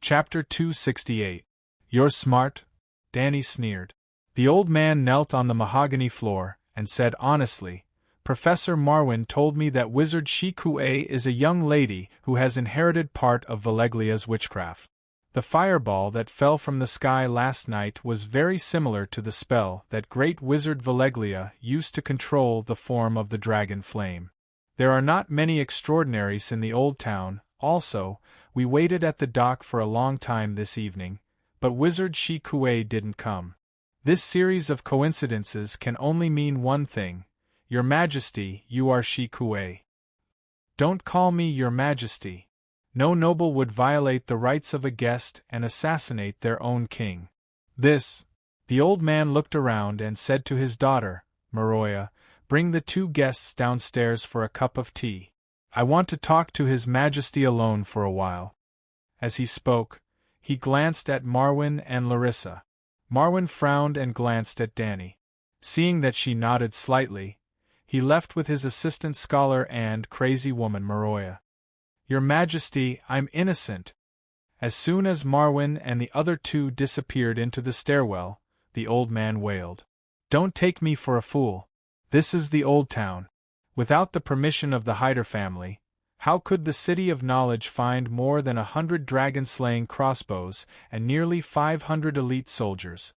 Chapter 268. You're smart, Danny sneered. The old man knelt on the mahogany floor and said honestly, Professor Marwin told me that wizard Shikue is a young lady who has inherited part of Valeglia's witchcraft. The fireball that fell from the sky last night was very similar to the spell that great wizard Valeglia used to control the form of the dragon flame. There are not many extraordinaries in the old town. Also, we waited at the dock for a long time this evening, but wizard Shikue didn't come. This series of coincidences can only mean one thing. Your Majesty, you are Shikue. Don't call me Your Majesty. No noble would violate the rights of a guest and assassinate their own king. The old man looked around and said to his daughter, Maroya, bring the two guests downstairs for a cup of tea. I want to talk to His Majesty alone for a while. As he spoke, he glanced at Marwin and Larissa. Marwin frowned and glanced at Danny. Seeing that she nodded slightly, he left with his assistant scholar and crazy woman Maroya. Your Majesty, I'm innocent. As soon as Marwin and the other two disappeared into the stairwell, the old man wailed. Don't take me for a fool. This is the old town. Without the permission of the Hyder family, how could the City of Knowledge find more than 100 dragon-slaying crossbows and nearly 500 elite soldiers?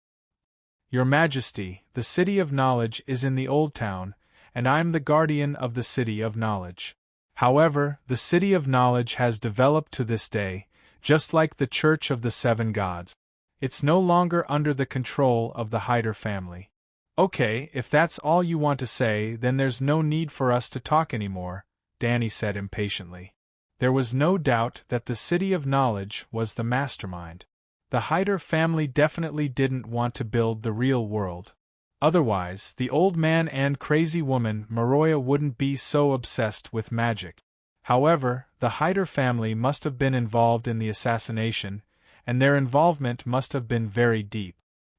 Your Majesty, the City of Knowledge is in the old town, and I'm the guardian of the City of Knowledge. However, the City of Knowledge has developed to this day, just like the Church of the Seven Gods. It's no longer under the control of the Hyder family. Okay, if that's all you want to say, then there's no need for us to talk anymore, Danny said impatiently. There was no doubt that the City of Knowledge was the mastermind. The Hyder family definitely didn't want to build the real world. Otherwise, the old man and crazy woman Maroya wouldn't be so obsessed with magic. However, the Hyder family must have been involved in the assassination, and their involvement must have been very deep.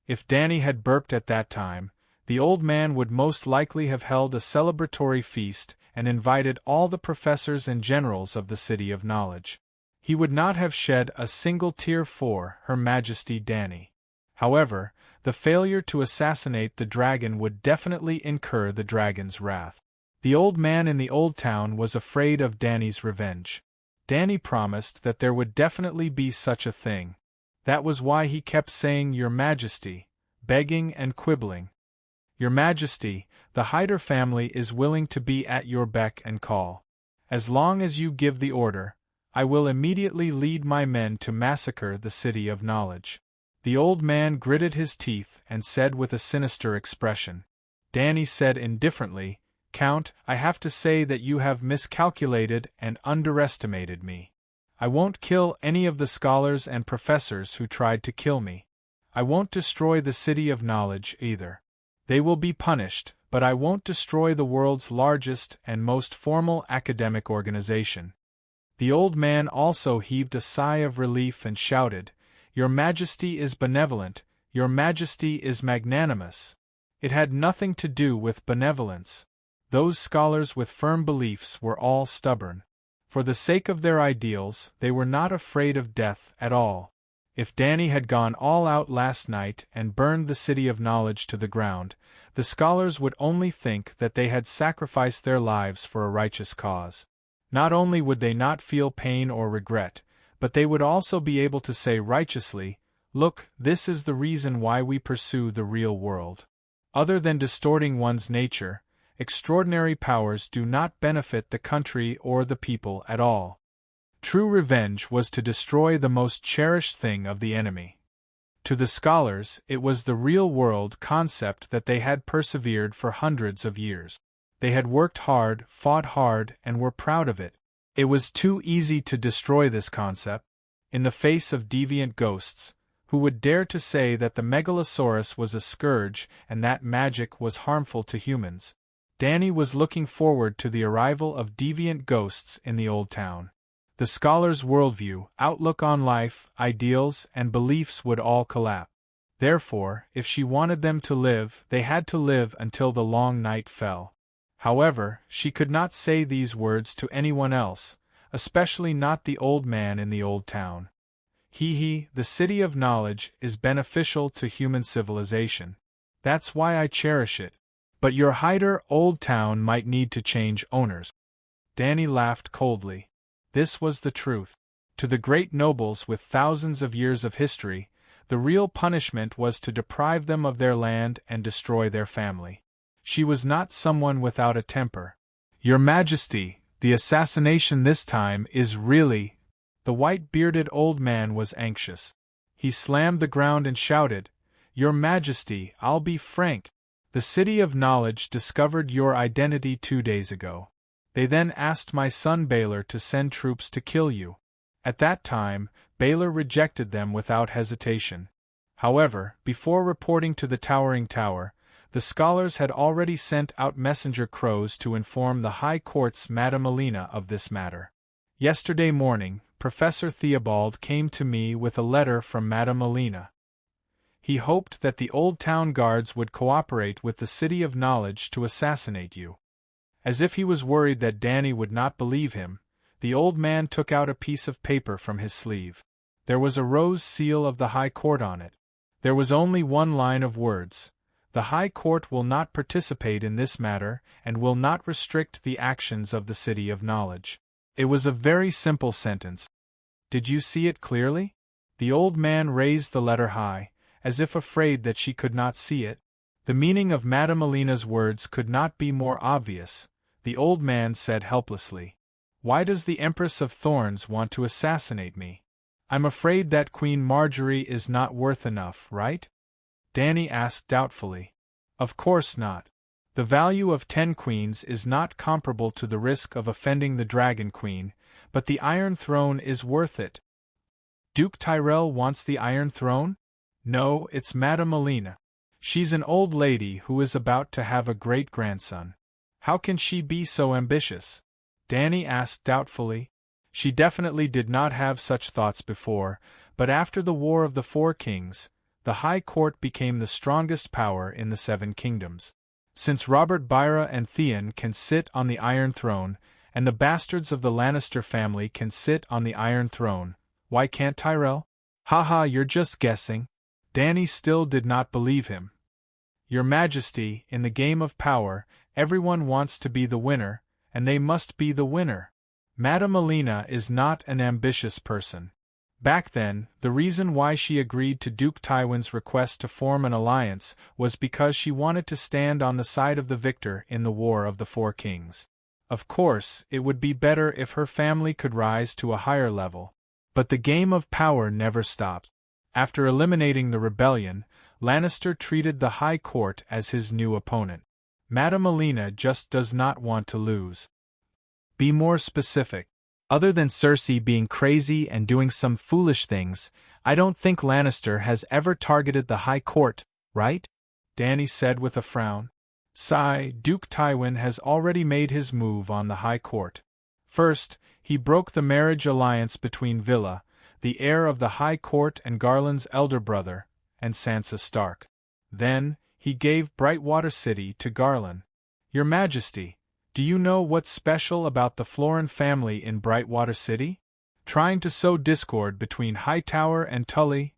If Danny had burped at that time, the old man would most likely have held a celebratory feast and invited all the professors and generals of the City of Knowledge. He would not have shed a single tear for Her Majesty Danny. However, the failure to assassinate the dragon would definitely incur the dragon's wrath. The old man in the old town was afraid of Danny's revenge. Danny promised that there would definitely be such a thing. That was why he kept saying Your Majesty, begging and quibbling. Your Majesty, the Hyder family is willing to be at your beck and call. As long as you give the order, I will immediately lead my men to massacre the City of Knowledge. The old man gritted his teeth and said with a sinister expression. Danny said indifferently, Count, I have to say that you have miscalculated and underestimated me. I won't kill any of the scholars and professors who tried to kill me. I won't destroy the City of Knowledge either. They will be punished, but I won't destroy the world's largest and most formal academic organization. The old man also heaved a sigh of relief and shouted, Your Majesty is benevolent, Your Majesty is magnanimous. It had nothing to do with benevolence. Those scholars with firm beliefs were all stubborn. For the sake of their ideals, they were not afraid of death at all. If Danny had gone all out last night and burned the City of Knowledge to the ground, the scholars would only think that they had sacrificed their lives for a righteous cause. Not only would they not feel pain or regret, but they would also be able to say righteously, Look, this is the reason why we pursue the real world. Other than distorting one's nature, extraordinary powers do not benefit the country or the people at all. True revenge was to destroy the most cherished thing of the enemy. To the scholars, it was the real-world concept that they had persevered for hundreds of years. They had worked hard, fought hard, and were proud of it. It was too easy to destroy this concept. In the face of deviant ghosts, who would dare to say that the Megalosaurus was a scourge and that magic was harmful to humans? Danny was looking forward to the arrival of deviant ghosts in the old town. The scholars' worldview, outlook on life, ideals, and beliefs would all collapse. Therefore, if she wanted them to live, they had to live until the long night fell. However, she could not say these words to anyone else, especially not the old man in the old town. The city of knowledge is beneficial to human civilization. That's why I cherish it. But your Hyder Old Town might need to change owners. Danny laughed coldly. This was the truth. To the great nobles with thousands of years of history, the real punishment was to deprive them of their land and destroy their family. She was not someone without a temper. Your Majesty, the assassination this time is really— The white-bearded old man was anxious. He slammed the ground and shouted, Your Majesty, I'll be frank. The City of Knowledge discovered your identity 2 days ago. They then asked my son Baylor to send troops to kill you. At that time, Baylor rejected them without hesitation. However, before reporting to the Towering Tower, the scholars had already sent out messenger crows to inform the High Court's Madame Elena of this matter. Yesterday morning, Professor Theobald came to me with a letter from Madame Elena. He hoped that the Old Town Guards would cooperate with the City of Knowledge to assassinate you. As if he was worried that Danny would not believe him, the old man took out a piece of paper from his sleeve. There was a rose seal of the High Court on it. There was only one line of words. The High Court will not participate in this matter and will not restrict the actions of the City of Knowledge. It was a very simple sentence. Did you see it clearly? The old man raised the letter high, as if afraid that she could not see it. The meaning of Madame Elena's words could not be more obvious. The old man said helplessly, Why does the Empress of Thorns want to assassinate me? I'm afraid that Queen Marjorie is not worth enough, right? Danny asked doubtfully. Of course not. The value of 10 queens is not comparable to the risk of offending the Dragon Queen, but the Iron Throne is worth it. Duke Tyrell wants the Iron Throne? No, it's Madame Elena. She's an old lady who is about to have a great-grandson. How can she be so ambitious? Danny asked doubtfully. She definitely did not have such thoughts before, but after the War of the Four Kings, the High Court became the strongest power in the 7 kingdoms. Since Robert Byra and Theon can sit on the Iron Throne, and the bastards of the Lannister family can sit on the Iron Throne, why can't Tyrell? Haha, you're just guessing. Danny still did not believe him. Your Majesty, in the game of power, everyone wants to be the winner, and they must be the winner. Madame Elena is not an ambitious person. Back then, the reason why she agreed to Duke Tywin's request to form an alliance was because she wanted to stand on the side of the victor in the War of the Four Kings. Of course, it would be better if her family could rise to a higher level. But the game of power never stops. After eliminating the rebellion, Lannister treated the High Court as his new opponent. Madame Elena just does not want to lose. Be more specific. Other than Cersei being crazy and doing some foolish things, I don't think Lannister has ever targeted the High Court, right? Danny said with a frown. Sigh, Duke Tywin has already made his move on the High Court. First, he broke the marriage alliance between Villa, the heir of the High Court, and Garland's elder brother, and Sansa Stark. Then, he gave Brightwater City to Garland. Your Majesty, do you know what's special about the Florin family in Brightwater City? Trying to sow discord between Hightower and Tully?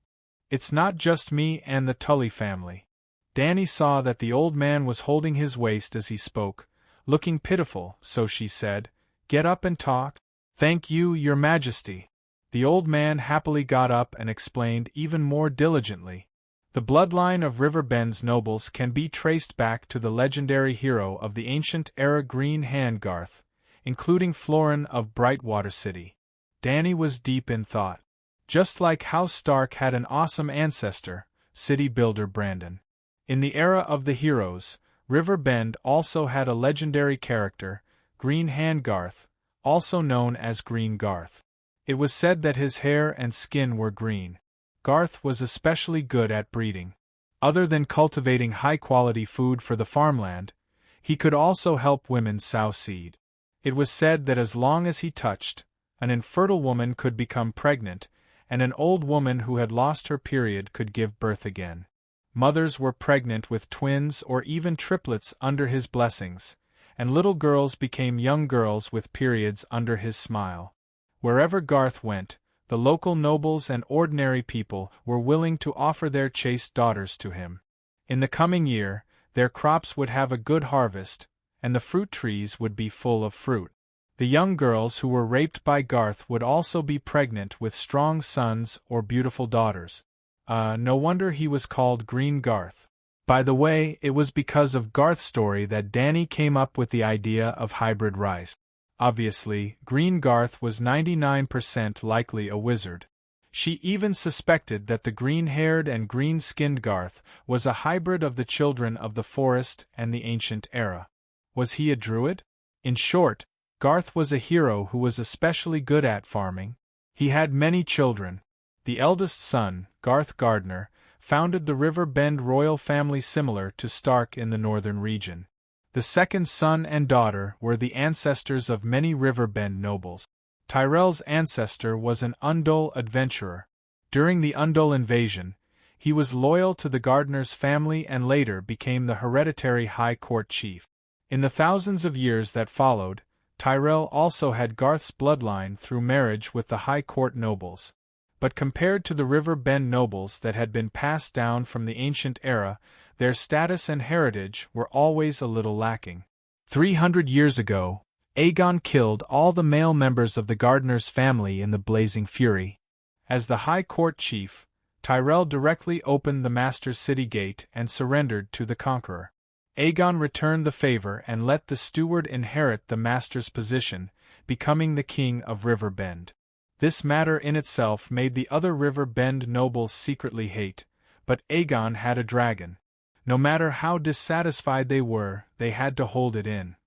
It's not just me and the Tully family. Danny saw that the old man was holding his waist as he spoke, looking pitiful, so she said, Get up and talk. Thank you, Your Majesty. The old man happily got up and explained even more diligently. The bloodline of Riverbend's nobles can be traced back to the legendary hero of the ancient era Green Hand Garth, including Florin of Brightwater City. Danny was deep in thought. Just like House Stark had an awesome ancestor, city builder Brandon. In the era of the heroes, Riverbend also had a legendary character, Green Hand Garth, also known as Green Garth. It was said that his hair and skin were green. Garth was especially good at breeding. Other than cultivating high-quality food for the farmland, he could also help women sow seed. It was said that as long as he touched, an infertile woman could become pregnant, and an old woman who had lost her period could give birth again. Mothers were pregnant with twins or even triplets under his blessings, and little girls became young girls with periods under his smile. Wherever Garth went, the local nobles and ordinary people were willing to offer their chaste daughters to him. In the coming year, their crops would have a good harvest, and the fruit trees would be full of fruit. The young girls who were raped by Garth would also be pregnant with strong sons or beautiful daughters. No wonder he was called Green Garth. By the way, it was because of Garth's story that Danny came up with the idea of hybrid rice. Obviously, Green Garth was 99% likely a wizard. She even suspected that the green-haired and green-skinned Garth was a hybrid of the children of the forest and the ancient era. Was he a druid? In short, Garth was a hero who was especially good at farming. He had many children. The eldest son, Garth Gardner, founded the River Bend royal family similar to Stark in the northern region. The second son and daughter were the ancestors of many River Bend nobles. Tyrell's ancestor was an Undul adventurer. During the Undul invasion, he was loyal to the Gardner's family and later became the hereditary High Court chief. In the thousands of years that followed, Tyrell also had Garth's bloodline through marriage with the High Court nobles. But compared to the River Bend nobles that had been passed down from the ancient era, their status and heritage were always a little lacking. 300 years ago, Aegon killed all the male members of the Gardner's family in the Blazing Fury. As the High Court chief, Tyrell directly opened the Master's city gate and surrendered to the conqueror. Aegon returned the favor and let the steward inherit the Master's position, becoming the king of River Bend. This matter in itself made the other River Bend nobles secretly hate, but Aegon had a dragon. No matter how dissatisfied they were, they had to hold it in.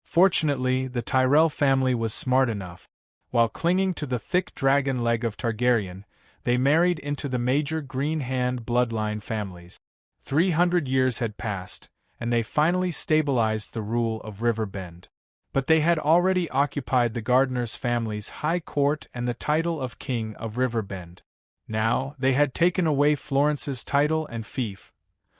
Fortunately, the Tyrell family was smart enough. While clinging to the thick dragon leg of Targaryen, they married into the major Green Hand bloodline families. 300 years had passed, and they finally stabilized the rule of River Bend. But they had already occupied the Gardner's family's high court and the title of King of River Bend. Now, they had taken away Florence's title and fief.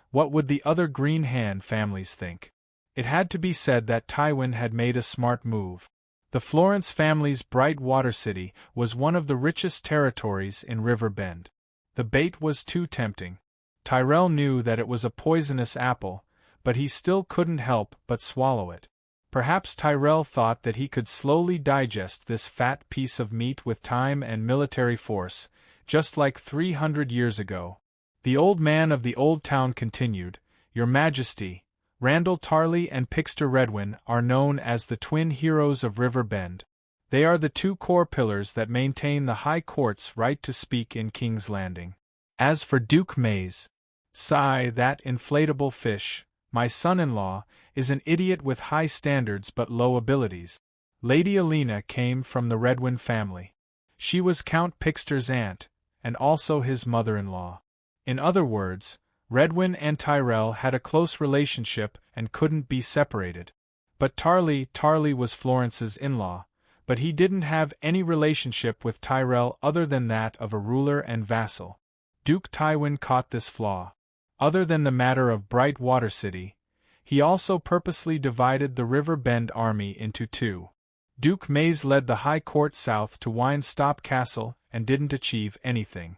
What would the other Green Hand families think? It had to be said that Tywin had made a smart move. The Florence family's Bright Water City was one of the richest territories in River Bend. The bait was too tempting. Tyrell knew that it was a poisonous apple, but he still couldn't help but swallow it. Perhaps Tyrell thought that he could slowly digest this fat piece of meat with time and military force, just like 300 years ago. The old man of the old town continued, "Your Majesty, Randall Tarley and Pixter Redwyn are known as the twin heroes of River Bend. They are the two core pillars that maintain the High Court's right to speak in King's Landing. As for Duke Mays, that inflatable fish, my son-in-law, is an idiot with high standards but low abilities." Lady Alena came from the Redwyn family. She was Count Pixter's aunt, and also his mother-in-law. In other words, Redwyn and Tyrell had a close relationship and couldn't be separated. But Tarley was Florence's in-law, but he didn't have any relationship with Tyrell other than that of a ruler and vassal. Duke Tywin caught this flaw. Other than the matter of Bright Water City, he also purposely divided the River Bend army into two. Duke Mays led the High Court south to Wynstop Castle and didn't achieve anything.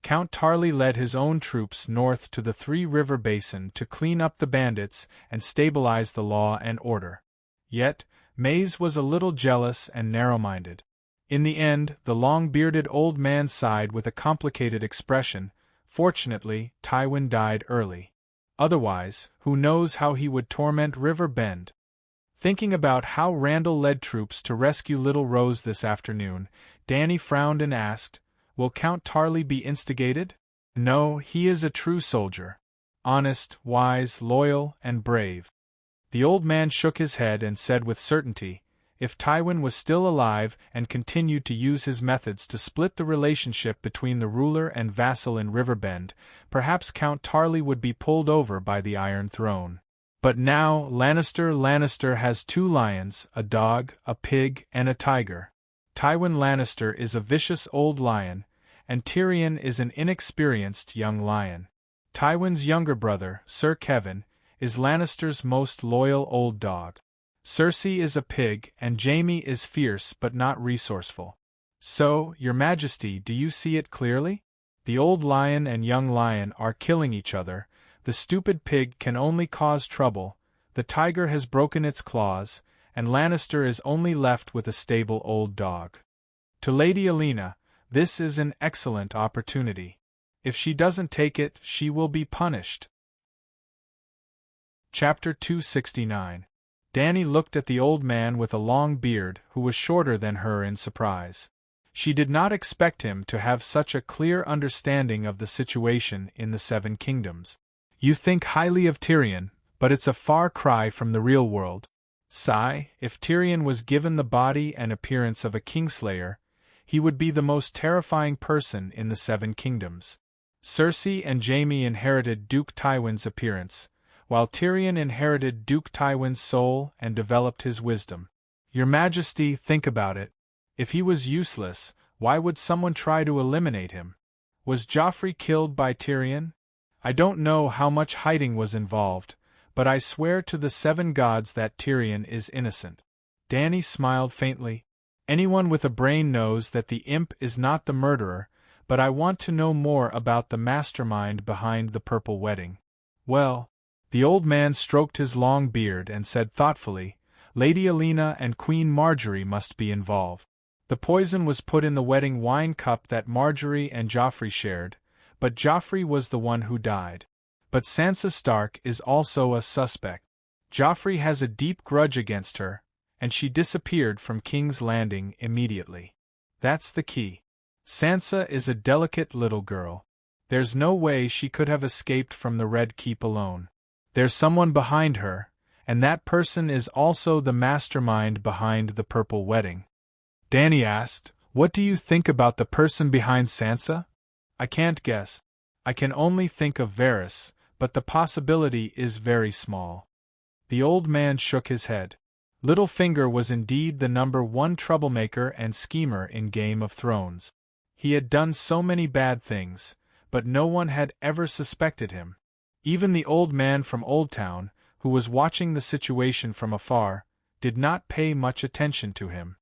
Count Tarley led his own troops north to the Three River Basin to clean up the bandits and stabilize the law and order. Yet, Mays was a little jealous and narrow-minded. In the end, the long-bearded old man sighed with a complicated expression. Fortunately, Tywin died early. Otherwise, who knows how he would torment River Bend. Thinking about how Randall led troops to rescue Little Rose this afternoon, Danny frowned and asked, "Will Count Tarley be instigated?" "No, he is a true soldier. Honest, wise, loyal, and brave." The old man shook his head and said with certainty, if Tywin was still alive and continued to use his methods to split the relationship between the ruler and vassal in River Bend, perhaps Count Tarley would be pulled over by the Iron Throne. But now Lannister has 2 lions, a dog, a pig, and a tiger. Tywin Lannister is a vicious old lion, and Tyrion is an inexperienced young lion. Tywin's younger brother, Sir Kevin, is Lannister's most loyal old dog. Cersei is a pig and Jaime is fierce but not resourceful. So, your majesty, do you see it clearly? The old lion and young lion are killing each other, the stupid pig can only cause trouble, the tiger has broken its claws, and Lannister is only left with a stable old dog. To Lady Alina, this is an excellent opportunity. If she doesn't take it, she will be punished. Chapter 269. Dany looked at the old man with a long beard who was shorter than her in surprise. She did not expect him to have such a clear understanding of the situation in the Seven Kingdoms. You think highly of Tyrion, but it's a far cry from the real world. Sigh, if Tyrion was given the body and appearance of a kingslayer, he would be the most terrifying person in the Seven Kingdoms. Cersei and Jaime inherited Duke Tywin's appearance, while Tyrion inherited Duke Tywin's soul and developed his wisdom. Your Majesty, think about it. If he was useless, why would someone try to eliminate him? Was Joffrey killed by Tyrion? I don't know how much hiding was involved, but I swear to the seven gods that Tyrion is innocent. Dany smiled faintly. Anyone with a brain knows that the imp is not the murderer, but I want to know more about the mastermind behind the Purple Wedding. Well, the old man stroked his long beard and said thoughtfully, Lady Alina and Queen Marjorie must be involved. The poison was put in the wedding wine cup that Marjorie and Joffrey shared, but Joffrey was the one who died. But Sansa Stark is also a suspect. Joffrey has a deep grudge against her, and she disappeared from King's Landing immediately. That's the key. Sansa is a delicate little girl. There's no way she could have escaped from the Red Keep alone. There's someone behind her, and that person is also the mastermind behind the Purple Wedding. Dany asked, What do you think about the person behind Sansa? I can't guess. I can only think of Varys, but the possibility is very small. The old man shook his head. Littlefinger was indeed the #1 troublemaker and schemer in Game of Thrones. He had done so many bad things, but no one had ever suspected him. Even the old man from Oldtown, who was watching the situation from afar, did not pay much attention to him.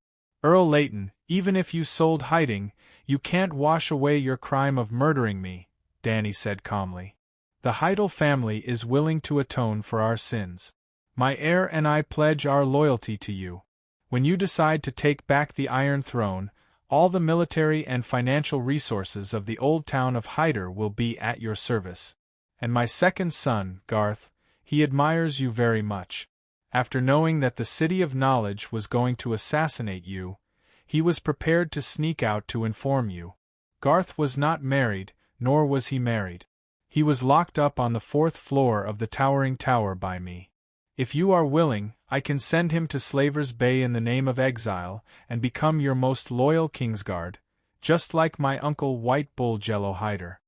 Earl Layton, even if you sold hiding, you can't wash away your crime of murdering me, Dany said calmly. The Heidel family is willing to atone for our sins. My heir and I pledge our loyalty to you. When you decide to take back the Iron Throne, all the military and financial resources of the old town of Hyder will be at your service. And my second son, Garth, he admires you very much. After knowing that the City of Knowledge was going to assassinate you, he was prepared to sneak out to inform you. Garth was not married, nor was he married. He was locked up on the 4th floor of the Towering Tower by me. If you are willing, I can send him to Slaver's Bay in the name of exile and become your most loyal Kingsguard, just like my uncle White Bull Jello Hyder.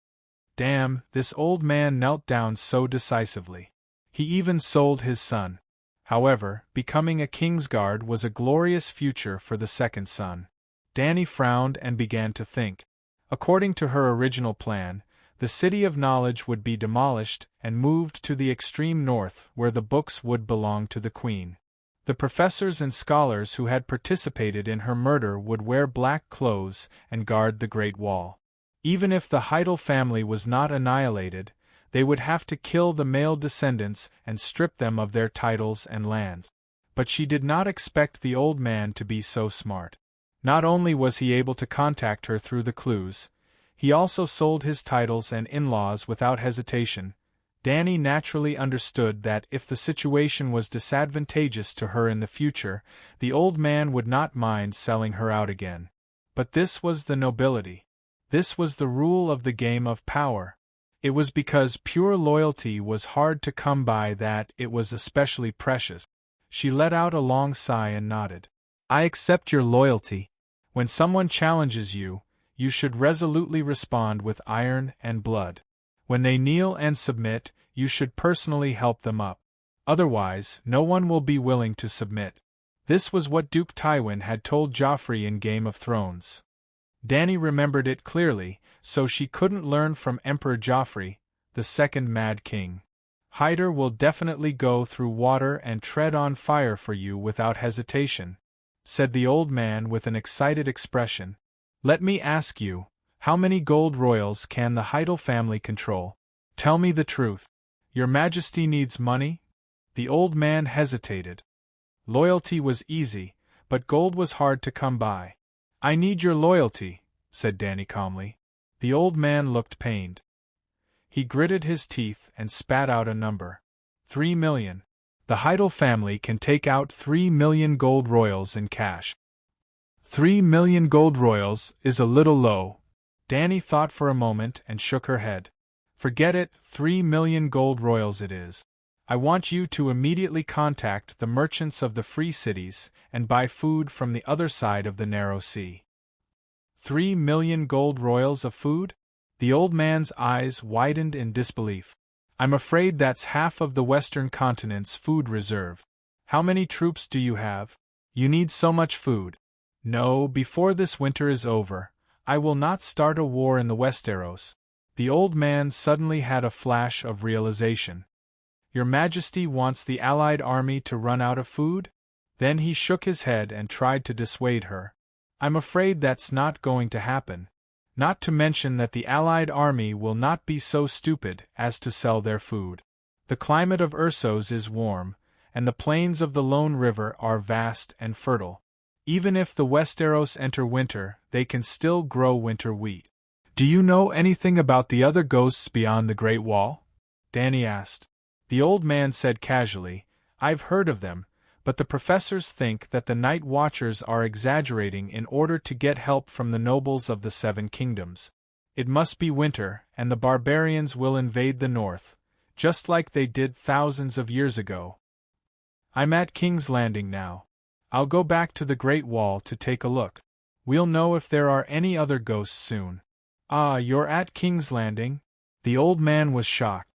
Damn, this old man knelt down so decisively. He even sold his son. However, becoming a Kingsguard was a glorious future for the second son. Dany frowned and began to think. According to her original plan, the City of Knowledge would be demolished and moved to the extreme north where the books would belong to the Queen. The professors and scholars who had participated in her murder would wear black clothes and guard the Great Wall. Even if the Heidel family was not annihilated, they would have to kill the male descendants and strip them of their titles and lands. But she did not expect the old man to be so smart. Not only was he able to contact her through the clues, he also sold his titles and in-laws without hesitation. Dany naturally understood that if the situation was disadvantageous to her in the future, the old man would not mind selling her out again. But this was the nobility. This was the rule of the game of power. It was because pure loyalty was hard to come by that it was especially precious. She let out a long sigh and nodded. I accept your loyalty. When someone challenges you, you should resolutely respond with iron and blood. When they kneel and submit, you should personally help them up. Otherwise, no one will be willing to submit. This was what Duke Tywin had told Joffrey in Game of Thrones. Dany remembered it clearly, so she couldn't learn from Emperor Joffrey, the second Mad King. Hyder will definitely go through water and tread on fire for you without hesitation, said the old man with an excited expression. Let me ask you, how many gold royals can the Heidel family control? Tell me the truth. Your Majesty needs money? The old man hesitated. Loyalty was easy, but gold was hard to come by. I need your loyalty, said Danny calmly. The old man looked pained. He gritted his teeth and spat out a number. 3 million. The Heidel family can take out 3 million gold royals in cash. 3 million gold royals is a little low. Danny thought for a moment and shook her head. Forget it, 3 million gold royals it is. I want you to immediately contact the merchants of the free cities and buy food from the other side of the narrow sea. 3 million gold royals of food? The old man's eyes widened in disbelief. I'm afraid that's half of the Western continent's food reserve. How many troops do you have? You need so much food. No, before this winter is over, I will not start a war in the Westeros. The old man suddenly had a flash of realization. Your Majesty wants the Allied army to run out of food? Then he shook his head and tried to dissuade her. I'm afraid that's not going to happen. Not to mention that the Allied army will not be so stupid as to sell their food. The climate of Ursos is warm, and the plains of the Lone River are vast and fertile. Even if the Westeros enter winter, they can still grow winter wheat. Do you know anything about the other ghosts beyond the Great Wall? Danny asked. The old man said casually, I've heard of them, but the professors think that the Night Watchers are exaggerating in order to get help from the nobles of the Seven Kingdoms. It must be winter, and the barbarians will invade the north, just like they did thousands of years ago. I'm at King's Landing now. I'll go back to the Great Wall to take a look. We'll know if there are any other ghosts soon. Ah, you're at King's Landing? The old man was shocked.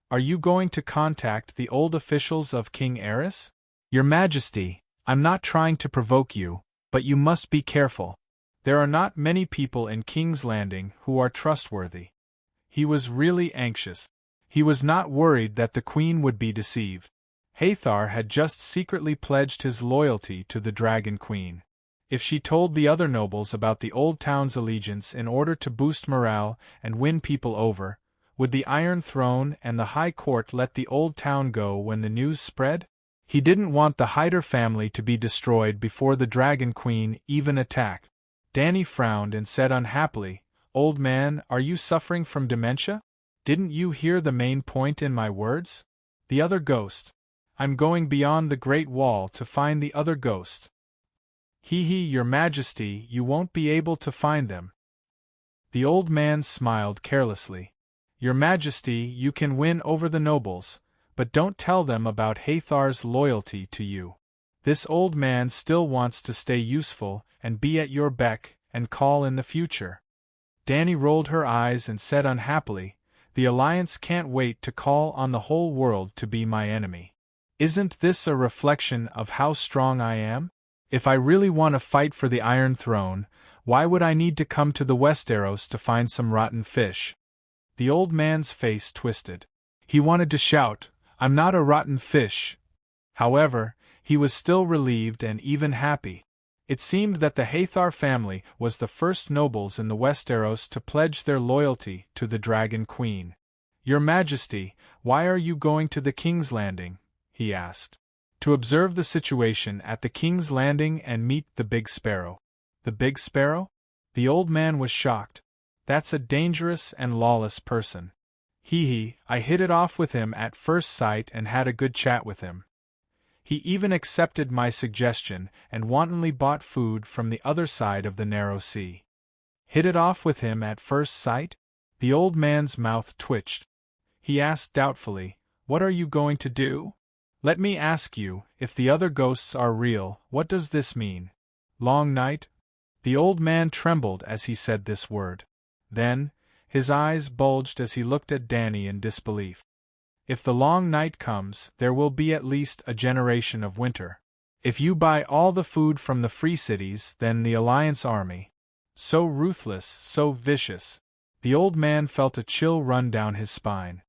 Are you going to contact the old officials of King Aerys? Your Majesty, I'm not trying to provoke you, but you must be careful. There are not many people in King's Landing who are trustworthy. He was really anxious. He was not worried that the Queen would be deceived. Hathor had just secretly pledged his loyalty to the Dragon Queen. If she told the other nobles about the old town's allegiance in order to boost morale and win people over, would the Iron Throne and the High Court let the old town go when the news spread? He didn't want the Hyder family to be destroyed before the Dragon Queen even attacked. Danny frowned and said unhappily, Old man, are you suffering from dementia? Didn't you hear the main point in my words? The other ghost. I'm going beyond the Great Wall to find the other ghost. Your Majesty, you won't be able to find them. The old man smiled carelessly. Your Majesty, you can win over the nobles, but don't tell them about Hathor's loyalty to you. This old man still wants to stay useful and be at your beck and call in the future. Danny rolled her eyes and said unhappily, The Alliance can't wait to call on the whole world to be my enemy. Isn't this a reflection of how strong I am? If I really want to fight for the Iron Throne, why would I need to come to the Westeros to find some rotten fish? The old man's face twisted. He wanted to shout, I'm not a rotten fish. However, he was still relieved and even happy. It seemed that the Hathor family was the first nobles in the Westeros to pledge their loyalty to the Dragon Queen. Your Majesty, why are you going to the King's Landing? He asked. To observe the situation at the King's Landing and meet the Big Sparrow. The Big Sparrow? The old man was shocked. That's a dangerous and lawless person. I hit it off with him at first sight and had a good chat with him. He even accepted my suggestion and wantonly bought food from the other side of the narrow sea. Hit it off with him at first sight? The old man's mouth twitched. He asked doubtfully, What are you going to do? Let me ask you, if the other ghosts are real, what does this mean? Long night? The old man trembled as he said this word. Then, his eyes bulged as he looked at Danny in disbelief. If the long night comes, there will be at least a generation of winter. If you buy all the food from the free cities, then the Alliance army. So ruthless, so vicious. The old man felt a chill run down his spine.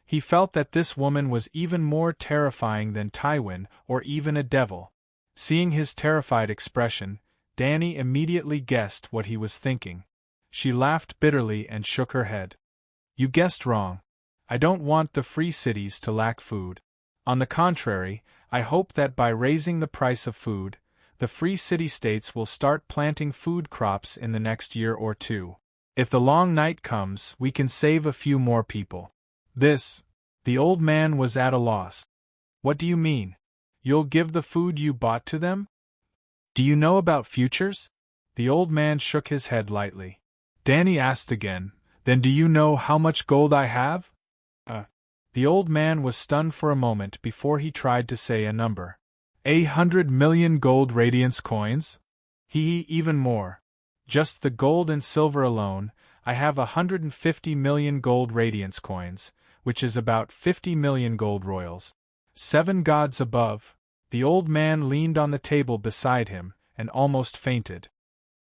He felt that this woman was even more terrifying than Tywin or even a devil. Seeing his terrified expression, Danny immediately guessed what he was thinking. She laughed bitterly and shook her head. You guessed wrong. I don't want the free cities to lack food. On the contrary, I hope that by raising the price of food, the free city-states will start planting food crops in the next year or two. If the long night comes, we can save a few more people. The old man was at a loss. What do you mean? You'll give the food you bought to them? Do you know about futures? The old man shook his head lightly. Danny asked again, Then do you know how much gold I have? The old man was stunned for a moment before he tried to say a number. 100 million gold radiance coins? Even more. Just the gold and silver alone, I have 150 million gold radiance coins, which is about 50 million gold royals. 7 gods above. The old man leaned on the table beside him and almost fainted.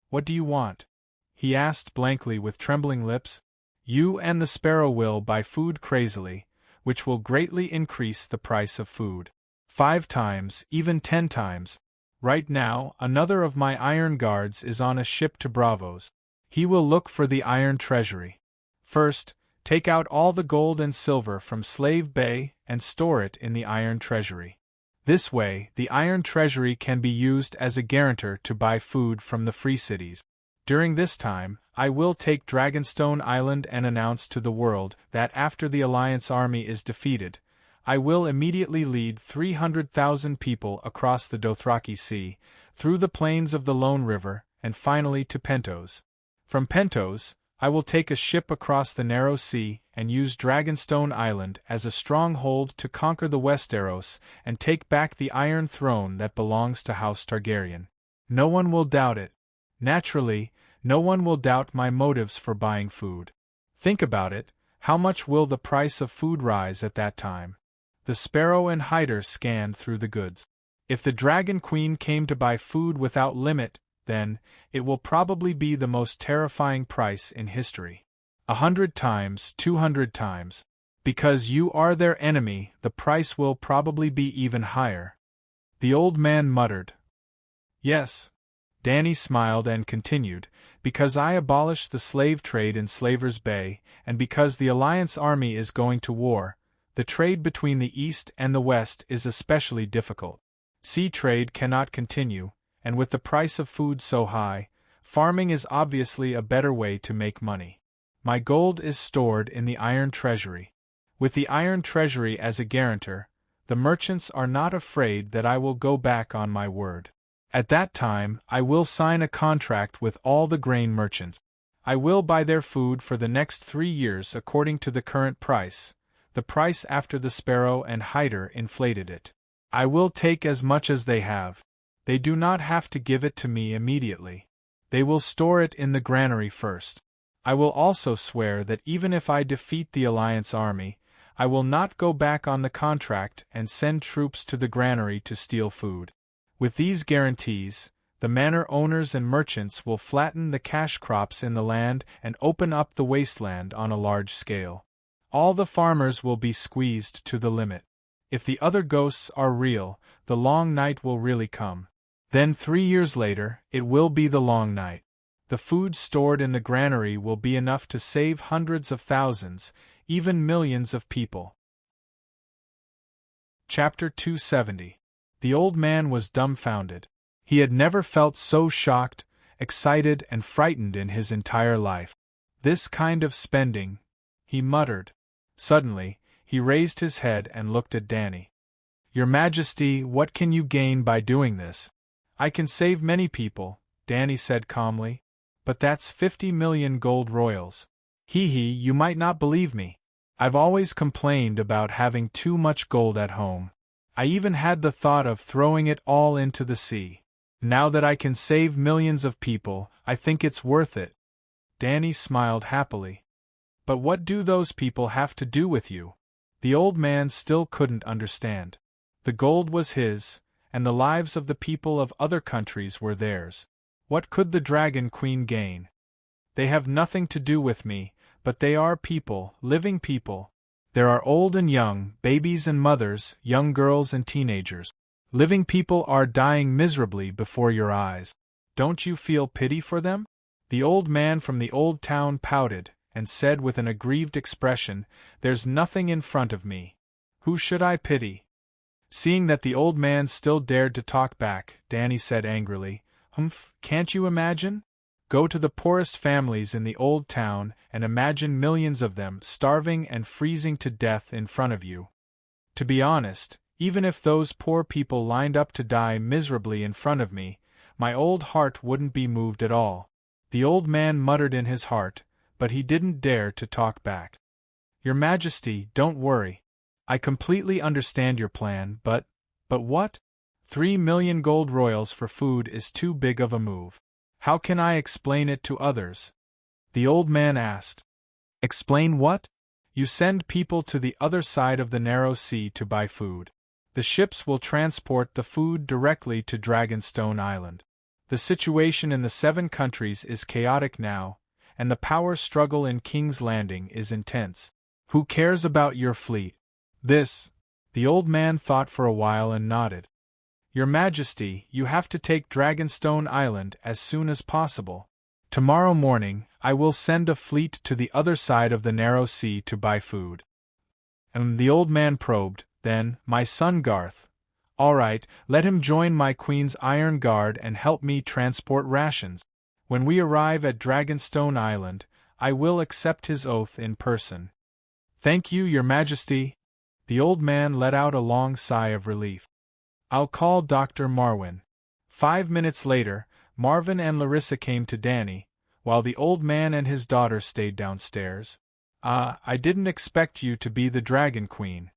What do you want? He asked blankly with trembling lips. You and the sparrow will buy food crazily, which will greatly increase the price of food. 5 times, even 10 times. Right now, another of my iron guards is on a ship to Bravos. He will look for the iron treasury. First, take out all the gold and silver from Slave Bay and store it in the iron treasury. This way, the iron treasury can be used as a guarantor to buy food from the free cities. During this time, I will take Dragonstone Island and announce to the world that after the Alliance army is defeated, I will immediately lead 300,000 people across the Dothraki Sea, through the plains of the Lone River, and finally to Pentos. From Pentos, I will take a ship across the narrow sea and use Dragonstone Island as a stronghold to conquer the Westeros and take back the Iron Throne that belongs to House Targaryen. No one will doubt it. Naturally, no one will doubt my motives for buying food. Think about it, how much will the price of food rise at that time? The Sparrow and Hider scanned through the goods. If the Dragon Queen came to buy food without limit, then, it will probably be the most terrifying price in history. 100 times, 200 times. Because you are their enemy, the price will probably be even higher. The old man muttered. Yes. Danny smiled and continued, because I abolished the slave trade in Slaver's Bay, and because the Alliance army is going to war, the trade between the East and the West is especially difficult. Sea trade cannot continue, and with the price of food so high, farming is obviously a better way to make money. My gold is stored in the iron treasury. With the iron treasury as a guarantor, the merchants are not afraid that I will go back on my word. At that time, I will sign a contract with all the grain merchants. I will buy their food for the next 3 years according to the current price, the price after the Sparrow and Hider inflated it. I will take as much as they have. They do not have to give it to me immediately. They will store it in the granary first. I will also swear that even if I defeat the Alliance army, I will not go back on the contract and send troops to the granary to steal food. With these guarantees, the manor owners and merchants will flatten the cash crops in the land and open up the wasteland on a large scale. All the farmers will be squeezed to the limit. If the other ghosts are real, the long night will really come. Then 3 years later, it will be the long night. The food stored in the granary will be enough to save hundreds of thousands, even millions of people. Chapter 270. The old man was dumbfounded. He had never felt so shocked, excited, and frightened in his entire life. This kind of spending, he muttered. Suddenly, he raised his head and looked at Danny. Your Majesty, what can you gain by doing this? I can save many people, Danny said calmly. But that's 50 million gold royals. You might not believe me. I've always complained about having too much gold at home. I even had the thought of throwing it all into the sea. Now that I can save millions of people, I think it's worth it. Danny smiled happily. But what do those people have to do with you? The old man still couldn't understand. The gold was his, and the lives of the people of other countries were theirs. What could the Dragon Queen gain? They have nothing to do with me, but they are people, living people. There are old and young, babies and mothers, young girls and teenagers. Living people are dying miserably before your eyes. Don't you feel pity for them? The old man from the old town pouted, and said with an aggrieved expression, There's nothing in front of me. Who should I pity? Seeing that the old man still dared to talk back, Danny said angrily, Humph, can't you imagine? Go to the poorest families in the old town and imagine millions of them starving and freezing to death in front of you. To be honest, even if those poor people lined up to die miserably in front of me, my old heart wouldn't be moved at all. The old man muttered in his heart, but he didn't dare to talk back. Your Majesty, don't worry. I completely understand your plan, but what? 3 million gold royals for food is too big of a move. How can I explain it to others? The old man asked. Explain what? You send people to the other side of the narrow sea to buy food. The ships will transport the food directly to Dragonstone Island. The situation in the 7 countries is chaotic now, and the power struggle in King's Landing is intense. Who cares about your fleet? The old man thought for a while and nodded. Your Majesty, you have to take Dragonstone Island as soon as possible. Tomorrow morning, I will send a fleet to the other side of the narrow sea to buy food. And the old man probed, then, my son Garth. All right, let him join my queen's iron guard and help me transport rations. When we arrive at Dragonstone Island, I will accept his oath in person. Thank you, Your Majesty. The old man let out a long sigh of relief. I'll call Dr. Marwin. 5 minutes later, Marvin and Larissa came to Danny, while the old man and his daughter stayed downstairs. I didn't expect you to be the Dragon Queen.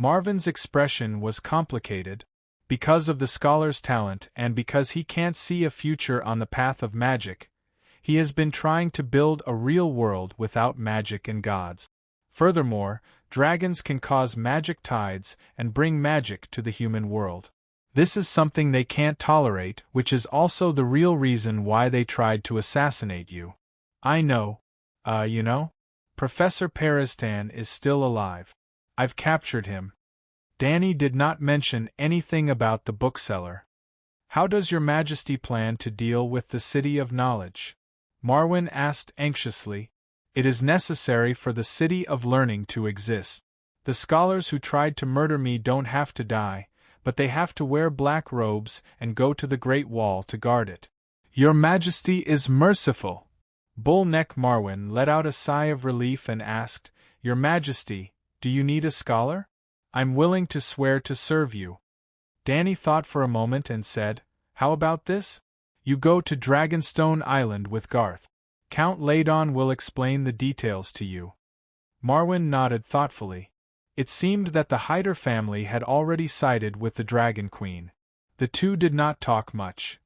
Marvin's expression was complicated, because of the scholar's talent and because he can't see a future on the path of magic. He has been trying to build a real world without magic and gods. Furthermore, dragons can cause magic tides and bring magic to the human world. This is something they can't tolerate, which is also the real reason why they tried to assassinate you. I know. Professor Peristan is still alive. I've captured him. Danny did not mention anything about the bookseller. How does Your Majesty plan to deal with the City of Knowledge? Marwin asked anxiously. It is necessary for the City of Learning to exist. The scholars who tried to murder me don't have to die, but they have to wear black robes and go to the Great Wall to guard it. Your Majesty is merciful. Bullneck Marwin let out a sigh of relief and asked, Your Majesty, do you need a scholar? I'm willing to swear to serve you. Danny thought for a moment and said, How about this? You go to Dragonstone Island with Garth. Count Ladon will explain the details to you. Marwin nodded thoughtfully. It seemed that the Hyder family had already sided with the Dragon Queen. The two did not talk much.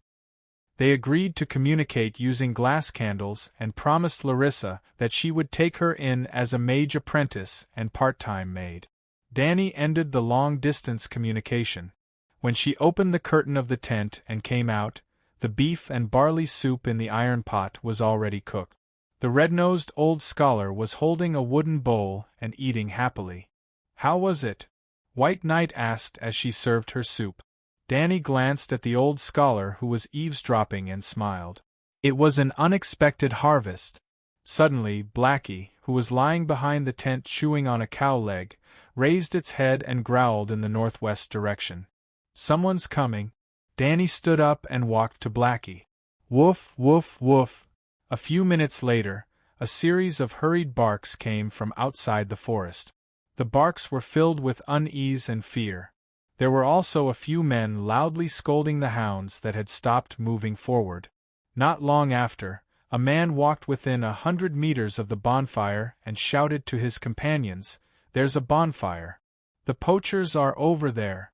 They agreed to communicate using glass candles and promised Larissa that she would take her in as a mage apprentice and part-time maid. Danny ended the long-distance communication. When she opened the curtain of the tent and came out, the beef and barley soup in the iron pot was already cooked. The red-nosed old scholar was holding a wooden bowl and eating happily. How was it? White Knight asked as she served her soup. Danny glanced at the old scholar who was eavesdropping and smiled. It was an unexpected harvest. Suddenly, Blackie, who was lying behind the tent chewing on a cow leg, raised its head and growled in the northwest direction. Someone's coming. Danny stood up and walked to Blackie. Woof, woof, woof. A few minutes later, a series of hurried barks came from outside the forest. The barks were filled with unease and fear. There were also a few men loudly scolding the hounds that had stopped moving forward. Not long after, a man walked within 100 meters of the bonfire and shouted to his companions, There's a bonfire. The poachers are over there.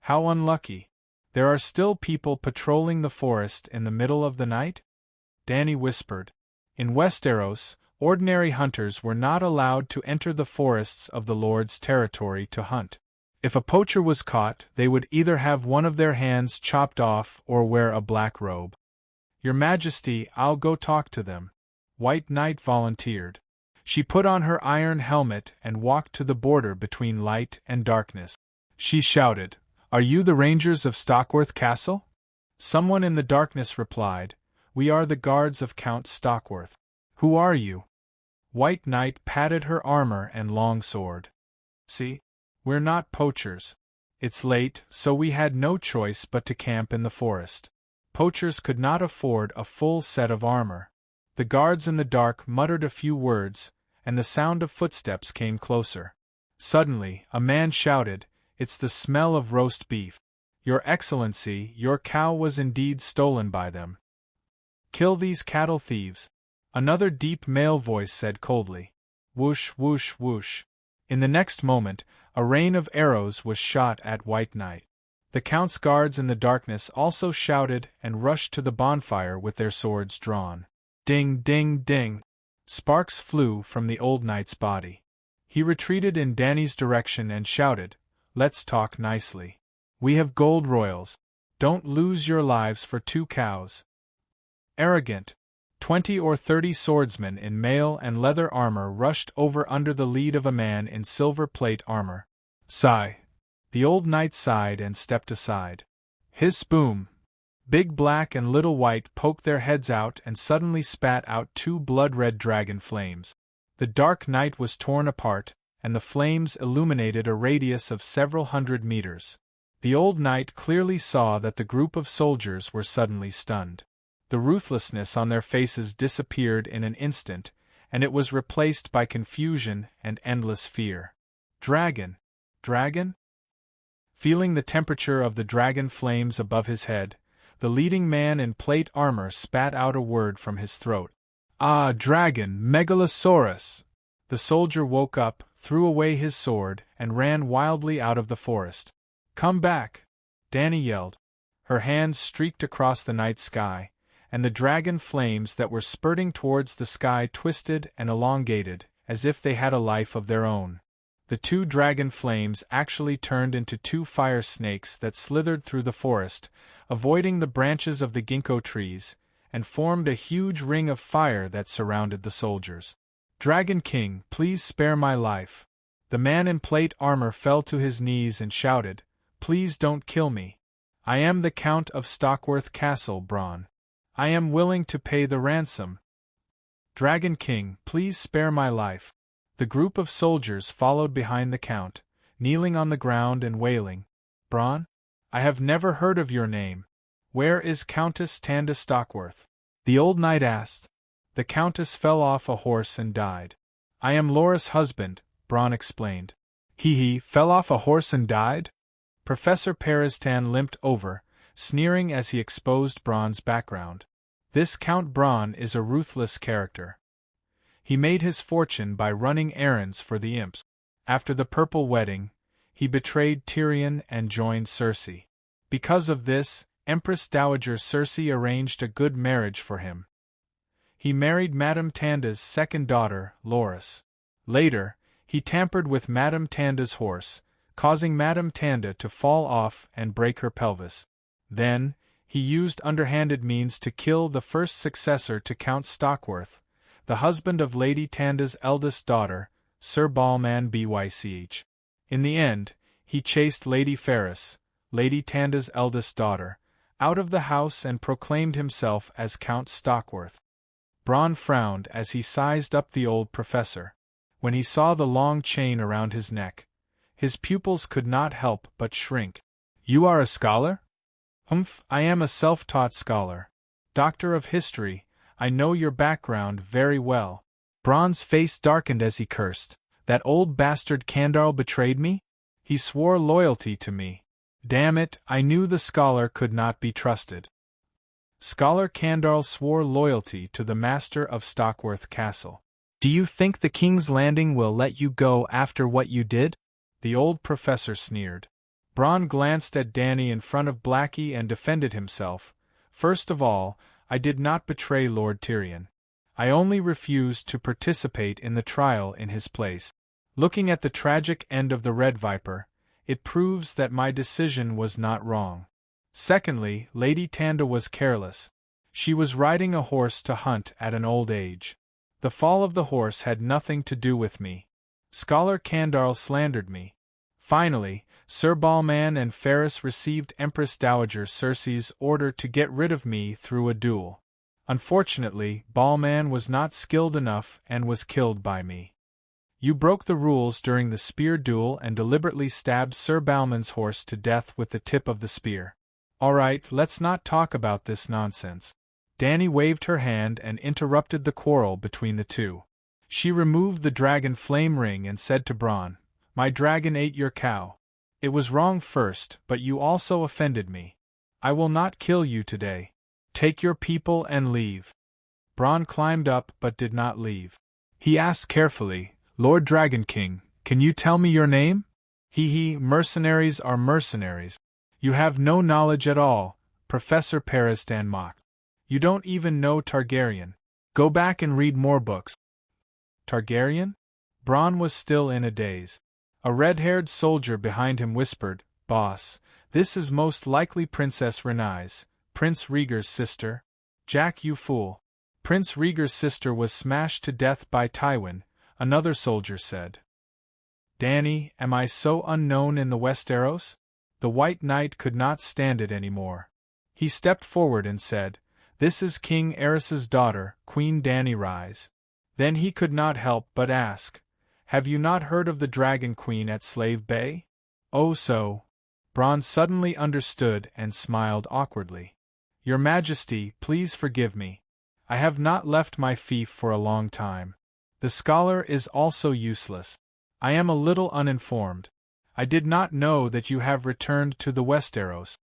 How unlucky. There are still people patrolling the forest in the middle of the night? Danny whispered. In Westeros, ordinary hunters were not allowed to enter the forests of the Lord's territory to hunt. If a poacher was caught, they would either have one of their hands chopped off or wear a black robe. Your Majesty, I'll go talk to them. White Knight volunteered. She put on her iron helmet and walked to the border between light and darkness. She shouted, Are you the Rangers of Stockworth Castle? Someone in the darkness replied, "We are the guards of Count Stockworth." "Who are you?" White Knight patted her armor and long sword. "See? We're not poachers. It's late, so we had no choice but to camp in the forest. Poachers could not afford a full set of armor." The guards in the dark muttered a few words, and the sound of footsteps came closer. Suddenly, a man shouted, "It's the smell of roast beef. Your Excellency, your cow was indeed stolen by them. Kill these cattle thieves." Another deep male voice said coldly. Whoosh, whoosh, whoosh. In the next moment, a rain of arrows was shot at White Knight. The Count's guards in the darkness also shouted and rushed to the bonfire with their swords drawn. Ding, ding, ding. Sparks flew from the old knight's body. He retreated in Danny's direction and shouted, "Let's talk nicely. We have gold royals. Don't lose your lives for 2 cows." Arrogant. 20 or 30 swordsmen in mail and leather armor rushed over under the lead of a man in silver plate armor. Sigh. The old knight sighed and stepped aside. His spoon. Big Black and Little White poked their heads out and suddenly spat out 2 blood-red dragon flames. The dark night was torn apart, and the flames illuminated a radius of several hundred meters. The old knight clearly saw that the group of soldiers were suddenly stunned. The ruthlessness on their faces disappeared in an instant, and it was replaced by confusion and endless fear. Dragon! Dragon? Feeling the temperature of the dragon flames above his head, the leading man in plate armor spat out a word from his throat. "Ah, dragon, Megalosaurus!" The soldier woke up, threw away his sword, and ran wildly out of the forest. "Come back!" Danny yelled. Her hands streaked across the night sky, and the dragon flames that were spurting towards the sky twisted and elongated, as if they had a life of their own. The 2 dragon flames actually turned into 2 fire snakes that slithered through the forest, avoiding the branches of the ginkgo trees, and formed a huge ring of fire that surrounded the soldiers. "Dragon King, please spare my life." The man in plate armor fell to his knees and shouted, "Please don't kill me. I am the Count of Stockworth Castle, Braun. I am willing to pay the ransom." "Dragon King, please spare my life." The group of soldiers followed behind the Count, kneeling on the ground and wailing, "Braun? I have never heard of your name. Where is Countess Tanda Stockworth?" The old knight asked. "The Countess fell off a horse and died. I am Laura's husband," Braun explained. He fell off a horse and died?" Professor Peristan limped over, sneering as he exposed Braun's background. "This Count Braun is a ruthless character. He made his fortune by running errands for the imps. After the purple wedding, he betrayed Tyrion and joined Cersei. Because of this, Empress Dowager Cersei arranged a good marriage for him. He married Madame Tanda's second daughter, Loras. Later, he tampered with Madame Tanda's horse, causing Madame Tanda to fall off and break her pelvis. Then, he used underhanded means to kill the first successor to Count Stockworth, the husband of Lady Tanda's eldest daughter, Sir Balman Bych. In the end, he chased Lady Ferris, Lady Tanda's eldest daughter, out of the house and proclaimed himself as Count Stockworth. Braun frowned as he sized up the old professor. When he saw the long chain around his neck, his pupils could not help but shrink. "You are a scholar?" "Humph, I am a self-taught scholar. Doctor of History, I know your background very well." Braun's face darkened as he cursed. "That old bastard Candarl betrayed me? He swore loyalty to me. Damn it, I knew the scholar could not be trusted." Scholar Candarl swore loyalty to the master of Stockworth Castle. "Do you think the King's Landing will let you go after what you did?" the old professor sneered. Braun glanced at Danny in front of Blackie and defended himself. "First of all, I did not betray Lord Tyrion. I only refused to participate in the trial in his place. Looking at the tragic end of the Red Viper, it proves that my decision was not wrong. Secondly, Lady Tanda was careless. She was riding a horse to hunt at an old age. The fall of the horse had nothing to do with me. Scholar Candarl slandered me. Finally, Sir Balman and Ferris received Empress Dowager Circe's order to get rid of me through a duel. Unfortunately, Balman was not skilled enough and was killed by me. You broke the rules during the spear duel and deliberately stabbed Sir Balman's horse to death with the tip of the spear. All right, let's not talk about this nonsense. Dany waved her hand and interrupted the quarrel between the two. She removed the dragon flame ring and said to Bronn, "My dragon ate your cow. It was wrong first, but you also offended me. I will not kill you today. Take your people and leave." Bronn climbed up but did not leave. He asked carefully, "Lord Dragon King, can you tell me your name?" Mercenaries are mercenaries. You have no knowledge at all," Professor Peristan mocked. "You don't even know Targaryen. Go back and read more books." Targaryen? Bronn was still in a daze. A red-haired soldier behind him whispered, "Boss, this is most likely Princess Rhaenys, Prince Rhaegar's sister." "Jack, you fool. Prince Rhaegar's sister was smashed to death by Tywin," another soldier said. "Dany, am I so unknown in the Westeros?" The White Knight could not stand it any more. He stepped forward and said, "This is King Aerys's daughter, Queen Dany Rhys." Then he could not help but ask, "Have you not heard of the Dragon Queen at Slave Bay?" "Oh so." Bronn suddenly understood and smiled awkwardly. "Your Majesty, please forgive me. I have not left my fief for a long time. The scholar is also useless. I am a little uninformed. I did not know that you have returned to the Westeros."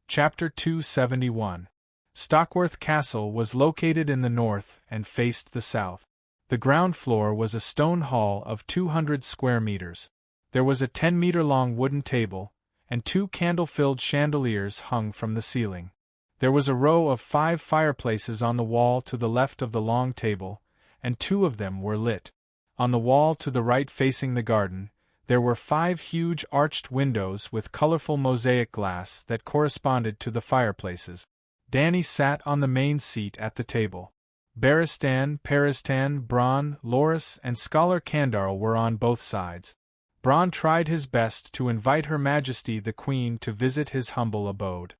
Chapter 271. Stockworth Castle was located in the north and faced the south. The ground floor was a stone hall of 200 square meters. There was a 10-meter-long wooden table, and 2 candle-filled chandeliers hung from the ceiling. There was a row of 5 fireplaces on the wall to the left of the long table, and 2 of them were lit. On the wall to the right facing the garden, there were 5 huge arched windows with colorful mosaic glass that corresponded to the fireplaces. Dany sat on the main seat at the table. Peristan, Bronn, Loras, and Scholar Candarl were on both sides. Bronn tried his best to invite Her Majesty the Queen to visit his humble abode.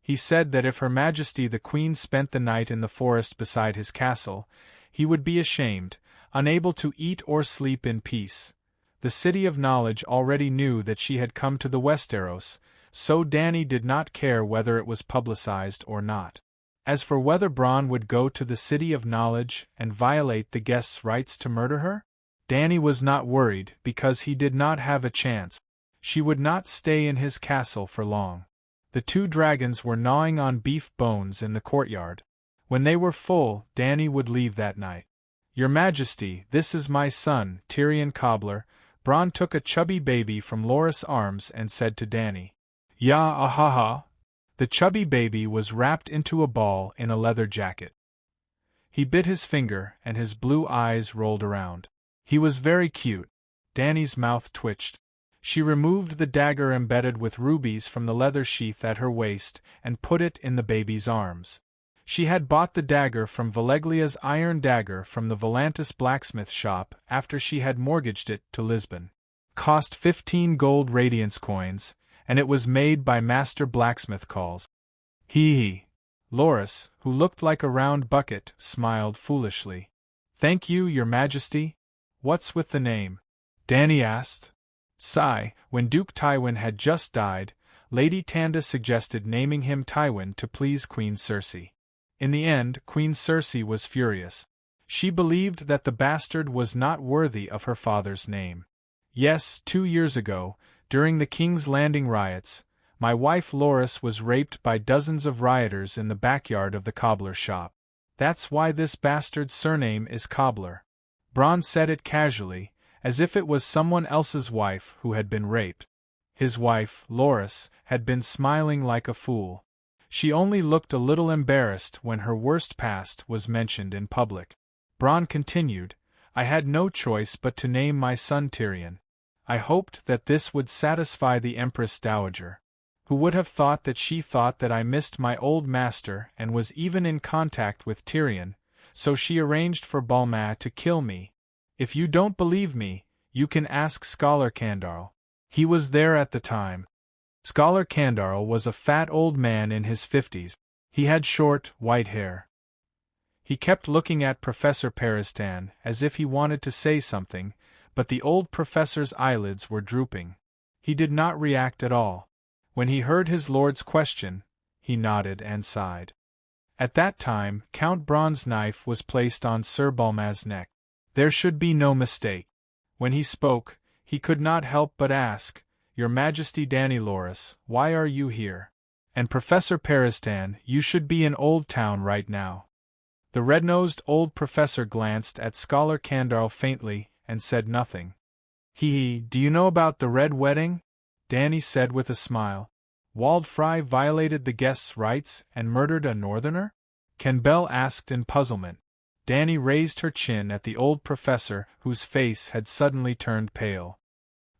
He said that if Her Majesty the Queen spent the night in the forest beside his castle, he would be ashamed, unable to eat or sleep in peace. The City of Knowledge already knew that she had come to the Westeros, so Dany did not care whether it was publicized or not. As for whether Bronn would go to the City of Knowledge and violate the guest's rights to murder her, Dany was not worried because he did not have a chance. She would not stay in his castle for long. The 2 dragons were gnawing on beef bones in the courtyard. When they were full, Dany would leave that night. "Your Majesty, this is my son, Tyrion Cobbler." Bronn took a chubby baby from Loras' arms and said to Dany, "Ya ahaha." The chubby baby was wrapped into a ball in a leather jacket. He bit his finger and his blue eyes rolled around. He was very cute. Dany's mouth twitched. She removed the dagger embedded with rubies from the leather sheath at her waist and put it in the baby's arms. She had bought the dagger from Valeglia's iron dagger from the Volantis blacksmith shop after she had mortgaged it to Lisbon. Cost 15 gold radiance coins, and it was made by Master Blacksmith Calls. Hee. Loras, who looked like a round bucket, smiled foolishly. "Thank you, Your Majesty." "What's with the name?" Dany asked. Sigh, when Duke Tywin had just died, Lady Tanda suggested naming him Tywin to please Queen Cersei. In the end, Queen Cersei was furious. She believed that the bastard was not worthy of her father's name. Yes, 2 years ago, during the King's Landing riots, my wife Loras was raped by dozens of rioters in the backyard of the cobbler shop. That's why this bastard's surname is Cobbler. Bronn said it casually, as if it was someone else's wife who had been raped. His wife, Loras, had been smiling like a fool. She only looked a little embarrassed when her worst past was mentioned in public. Bronn continued, "I had no choice but to name my son Tyrion. I hoped that this would satisfy the Empress Dowager. Who would have thought that she thought that I missed my old master and was even in contact with Tyrion, so she arranged for Balma to kill me. If you don't believe me, You can ask Scholar Candarl. He was there at the time. Scholar Candarl was a fat old man in his 50s. He had short, white hair. He kept looking at Professor Peristan as if he wanted to say something, but the old professor's eyelids were drooping. He did not react at all. When he heard his lord's question, he nodded and sighed. At that time, Count Braun's knife was placed on Sir Balmaz's neck. There should be no mistake. When he spoke, he could not help but ask, "Your Majesty Danny Loris, why are you here? And Professor Peristan, you should be in Old Town right now." The red-nosed old professor glanced at Scholar Candarl faintly and said nothing. Do you know about the Red Wedding?" Danny said with a smile. "Waldfrei violated the guest's rights and murdered a northerner?" Canbell asked in puzzlement. Danny raised her chin at the old professor, whose face had suddenly turned pale.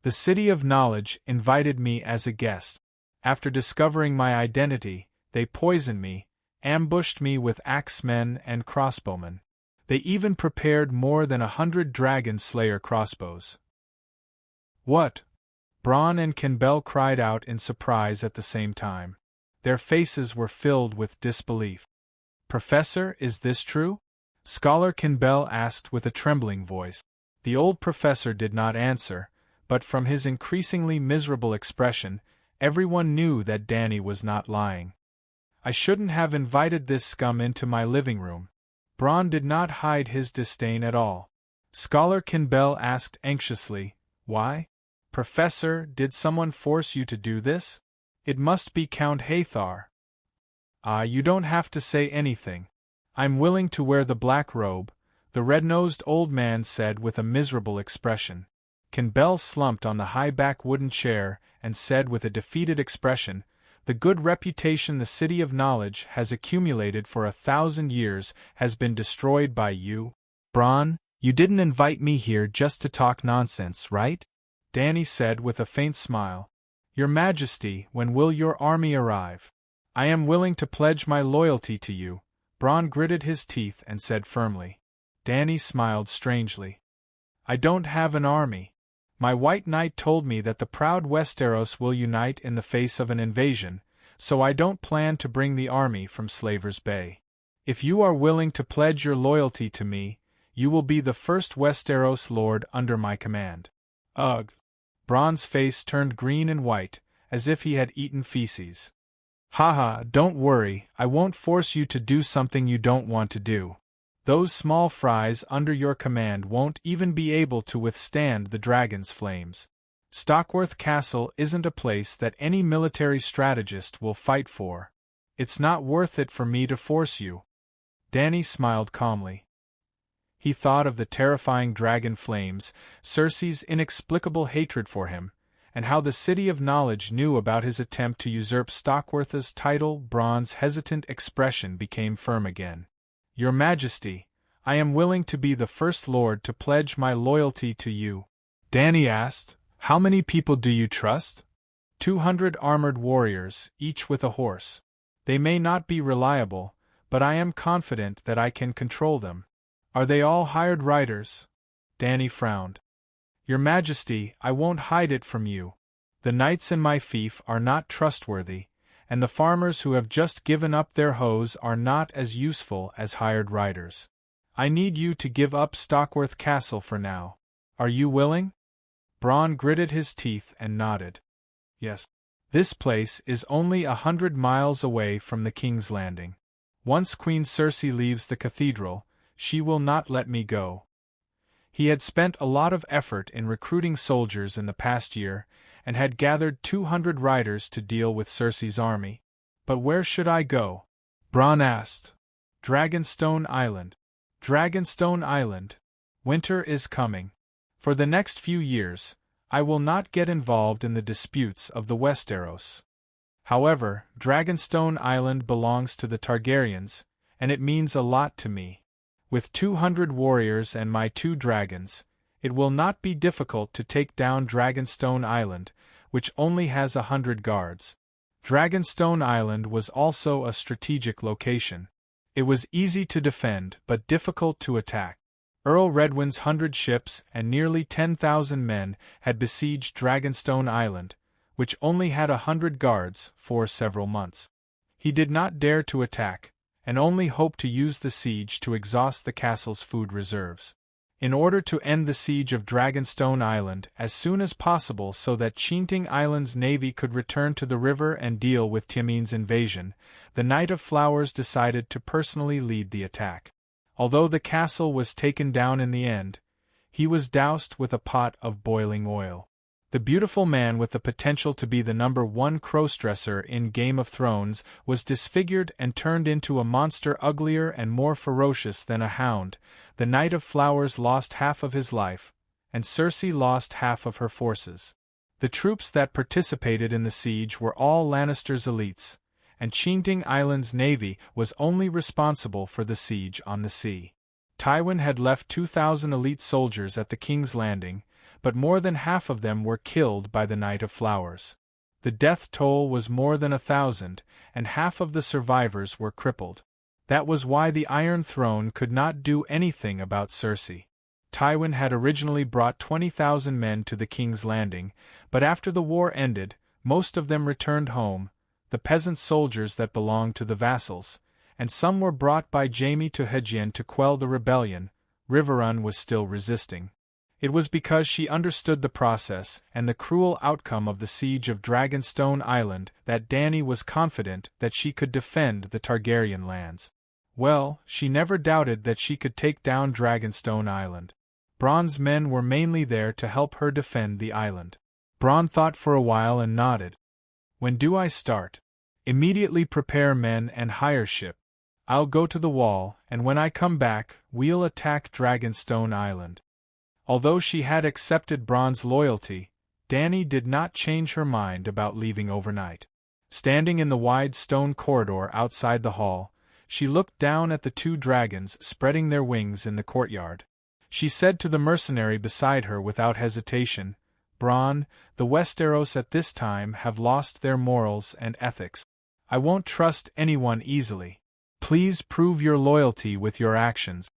"The City of Knowledge invited me as a guest. After discovering my identity, they poisoned me, ambushed me with axemen and crossbowmen. They even prepared more than 100 Dragon Slayer crossbows." "What?" Braun and Canbell cried out in surprise at the same time. Their faces were filled with disbelief. "Professor, is this true?" Scholar Canbell asked with a trembling voice. The old professor did not answer, but from his increasingly miserable expression, everyone knew that Danny was not lying. "I shouldn't have invited this scum into my living room." Braun did not hide his disdain at all. Scholar Canbell asked anxiously, "Why? Professor, did someone force you to do this? It must be Count Hathar." You don't have to say anything. I'm willing to wear the black robe," the red-nosed old man said with a miserable expression. Canbell slumped on the high-back wooden chair and said with a defeated expression, "The good reputation the City of Knowledge has accumulated for 1,000 years has been destroyed by you. Braun, you didn't invite me here just to talk nonsense, right?" Danny said with a faint smile. "Your Majesty, when will your army arrive?" "I am willing to pledge my loyalty to you," Braun gritted his teeth and said firmly. Danny smiled strangely. "I don't have an army. My White Knight told me that the proud Westeros will unite in the face of an invasion, so I don't plan to bring the army from Slaver's Bay. If you are willing to pledge your loyalty to me, you will be the first Westeros lord under my command." "Ugh!" Braun's face turned green and white, as if he had eaten feces. "Haha, don't worry, I won't force you to do something you don't want to do. Those small fries under your command won't even be able to withstand the dragon's flames. Stockworth Castle isn't a place that any military strategist will fight for. It's not worth it for me to force you." Danny smiled calmly. He thought of the terrifying dragon flames, Cersei's inexplicable hatred for him, and how the City of Knowledge knew about his attempt to usurp Stockworth's title. Braun's hesitant expression became firm again. "Your Majesty, I am willing to be the first lord to pledge my loyalty to you." Danny asked, "How many people do you trust?" 200 armored warriors, each with a horse. They may not be reliable, but I am confident that I can control them. "Are they all hired riders?" Danny frowned. "Your Majesty, I won't hide it from you. The knights in my fief are not trustworthy, and the farmers who have just given up their hoes are not as useful as hired riders. I need you to give up Stockworth Castle for now. Are you willing?" Braun gritted his teeth and nodded. "Yes. This place is only 100 miles away from the King's Landing. Once Queen Cersei leaves the cathedral, she will not let me go." He had spent a lot of effort in recruiting soldiers in the past year, and had gathered 200 riders to deal with Cersei's army. "But where should I go?" Braun asked. "Dragonstone Island." "Dragonstone Island. Winter is coming. For the next few years, I will not get involved in the disputes of the Westeros. However, Dragonstone Island belongs to the Targaryens, and it means a lot to me. With 200 warriors and my 2 dragons, it will not be difficult to take down Dragonstone Island, which only has 100 guards. Dragonstone Island was also a strategic location. It was easy to defend but difficult to attack. Earl Redwin's 100 ships and nearly 10,000 men had besieged Dragonstone Island, which only had 100 guards, for several months. He did not dare to attack, and only hoped to use the siege to exhaust the castle's food reserves. In order to end the siege of Dragonstone Island as soon as possible so that Chinting Island's navy could return to the river and deal with Tiamin's invasion, the Knight of Flowers decided to personally lead the attack. Although the castle was taken down in the end, he was doused with a pot of boiling oil. The beautiful man with the potential to be the #1 crossdresser in Game of Thrones was disfigured and turned into a monster uglier and more ferocious than a hound. The Knight of Flowers lost half of his life, and Cersei lost half of her forces. The troops that participated in the siege were all Lannister's elites, and Chinting Island's navy was only responsible for the siege on the sea. Tywin had left 2,000 elite soldiers at the King's Landing, but more than half of them were killed by the Knight of Flowers. The death toll was more than 1,000, and half of the survivors were crippled. That was why the Iron Throne could not do anything about Cersei. Tywin had originally brought 20,000 men to the King's Landing, but after the war ended, most of them returned home, the peasant soldiers that belonged to the vassals, and some were brought by Jaime to Hedgian to quell the rebellion. Riverrun was still resisting. It was because she understood the process and the cruel outcome of the siege of Dragonstone Island that Dany was confident that she could defend the Targaryen lands. Well, she never doubted that she could take down Dragonstone Island. Bronn's men were mainly there to help her defend the island. Bronn thought for a while and nodded. "When do I start?" "Immediately prepare men and hire ship. I'll go to the wall, and when I come back, we'll attack Dragonstone Island." Although she had accepted Bronn's loyalty, Dany did not change her mind about leaving overnight. Standing in the wide stone corridor outside the hall, she looked down at the 2 dragons spreading their wings in the courtyard. She said to the mercenary beside her without hesitation, "Bronn, the Westeros at this time have lost their morals and ethics. I won't trust anyone easily. Please prove your loyalty with your actions."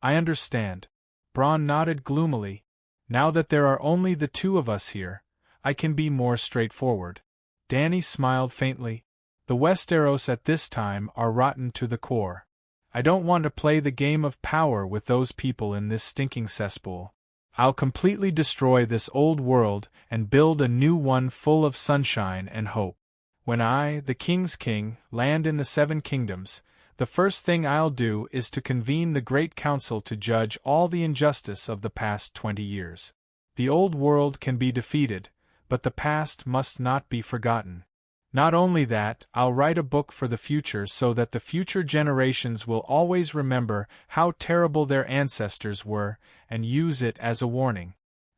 "I understand." Bronn nodded gloomily. "Now that there are only the 2 of us here, I can be more straightforward." Dany smiled faintly. "The Westeros at this time are rotten to the core. I don't want to play the game of power with those people in this stinking cesspool. I'll completely destroy this old world and build a new one full of sunshine and hope. When I, the King's King, land in the 7 kingdoms, the first thing I'll do is to convene the Great Council to judge all the injustice of the past 20 years. The old world can be defeated, but the past must not be forgotten. Not only that, I'll write a book for the future so that the future generations will always remember how terrible their ancestors were and use it as a warning."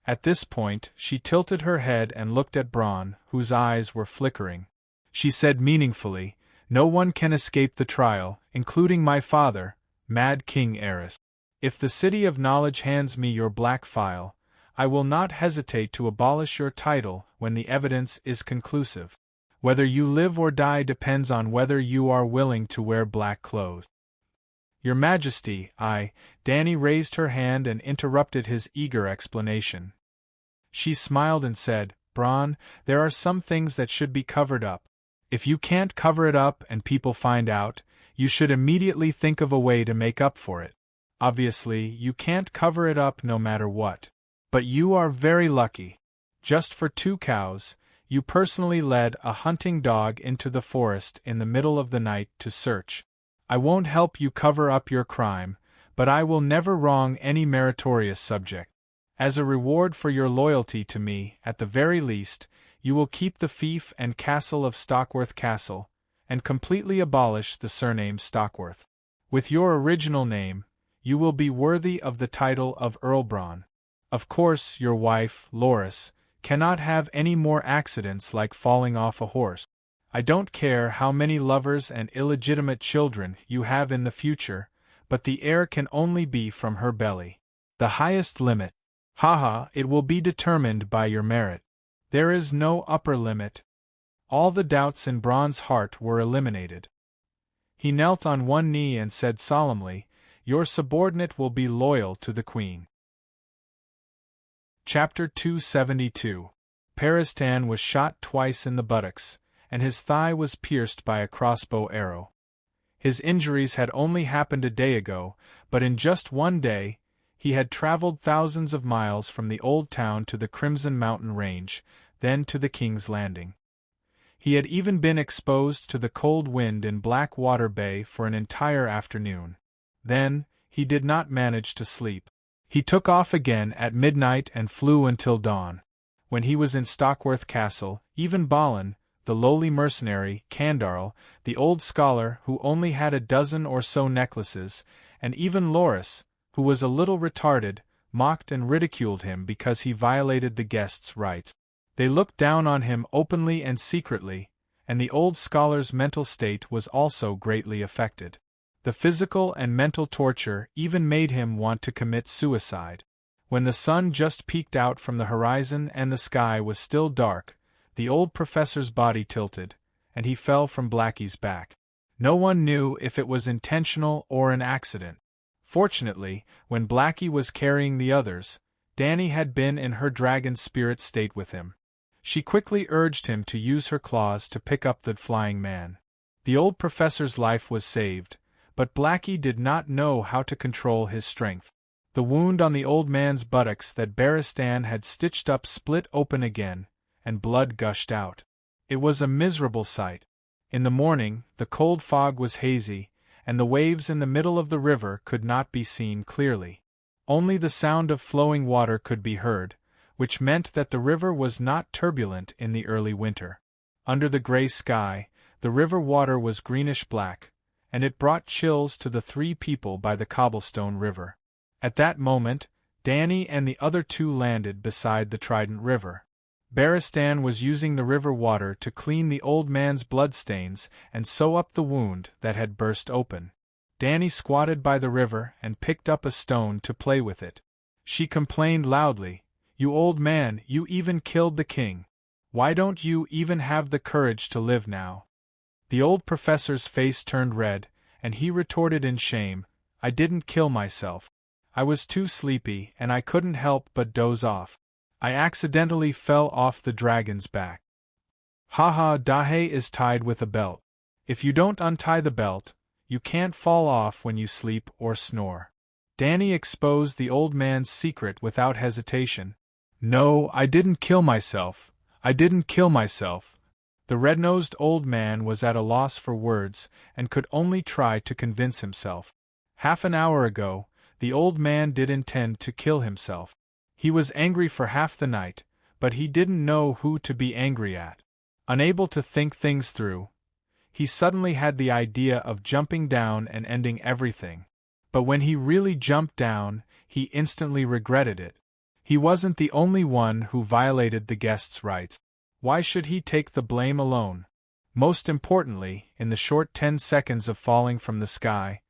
At this point, she tilted her head and looked at Bronn, whose eyes were flickering. She said meaningfully, "No one can escape the trial, including my father, Mad King Aerys. If the City of Knowledge hands me your black file, I will not hesitate to abolish your title when the evidence is conclusive. Whether you live or die depends on whether you are willing to wear black clothes." "Your Majesty, Dany raised her hand and interrupted his eager explanation. She smiled and said, "Bronn, there are some things that should be covered up. If you can't cover it up and people find out, you should immediately think of a way to make up for it. Obviously, you can't cover it up no matter what. But you are very lucky. Just for 2 cows, you personally led a hunting dog into the forest in the middle of the night to search. I won't help you cover up your crime, but I will never wrong any meritorious subject. As a reward for your loyalty to me, at the very least, you will keep the fief and castle of Stockworth Castle, and completely abolish the surname Stockworth. With your original name, you will be worthy of the title of Earl Bronn. Of course, your wife, Loras, cannot have any more accidents like falling off a horse. I don't care how many lovers and illegitimate children you have in the future, but the heir can only be from her belly. The highest limit. It will be determined by your merit. There is no upper limit." All the doubts in Bronn's heart were eliminated. He knelt on one knee and said solemnly, Your subordinate will be loyal to the Queen. Chapter 272. Peristan was shot twice in the buttocks, and his thigh was pierced by a crossbow arrow. His injuries had only happened a day ago, but in just one day, he had traveled thousands of miles from the old town to the Crimson Mountain Range, then to the King's Landing. He had even been exposed to the cold wind in Blackwater Bay for an entire afternoon. Then, he did not manage to sleep. He took off again at midnight and flew until dawn. When he was in Stockworth Castle, even Balin, the lowly mercenary, Candarl, the old scholar who only had a dozen or so necklaces, and even Loris, who was a little retarded, mocked and ridiculed him because he violated the guests' rights. They looked down on him openly and secretly, and the old scholar's mental state was also greatly affected. The physical and mental torture even made him want to commit suicide. When the sun just peeked out from the horizon and the sky was still dark, the old professor's body tilted, and he fell from Blackie's back. No one knew if it was intentional or an accident. Fortunately, when Blackie was carrying the others, Danny had been in her dragon spirit state with him. She quickly urged him to use her claws to pick up the flying man. The old professor's life was saved, but Blackie did not know how to control his strength. The wound on the old man's buttocks that Peristan had stitched up split open again, and blood gushed out. It was a miserable sight. In the morning, the cold fog was hazy, and the waves in the middle of the river could not be seen clearly. Only the sound of flowing water could be heard, which meant that the river was not turbulent in the early winter. Under the gray sky, the river water was greenish-black, and it brought chills to the three people by the cobblestone river. At that moment, Danny and the other two landed beside the Trident River. Peristan was using the river water to clean the old man's bloodstains and sew up the wound that had burst open. Danny squatted by the river and picked up a stone to play with it. She complained loudly, "You old man, you even killed the king. Why don't you even have the courage to live now?" The old professor's face turned red, and he retorted in shame, "I didn't kill myself. I was too sleepy and I couldn't help but doze off. I accidentally fell off the dragon's back." "Ha, Dahe is tied with a belt. If you don't untie the belt, you can't fall off when you sleep or snore." Danny exposed the old man's secret without hesitation. "No, I didn't kill myself. I didn't kill myself." The red-nosed old man was at a loss for words and could only try to convince himself. Half an hour ago, the old man did intend to kill himself. He was angry for half the night, but he didn't know who to be angry at. Unable to think things through, he suddenly had the idea of jumping down and ending everything. But when he really jumped down, he instantly regretted it. He wasn't the only one who violated the guest's rights. Why should he take the blame alone? Most importantly, in the short 10 seconds of falling from the sky,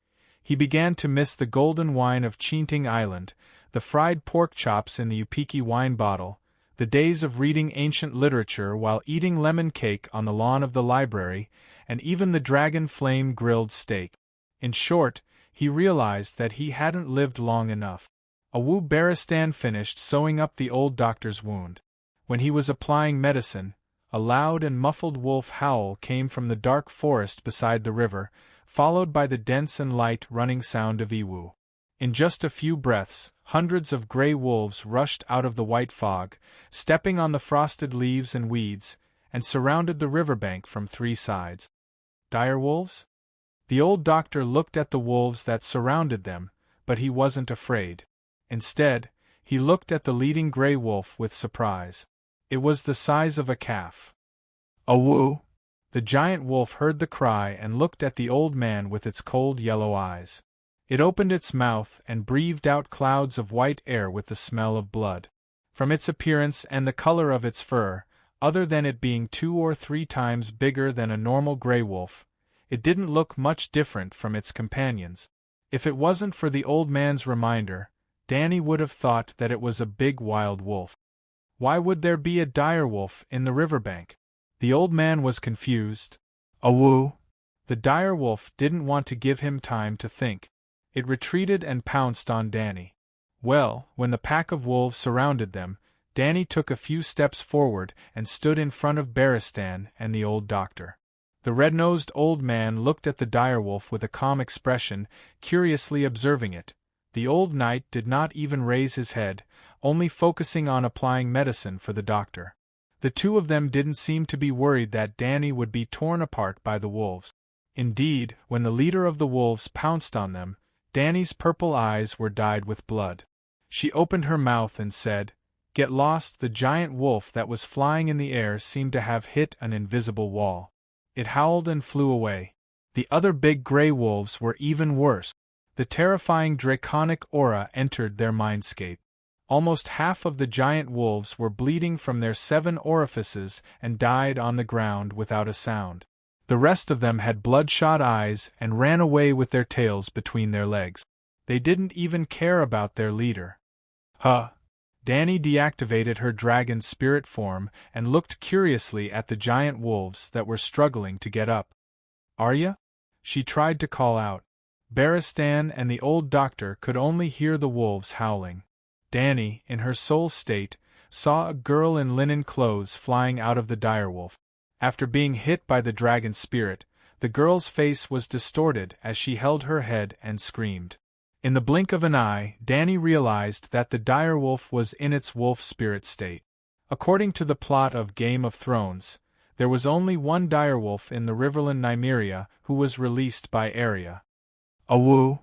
he began to miss the golden wine of Chinting Island, the fried pork chops in the Upiki wine bottle, the days of reading ancient literature while eating lemon cake on the lawn of the library, and even the dragon flame grilled steak. In short, he realized that he hadn't lived long enough. Awu Peristan finished sewing up the old doctor's wound. When he was applying medicine, a loud and muffled wolf howl came from the dark forest beside the river, followed by the dense and light running sound of Iwu. In just a few breaths, hundreds of gray wolves rushed out of the white fog, stepping on the frosted leaves and weeds, and surrounded the riverbank from 3 sides. Dire wolves? The old doctor looked at the wolves that surrounded them, but he wasn't afraid. Instead, he looked at the leading gray wolf with surprise. It was the size of a calf. "Awu!" The giant wolf heard the cry and looked at the old man with its cold yellow eyes. It opened its mouth and breathed out clouds of white air with the smell of blood. From its appearance and the color of its fur, other than it being 2 or 3 times bigger than a normal gray wolf, it didn't look much different from its companions. If it wasn't for the old man's reminder, Danny would have thought that it was a big wild wolf. Why would there be a dire wolf in the riverbank? The old man was confused. "Awu!" The dire wolf didn't want to give him time to think. It retreated and pounced on Danny. Well, when the pack of wolves surrounded them, Danny took a few steps forward and stood in front of Beristan and the old doctor. The red-nosed old man looked at the direwolf with a calm expression, curiously observing it. The old knight did not even raise his head, only focusing on applying medicine for the doctor. The two of them didn't seem to be worried that Danny would be torn apart by the wolves. Indeed, when the leader of the wolves pounced on them, Danny's purple eyes were dyed with blood. She opened her mouth and said, "Get lost." The giant wolf that was flying in the air seemed to have hit an invisible wall. It howled and flew away. The other big gray wolves were even worse. The terrifying draconic aura entered their mindscape. Almost half of the giant wolves were bleeding from their 7 orifices and died on the ground without a sound. The rest of them had bloodshot eyes and ran away with their tails between their legs. They didn't even care about their leader. Huh! Danny deactivated her dragon spirit form and looked curiously at the giant wolves that were struggling to get up. "Arya?" she tried to call out. Beristan and the old doctor could only hear the wolves howling. Danny, in her soul state, saw a girl in linen clothes flying out of the direwolf. After being hit by the dragon spirit, the girl's face was distorted as she held her head and screamed. In the blink of an eye, Danny realized that the direwolf was in its wolf spirit state. According to the plot of Game of Thrones, there was only one direwolf in the Riverland Nymeria who was released by Arya. "Awoo!"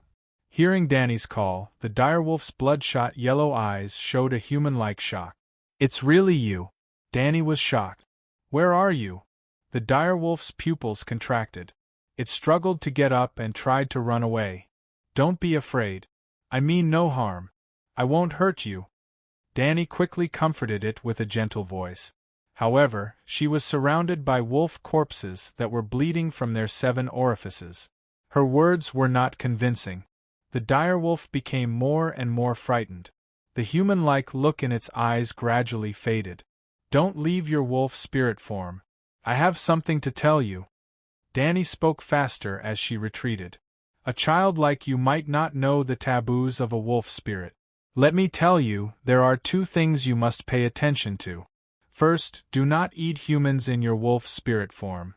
Hearing Danny's call, the direwolf's bloodshot yellow eyes showed a human-like shock. "It's really you." Danny was shocked. "Where are you?" The direwolf's pupils contracted. It struggled to get up and tried to run away. "Don't be afraid. I mean no harm. I won't hurt you." Danny quickly comforted it with a gentle voice. However, she was surrounded by wolf corpses that were bleeding from their 7 orifices. Her words were not convincing. The direwolf became more and more frightened. The human-like look in its eyes gradually faded. "Don't leave your wolf spirit form. I have something to tell you." Danny spoke faster as she retreated. "A child like you might not know the taboos of a wolf spirit. Let me tell you, there are 2 things you must pay attention to. First, do not eat humans in your wolf spirit form.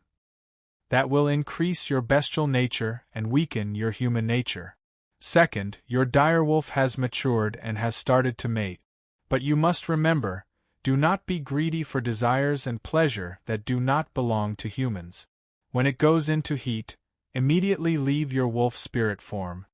That will increase your bestial nature and weaken your human nature. Second, your direwolf has matured and has started to mate. But you must remember, do not be greedy for desires and pleasure that do not belong to humans. When it goes into heat, immediately leave your wolf spirit form."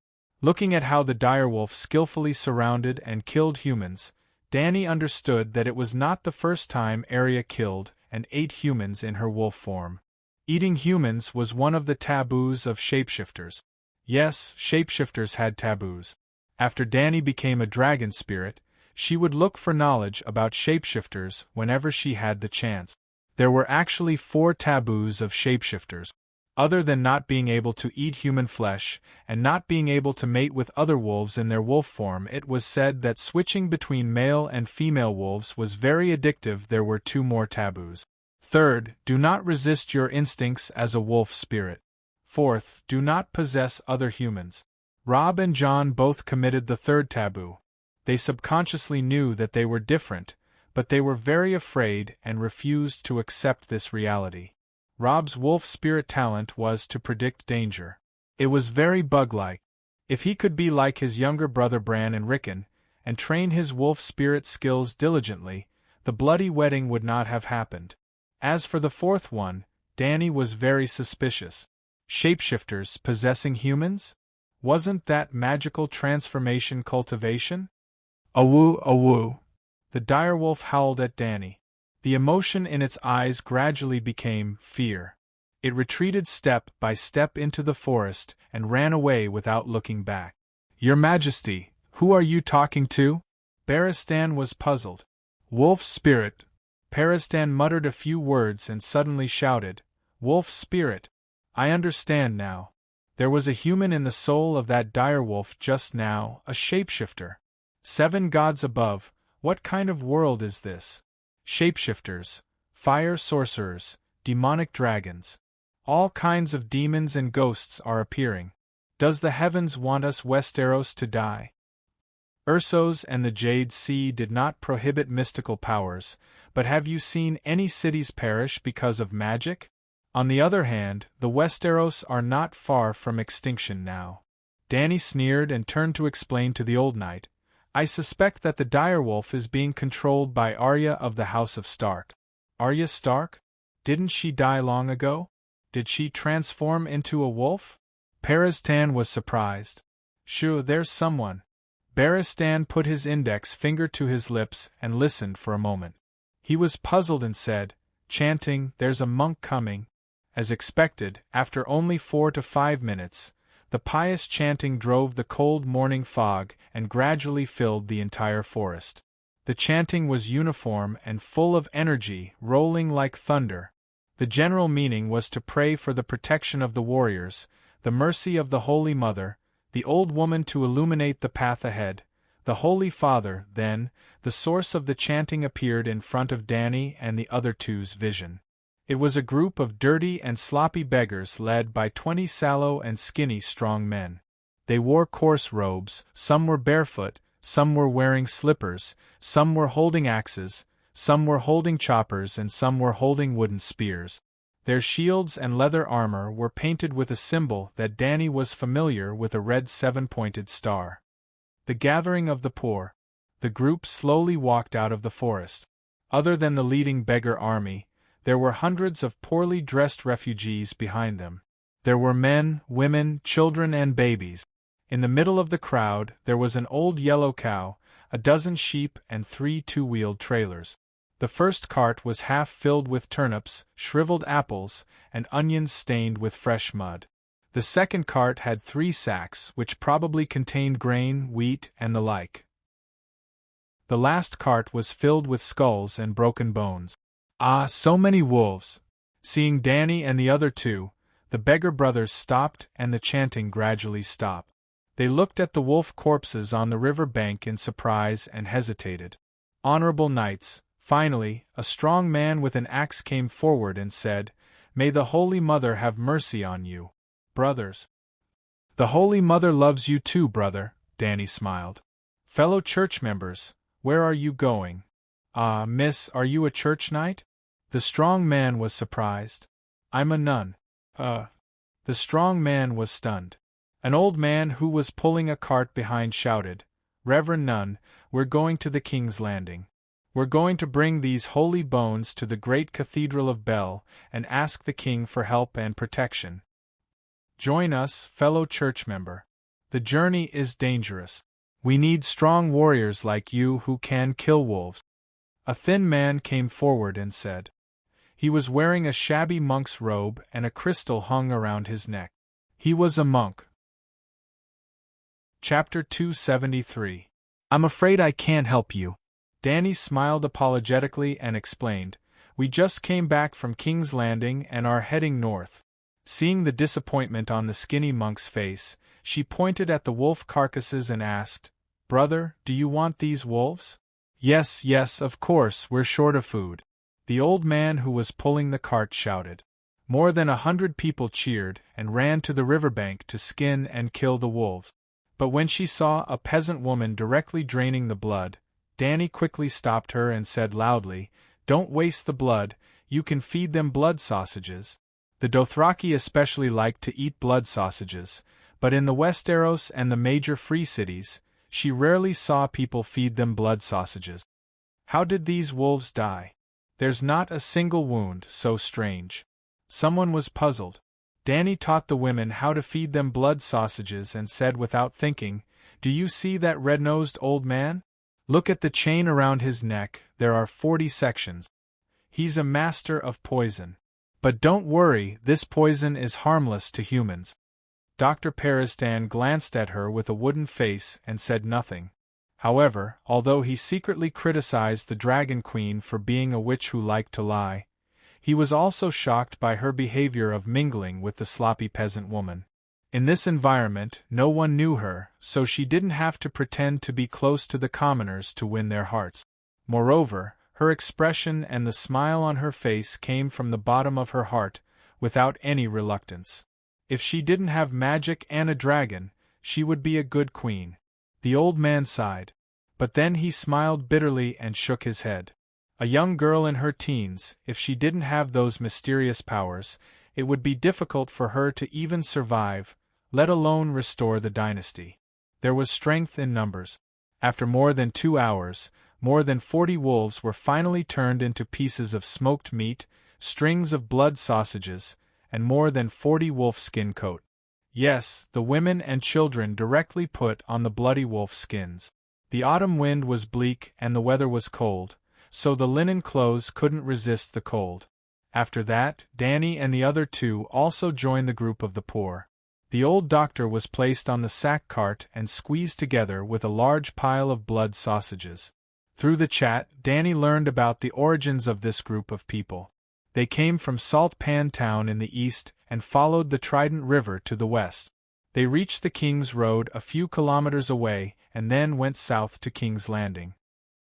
Looking at how the direwolf skillfully surrounded and killed humans, Danny understood that it was not the first time Arya killed and ate humans in her wolf form. Eating humans was one of the taboos of shapeshifters. Yes, shapeshifters had taboos. After Danny became a dragon spirit, she would look for knowledge about shapeshifters whenever she had the chance. There were actually 4 taboos of shapeshifters. Other than not being able to eat human flesh, and not being able to mate with other wolves in their wolf form, it was said that switching between male and female wolves was very addictive. There were 2 more taboos. Third, do not resist your instincts as a wolf spirit. Fourth, do not possess other humans. Rob and John both committed the 3rd taboo. They subconsciously knew that they were different, but they were very afraid and refused to accept this reality. Rob's wolf spirit talent was to predict danger. It was very bug-like. If he could be like his younger brother Bran and Rickon, and train his wolf spirit skills diligently, the bloody wedding would not have happened. As for the 4th one, Danny was very suspicious. Shapeshifters possessing humans? Wasn't that magical transformation cultivation? "Awoo, awoo!" The direwolf howled at Danny. The emotion in its eyes gradually became fear. It retreated step by step into the forest and ran away without looking back. "Your Majesty, who are you talking to?" Beristan was puzzled. "Wolf spirit." Beristan muttered a few words and suddenly shouted, "Wolf spirit! I understand now. There was a human in the soul of that direwolf just now, a shapeshifter. 7 gods above, what kind of world is this? Shapeshifters, fire sorcerers, demonic dragons. All kinds of demons and ghosts are appearing." Does the heavens want us Westeros to die? Ursos and the Jade Sea did not prohibit mystical powers, but have you seen any cities perish because of magic? On the other hand, the Westeros are not far from extinction now. Dany sneered and turned to explain to the old knight, I suspect that the direwolf is being controlled by Arya of the House of Stark. Arya Stark? Didn't she die long ago? Did she transform into a wolf? Peristan was surprised. Sure, there's someone. Barristan put his index finger to his lips and listened for a moment. He was puzzled and said, chanting, there's a monk coming. As expected, after only 4 to 5 minutes, the pious chanting drove the cold morning fog and gradually filled the entire forest. The chanting was uniform and full of energy, rolling like thunder. The general meaning was to pray for the protection of the warriors, the mercy of the Holy Mother, the old woman to illuminate the path ahead, the Holy Father. Then, the source of the chanting appeared in front of Dany and the other two's vision. It was a group of dirty and sloppy beggars led by 20 sallow and skinny strong men. They wore coarse robes, some were barefoot, some were wearing slippers, some were holding axes, some were holding choppers and some were holding wooden spears. Their shields and leather armor were painted with a symbol that Dany was familiar with, a red 7-pointed star. The gathering of the poor. The group slowly walked out of the forest. Other than the leading beggar army, there were hundreds of poorly dressed refugees behind them. There were men, women, children and babies. In the middle of the crowd there was an old yellow cow, a dozen sheep and 3 two-wheeled trailers. The first cart was half filled with turnips, shriveled apples, and onions stained with fresh mud. The second cart had 3 sacks which probably contained grain, wheat, and the like. The last cart was filled with skulls and broken bones. Ah, so many wolves! Seeing Dany and the other two, the beggar brothers stopped and the chanting gradually stopped. They looked at the wolf corpses on the river bank in surprise and hesitated. Honorable knights, finally, a strong man with an axe came forward and said, May the Holy Mother have mercy on you, brothers. The Holy Mother loves you too, brother, Dany smiled. Fellow church members, where are you going? Ah, miss, are you a church knight? The strong man was surprised. I'm a nun. The strong man was stunned. An old man who was pulling a cart behind shouted, Reverend Nun, we're going to the King's Landing. We're going to bring these holy bones to the great Cathedral of Bel and ask the king for help and protection. Join us, fellow church member. The journey is dangerous. We need strong warriors like you who can kill wolves. A thin man came forward and said. He was wearing a shabby monk's robe and a crystal hung around his neck. He was a monk. Chapter 273. I'm afraid I can't help you. Dany smiled apologetically and explained, We just came back from King's Landing and are heading north. Seeing the disappointment on the skinny monk's face, she pointed at the wolf carcasses and asked, Brother, do you want these wolves? Yes, yes, of course, we're short of food. The old man who was pulling the cart shouted. More than 100 people cheered and ran to the riverbank to skin and kill the wolves. But when she saw a peasant woman directly draining the blood, Dany quickly stopped her and said loudly, Don't waste the blood, you can feed them blood sausages. The Dothraki especially liked to eat blood sausages, but in the Westeros and the major free cities, she rarely saw people feed them blood sausages. How did these wolves die? There's not a single wound, so strange. Someone was puzzled. Dany taught the women how to feed them blood sausages and said without thinking, Do you see that red-nosed old man? Look at the chain around his neck, there are 40 sections. He's a master of poison. But don't worry, this poison is harmless to humans. Dr. Peristan glanced at her with a wooden face and said nothing. However, although he secretly criticized the Dragon Queen for being a witch who liked to lie, he was also shocked by her behavior of mingling with the sloppy peasant woman. In this environment, no one knew her, so she didn't have to pretend to be close to the commoners to win their hearts. Moreover, her expression and the smile on her face came from the bottom of her heart, without any reluctance. If she didn't have magic and a dragon, she would be a good queen. The old man sighed. But then he smiled bitterly and shook his head. A young girl in her teens, if she didn't have those mysterious powers, it would be difficult for her to even survive, let alone restore the dynasty. There was strength in numbers. After more than 2 hours, more than 40 wolves were finally turned into pieces of smoked meat, strings of blood sausages, and more than 40 wolf skin coat. Yes, the women and children directly put on the bloody wolf skins. The autumn wind was bleak and the weather was cold, so the linen clothes couldn't resist the cold. After that, Danny and the other two also joined the group of the poor. The old doctor was placed on the sack cart and squeezed together with a large pile of blood sausages. Through the chat, Danny learned about the origins of this group of people. They came from Salt Pan Town in the east and followed the Trident River to the west. They reached the King's Road a few kilometers away and then went south to King's Landing.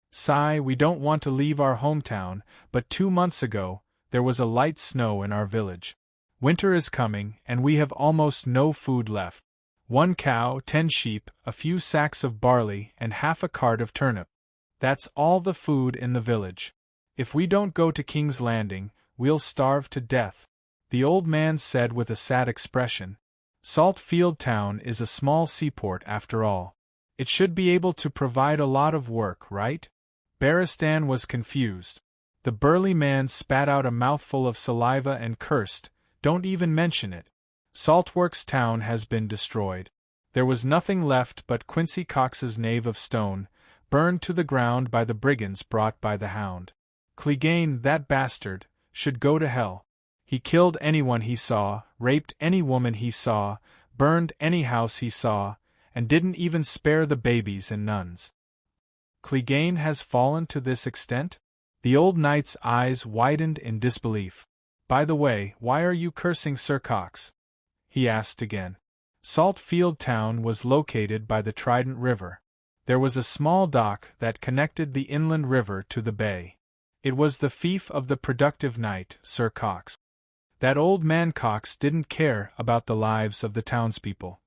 Sigh, we don't want to leave our hometown, but 2 months ago, there was a light snow in our village. Winter is coming, and we have almost no food left. 1 cow, 10 sheep, a few sacks of barley, and half a cart of turnip. That's all the food in the village. If we don't go to King's Landing, we'll starve to death, the old man said with a sad expression. Saltfield Town is a small seaport after all. It should be able to provide a lot of work, right? Barristan was confused. The burly man spat out a mouthful of saliva and cursed, "Don't even mention it. Saltworks Town has been destroyed." There was nothing left but Quincy Cox's nave of stone, burned to the ground by the brigands brought by the Hound. Clegane, that bastard, should go to hell. He killed anyone he saw, raped any woman he saw, burned any house he saw, and didn't even spare the babies and nuns. Clegane has fallen to this extent? The old knight's eyes widened in disbelief. By the way, why are you cursing Sir Cox? He asked again. Saltfield Town was located by the Trident River. There was a small dock that connected the inland river to the bay. It was the fief of the productive knight, Sir Cox. That old man Cox didn't care about the lives of the townspeople.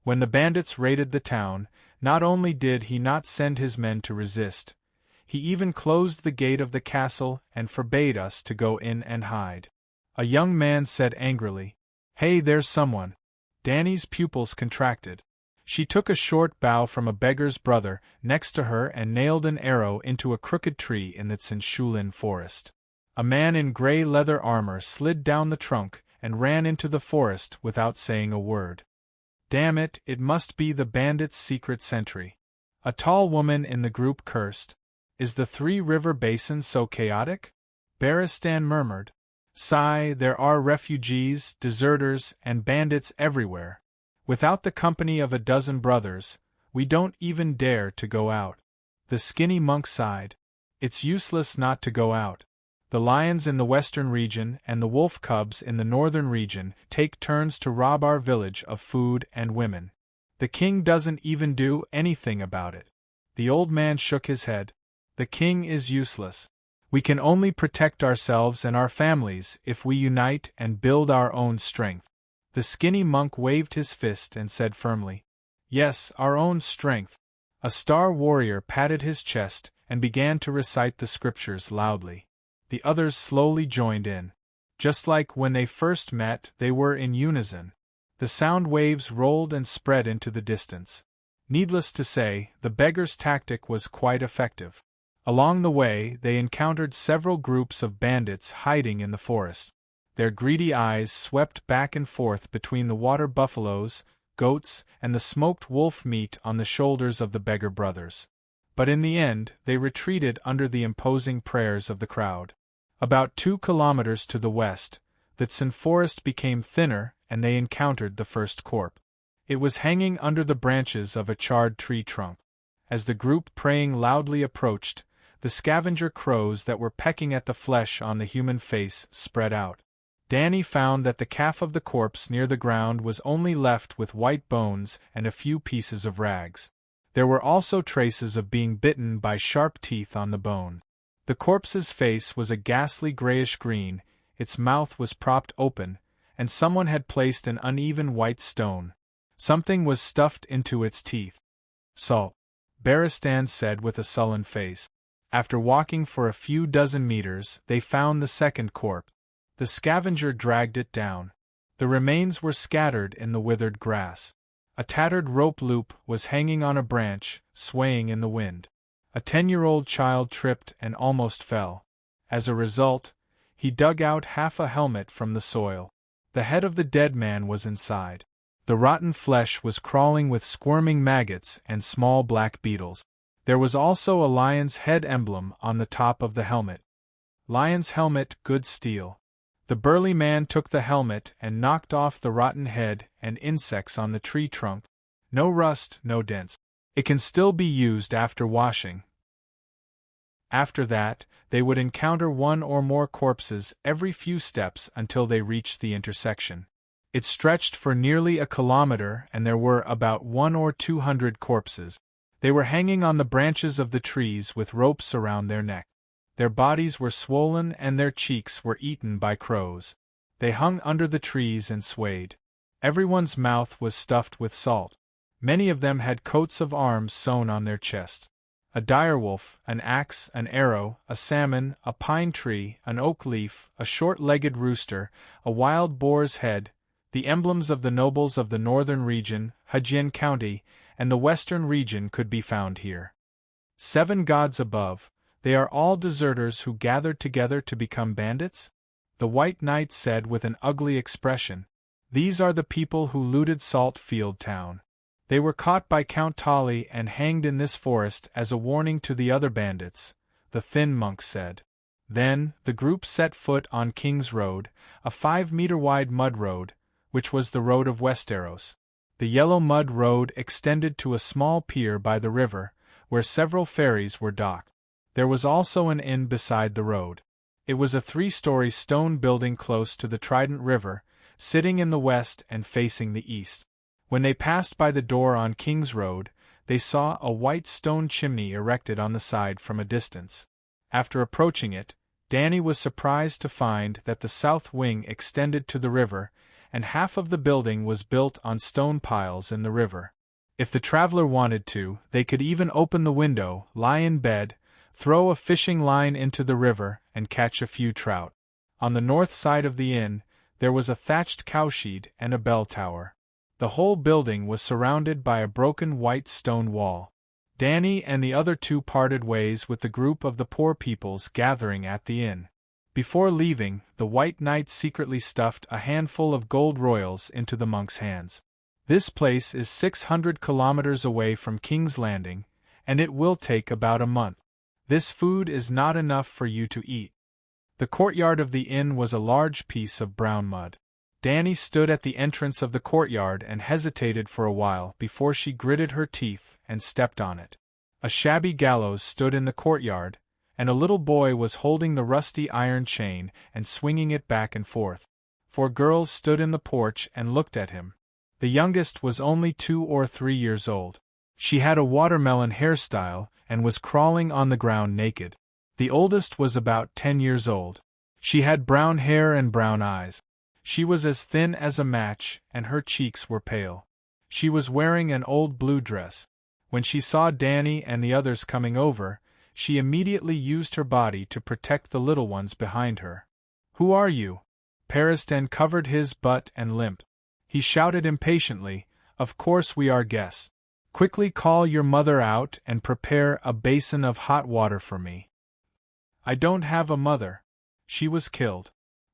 When the bandits raided the town, not only did he not send his men to resist, he even closed the gate of the castle and forbade us to go in and hide. A young man said angrily, "Hey, there's someone." Danny's pupils contracted. She took a short bough from a beggar's brother next to her and nailed an arrow into a crooked tree in the Tsinshulin forest. A man in gray leather armor slid down the trunk and ran into the forest without saying a word. Damn it, it must be the bandits' secret sentry. A tall woman in the group cursed. Is the Three River Basin so chaotic? Barristan murmured. Sigh, there are refugees, deserters, and bandits everywhere. Without the company of a dozen brothers, we don't even dare to go out. The skinny monk sighed. It's useless not to go out. The lions in the western region and the wolf cubs in the northern region take turns to rob our village of food and women. The king doesn't even do anything about it. The old man shook his head. The king is useless. We can only protect ourselves and our families if we unite and build our own strength. The skinny monk waved his fist and said firmly, "Yes, our own strength." A star warrior patted his chest and began to recite the scriptures loudly. The others slowly joined in. Just like when they first met, they were in unison. The sound waves rolled and spread into the distance. Needless to say, the beggar's tactic was quite effective. Along the way, they encountered several groups of bandits hiding in the forest. Their greedy eyes swept back and forth between the water buffaloes, goats, and the smoked wolf meat on the shoulders of the beggar brothers. But in the end, they retreated under the imposing prayers of the crowd. About 2 kilometers to the west, the Tsin forest became thinner and they encountered the first corpse. It was hanging under the branches of a charred tree trunk. As the group praying loudly approached, the scavenger crows that were pecking at the flesh on the human face spread out. Danny found that the calf of the corpse near the ground was only left with white bones and a few pieces of rags. There were also traces of being bitten by sharp teeth on the bone. The corpse's face was a ghastly grayish-green, its mouth was propped open, and someone had placed an uneven white stone. Something was stuffed into its teeth. Salt, Baristan said with a sullen face. After walking for a few dozen meters, they found the second corpse. The scavenger dragged it down. The remains were scattered in the withered grass. A tattered rope loop was hanging on a branch, swaying in the wind. A 10-year-old child tripped and almost fell. As a result, he dug out half a helmet from the soil. The head of the dead man was inside. The rotten flesh was crawling with squirming maggots and small black beetles. There was also a lion's head emblem on the top of the helmet. Lion's helmet, good steel. The burly man took the helmet and knocked off the rotten head and insects on the tree trunk. No rust, no dents. It can still be used after washing. After that, they would encounter one or more corpses every few steps until they reached the intersection. It stretched for nearly a kilometer and there were about 100 or 200 corpses. They were hanging on the branches of the trees with ropes around their neck. Their bodies were swollen and their cheeks were eaten by crows. They hung under the trees and swayed. Everyone's mouth was stuffed with salt. Many of them had coats of arms sewn on their chests. A direwolf, an axe, an arrow, a salmon, a pine tree, an oak leaf, a short-legged rooster, a wild boar's head, the emblems of the nobles of the northern region, Fujian County, and the western region could be found here. 7 gods above, they are all deserters who gathered together to become bandits? The White Knight said with an ugly expression. These are the people who looted Salt Field Town. They were caught by Count Tolly and hanged in this forest as a warning to the other bandits, the thin monk said. Then, the group set foot on King's Road, a 5-meter-wide mud road, which was the road of Westeros. The yellow mud road extended to a small pier by the river, where several ferries were docked. There was also an inn beside the road. It was a 3-story stone building close to the Trident River, sitting in the west and facing the east. When they passed by the door on King's Road, they saw a white stone chimney erected on the side from a distance. After approaching it, Dany was surprised to find that the south wing extended to the river, and half of the building was built on stone piles in the river. If the traveler wanted to, they could even open the window, lie in bed, throw a fishing line into the river, and catch a few trout. On the north side of the inn, there was a thatched cowshed and a bell tower. The whole building was surrounded by a broken white stone wall. Dany and the other 2 parted ways with the group of the poor peoples gathering at the inn. Before leaving, the White Knight secretly stuffed a handful of gold royals into the monk's hands. This place is 600 kilometers away from King's Landing, and it will take about a month. This food is not enough for you to eat. The courtyard of the inn was a large piece of brown mud. Dany stood at the entrance of the courtyard and hesitated for a while before she gritted her teeth and stepped on it. A shabby gallows stood in the courtyard, and a little boy was holding the rusty iron chain and swinging it back and forth. 4 girls stood in the porch and looked at him. The youngest was only 2 or 3 years old. She had a watermelon hairstyle and was crawling on the ground naked. The oldest was about 10 years old. She had brown hair and brown eyes. She was as thin as a match, and her cheeks were pale. She was wearing an old blue dress. When she saw Dany and the others coming over, she immediately used her body to protect the little ones behind her. "Who are you?" Paristan covered his butt and limped. He shouted impatiently, "Of course we are guests. Quickly call your mother out and prepare a basin of hot water for me." "I don't have a mother. She was killed."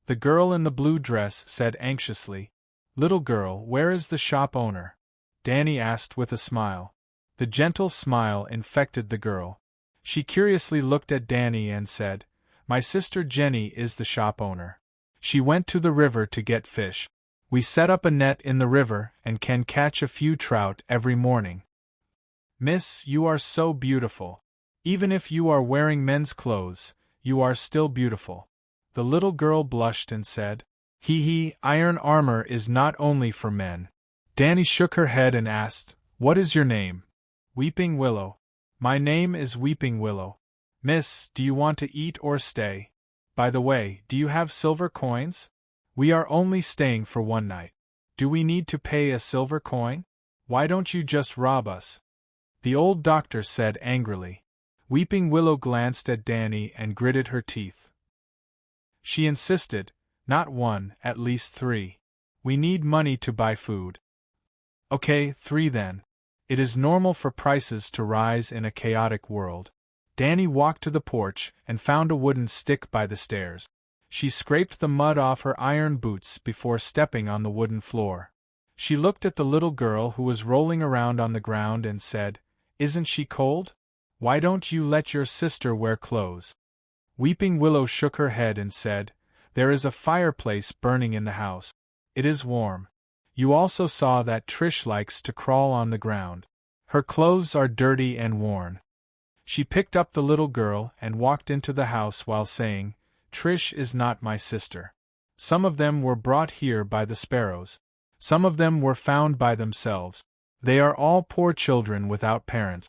The girl in the blue dress said anxiously. "Little girl, where is the shop owner?" Dany asked with a smile. The gentle smile infected the girl. She curiously looked at Dany and said, "My sister Jenny is the shop owner. She went to the river to get fish. We set up a net in the river and can catch a few trout every morning." "Miss, you are so beautiful. Even if you are wearing men's clothes, you are still beautiful." The little girl blushed and said, "Hee, iron armor is not only for men." Dany shook her head and asked, "What is your name?" "Weeping Willow." "My name is Weeping Willow. Miss, do you want to eat or stay? By the way, do you have silver coins?" We are only staying for one night. Do we need to pay a silver coin? Why don't you just rob us? The old doctor said angrily. Weeping Willow glanced at Danny and gritted her teeth. She insisted, not one, at least 3. We need money to buy food. Okay, 3 then. It is normal for prices to rise in a chaotic world. Danny walked to the porch and found a wooden stick by the stairs. She scraped the mud off her iron boots before stepping on the wooden floor. She looked at the little girl who was rolling around on the ground and said, "Isn't she cold? Why don't you let your sister wear clothes?" Weeping Willow shook her head and said, "There is a fireplace burning in the house. It is warm. You also saw that Trish likes to crawl on the ground. Her clothes are dirty and worn." She picked up the little girl and walked into the house while saying, "Trish is not my sister. Some of them were brought here by the sparrows. Some of them were found by themselves. They are all poor children without parents."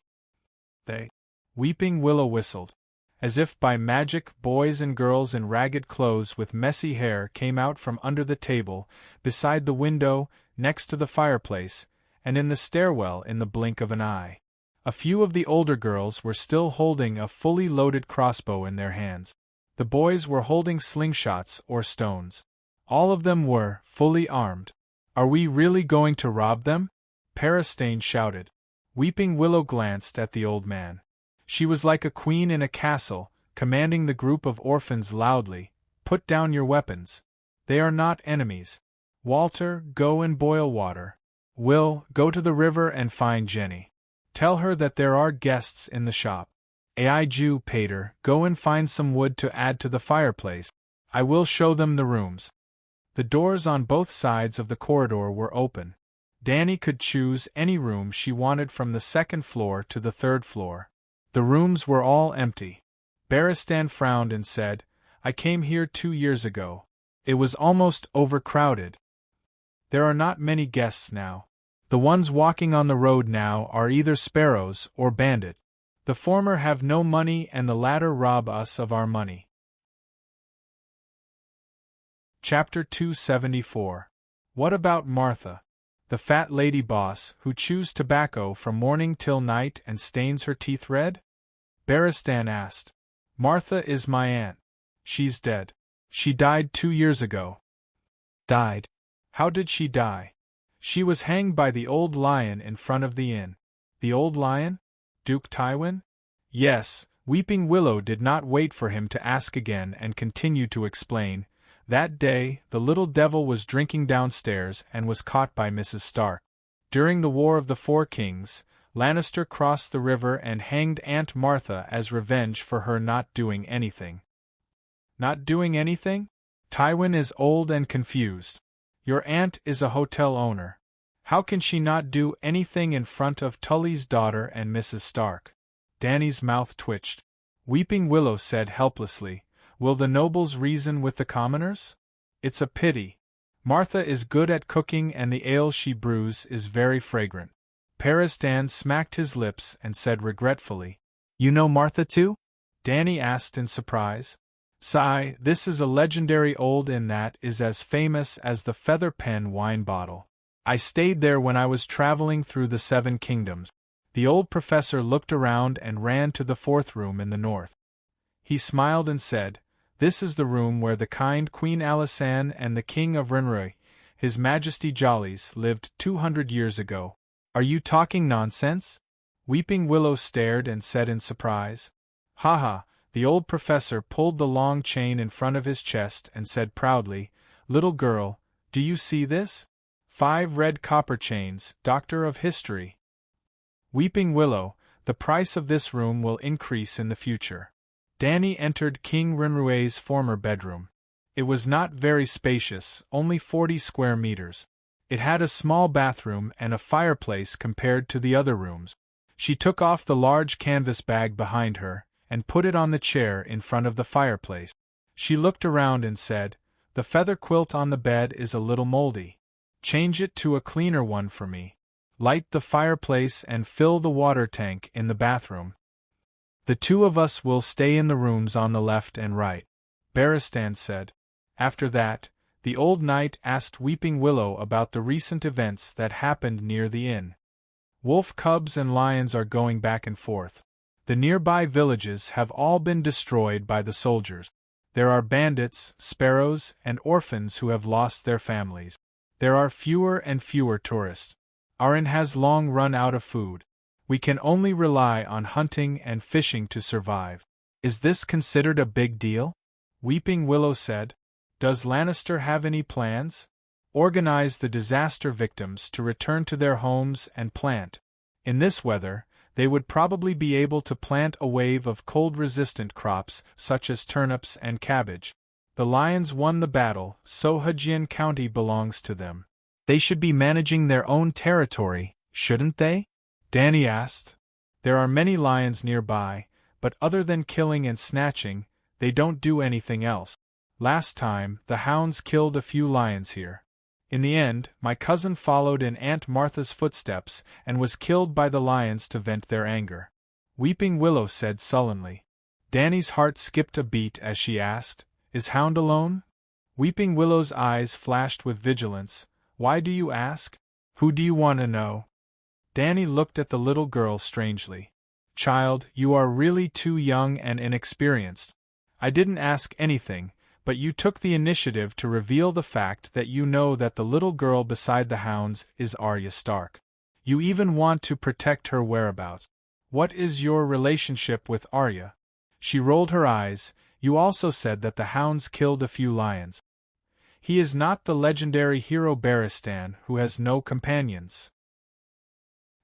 They. Weeping Willow whistled. As if by magic, boys and girls in ragged clothes with messy hair came out from under the table, beside the window, next to the fireplace, and in the stairwell in the blink of an eye. A few of the older girls were still holding a fully loaded crossbow in their hands. The boys were holding slingshots or stones. All of them were fully armed. "Are we really going to rob them?" Parastane shouted. Weeping Willow glanced at the old man. She was like a queen in a castle, commanding the group of orphans loudly, "Put down your weapons. They are not enemies. Walter, go and boil water. Will, go to the river and find Jenny. Tell her that there are guests in the shop. Aiju, Pater, go and find some wood to add to the fireplace. I will show them the rooms." The doors on both sides of the corridor were open. Danny could choose any room she wanted from the 2nd floor to the 3rd floor. The rooms were all empty. Barristan frowned and said, "I came here 2 years ago. It was almost overcrowded. There are not many guests now. The ones walking on the road now are either sparrows or bandits. The former have no money and the latter rob us of our money." Chapter 274. What about Martha? The fat lady boss who chews tobacco from morning till night and stains her teeth red? Barristan asked. "Martha is my aunt. She's dead. She died 2 years ago." "Died? How did she die?" "She was hanged by the old lion in front of the inn." "The old lion? Duke Tywin?" "Yes." Weeping Willow did not wait for him to ask again and continued to explain. "That day, the little devil was drinking downstairs and was caught by Mrs. Stark. During the War of the 4 Kings, Lannister crossed the river and hanged Aunt Martha as revenge for her not doing anything." "Not doing anything?" Tywin is old and confused. "Your aunt is a hotel owner. How can she not do anything in front of Tully's daughter and Mrs. Stark?" Danny's mouth twitched. Weeping Willow said helplessly, "Will the nobles reason with the commoners? It's a pity. Martha is good at cooking and the ale she brews is very fragrant." Parristan smacked his lips and said regretfully, "You know Martha too?" Danny asked in surprise. "Sigh, this is a legendary old inn that is as famous as the Feather Pen wine bottle. I stayed there when I was traveling through the 7 kingdoms." The old professor looked around and ran to the 4th room in the north. He smiled and said, "This is the room where the kind Queen Alysanne and the King of Rinroy, His Majesty Jollies, lived 200 years ago." "Are you talking nonsense?" Weeping Willow stared and said in surprise. "Ha!" The old professor pulled the long chain in front of his chest and said proudly, "Little girl, do you see this? 5 red copper chains, Doctor of History." Weeping Willow, the price of this room will increase in the future. Danny entered King Rinrue's former bedroom. It was not very spacious, only 40 square meters. It had a small bathroom and a fireplace compared to the other rooms. She took off the large canvas bag behind her and put it on the chair in front of the fireplace. She looked around and said, "The feather quilt on the bed is a little moldy. Change it to a cleaner one for me. Light the fireplace and fill the water tank in the bathroom. The 2 of us will stay in the rooms on the left and right," Barristan said. After that, The old knight asked Weeping Willow about the recent events that happened near the inn. Wolf cubs and lions are going back and forth. The nearby villages have all been destroyed by the soldiers. There are bandits, sparrows, and orphans who have lost their families. There are fewer and fewer tourists. Our inn has long run out of food. We can only rely on hunting and fishing to survive. Is this considered a big deal? Weeping Willow said. Does Lannister have any plans? Organize the disaster victims to return to their homes and plant. In this weather, they would probably be able to plant a wave of cold-resistant crops such as turnips and cabbage. The lions won the battle, so Hajian County belongs to them. They should be managing their own territory, shouldn't they? Dany asked. There are many lions nearby, but other than killing and snatching, they don't do anything else. Last time, the hounds killed a few lions here. In the end, my cousin followed in Aunt Martha's footsteps and was killed by the lions to vent their anger. Weeping Willow said sullenly. Dany's heart skipped a beat as she asked, Is Hound alone? Weeping Willow's eyes flashed with vigilance. Why do you ask? Who do you want to know? Dany looked at the little girl strangely. Child, you are really too young and inexperienced. I didn't ask anything, but you took the initiative to reveal the fact that you know that the little girl beside the hounds is Arya Stark. You even want to protect her whereabouts. What is your relationship with Arya? She rolled her eyes. You also said that the hounds killed a few lions. He is not the legendary hero Barristan who has no companions.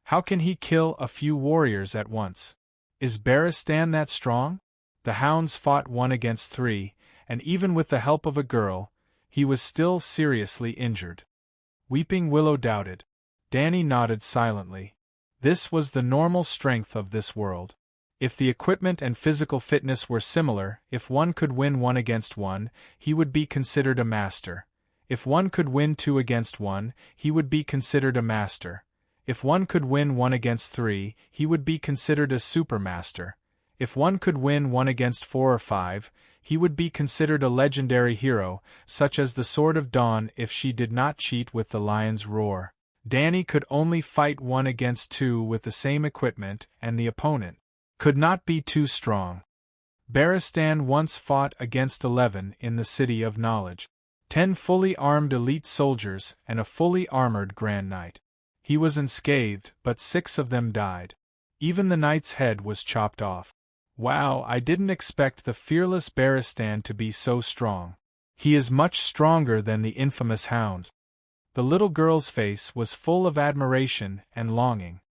How can he kill a few warriors at once? Is Barristan that strong? The hounds fought 1 against 3, and even with the help of a girl, he was still seriously injured. Weeping Willow doubted. Dany nodded silently. This was the normal strength of this world. If the equipment and physical fitness were similar, if one could win 1 against 1, he would be considered a master. If one could win 2 against 1, he would be considered a master. If one could win 1 against 3, he would be considered a supermaster. If one could win 1 against 4 or 5, he would be considered a legendary hero, such as the Sword of Dawn if she did not cheat with the lion's roar. Dany could only fight 1 against 2 with the same equipment, and the opponent could not be too strong. Barristan once fought against 11 in the City of Knowledge. 10 fully armed elite soldiers and a fully armored Grand Knight. He was unscathed, but 6 of them died. Even the knight's head was chopped off. Wow, I didn't expect the fearless Barristan to be so strong. He is much stronger than the infamous Hound. The little girl's face was full of admiration and longing.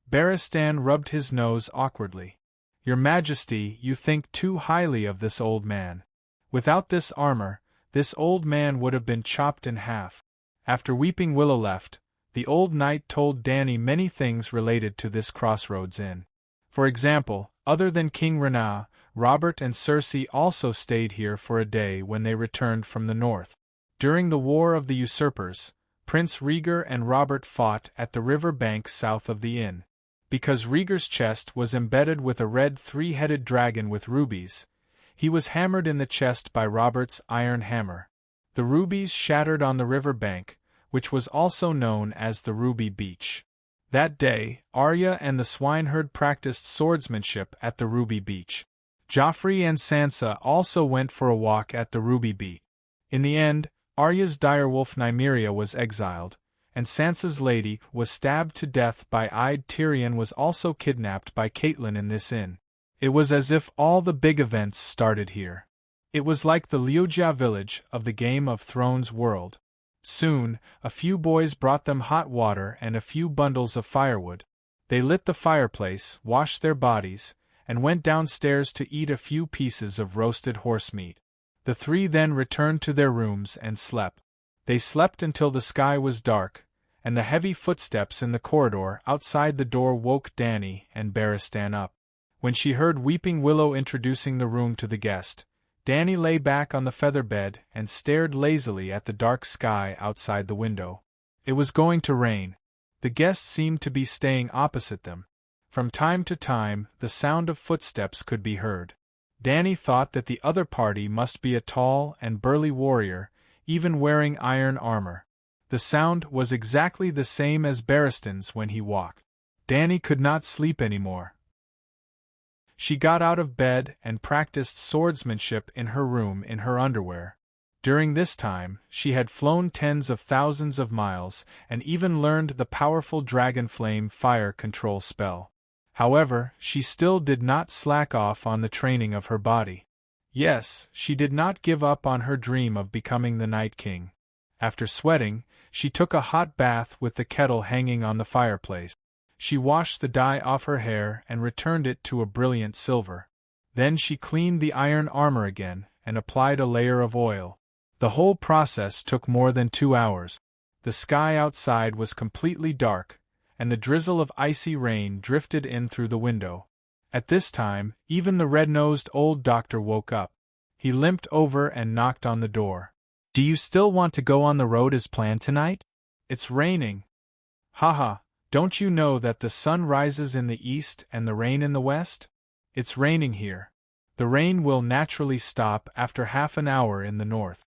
Barristan rubbed his nose awkwardly. Your Majesty, you think too highly of this old man. Without this armor, this old man would have been chopped in half. After Weeping Willow left, the old knight told Dany many things related to this crossroads inn. For example, other than King Rena, Robert and Cersei also stayed here for a day when they returned from the north. During the War of the Usurpers, Prince Rhaegar and Robert fought at the river bank south of the inn. Because Rhaegar's chest was embedded with a red 3-headed dragon with rubies, he was hammered in the chest by Robert's iron hammer. The rubies shattered on the river bank, which was also known as the Ruby Beach. That day, Arya and the swineherd practiced swordsmanship at the Ruby Beach. Joffrey and Sansa also went for a walk at the Ruby Beach. In the end, Arya's direwolf Nymeria was exiled, and Sansa's lady was stabbed to death by Ide. Tyrion was also kidnapped by Catelyn in this inn. It was as if all the big events started here. It was like the Lyoja village of the Game of Thrones world. Soon, a few boys brought them hot water and a few bundles of firewood. They lit the fireplace, washed their bodies, and went downstairs to eat a few pieces of roasted horse meat. The 3 then returned to their rooms and slept. They slept until the sky was dark, and the heavy footsteps in the corridor outside the door woke Dany and Barristan up. When she heard Weeping Willow introducing the room to the guest, Dany lay back on the feather bed and stared lazily at the dark sky outside the window. It was going to rain. The guest seemed to be staying opposite them. From time to time, the sound of footsteps could be heard. Dany thought that the other party must be a tall and burly warrior, even wearing iron armor. The sound was exactly the same as Barristan's when he walked. Dany could not sleep anymore. She got out of bed and practiced swordsmanship in her room in her underwear. During this time, she had flown tens of thousands of miles and even learned the powerful dragon flame fire control spell. However, she still did not slack off on the training of her body. Yes, she did not give up on her dream of becoming the Night King. After sweating, she took a hot bath with the kettle hanging on the fireplace. She washed the dye off her hair and returned it to a brilliant silver. Then she cleaned the iron armor again and applied a layer of oil. The whole process took more than 2 hours. The sky outside was completely dark, and the drizzle of icy rain drifted in through the window. At this time, even the red-nosed old doctor woke up. He limped over and knocked on the door. "Do you still want to go on the road as planned tonight? It's raining." "Haha, don't you know that the sun rises in the east and the rain in the west? It's raining here. The rain will naturally stop after half an hour in the north."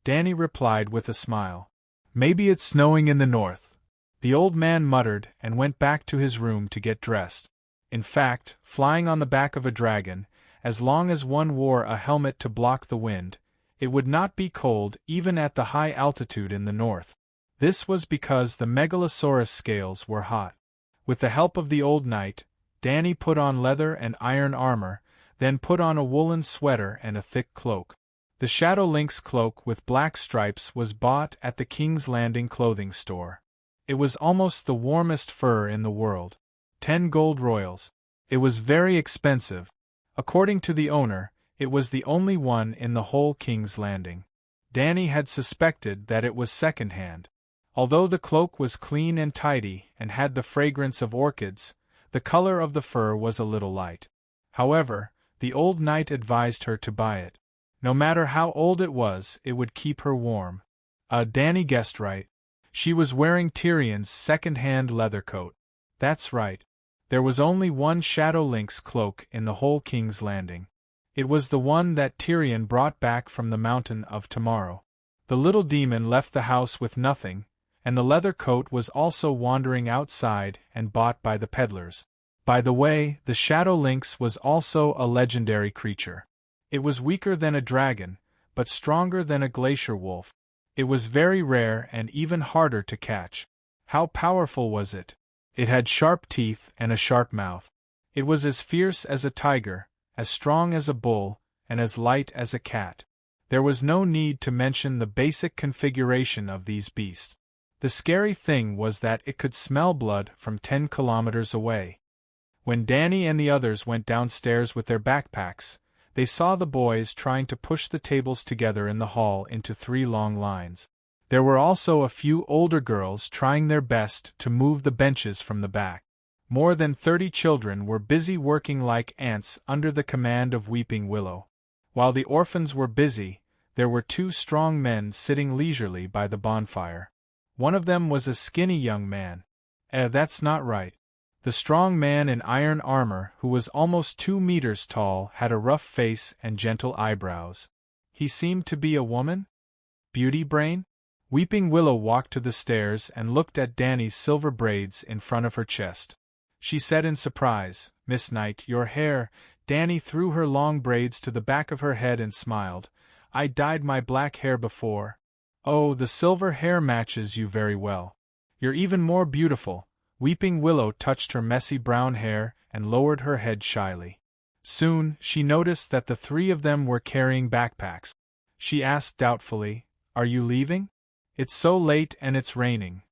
Dany replied with a smile. "Maybe it's snowing in the north." The old man muttered and went back to his room to get dressed. In fact, flying on the back of a dragon, as long as one wore a helmet to block the wind, it would not be cold even at the high altitude in the north. This was because the megalosaurus scales were hot. With the help of the old knight, Dany put on leather and iron armor, then put on a woolen sweater and a thick cloak. The Shadow Lynx cloak with black stripes was bought at the King's Landing clothing store. It was almost the warmest fur in the world. 10 gold royals. It was very expensive. According to the owner, it was the only one in the whole King's Landing. Dany had suspected that it was second-hand. Although the cloak was clean and tidy and had the fragrance of orchids, the color of the fur was a little light. However, the old knight advised her to buy it. No matter how old it would keep her warm. Dany guessed right. She was wearing Tyrion's second-hand leather coat. That's right. There was only one Shadow Lynx cloak in the whole King's Landing. It was the one that Tyrion brought back from the Mountain of Tomorrow. The little demon left the house with nothing, and the leather coat was also wandering outside and bought by the peddlers. By the way, the Shadow Lynx was also a legendary creature. It was weaker than a dragon, but stronger than a glacier wolf. It was very rare and even harder to catch. How powerful was it? It had sharp teeth and a sharp mouth. It was as fierce as a tiger, as strong as a bull, and as light as a cat. There was no need to mention the basic configuration of these beasts. The scary thing was that it could smell blood from 10 kilometers away. When Dany and the others went downstairs with their backpacks, they saw the boys trying to push the tables together in the hall into 3 long lines. There were also a few older girls trying their best to move the benches from the back. More than 30 children were busy working like ants under the command of Weeping Willow. While the orphans were busy, there were 2 strong men sitting leisurely by the bonfire. One of them was a skinny young man. That's not right. The strong man in iron armor, who was almost 2 meters tall, had a rough face and gentle eyebrows. He seemed to be a woman? Beauty brain? Weeping Willow walked to the stairs and looked at Dany's silver braids in front of her chest. She said in surprise, "Miss Knight, your hair." Dany threw her long braids to the back of her head and smiled. "I dyed my black hair before." "Oh, the silver hair matches you very well. You're even more beautiful." Weeping Willow touched her messy brown hair and lowered her head shyly. Soon, she noticed that the 3 of them were carrying backpacks. She asked doubtfully, "Are you leaving? It's so late and it's raining."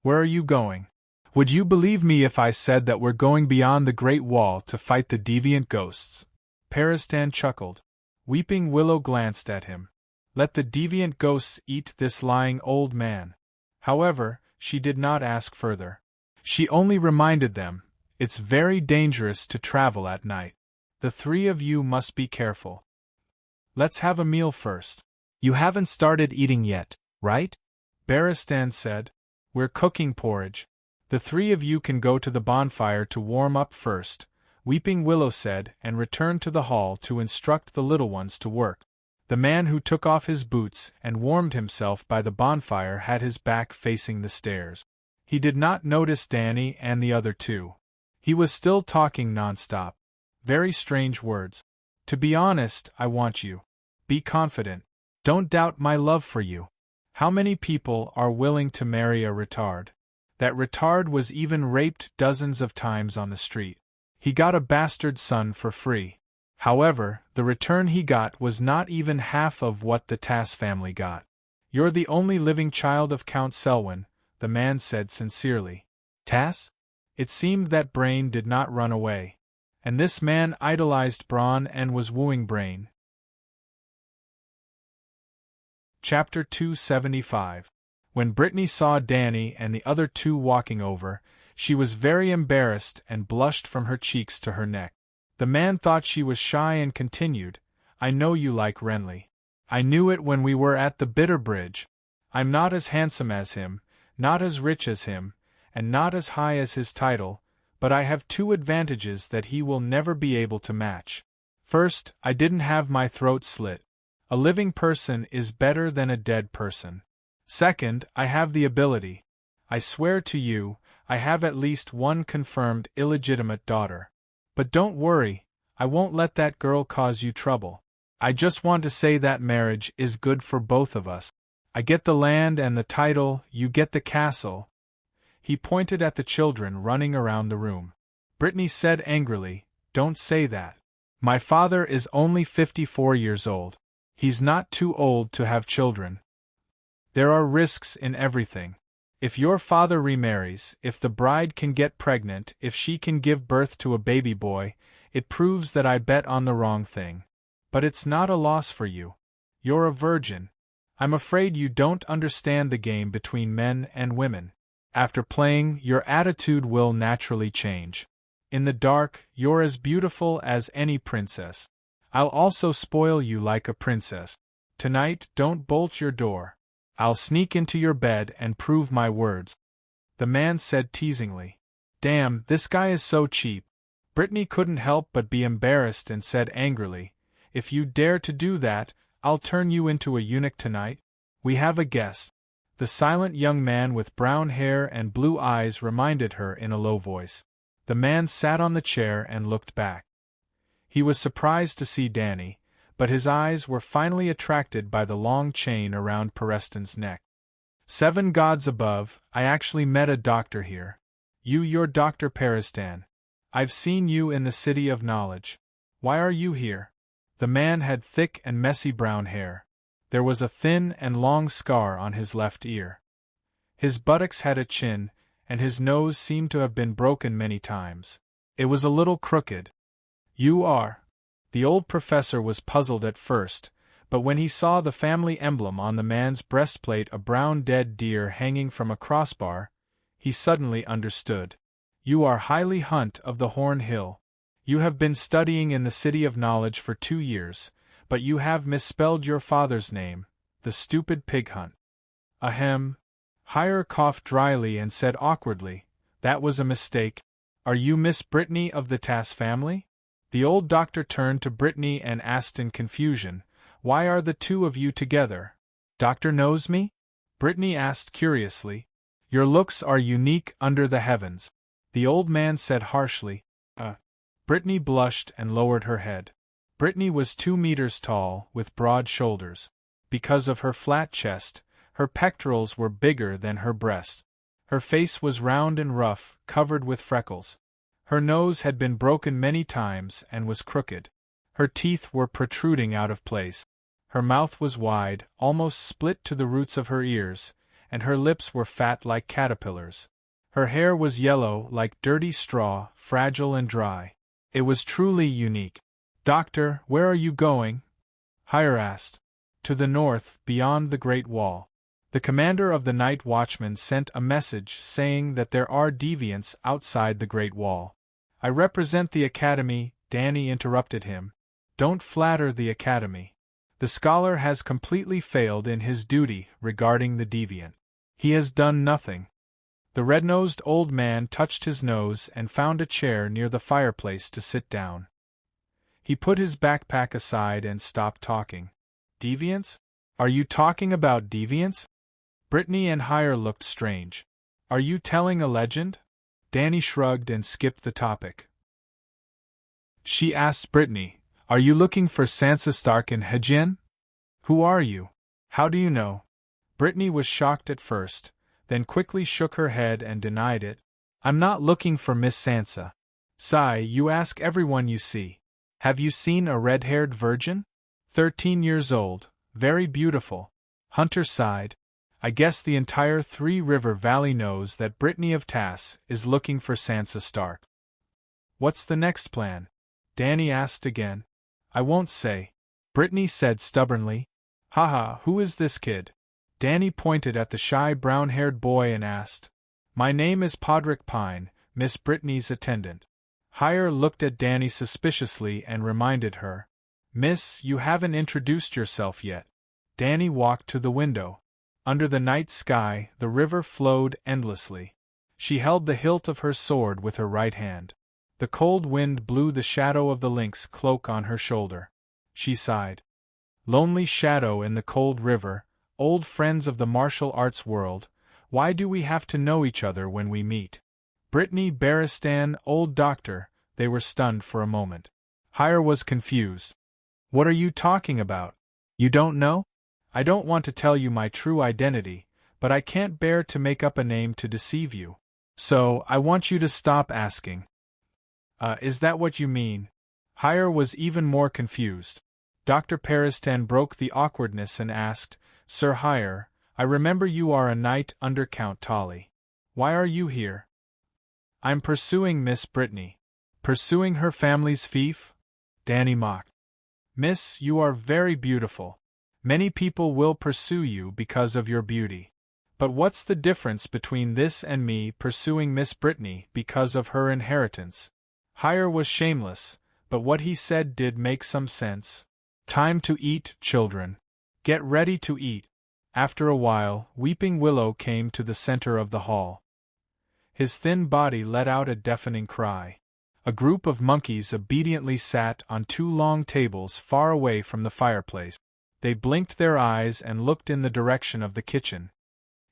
"Where are you going?" "Would you believe me if I said that we're going beyond the Great Wall to fight the deviant ghosts?" Peristan chuckled. Weeping Willow glanced at him. Let the deviant ghosts eat this lying old man. However, she did not ask further. She only reminded them, "It's very dangerous to travel at night. The 3 of you must be careful. Let's have a meal first." "You haven't started eating yet, right?" Barristan said. "We're cooking porridge. The 3 of you can go to the bonfire to warm up first," Weeping Willow said, and returned to the hall to instruct the little ones to work. The man who took off his boots and warmed himself by the bonfire had his back facing the stairs. He did not notice Danny and the other two. He was still talking nonstop. Very strange words. To be honest, I want you. Be confident. Don't doubt my love for you. How many people are willing to marry a retard? That retard was even raped dozens of times on the street. He got a bastard son for free. However, the return he got was not even half of what the Tass family got. You're the only living child of Count Selwyn, the man said sincerely. Tass? It seemed that Brain did not run away. And this man idolized Brawn and was wooing Brain. Chapter 275. When Brittany saw Danny and the other two walking over, she was very embarrassed and blushed from her cheeks to her neck. The man thought she was shy and continued, I know you like Renly. I knew it when we were at the Bitter Bridge. I'm not as handsome as him, not as rich as him, and not as high as his title, but I have two advantages that he will never be able to match. First, I didn't have my throat slit. A living person is better than a dead person. Second, I have the ability. I swear to you, I have at least one confirmed illegitimate daughter. But don't worry, I won't let that girl cause you trouble. I just want to say that marriage is good for both of us. I get the land and the title, you get the castle. He pointed at the children running around the room. Brittany said angrily, Don't say that. My father is only 54 years old. He's not too old to have children. There are risks in everything. If your father remarries, if the bride can get pregnant, if she can give birth to a baby boy, it proves that I bet on the wrong thing. But it's not a loss for you. You're a virgin. I'm afraid you don't understand the game between men and women. After playing, your attitude will naturally change. In the dark, you're as beautiful as any princess. I'll also spoil you like a princess. Tonight, don't bolt your door. I'll sneak into your bed and prove my words. The man said teasingly. Damn, this guy is so cheap. Brittany couldn't help but be embarrassed and said angrily, If you dare to do that, I'll turn you into a eunuch tonight. We have a guest. The silent young man with brown hair and blue eyes reminded her in a low voice. The man sat on the chair and looked back. He was surprised to see Danny, but his eyes were finally attracted by the long chain around Pereston's neck. 7 gods above, I actually met a doctor here. You're Dr. Perestan. I've seen you in the City of Knowledge. Why are you here? The man had thick and messy brown hair. There was a thin and long scar on his left ear. His buttocks had a chin, and his nose seemed to have been broken many times. It was a little crooked. You are. The old professor was puzzled at first, but when he saw the family emblem on the man's breastplate, a brown dead deer hanging from a crossbar, he suddenly understood. You are Highly Hunt of the Horn Hill. You have been studying in the City of Knowledge for 2 years, but you have misspelled your father's name, the stupid pig hunt. Ahem. Hire coughed dryly and said awkwardly, That was a mistake. Are you Miss Brittany of the Tass family? The old doctor turned to Brittany and asked in confusion, Why are the two of you together? Doctor knows me? Brittany asked curiously. Your looks are unique under the heavens. The old man said harshly, Brittany blushed and lowered her head. Brittany was 2 meters tall, with broad shoulders. Because of her flat chest, her pectorals were bigger than her breast. Her face was round and rough, covered with freckles. Her nose had been broken many times and was crooked. Her teeth were protruding out of place. Her mouth was wide, almost split to the roots of her ears, and her lips were fat like caterpillars. Her hair was yellow like dirty straw, fragile and dry. It was truly unique. Doctor, where are you going? Hire asked. To the north, beyond the Great Wall. The commander of the night watchmen sent a message saying that there are deviants outside the Great Wall. I represent the Academy, Danny interrupted him. Don't flatter the Academy. The scholar has completely failed in his duty regarding the deviant. He has done nothing. The red-nosed old man touched his nose and found a chair near the fireplace to sit down. He put his backpack aside and stopped talking. Deviants? Are you talking about deviants? Brittany and Hire looked strange. Are you telling a legend? Danny shrugged and skipped the topic. She asked Brittany, Are you looking for Sansa Stark in Hejin? Who are you? How do you know? Brittany was shocked at first, then quickly shook her head and denied it. I'm not looking for Miss Sansa. Sigh, you ask everyone you see. Have you seen a red-haired virgin? 13 years old, very beautiful. Hunter sighed. I guess the entire Three River Valley knows that Brittany of Tass is looking for Sansa Stark. What's the next plan? Danny asked again. I won't say. Brittany said stubbornly. Haha, who is this kid? Danny pointed at the shy brown-haired boy and asked. My name is Podrick Pine, Miss Brittany's attendant. Hire looked at Danny suspiciously and reminded her. Miss, you haven't introduced yourself yet. Danny walked to the window. Under the night sky, the river flowed endlessly. She held the hilt of her sword with her right hand. The cold wind blew the shadow of the lynx cloak on her shoulder. She sighed. Lonely shadow in the cold river, old friends of the martial arts world, why do we have to know each other when we meet? Brittany, Barristan, old doctor, they were stunned for a moment. Hire was confused. What are you talking about? You don't know? I don't want to tell you my true identity, but I can't bear to make up a name to deceive you. So, I want you to stop asking. Is that what you mean? Hire was even more confused. Dr. Paristan broke the awkwardness and asked, Sir Hire, I remember you are a knight under Count Tolly. Why are you here? I'm pursuing Miss Brittany. Pursuing her family's fief? Danny mocked. Miss, you are very beautiful. Many people will pursue you because of your beauty. But what's the difference between this and me pursuing Miss Brittany because of her inheritance? Hire was shameless, but what he said did make some sense. Time to eat, children. Get ready to eat. After a while, Weeping Willow came to the center of the hall. His thin body let out a deafening cry. A group of monkeys obediently sat on two long tables far away from the fireplace. They blinked their eyes and looked in the direction of the kitchen.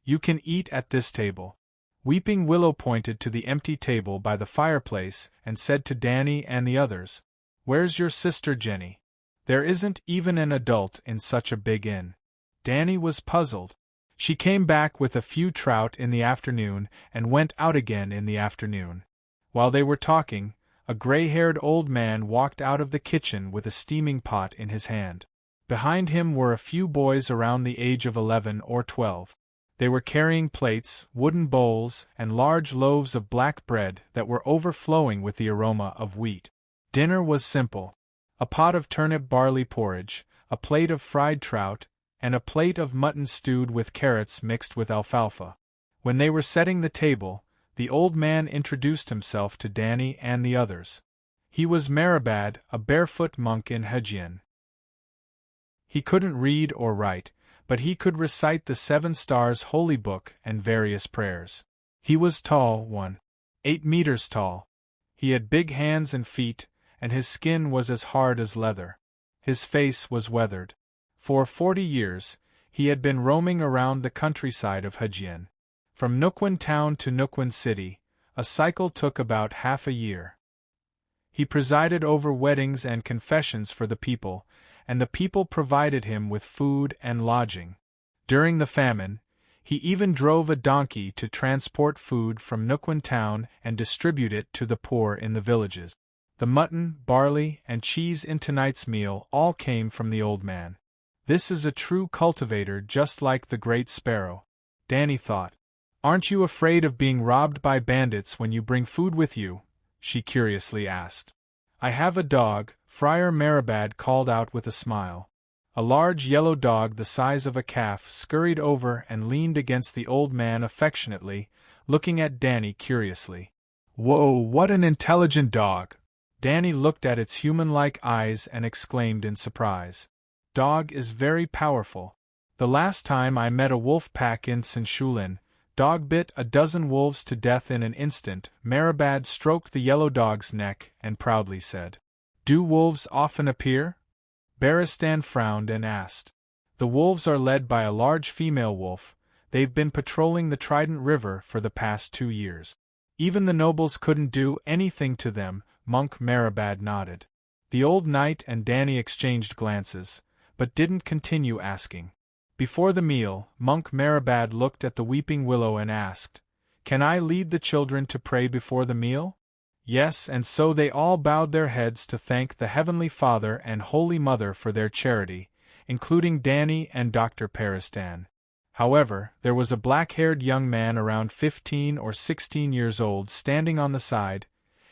You can eat at this table. Weeping Willow pointed to the empty table by the fireplace and said to Danny and the others, Where's your sister Jenny? There isn't even an adult in such a big inn. Danny was puzzled. She came back with a few trout in the afternoon and went out again in the afternoon. While they were talking, a gray-haired old man walked out of the kitchen with a steaming pot in his hand. Behind him were a few boys around the age of 11 or 12. They were carrying plates, wooden bowls, and large loaves of black bread that were overflowing with the aroma of wheat. Dinner was simple. A pot of turnip barley porridge, a plate of fried trout, and a plate of mutton stewed with carrots mixed with alfalfa. When they were setting the table, the old man introduced himself to Danny and the others. He was Meribad, a barefoot monk in Hejin. He couldn't read or write, but he could recite the 7 Stars Holy Book and various prayers. He was tall, 1.8 meters tall. He had big hands and feet, and his skin was as hard as leather. His face was weathered. For 40 years, he had been roaming around the countryside of Hejin. From Nukwin town to Nukwin city, a cycle took about half a year. He presided over weddings and confessions for the people, and the people provided him with food and lodging. During the famine, he even drove a donkey to transport food from Nukwin town and distribute it to the poor in the villages. The mutton, barley, and cheese in tonight's meal all came from the old man. This is a true cultivator just like the Great Sparrow. Danny thought. Aren't you afraid of being robbed by bandits when you bring food with you? She curiously asked. I have a dog, Friar Meribad called out with a smile. A large yellow dog the size of a calf scurried over and leaned against the old man affectionately, looking at Danny curiously. Whoa, what an intelligent dog! Danny looked at its human-like eyes and exclaimed in surprise. Dog is very powerful. The last time I met a wolf pack in Sinshulin, dog bit a dozen wolves to death in an instant. Meribad stroked the yellow dog's neck and proudly said, Do wolves often appear? Barristan frowned and asked, The wolves are led by a large female wolf. They've been patrolling the Trident River for the past 2 years. Even the nobles couldn't do anything to them. Monk Marabad nodded. The old knight and Danny exchanged glances, but didn't continue asking. Before the meal, Monk Marabad looked at the weeping willow and asked, "Can I lead the children to pray before the meal?" Yes, and so they all bowed their heads to thank the Heavenly Father and Holy Mother for their charity, including Danny and Dr. Peristan. However, there was a black-haired young man around 15 or 16 years old standing on the side,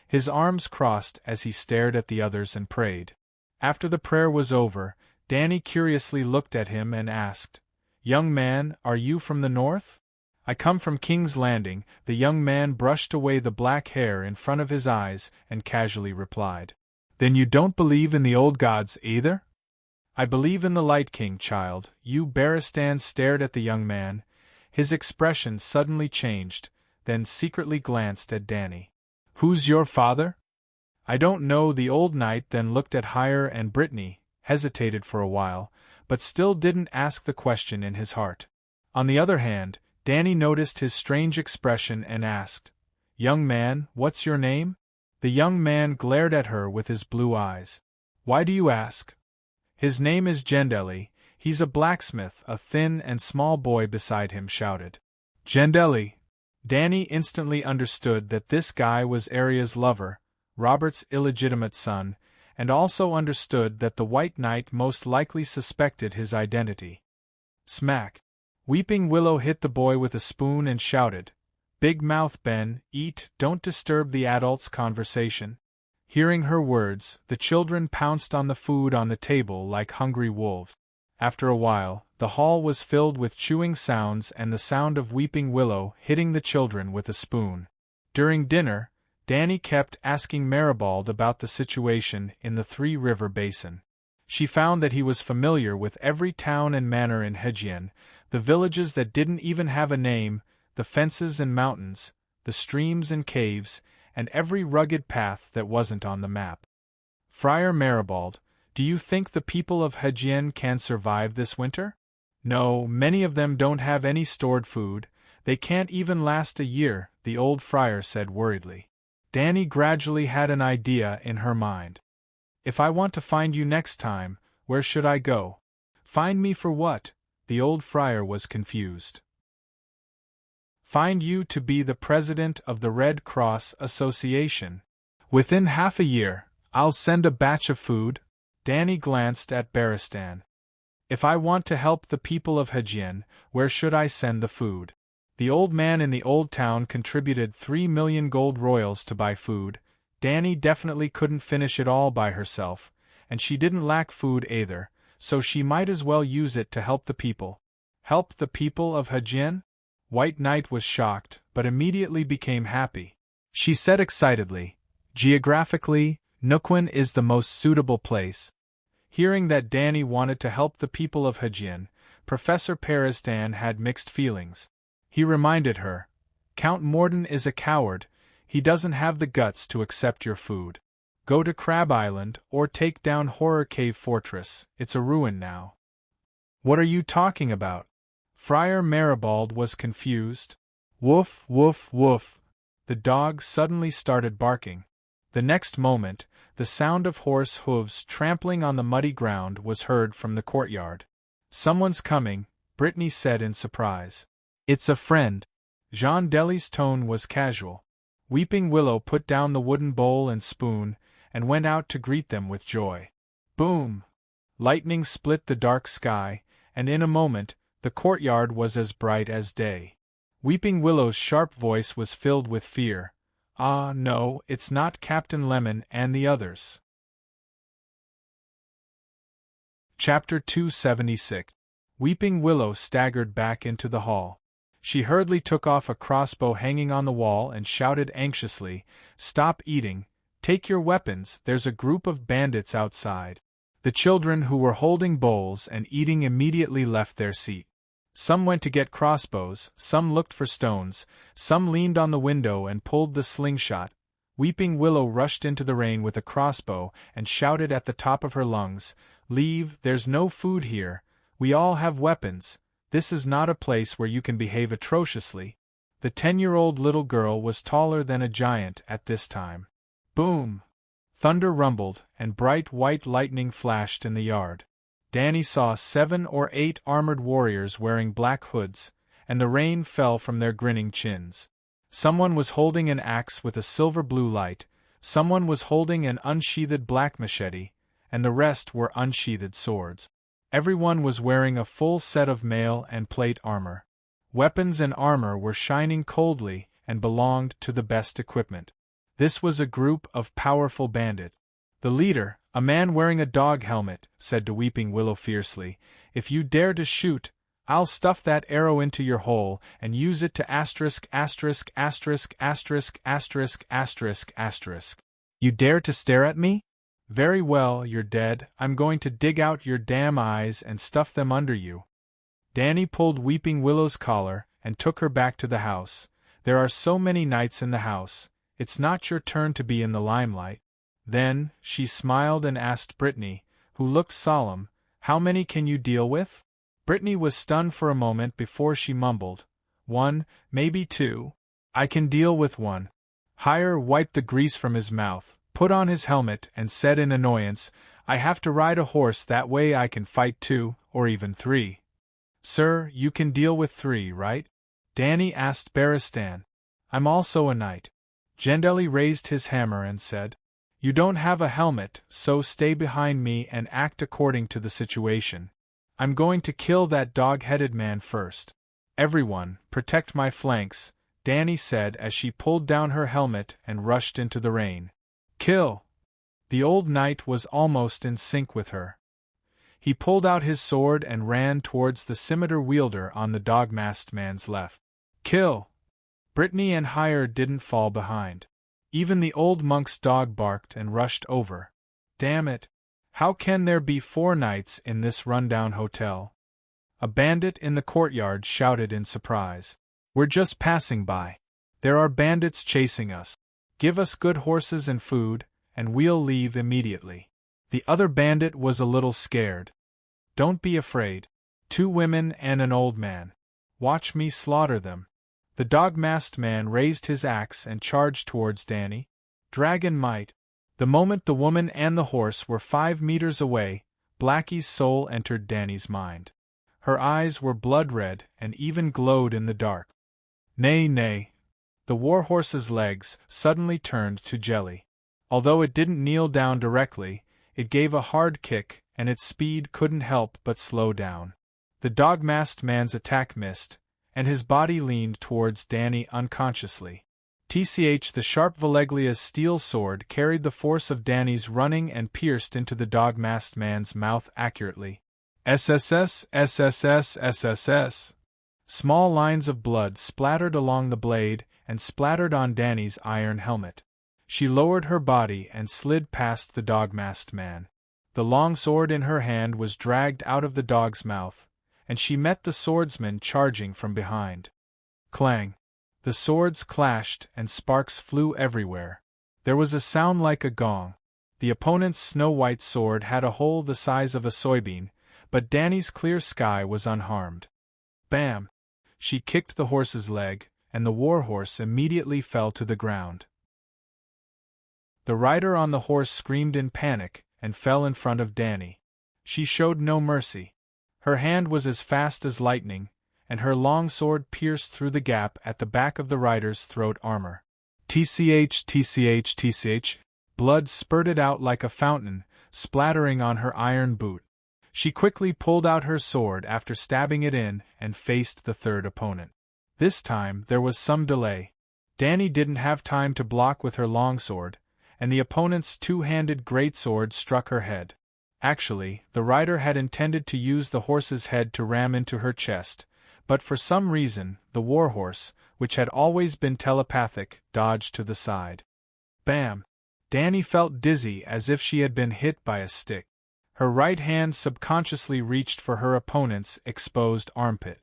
his arms crossed as he stared at the others and prayed. After the prayer was over, Danny curiously looked at him and asked, "Young man, are you from the north?" "I come from King's Landing." The young man brushed away the black hair in front of his eyes and casually replied. "Then you don't believe in the old gods either?" "I believe in the Light King, child." Beristan stared at the young man. His expression suddenly changed, then secretly glanced at Danny. "Who's your father?" "I don't know." The old knight then looked at Hire and Brittany, hesitated for a while, but still didn't ask the question in his heart. On the other hand, Danny noticed his strange expression and asked, "Young man, what's your name?" The young man glared at her with his blue eyes. "Why do you ask?" "His name is Gendeli. He's a blacksmith," a thin and small boy beside him shouted. "Gendeli!" Danny instantly understood that this guy was Arya's lover, Robert's illegitimate son, and also understood that the White Knight most likely suspected his identity. Smack! Weeping Willow hit the boy with a spoon and shouted, "Big mouth, Ben, eat, don't disturb the adults' conversation." Hearing her words, the children pounced on the food on the table like hungry wolves. After a while, the hall was filled with chewing sounds and the sound of Weeping Willow hitting the children with a spoon. During dinner, Danny kept asking Maribald about the situation in the Three River Basin. She found that he was familiar with every town and manor in Hegian, the villages that didn't even have a name, the fences and mountains, the streams and caves, and every rugged path that wasn't on the map. "Friar Maribald, do you think the people of Hegian can survive this winter?" "No, many of them don't have any stored food. They can't even last a year," the old friar said worriedly. Danny gradually had an idea in her mind. "If I want to find you next time, where should I go?" "Find me for what?" The old friar was confused. "Find you to be the president of the Red Cross Association. Within half a year, I'll send a batch of food." Danny glanced at Beristan. "If I want to help the people of Hegian, where should I send the food?" The old man in the old town contributed 3 million gold royals to buy food. Danny definitely couldn't finish it all by herself, and she didn't lack food either, so she might as well use it to help the people. Help the people of Hegian? White Knight was shocked, but immediately became happy. She said excitedly, "Geographically, Nukwin is the most suitable place." Hearing that Danny wanted to help the people of Hegian, Professor Peristan had mixed feelings. He reminded her, "Count Morden is a coward. He doesn't have the guts to accept your food. Go to Crab Island or take down Horror Cave Fortress. It's a ruin now." "What are you talking about?" Friar Maribald was confused. "Woof, woof, woof." The dog suddenly started barking. The next moment, the sound of horse hooves trampling on the muddy ground was heard from the courtyard. "Someone's coming," Brittany said in surprise. "It's a friend." Jean Deli's tone was casual. Weeping Willow put down the wooden bowl and spoon, and went out to greet them with joy. Boom! Lightning split the dark sky, and in a moment, the courtyard was as bright as day. Weeping Willow's sharp voice was filled with fear. "Ah, no, it's not Captain Lemon and the others." Chapter 276. Weeping Willow staggered back into the hall. She hurriedly took off a crossbow hanging on the wall and shouted anxiously, "Stop eating! Take your weapons, there's a group of bandits outside." The children who were holding bowls and eating immediately left their seat. Some went to get crossbows, some looked for stones, some leaned on the window and pulled the slingshot. Weeping Willow rushed into the rain with a crossbow and shouted at the top of her lungs, "Leave, there's no food here. We all have weapons. This is not a place where you can behave atrociously. The 10-year-old little girl was taller than a giant at this time. Boom! Thunder rumbled, and bright white lightning flashed in the yard. Danny saw 7 or 8 armored warriors wearing black hoods, and the rain fell from their grinning chins. Someone was holding an axe with a silver blue light, someone was holding an unsheathed black machete, and the rest were unsheathed swords. Everyone was wearing a full set of mail and plate armor. Weapons and armor were shining coldly and belonged to the best equipment. This was a group of powerful bandits. The leader, a man wearing a dog helmet, said to Weeping Willow fiercely, "If you dare to shoot, I'll stuff that arrow into your hole and use it to asterisk asterisk asterisk asterisk asterisk asterisk asterisk. You dare to stare at me? Very well, you're dead. I'm going to dig out your damn eyes and stuff them under you." Danny pulled Weeping Willow's collar and took her back to the house. There are so many knights in the house, it's not your turn to be in the limelight. Then, she smiled and asked Brittany, who looked solemn, "How many can you deal with?" Brittany was stunned for a moment before she mumbled, "1, maybe 2. I can deal with 1. Hire wiped the grease from his mouth, put on his helmet, and said in annoyance, "I have to ride a horse, that way I can fight 2, or even 3. "Sir, you can deal with 3, right?" Danny asked Baristan. "I'm also a knight." Gendelly raised his hammer and said, "You don't have a helmet, so stay behind me and act according to the situation. I'm going to kill that dog-headed man first." "Everyone, protect my flanks," Danny said as she pulled down her helmet and rushed into the rain. "Kill!" The old knight was almost in sync with her. He pulled out his sword and ran towards the scimitar wielder on the dog-masked man's left. "Kill!" Brittany and Hire didn't fall behind. Even the old monk's dog barked and rushed over. "Damn it! How can there be 4 knights in this rundown hotel?" A bandit in the courtyard shouted in surprise. "We're just passing by. There are bandits chasing us. Give us good horses and food, and we'll leave immediately." The other bandit was a little scared. "Don't be afraid. 2 women and an old man. Watch me slaughter them." The dog-masked man raised his axe and charged towards Danny. Dragon might. The moment the woman and the horse were 5 meters away, Blackie's soul entered Danny's mind. Her eyes were blood-red and even glowed in the dark. Nay, nay. The warhorse's legs suddenly turned to jelly. Although it didn't kneel down directly, it gave a hard kick, and its speed couldn't help but slow down. The dog-masked man's attack missed, and his body leaned towards Danny unconsciously. The sharp Valeglia's steel sword carried the force of Danny's running and pierced into the dog-masked man's mouth accurately. SSS, SSS, SSS. Small lines of blood splattered along the blade and splattered on Danny's iron helmet. She lowered her body and slid past the dog-masked man. The long sword in her hand was dragged out of the dog's mouth, and she met the swordsman charging from behind. Clang! The swords clashed and sparks flew everywhere. There was a sound like a gong. The opponent's snow-white sword had a hole the size of a soybean, but Danny's clear sky was unharmed. Bam! She kicked the horse's leg, and the warhorse immediately fell to the ground. The rider on the horse screamed in panic and fell in front of Danny. She showed no mercy. Her hand was as fast as lightning, and her long sword pierced through the gap at the back of the rider's throat armor. TCH. Blood spurted out like a fountain, splattering on her iron boot. She quickly pulled out her sword after stabbing it in and faced the third opponent. This time there was some delay. Danny didn't have time to block with her longsword, and the opponent's 2-handed greatsword struck her head. Actually, the rider had intended to use the horse's head to ram into her chest, but for some reason, the warhorse, which had always been telepathic, dodged to the side. Bam! Danny felt dizzy as if she had been hit by a stick. Her right hand subconsciously reached for her opponent's exposed armpit.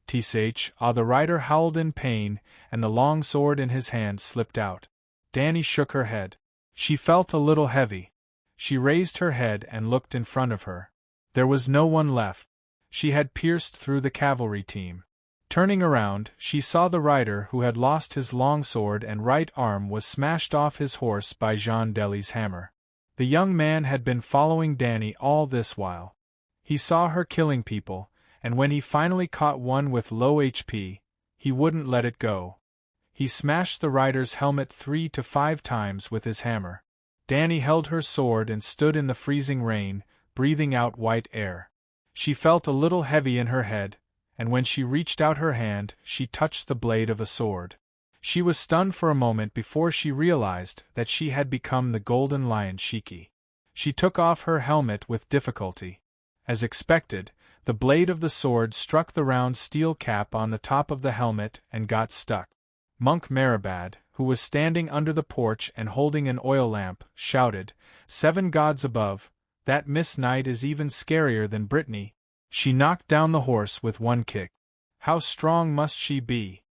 The rider howled in pain, and the long sword in his hand slipped out. Danny shook her head. She felt a little heavy. She raised her head and looked in front of her. There was no one left. She had pierced through the cavalry team. Turning around, she saw the rider who had lost his longsword and right arm was smashed off his horse by Jean Dely's hammer. The young man had been following Dany all this while. He saw her killing people, and when he finally caught one with low HP, he wouldn't let it go. He smashed the rider's helmet 3 to 5 times with his hammer. Dany held her sword and stood in the freezing rain, breathing out white air. She felt a little heavy in her head, and when she reached out her hand, she touched the blade of a sword. She was stunned for a moment before she realized that she had become the Golden Lion Shiki. She took off her helmet with difficulty. As expected, the blade of the sword struck the round steel cap on the top of the helmet and got stuck. Monk Marabad, who was standing under the porch and holding an oil lamp, shouted, "7 gods above, that Miss Knight is even scarier than Brittany." She knocked down the horse with one kick. How strong must she be?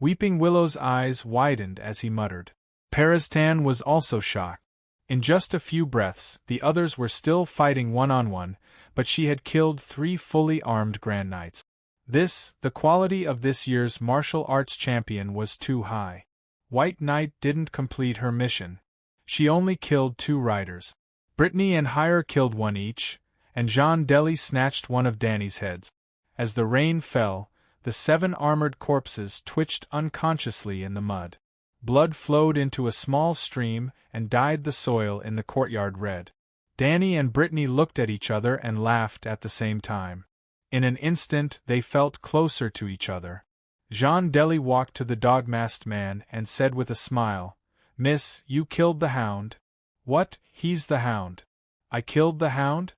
Weeping Willow's eyes widened as he muttered. Peristan was also shocked. In just a few breaths, the others were still fighting one-on-one, but she had killed 3 fully armed Grand Knights. The quality of this year's martial arts champion was too high. White Knight didn't complete her mission. She only killed 2 riders. Brittany and Hire killed 1 each, and Jean Dely snatched one of Dany's heads. As the rain fell, the 7 armored corpses twitched unconsciously in the mud. Blood flowed into a small stream and dyed the soil in the courtyard red. Dany and Brittany looked at each other and laughed at the same time. In an instant they felt closer to each other. Jean Dely walked to the dog-masked man and said with a smile, "Miss, you killed the hound?" "What, he's the hound? I killed the hound?"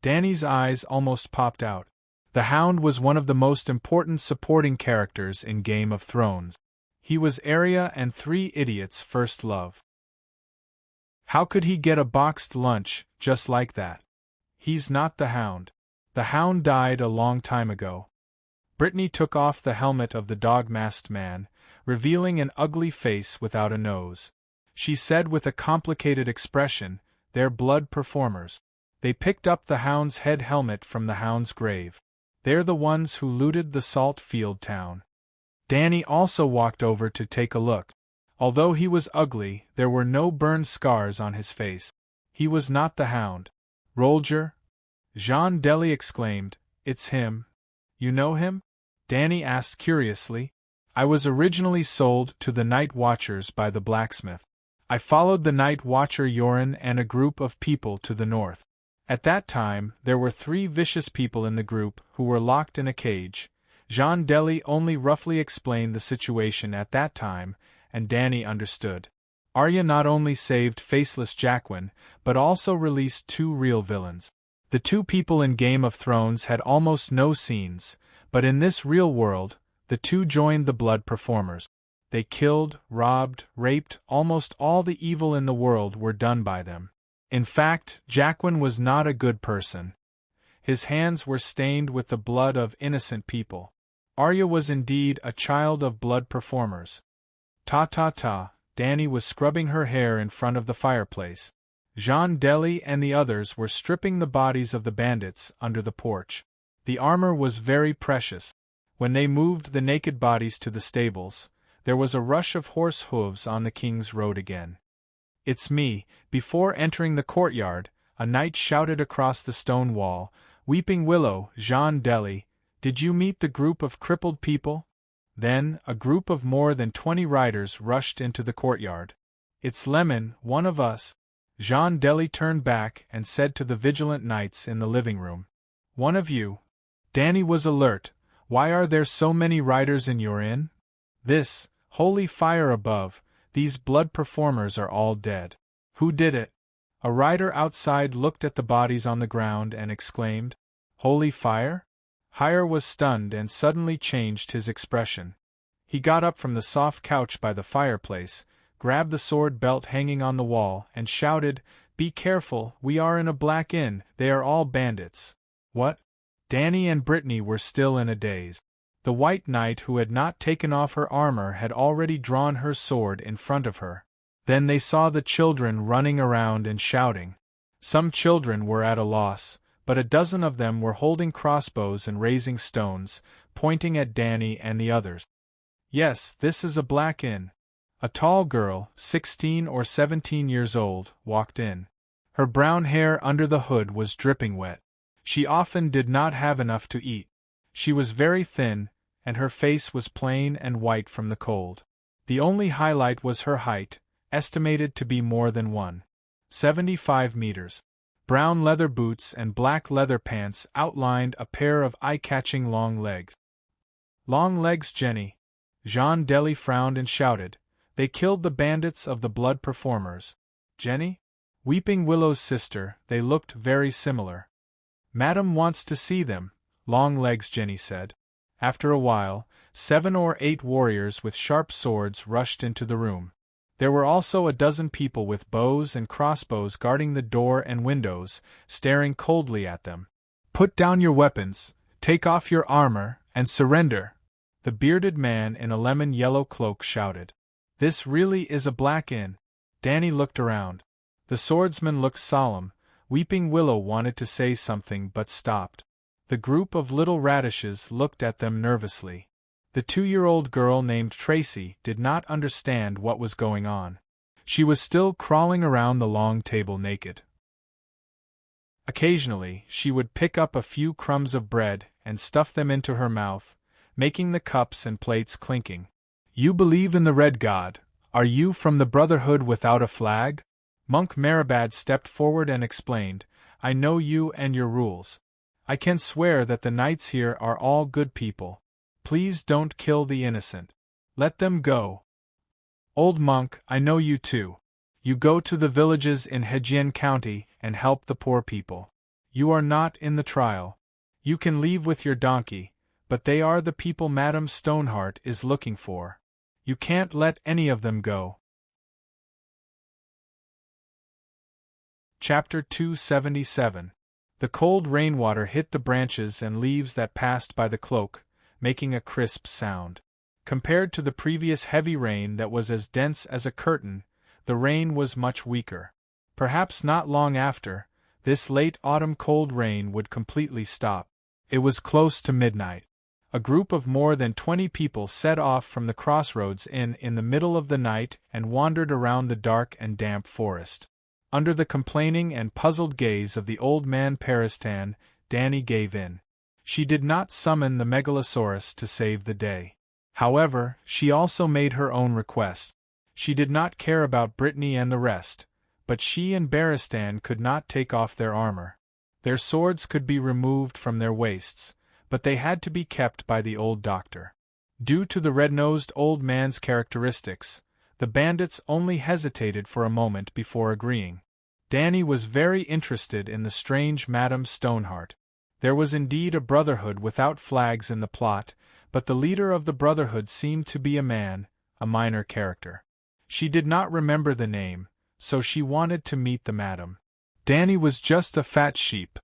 Dany's eyes almost popped out. The hound was one of the most important supporting characters in Game of Thrones. He was Arya and 3 idiots' first love. How could he get a boxed lunch just like that? He's not the hound. The hound died a long time ago. Brittany took off the helmet of the dog-masked man, revealing an ugly face without a nose. She said with a complicated expression, "They're blood performers. They picked up the hound's head helmet from the hound's grave. They're the ones who looted the salt field town." Dany also walked over to take a look. Although he was ugly, there were no burn scars on his face. He was not the hound. "Rolger?" Jean Dely exclaimed, "It's him." "You know him?" Dany asked curiously. "I was originally sold to the Night Watchers by the blacksmith. I followed the Night Watcher Yoren and a group of people to the north. At that time, there were 3 vicious people in the group who were locked in a cage." Jean Dely only roughly explained the situation at that time, and Dany understood. Arya not only saved faceless Jaqen, but also released 2 real villains. The 2 people in Game of Thrones had almost no scenes, but in this real world, the 2 joined the blood performers. They killed, robbed, raped, almost all the evil in the world were done by them. In fact, Jaqen was not a good person. His hands were stained with the blood of innocent people. Arya was indeed a child of blood performers. Ta. Dany was scrubbing her hair in front of the fireplace. Jean Dely and the others were stripping the bodies of the bandits under the porch. The armor was very precious. When they moved the naked bodies to the stables, there was a rush of horse hooves on the King's Road again. "It's me." Before entering the courtyard, a knight shouted across the stone wall, "Weeping Willow, Jean Dely, did you meet the group of crippled people?" Then, a group of more than 20 riders rushed into the courtyard. "It's Lemon, one of us." Jean Dely turned back and said to the vigilant knights in the living room, "One of you." Dany was alert. "Why are there so many riders in your inn?" "This, holy fire above, these blood performers are all dead." "Who did it?" A rider outside looked at the bodies on the ground and exclaimed, "Holy fire?" Hire was stunned and suddenly changed his expression. He got up from the soft couch by the fireplace, grabbed the sword belt hanging on the wall, and shouted, "Be careful, we are in a black inn, they are all bandits." "What?" Dany and Brittany were still in a daze. The White Knight who had not taken off her armor had already drawn her sword in front of her. Then they saw the children running around and shouting. Some children were at a loss, but a dozen of them were holding crossbows and raising stones, pointing at Danny and the others. Yes, this is a Black Inn. A tall girl, 16 or 17 years old, walked in. Her brown hair under the hood was dripping wet. She often did not have enough to eat. She was very thin, and her face was plain and white from the cold. The only highlight was her height, estimated to be more than 1.75 meters. Brown leather boots and black leather pants outlined a pair of eye-catching long legs. Long legs, Jenny. Jean Deli frowned and shouted. They killed the bandits of the blood performers. Jenny? Weeping Willow's sister, they looked very similar. Madam wants to see them, Long Legs, Jenny said. After a while, 7 or 8 warriors with sharp swords rushed into the room. There were also a dozen people with bows and crossbows guarding the door and windows, staring coldly at them. Put down your weapons, take off your armor, and surrender, the bearded man in a lemon-yellow cloak shouted. This really is a Black Inn. Danny looked around. The swordsman looked solemn. Weeping Willow wanted to say something but stopped. The group of little radishes looked at them nervously. The 2-year-old girl named Tracy did not understand what was going on. She was still crawling around the long table naked. Occasionally, she would pick up a few crumbs of bread and stuff them into her mouth, making the cups and plates clinking. You believe in the Red God. Are you from the Brotherhood without a flag? Monk Marabad stepped forward and explained, I know you and your rules. I can swear that the knights here are all good people. Please don't kill the innocent. Let them go. Old Monk, I know you too. You go to the villages in Hejian County and help the poor people. You are not in the trial. You can leave with your donkey, but they are the people Madame Stoneheart is looking for. You can't let any of them go. Chapter 277. The cold rainwater hit the branches and leaves that passed by the cloak, making a crisp sound. Compared to the previous heavy rain that was as dense as a curtain, the rain was much weaker. Perhaps not long after, this late autumn cold rain would completely stop. It was close to midnight. A group of more than 20 people set off from the Crossroads Inn in the middle of the night and wandered around the dark and damp forest. Under the complaining and puzzled gaze of the old man Peristan, Danny gave in. She did not summon the Megalosaurus to save the day. However, she also made her own request. She did not care about Brittany and the rest, but she and Beristan could not take off their armor. Their swords could be removed from their waists, but they had to be kept by the old doctor. Due to the red-nosed old man's characteristics, the bandits only hesitated for a moment before agreeing. Danny was very interested in the strange Madame Stoneheart. There was indeed a brotherhood without flags in the plot, but the leader of the brotherhood seemed to be a man, a minor character. She did not remember the name, so she wanted to meet the madam. Danny was just a fat sheep.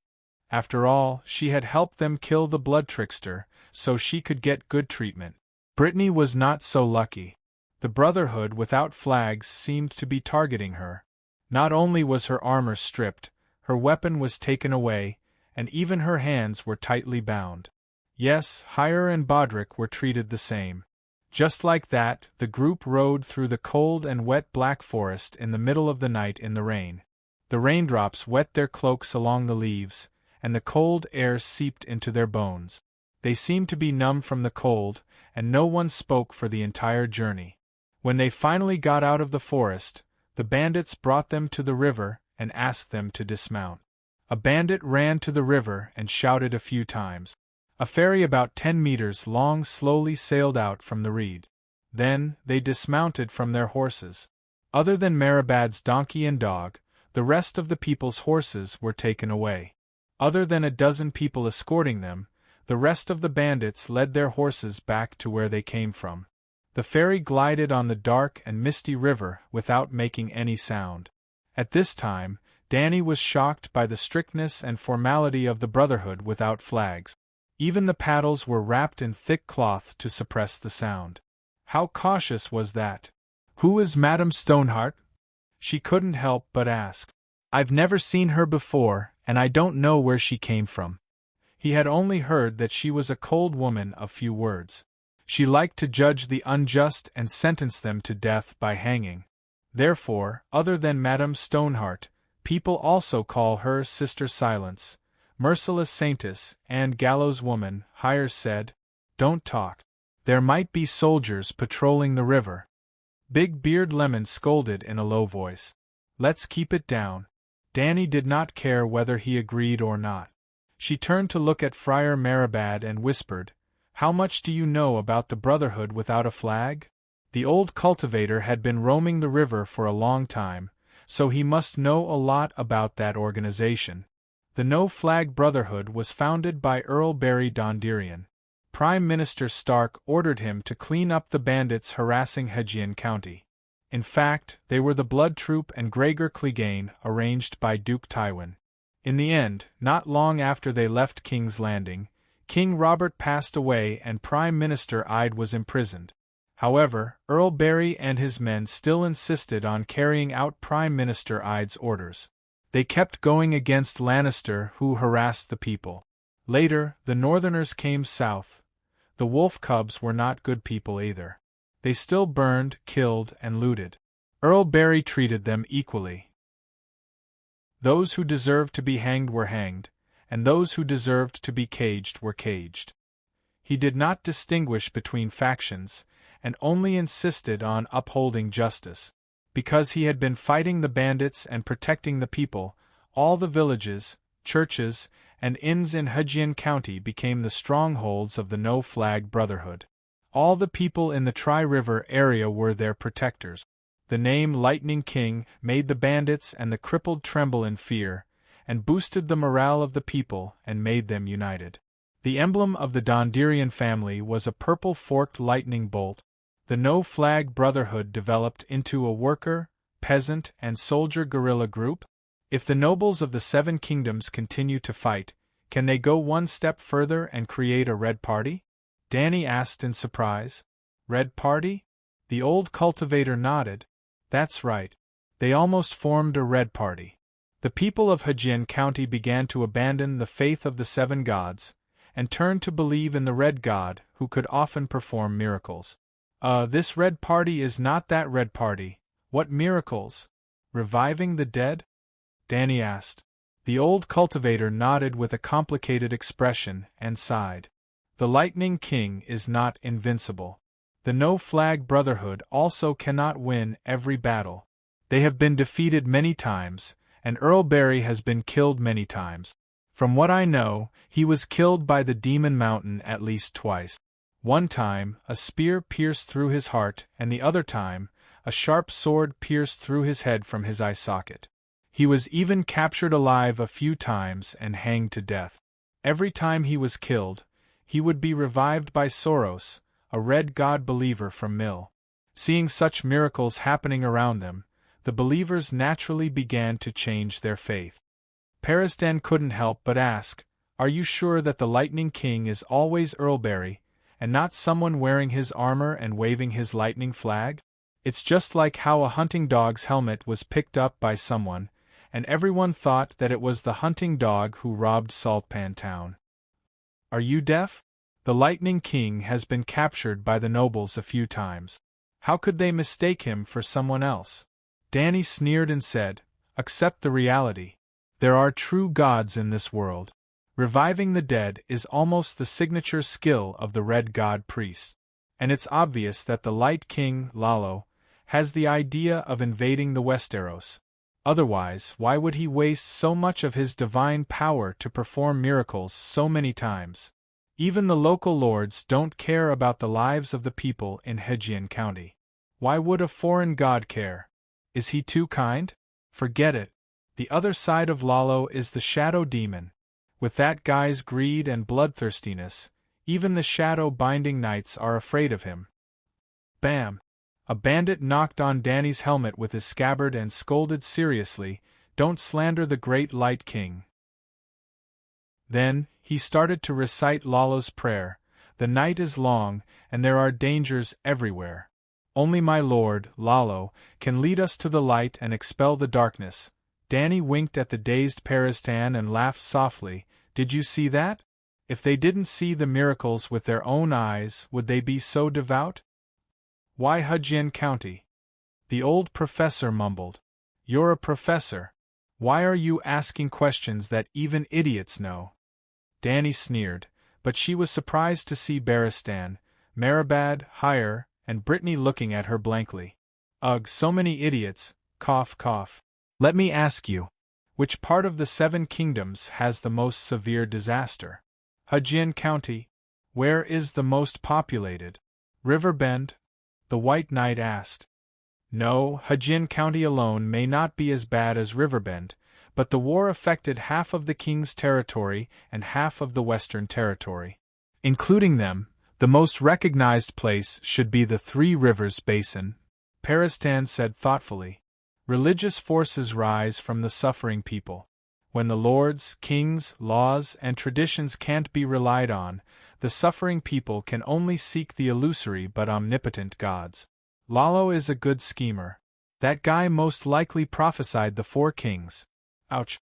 After all, she had helped them kill the blood trickster, so she could get good treatment. Brittany was not so lucky. The brotherhood without flags seemed to be targeting her. Not only was her armor stripped, her weapon was taken away, and even her hands were tightly bound. Yes, Hire and Bodrick were treated the same. Just like that, the group rode through the cold and wet black forest in the middle of the night in the rain. The raindrops wet their cloaks along the leaves, and the cold air seeped into their bones. They seemed to be numb from the cold, and no one spoke for the entire journey. When they finally got out of the forest, the bandits brought them to the river and asked them to dismount. A bandit ran to the river and shouted a few times. A ferry about 10 meters long slowly sailed out from the reed. Then, they dismounted from their horses. Other than Marabad's donkey and dog, the rest of the people's horses were taken away. Other than a dozen people escorting them, the rest of the bandits led their horses back to where they came from. The ferry glided on the dark and misty river without making any sound. At this time, Danny was shocked by the strictness and formality of the Brotherhood without flags. Even the paddles were wrapped in thick cloth to suppress the sound. How cautious was that? "Who is Madame Stoneheart?" She couldn't help but ask. "I've never seen her before, and I don't know where she came from. He had only heard that she was a cold woman of few words. She liked to judge the unjust and sentence them to death by hanging. Therefore, other than Madame Stoneheart, people also call her Sister Silence, Merciless Saintess, and Gallows Woman. Hires said, "Don't talk. There might be soldiers patrolling the river." Big Beard Lemon scolded in a low voice. "Let's keep it down." Danny did not care whether he agreed or not. She turned to look at Friar Marabad and whispered, "How much do you know about the Brotherhood without a flag?" The old cultivator had been roaming the river for a long time, so he must know a lot about that organization. The No Flag Brotherhood was founded by Earl Barry Donderian. Prime Minister Stark ordered him to clean up the bandits harassing Hedgian County. In fact, they were the Blood Troop and Gregor Clegane, arranged by Duke Tywin. In the end, not long after they left King's Landing, King Robert passed away and Prime Minister Ide was imprisoned. However, Earl Barry and his men still insisted on carrying out Prime Minister Ide's orders. They kept going against Lannister, who harassed the people. Later, the Northerners came south. The wolf cubs were not good people either. They still burned, killed, and looted. Earl Barry treated them equally. Those who deserved to be hanged were hanged, and those who deserved to be caged were caged. He did not distinguish between factions, and only insisted on upholding justice. Because he had been fighting the bandits and protecting the people, all the villages, churches, and inns in Hedgian County became the strongholds of the No Flag Brotherhood. All the people in the Tri-River area were their protectors. The name Lightning King made the bandits and the crippled tremble in fear, and boosted the morale of the people and made them united. The emblem of the Donderian family was a purple forked lightning bolt. The No Flag Brotherhood developed into a worker, peasant, and soldier guerrilla group. If the nobles of the Seven Kingdoms continue to fight, can they go one step further and create a Red Party? Danny asked in surprise. Red Party? The old cultivator nodded. That's right. They almost formed a Red Party. The people of Hedgian County began to abandon the faith of the Seven Gods, and turned to believe in the Red God, who could often perform miracles. This Red Party is not that Red Party. What miracles? Reviving the dead? Danny asked. The old cultivator nodded with a complicated expression and sighed. The Lightning King is not invincible. The No Flag Brotherhood also cannot win every battle. They have been defeated many times, and Earl Barry has been killed many times. From what I know, he was killed by the Demon Mountain at least twice. One time, a spear pierced through his heart, and the other time, a sharp sword pierced through his head from his eye socket. He was even captured alive a few times and hanged to death. Every time he was killed, he would be revived by Soros, a Red God believer from Mill. Seeing such miracles happening around them, the believers naturally began to change their faith. Perisden couldn't help but ask, "Are you sure that the Lightning King is always Earl Barry, and not someone wearing his armor and waving his lightning flag? It's just like how a hunting dog's helmet was picked up by someone, and everyone thought that it was the hunting dog who robbed Saltpan Town. Are you deaf? The Lightning King has been captured by the nobles a few times. How could they mistake him for someone else?" Danny sneered and said, "Accept the reality. There are true gods in this world. Reviving the dead is almost the signature skill of the Red God priest. And it's obvious that the Light King, Lalo, has the idea of invading the Westeros. Otherwise, why would he waste so much of his divine power to perform miracles so many times? Even the local lords don't care about the lives of the people in Hedgian County. Why would a foreign god care? Is he too kind? Forget it. The other side of Lalo is the Shadow Demon. With that guy's greed and bloodthirstiness, even the shadow-binding knights are afraid of him." Bam! A bandit knocked on Danny's helmet with his scabbard and scolded seriously, "Don't slander the great Light King." Then, he started to recite Lalo's prayer, "The night is long, and there are dangers everywhere. Only my lord, Lalo, can lead us to the light and expel the darkness. Danny winked at the dazed Peristan and laughed softly. Did you see that? If they didn't see the miracles with their own eyes, would they be so devout? Why Hudjian County? The old professor mumbled. You're a professor. Why are you asking questions that even idiots know? Danny sneered, but she was surprised to see Beristan, Marabad, Hire, and Brittany looking at her blankly. Ugh, so many idiots, cough cough. Let me ask you, which part of the 7 kingdoms has the most severe disaster? Hudjian County. Where is the most populated? Riverbend? The White Knight asked. No, Hudjian County alone may not be as bad as Riverbend, but the war affected half of the king's territory and half of the Western Territory. Including them, the most recognized place should be the Three Rivers Basin, Peristan said thoughtfully. Religious forces rise from the suffering people. When the lords, kings, laws, and traditions can't be relied on, the suffering people can only seek the illusory but omnipotent gods. Lalo is a good schemer. That guy most likely prophesied the 4 kings. Ouch.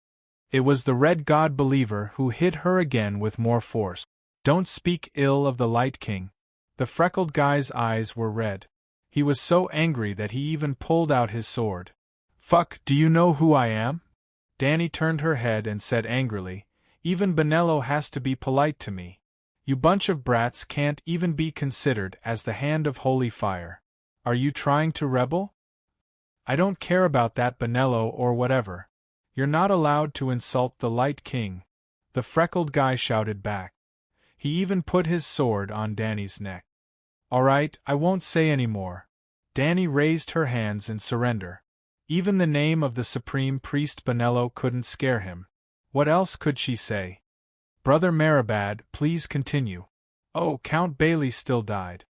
It was the red god believer who hit her again with more force. Don't speak ill of the Light King. The freckled guy's eyes were red. He was so angry that he even pulled out his sword. Fuck, do you know who I am? Danny turned her head and said angrily, even Benello has to be polite to me. You bunch of brats can't even be considered as the hand of holy fire. Are you trying to rebel? I don't care about that Benello or whatever. You're not allowed to insult the Light King, the freckled guy shouted back. He even put his sword on Danny's neck. All right, I won't say any more. Danny raised her hands in surrender. Even the name of the supreme priest Benello couldn't scare him. What else could she say? Brother Marabad, please continue. Oh, Count Bailey still died.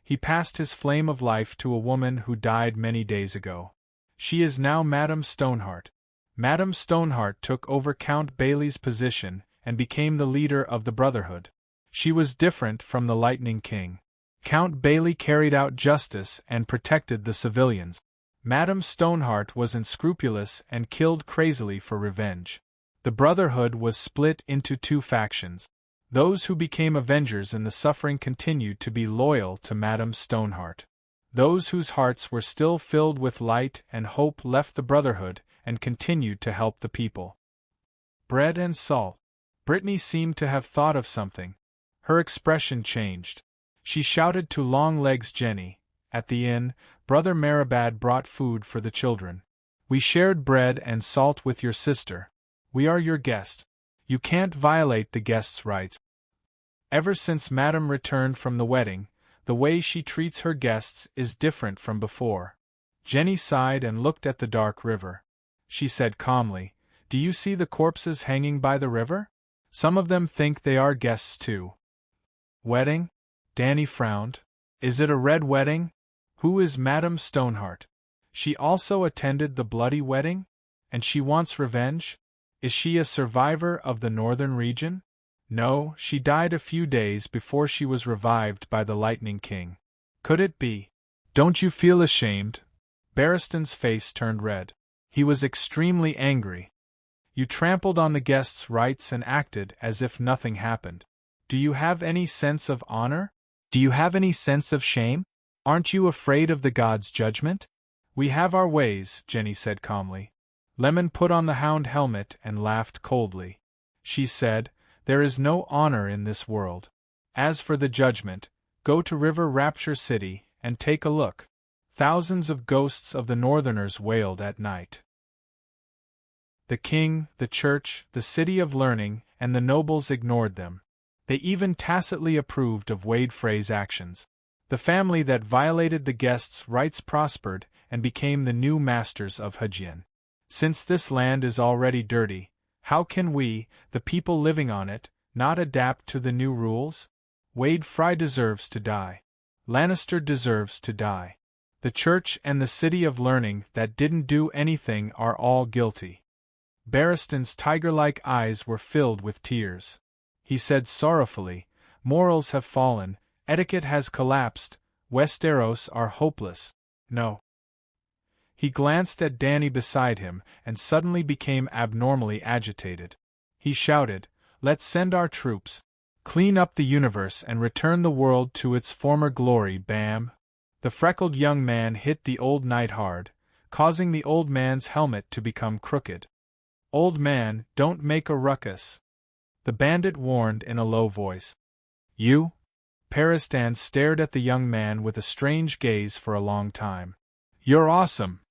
He passed his flame of life to a woman who died many days ago. She is now Madame Stoneheart. Madame Stoneheart took over Count Bailey's position and became the leader of the Brotherhood. She was different from the Lightning King. Count Bailey carried out justice and protected the civilians. Madame Stoneheart was unscrupulous and killed crazily for revenge. The Brotherhood was split into 2 factions. Those who became avengers in the suffering continued to be loyal to Madame Stoneheart. Those whose hearts were still filled with light and hope left the Brotherhood and continued to help the people. Bread and salt. Brittany seemed to have thought of something. Her expression changed. She shouted to Longlegs Jenny. At the inn, Brother Marabad brought food for the children. We shared bread and salt with your sister. We are your guest. You can't violate the guest's rights. Ever since Madame returned from the wedding, the way she treats her guests is different from before. Jenny sighed and looked at the dark river. She said calmly, Do you see the corpses hanging by the river? Some of them think they are guests too. Wedding? Danny frowned. Is it a red wedding? Who is Madame Stoneheart? She also attended the bloody wedding? And she wants revenge? Is she a survivor of the northern region? No, she died a few days before she was revived by the Lightning King. Could it be? Don't you feel ashamed? Barristan's face turned red. He was extremely angry. You trampled on the guests' rights and acted as if nothing happened. Do you have any sense of honor? Do you have any sense of shame? Aren't you afraid of the gods' judgment? We have our ways, Jenny said calmly. Lemon put on the hound helmet and laughed coldly. She said, There is no honor in this world. As for the judgment, go to River Rapture City and take a look. Thousands of ghosts of the Northerners wailed at night. The king, the church, the city of learning, and the nobles ignored them. They even tacitly approved of Wade Frey's actions. The family that violated the guests' rights prospered and became the new masters of Hudjian. Since this land is already dirty, how can we, the people living on it, not adapt to the new rules? Wade Frey deserves to die. Lannister deserves to die. The church and the city of learning that didn't do anything are all guilty. Barristan's tiger-like eyes were filled with tears. He said sorrowfully, Morals have fallen, etiquette has collapsed, Westeros are hopeless. No. He glanced at Danny beside him and suddenly became abnormally agitated. He shouted, "Let's send our troops. Clean up the universe and return the world to its former glory, Bam!" The freckled young man hit the old knight hard, causing the old man's helmet to become crooked. "Old man, don't make a ruckus," the bandit warned in a low voice. "You?" Peristan stared at the young man with a strange gaze for a long time. "You're awesome."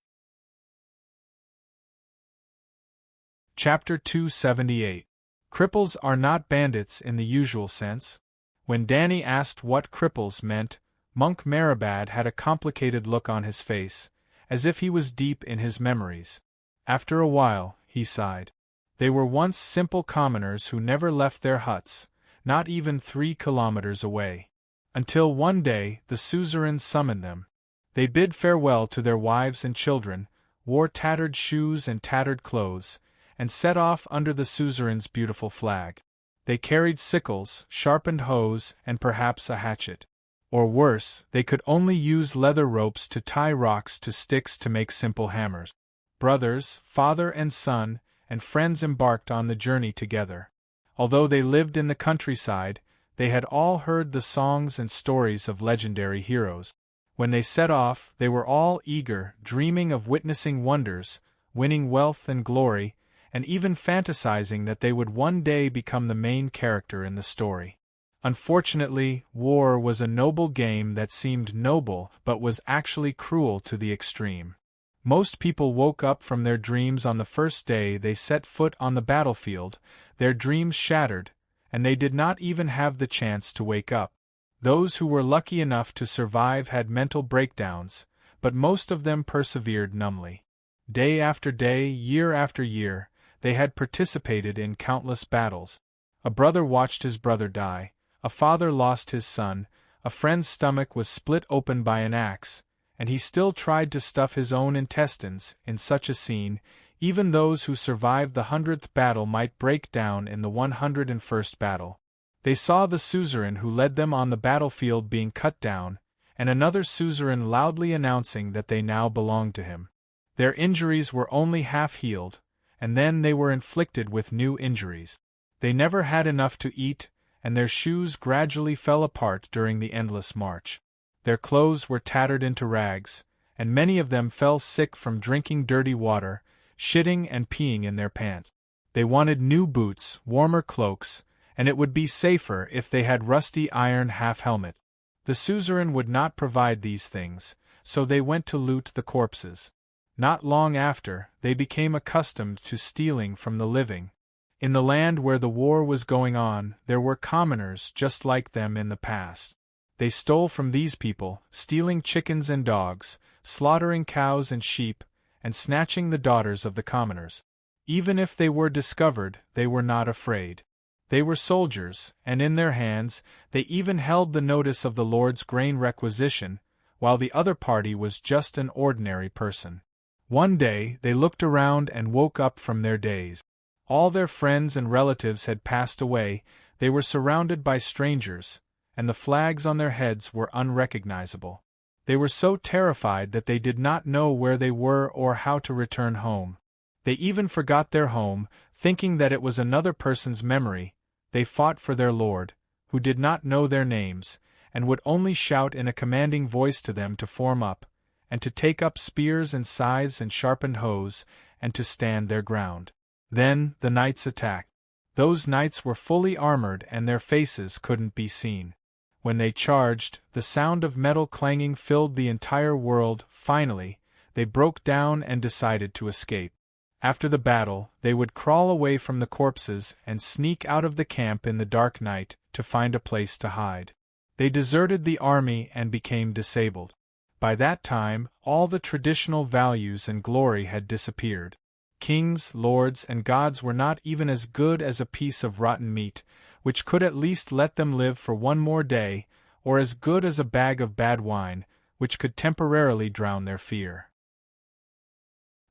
Chapter 278. Cripples are not bandits in the usual sense. When Danny asked what cripples meant, Monk Marabad had a complicated look on his face, as if he was deep in his memories. After a while, he sighed. They were once simple commoners who never left their huts, not even 3 kilometers away. Until one day the suzerain summoned them. They bid farewell to their wives and children, wore tattered shoes and tattered clothes, and set off under the suzerain's beautiful flag. They carried sickles, sharpened hoes, and perhaps a hatchet. Or worse, they could only use leather ropes to tie rocks to sticks to make simple hammers. Brothers, father and son, and friends embarked on the journey together. Although they lived in the countryside, they had all heard the songs and stories of legendary heroes. When they set off, they were all eager, dreaming of witnessing wonders, winning wealth and glory, and even fantasizing that they would one day become the main character in the story. Unfortunately, war was a noble game that seemed noble but was actually cruel to the extreme. Most people woke up from their dreams on the first day they set foot on the battlefield, their dreams shattered, and they did not even have the chance to wake up. Those who were lucky enough to survive had mental breakdowns, but most of them persevered numbly. Day after day, year after year, they had participated in countless battles. A brother watched his brother die, a father lost his son, a friend's stomach was split open by an axe, and he still tried to stuff his own intestines. In such a scene, even those who survived the 100th battle might break down in the 101st battle. They saw the suzerain who led them on the battlefield being cut down, and another suzerain loudly announcing that they now belonged to him. Their injuries were only half healed, and then they were inflicted with new injuries. They never had enough to eat, and their shoes gradually fell apart during the endless march. Their clothes were tattered into rags, and many of them fell sick from drinking dirty water, shitting and peeing in their pants. They wanted new boots, warmer cloaks, and it would be safer if they had rusty iron half-helmet. The suzerain would not provide these things, so they went to loot the corpses. Not long after, they became accustomed to stealing from the living. In the land where the war was going on, there were commoners just like them in the past. They stole from these people, stealing chickens and dogs, slaughtering cows and sheep, and snatching the daughters of the commoners. Even if they were discovered, they were not afraid. They were soldiers, and in their hands, they even held the notice of the Lord's grain requisition, while the other party was just an ordinary person. One day, they looked around and woke up from their daze. All their friends and relatives had passed away, they were surrounded by strangers, and the flags on their heads were unrecognizable. They were so terrified that they did not know where they were or how to return home. They even forgot their home, thinking that it was another person's memory. They fought for their Lord, who did not know their names, and would only shout in a commanding voice to them to form up, and to take up spears and scythes and sharpened hoes, and to stand their ground. Then the knights attacked. Those knights were fully armored and their faces couldn't be seen. When they charged, the sound of metal clanging filled the entire world. Finally, they broke down and decided to escape. After the battle, they would crawl away from the corpses and sneak out of the camp in the dark night to find a place to hide. They deserted the army and became disabled. By that time, all the traditional values and glory had disappeared. Kings, lords, and gods were not even as good as a piece of rotten meat, which could at least let them live for one more day, or as good as a bag of bad wine, which could temporarily drown their fear.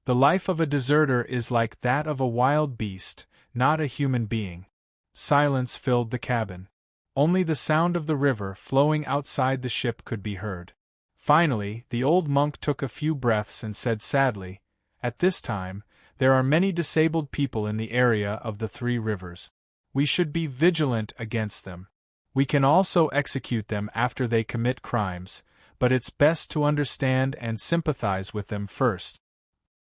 The life of a deserter is like that of a wild beast, not a human being. Silence filled the cabin. Only the sound of the river flowing outside the ship could be heard. Finally, the old monk took a few breaths and said sadly, "At this time, there are many disabled people in the area of the three rivers. We should be vigilant against them. We can also execute them after they commit crimes, but it's best to understand and sympathize with them first.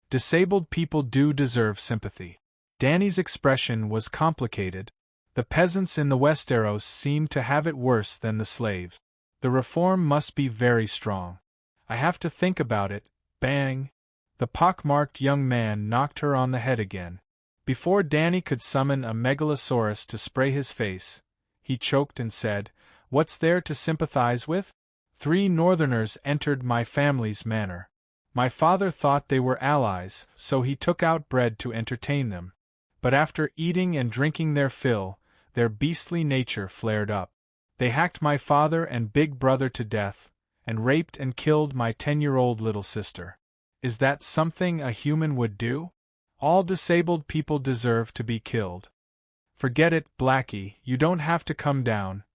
Disabled people do deserve sympathy." Danny's expression was complicated. The peasants in the Westeros seemed to have it worse than the slaves. The reform must be very strong. I have to think about it. Bang! The pockmarked young man knocked her on the head again. Before Danny could summon a megalosaurus to spray his face, he choked and said, "What's there to sympathize with? 3 northerners entered my family's manor. My father thought they were allies, so he took out bread to entertain them. But after eating and drinking their fill, their beastly nature flared up. They hacked my father and big brother to death, and raped and killed my 10-year-old little sister. Is that something a human would do? All disabled people deserve to be killed." "Forget it, Blackie, you don't have to come down."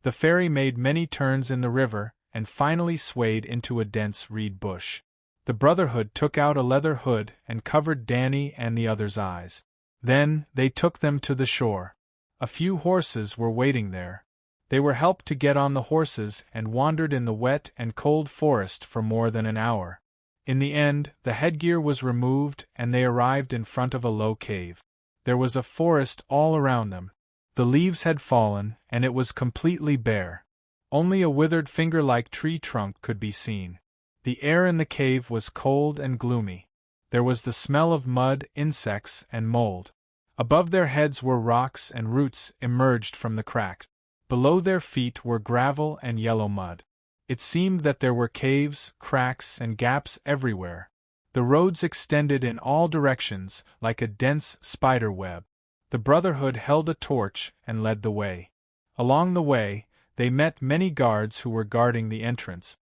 The ferry made many turns in the river, and finally swayed into a dense reed bush. The Brotherhood took out a leather hood and covered Danny and the others' eyes. Then, they took them to the shore. A few horses were waiting there. They were helped to get on the horses and wandered in the wet and cold forest for more than an hour. In the end, the headgear was removed and they arrived in front of a low cave. There was a forest all around them. The leaves had fallen, and it was completely bare. Only a withered finger-like tree trunk could be seen. The air in the cave was cold and gloomy. There was the smell of mud, insects, and mold. Above their heads were rocks and roots emerged from the cracks. Below their feet were gravel and yellow mud. It seemed that there were caves, cracks, and gaps everywhere. The roads extended in all directions, like a dense spider web. The Brotherhood held a torch and led the way. Along the way, they met many guards who were guarding the entrance.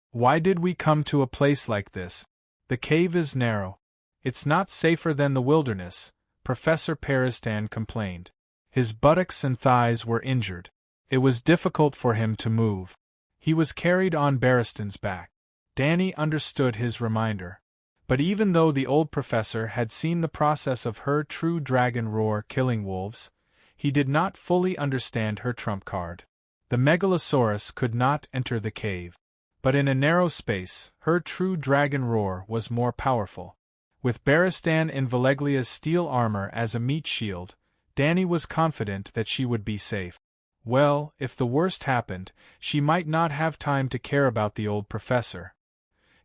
"Why did we come to a place like this? The cave is narrow. It's not safer than the wilderness," Professor Peristan complained. His buttocks and thighs were injured. It was difficult for him to move. He was carried on Barristan's back. Danny understood his reminder. But even though the old professor had seen the process of her true dragon roar killing wolves, he did not fully understand her trump card. The Megalosaurus could not enter the cave. But in a narrow space, her true dragon roar was more powerful. With Barristan in Valeglia's steel armor as a meat shield, Danny was confident that she would be safe. Well, if the worst happened, she might not have time to care about the old professor.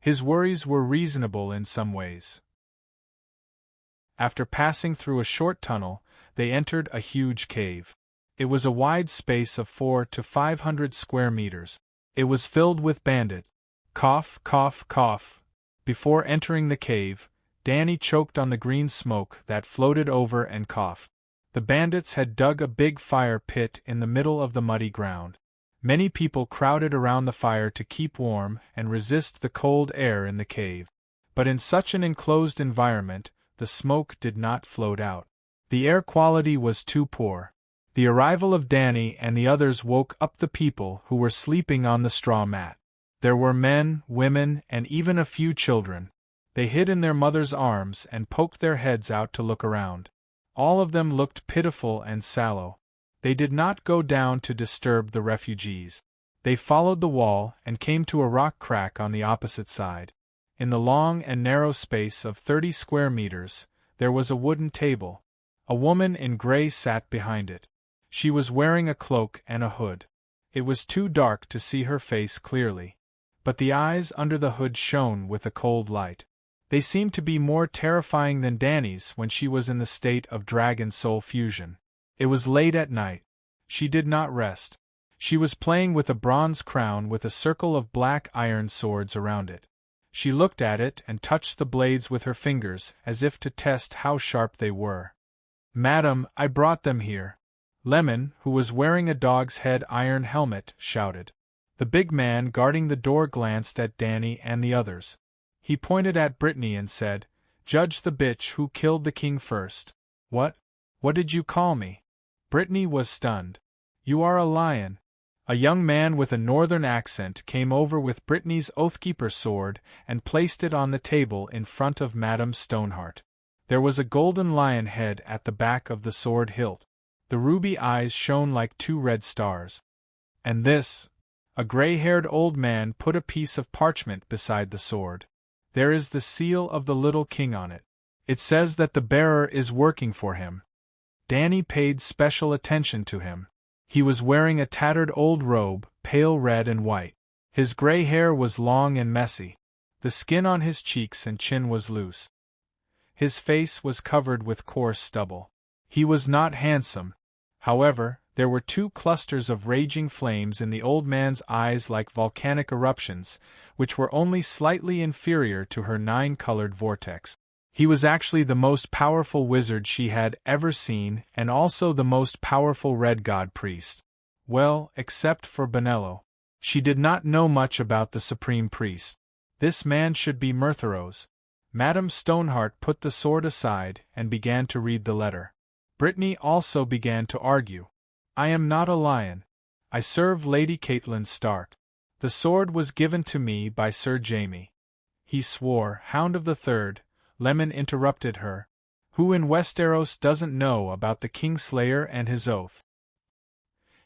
His worries were reasonable in some ways. After passing through a short tunnel, they entered a huge cave. It was a wide space of 400 to 500 square meters. It was filled with bandits. Cough, cough, cough. Before entering the cave, Danny choked on the green smoke that floated over and coughed. The bandits had dug a big fire pit in the middle of the muddy ground. Many people crowded around the fire to keep warm and resist the cold air in the cave. But in such an enclosed environment, the smoke did not float out. The air quality was too poor. The arrival of Danny and the others woke up the people who were sleeping on the straw mat. There were men, women, and even a few children. They hid in their mother's arms and poked their heads out to look around. All of them looked pitiful and sallow. They did not go down to disturb the refugees. They followed the wall and came to a rock crack on the opposite side. In the long and narrow space of 30 square meters, there was a wooden table. A woman in gray sat behind it. She was wearing a cloak and a hood. It was too dark to see her face clearly. But the eyes under the hood shone with a cold light. They seemed to be more terrifying than Danny's when she was in the state of dragon soul fusion. It was late at night. She did not rest. She was playing with a bronze crown with a circle of black iron swords around it. She looked at it and touched the blades with her fingers as if to test how sharp they were. "Madam, I brought them here." Lemon, who was wearing a dog's head iron helmet, shouted. The big man guarding the door glanced at Danny and the others. He pointed at Brittany and said, "Judge the bitch who killed the king first." "What? What did you call me?" Brittany was stunned. "You are a lion. A young man with a northern accent came over with Brittany's Oathkeeper sword and placed it on the table in front of Madame Stoneheart. There was a golden lion head at the back of the sword hilt. The ruby eyes shone like two red stars. And this? A gray-haired old man put a piece of parchment beside the sword. There is the seal of the little king on it. It says that the bearer is working for him. Danny paid special attention to him. He was wearing a tattered old robe, pale red and white. His gray hair was long and messy. The skin on his cheeks and chin was loose. His face was covered with coarse stubble. He was not handsome. However, there were two clusters of raging flames in the old man's eyes like volcanic eruptions, which were only slightly inferior to her 9-colored vortex. He was actually the most powerful wizard she had ever seen and also the most powerful Red God priest. Well, except for Benello. She did not know much about the supreme priest. This man should be Mertheros. Madame Stoneheart put the sword aside and began to read the letter. Brittany also began to argue. I am not a lion. I serve Lady Caitlin Stark. The sword was given to me by Sir Jaime. He swore, Hound of the Third. Lemon interrupted her. Who in Westeros doesn't know about the Kingslayer and his oath?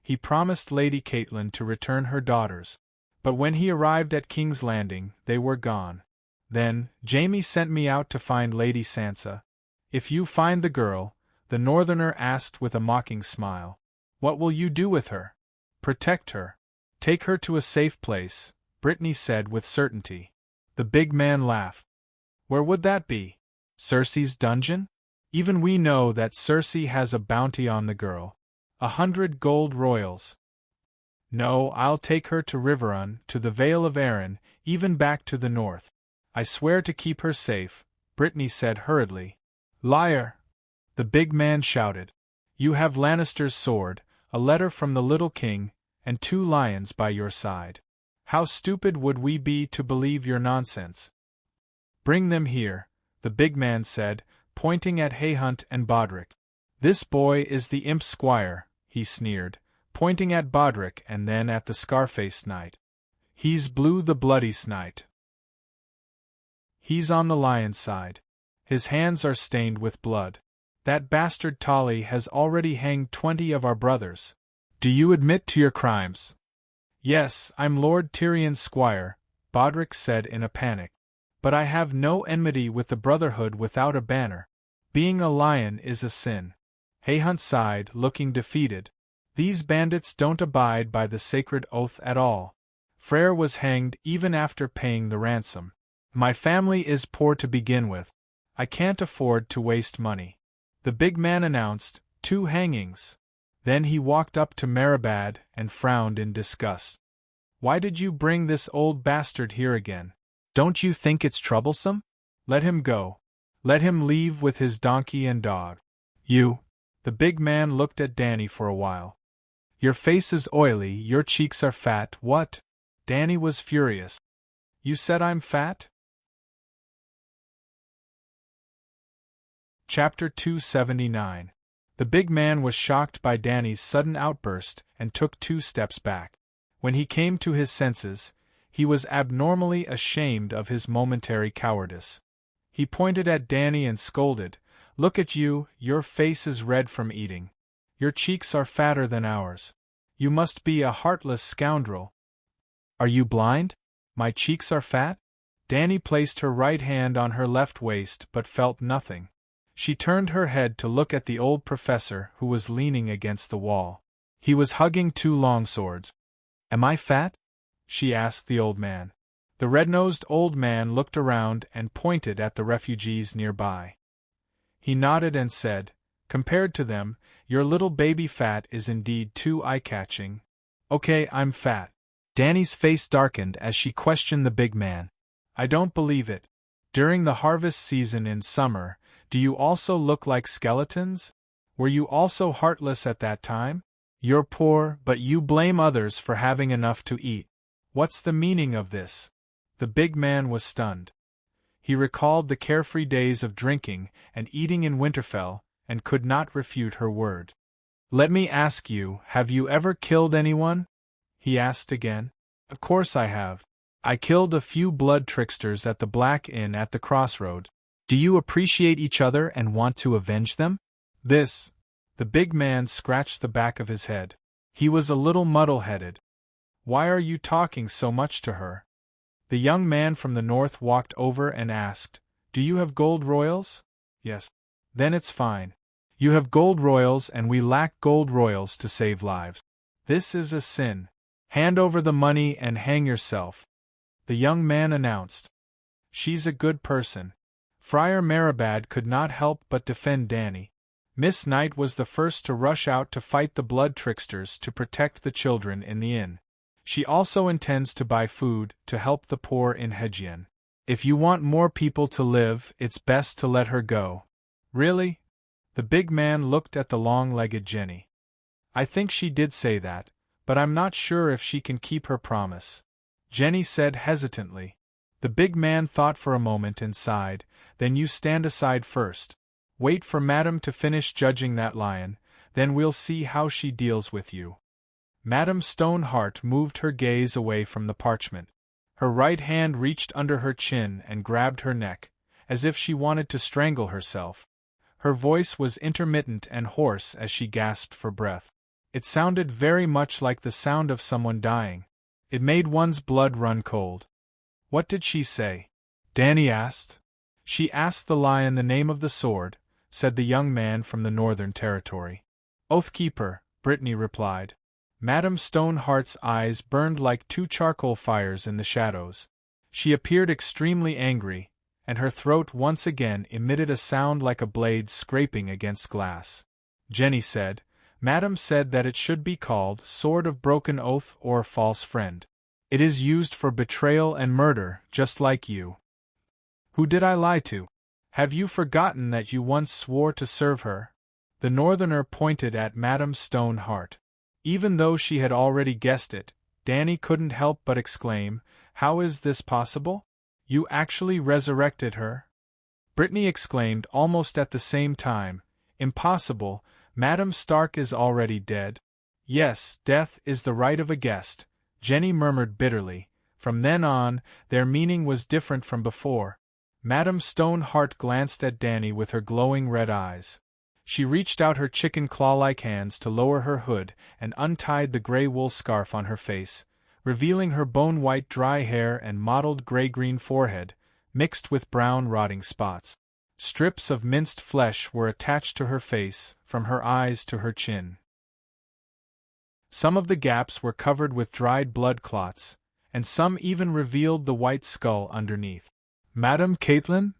He promised Lady Caitlin to return her daughters. But when he arrived at King's Landing, they were gone. Then, Jaime sent me out to find Lady Sansa. If you find the girl, the Northerner asked with a mocking smile. What will you do with her? Protect her. Take her to a safe place, Brittany said with certainty. The big man laughed. Where would that be? Cersei's dungeon? Even we know that Cersei has a bounty on the girl. 100 gold royals. No, I'll take her to Riverrun, to the Vale of Arryn, even back to the north. I swear to keep her safe, Brittany said hurriedly. Liar! The big man shouted. You have Lannister's sword, a letter from the little king, and 2 lions by your side. How stupid would we be to believe your nonsense? Bring them here, the big man said, pointing at Hayhunt and Bodrick. This boy is the imp squire, he sneered, pointing at Bodrick and then at the scar-faced knight. He's Blue the Bloody Snight. He's on the lion's side. His hands are stained with blood. That bastard Tolly has already hanged 20 of our brothers. Do you admit to your crimes? Yes, I'm Lord Tyrion's squire, Bodrick said in a panic. But I have no enmity with the Brotherhood without a banner. Being a lion is a sin. Hayhunt sighed, looking defeated. These bandits don't abide by the sacred oath at all. Freyr was hanged even after paying the ransom. My family is poor to begin with. I can't afford to waste money. The big man announced, 2 hangings. Then he walked up to Meribad and frowned in disgust. Why did you bring this old bastard here again? Don't you think it's troublesome? Let him go. Let him leave with his donkey and dog. You. The big man looked at Danny for a while. Your face is oily, your cheeks are fat, what? Danny was furious. You said I'm fat? Chapter 279. The big man was shocked by Danny's sudden outburst and took 2 steps back. When he came to his senses, he was abnormally ashamed of his momentary cowardice. He pointed at Danny and scolded, Look at you, your face is red from eating. Your cheeks are fatter than ours. You must be a heartless scoundrel. Are you blind? My cheeks are fat? Danny placed her right hand on her left waist but felt nothing. She turned her head to look at the old professor who was leaning against the wall. He was hugging 2 longswords. Am I fat? She asked the old man. The red-nosed old man looked around and pointed at the refugees nearby. He nodded and said, Compared to them, your little baby fat is indeed too eye-catching. Okay, I'm fat. Danny's face darkened as she questioned the big man. I don't believe it. During the harvest season in summer, do you also look like skeletons? Were you also heartless at that time? You're poor, but you blame others for having enough to eat. What's the meaning of this? The big man was stunned. He recalled the carefree days of drinking and eating in Winterfell, and could not refute her word. Let me ask you, have you ever killed anyone? he asked again. Of course I have. I killed a few blood tricksters at the Black Inn at the crossroad. Do you appreciate each other and want to avenge them? This. The big man scratched the back of his head. He was a little muddle-headed. Why are you talking so much to her? The young man from the north walked over and asked, Do you have gold royals? Yes. Then it's fine. You have gold royals and we lack gold royals to save lives. This is a sin. Hand over the money and hang yourself, the young man announced. She's a good person. Friar Marabad could not help but defend Danny. Miss Knight was the first to rush out to fight the blood tricksters to protect the children in the inn. She also intends to buy food to help the poor in Hejian. If you want more people to live, it's best to let her go. Really? The big man looked at the long-legged Jenny. I think she did say that, but I'm not sure if she can keep her promise, Jenny said hesitantly. The big man thought for a moment and sighed. Then you stand aside first. Wait for Madame to finish judging that lion, then we'll see how she deals with you. Madame Stoneheart moved her gaze away from the parchment. Her right hand reached under her chin and grabbed her neck, as if she wanted to strangle herself. Her voice was intermittent and hoarse as she gasped for breath. It sounded very much like the sound of someone dying. It made one's blood run cold. What did she say? Danny asked. She asked the lion the name of the sword, said the young man from the Northern Territory. Oathkeeper, Brittany replied. Madame Stoneheart's eyes burned like two charcoal fires in the shadows. She appeared extremely angry, and her throat once again emitted a sound like a blade scraping against glass. Jenny said, Madame said that it should be called Sword of Broken Oath or False Friend. It is used for betrayal and murder, just like you. Who did I lie to? Have you forgotten that you once swore to serve her? The Northerner pointed at Madame Stoneheart. Even though she had already guessed it, Danny couldn't help but exclaim, How is this possible? You actually resurrected her? Brittany exclaimed almost at the same time, Impossible, Madame Stark is already dead. Yes, death is the right of a guest, Jenny murmured bitterly. From then on, their meaning was different from before. Madame Stoneheart glanced at Danny with her glowing red eyes. She reached out her chicken claw-like hands to lower her hood and untied the gray wool scarf on her face, revealing her bone-white dry hair and mottled gray-green forehead, mixed with brown rotting spots. Strips of minced flesh were attached to her face, from her eyes to her chin. Some of the gaps were covered with dried blood clots, and some even revealed the white skull underneath. Madame Caitlin?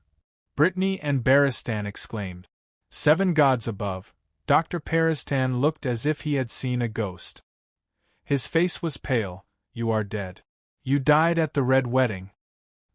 Brittany and Barristan exclaimed. 7 gods above, Dr. Peristan looked as if he had seen a ghost. His face was pale. You are dead. You died at the Red Wedding.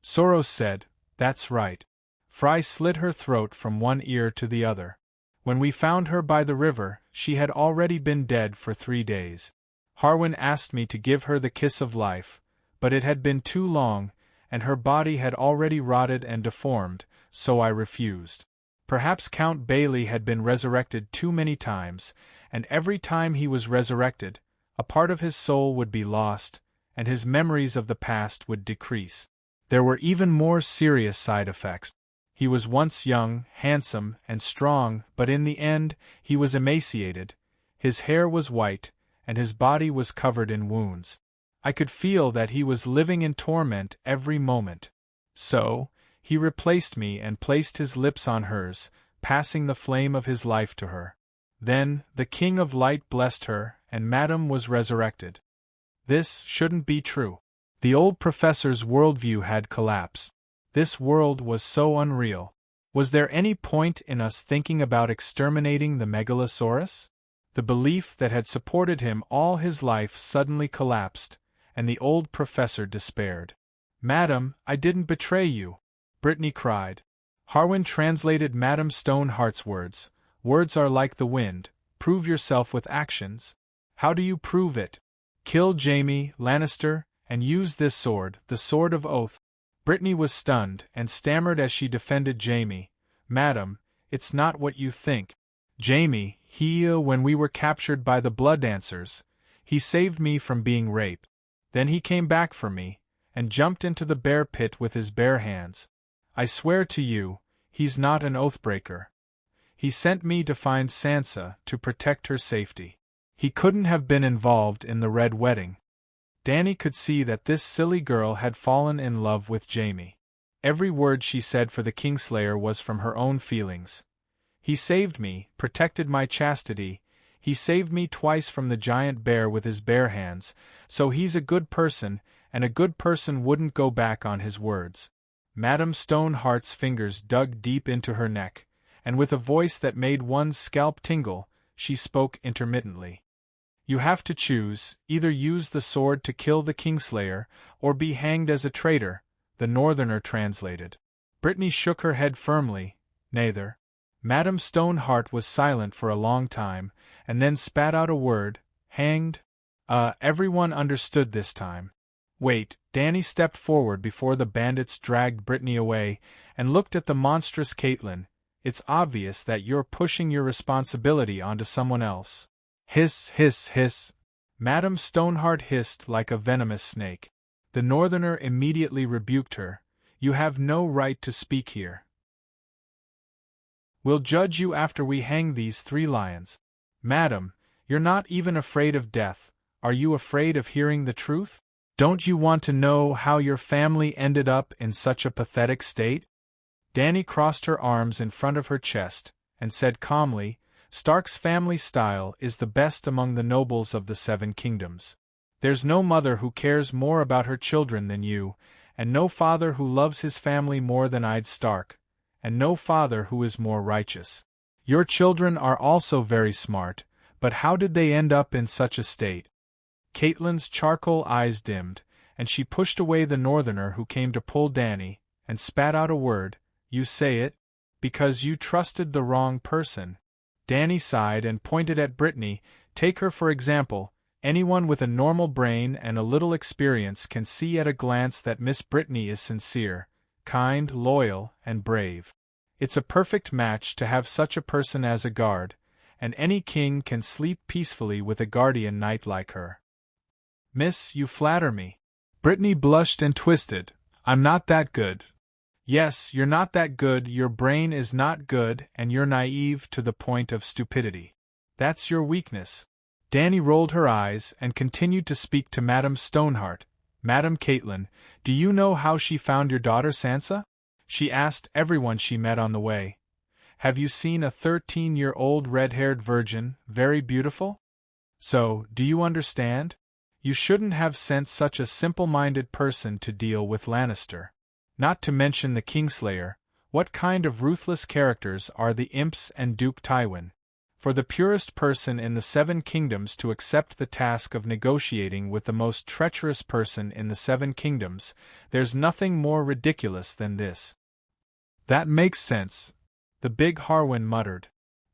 Soros said, That's right. Fry slit her throat from one ear to the other. When we found her by the river, she had already been dead for 3 days. Harwin asked me to give her the kiss of life, but it had been too long, and her body had already rotted and deformed, so I refused. Perhaps Count Bailey had been resurrected too many times, and every time he was resurrected, a part of his soul would be lost, and his memories of the past would decrease. There were even more serious side effects. He was once young, handsome, and strong, but in the end, he was emaciated. His hair was white, and his body was covered in wounds. I could feel that he was living in torment every moment. So, he replaced me and placed his lips on hers, passing the flame of his life to her. Then, the King of Light blessed her, and Madame was resurrected. This shouldn't be true. The old professor's worldview had collapsed. This world was so unreal. Was there any point in us thinking about exterminating the Megalosaurus? The belief that had supported him all his life suddenly collapsed, and the old professor despaired. Madam, I didn't betray you, Brittany cried. Harwin translated Madame Stoneheart's words. Words are like the wind. Prove yourself with actions. How do you prove it? Kill Jaime Lannister, and use this sword, the Sword of Oath. Brittany was stunned, and stammered as she defended Jaime. Madam, it's not what you think. Jaime, when we were captured by the Blood Dancers, He saved me from being raped. Then he came back for me, and jumped into the bear pit with his bare hands. I swear to you, he's not an oathbreaker. He sent me to find Sansa to protect her safety. He couldn't have been involved in the Red Wedding. Dany could see that this silly girl had fallen in love with Jaime. Every word she said for the Kingslayer was from her own feelings. He saved me, protected my chastity. He saved me twice from the giant bear with his bare hands, so he's a good person, and a good person wouldn't go back on his words. Madame Stoneheart's fingers dug deep into her neck, and with a voice that made one's scalp tingle, she spoke intermittently. You have to choose, either use the sword to kill the Kingslayer, or be hanged as a traitor, the Northerner translated. Brittany shook her head firmly, neither. Madame Stoneheart was silent for a long time, and then spat out a word, hanged. Everyone understood this time. Wait, Dany stepped forward before the bandits dragged Brittany away, and looked at the monstrous Caitlin. It's obvious that you're pushing your responsibility onto someone else. Hiss, hiss, hiss. Madame Stoneheart hissed like a venomous snake. The Northerner immediately rebuked her. You have no right to speak here. We'll judge you after we hang these 3 lions. Madam, you're not even afraid of death. Are you afraid of hearing the truth? Don't you want to know how your family ended up in such a pathetic state? Dany crossed her arms in front of her chest, and said calmly, Stark's family style is the best among the nobles of the 7 kingdoms. There's no mother who cares more about her children than you, and no father who loves his family more than I'd Stark, and no father who is more righteous. Your children are also very smart, but how did they end up in such a state? Caitlyn's charcoal eyes dimmed, and she pushed away the Northerner who came to pull Dany, and spat out a word. You say it? Because you trusted the wrong person. Dany sighed and pointed at Brittany. Take her for example. Anyone with a normal brain and a little experience can see at a glance that Miss Brittany is sincere, kind, loyal, and brave. It's a perfect match to have such a person as a guard, and any king can sleep peacefully with a guardian knight like her. Miss, you flatter me. Brittany blushed and twisted. I'm not that good. Yes, you're not that good, your brain is not good, and you're naive to the point of stupidity. That's your weakness. Dany rolled her eyes and continued to speak to Madame Stoneheart. Madame Caitlin, do you know how she found your daughter Sansa? She asked everyone she met on the way. Have you seen a 13-year-old red-haired virgin, very beautiful? So, do you understand? You shouldn't have sent such a simple-minded person to deal with Lannister. Not to mention the Kingslayer. What kind of ruthless characters are the imps and Duke Tywin? For the purest person in the 7 kingdoms to accept the task of negotiating with the most treacherous person in the 7 kingdoms, there's nothing more ridiculous than this. That makes sense, the big Harwin muttered.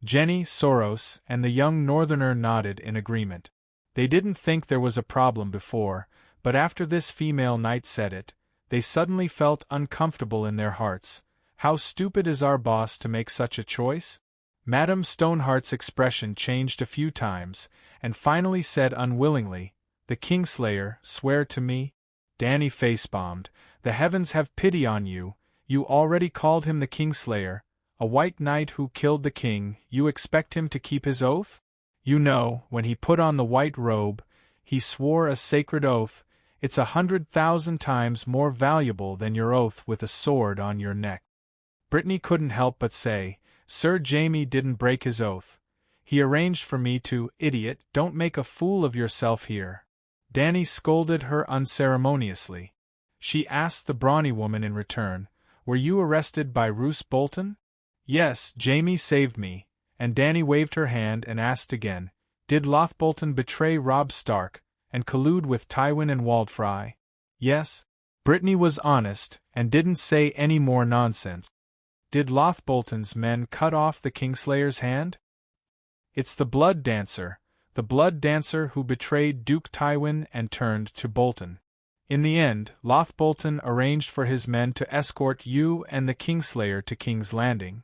Jenny, Soros, and the young Northerner nodded in agreement. They didn't think there was a problem before, but after this female knight said it, they suddenly felt uncomfortable in their hearts. How stupid is our boss to make such a choice? Madame Stoneheart's expression changed a few times, and finally said unwillingly, The Kingslayer, swear to me? Dany face-bombed. The heavens have pity on you. You already called him the Kingslayer, a white knight who killed the king. You expect him to keep his oath? You know, when he put on the white robe, he swore a sacred oath. It's 100,000 times more valuable than your oath with a sword on your neck. Brittany couldn't help but say, Sir Jaime didn't break his oath. He arranged for me to, idiot, don't make a fool of yourself here. Dany scolded her unceremoniously. She asked the brawny woman in return, Were you arrested by Roose Bolton? Yes, Jaime saved me, and Dany waved her hand and asked again, Did Lothbolton betray Robb Stark, and collude with Tywin and Waldfrey? Yes. Brittany was honest, and didn't say any more nonsense. Did Lothbolton's men cut off the Kingslayer's hand? It's the blood dancer who betrayed Duke Tywin and turned to Bolton. In the end, Lothbolton arranged for his men to escort you and the Kingslayer to King's Landing.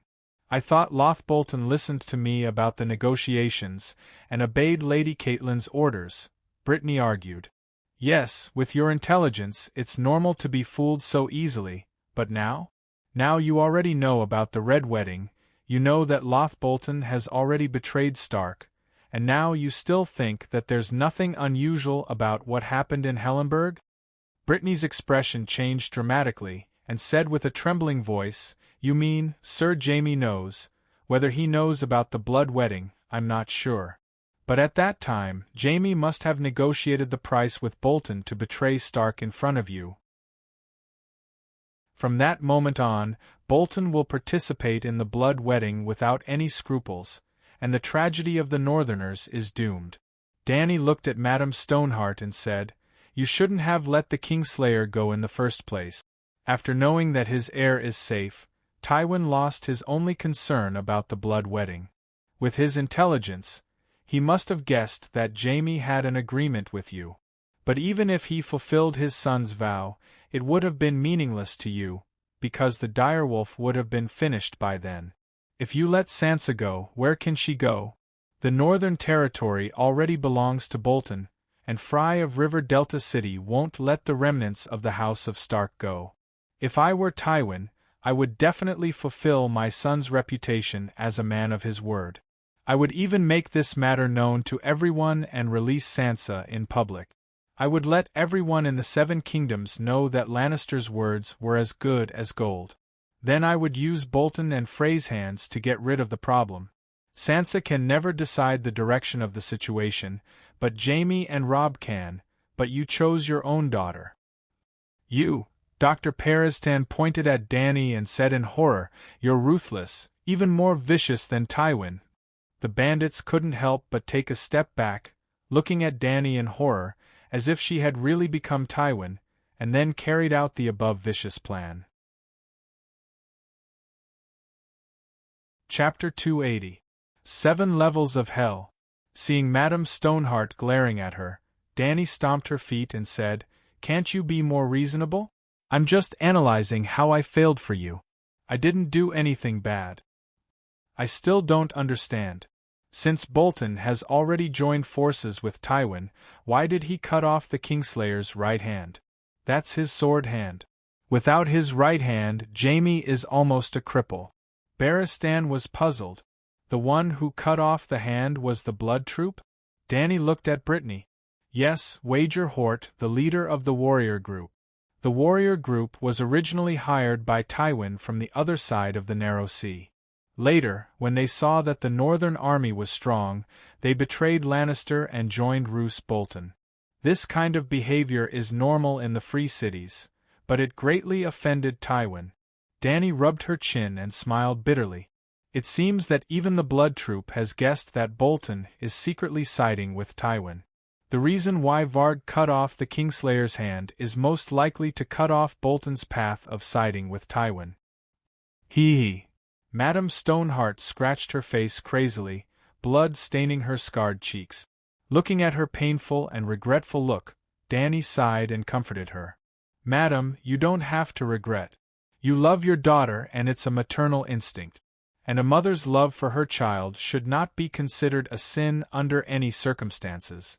I thought Lothbolton listened to me about the negotiations, and obeyed Lady Caitlyn's orders, Brittany argued. Yes, with your intelligence, it's normal to be fooled so easily, but now? Now you already know about the Red Wedding, you know that Lothbolton has already betrayed Stark, and now you still think that there's nothing unusual about what happened in Hellenberg? Brittany's expression changed dramatically, and said with a trembling voice, You mean, Sir Jaime knows. Whether he knows about the blood wedding, I'm not sure. But at that time, Jaime must have negotiated the price with Bolton to betray Stark in front of you. From that moment on, Bolton will participate in the blood wedding without any scruples, and the tragedy of the Northerners is doomed. Dany looked at Madame Stoneheart and said, You shouldn't have let the Kingslayer go in the first place. After knowing that his heir is safe, Tywin lost his only concern about the blood wedding. With his intelligence, he must have guessed that Jaime had an agreement with you. But even if he fulfilled his son's vow, it would have been meaningless to you, because the direwolf would have been finished by then. If you let Sansa go, where can she go? The Northern Territory already belongs to Bolton, and Fry of River Delta City won't let the remnants of the House of Stark go. If I were Tywin, I would definitely fulfill my son's reputation as a man of his word. I would even make this matter known to everyone and release Sansa in public. I would let everyone in the Seven Kingdoms know that Lannister's words were as good as gold. Then I would use Bolton and Frey's hands to get rid of the problem. Sansa can never decide the direction of the situation, but Jaime and Robb can, but you chose your own daughter. You, Dr. Peristan pointed at Dany and said in horror, You're ruthless, even more vicious than Tywin. The bandits couldn't help but take a step back, looking at Dany in horror, as if she had really become Tywin, and then carried out the above vicious plan. Chapter 280. 7 Levels of Hell. Seeing Madame Stoneheart glaring at her, Dany stomped her feet and said, Can't you be more reasonable? I'm just analyzing how I failed for you. I didn't do anything bad. I still don't understand. Since Bolton has already joined forces with Tywin, why did he cut off the Kingslayer's right hand? That's his sword hand. Without his right hand, Jaime is almost a cripple. Barristan was puzzled. The one who cut off the hand was the Blood Troop? Dany looked at Brittany. Yes, Wager Hort, the leader of the warrior group. The warrior group was originally hired by Tywin from the other side of the Narrow Sea. Later, when they saw that the Northern army was strong, they betrayed Lannister and joined Roose Bolton. This kind of behavior is normal in the Free Cities, but it greatly offended Tywin. Dany rubbed her chin and smiled bitterly. It seems that even the Blood Troop has guessed that Bolton is secretly siding with Tywin. The reason why Varg cut off the Kingslayer's hand is most likely to cut off Bolton's path of siding with Tywin. Hee. Madame Stoneheart scratched her face crazily, blood staining her scarred cheeks. Looking at her painful and regretful look, Dany sighed and comforted her. Madam, you don't have to regret. You love your daughter and it's a maternal instinct. And a mother's love for her child should not be considered a sin under any circumstances.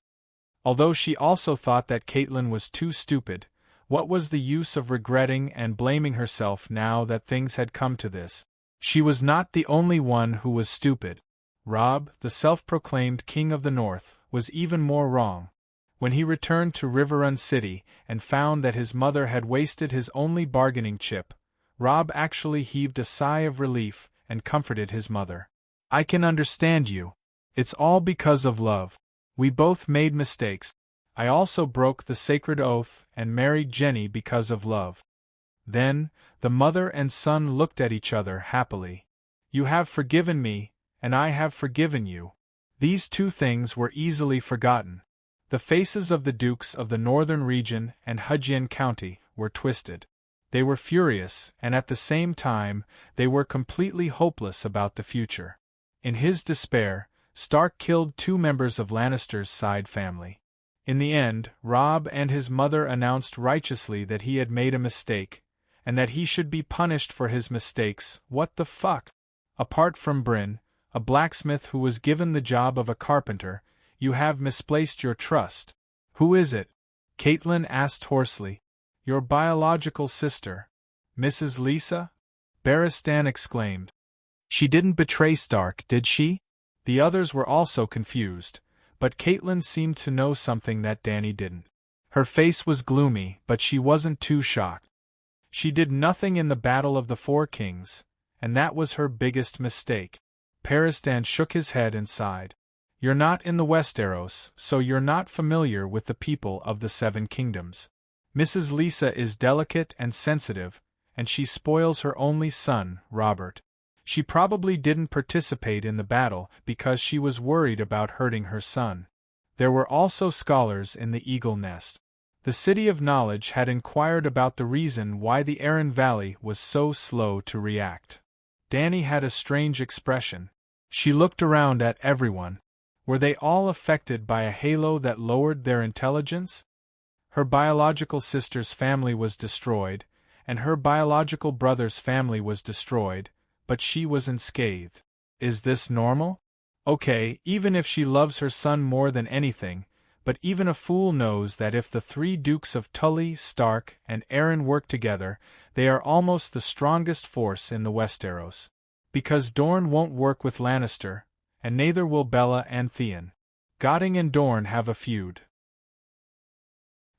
Although she also thought that Catelyn was too stupid, what was the use of regretting and blaming herself now that things had come to this? She was not the only one who was stupid. Robb, the self-proclaimed King of the North, was even more wrong. When he returned to Riverrun City and found that his mother had wasted his only bargaining chip, Robb actually heaved a sigh of relief and comforted his mother. I can understand you. It's all because of love. We both made mistakes. I also broke the sacred oath and married Jenny because of love. Then, the mother and son looked at each other happily. You have forgiven me, and I have forgiven you. These two things were easily forgotten. The faces of the dukes of the northern region and Hudgien County were twisted. They were furious, and at the same time, they were completely hopeless about the future. In his despair, Stark killed 2 members of Lannister's side family. In the end, Robb and his mother announced righteously that he had made a mistake, and that he should be punished for his mistakes. What the fuck? Apart from Bryn, a blacksmith who was given the job of a carpenter, you have misplaced your trust. Who is it? Caitlin asked hoarsely. Your biological sister. Mrs. Lisa? Barristan exclaimed. She didn't betray Stark, did she? The others were also confused, but Caitlin seemed to know something that Dany didn't. Her face was gloomy, but she wasn't too shocked. She did nothing in the Battle of the Four Kings, and that was her biggest mistake. Barristan shook his head and sighed. You're not in the Westeros, so you're not familiar with the people of the Seven Kingdoms. Mrs. Lisa is delicate and sensitive, and she spoils her only son, Robert. She probably didn't participate in the battle because she was worried about hurting her son. There were also scholars in the Eagle Nest. The City of Knowledge had inquired about the reason why the Aran Valley was so slow to react. Dany had a strange expression. She looked around at everyone. Were they all affected by a halo that lowered their intelligence? Her biological sister's family was destroyed, and her biological brother's family was destroyed, but she was unscathed. Is this normal? Okay, even if she loves her son more than anything, but even a fool knows that if the three Dukes of Tully, Stark, and Aran work together, they are almost the strongest force in the Westeros. Because Dorne won't work with Lannister, and neither will Bella and Theon. Goding and Dorne have a feud.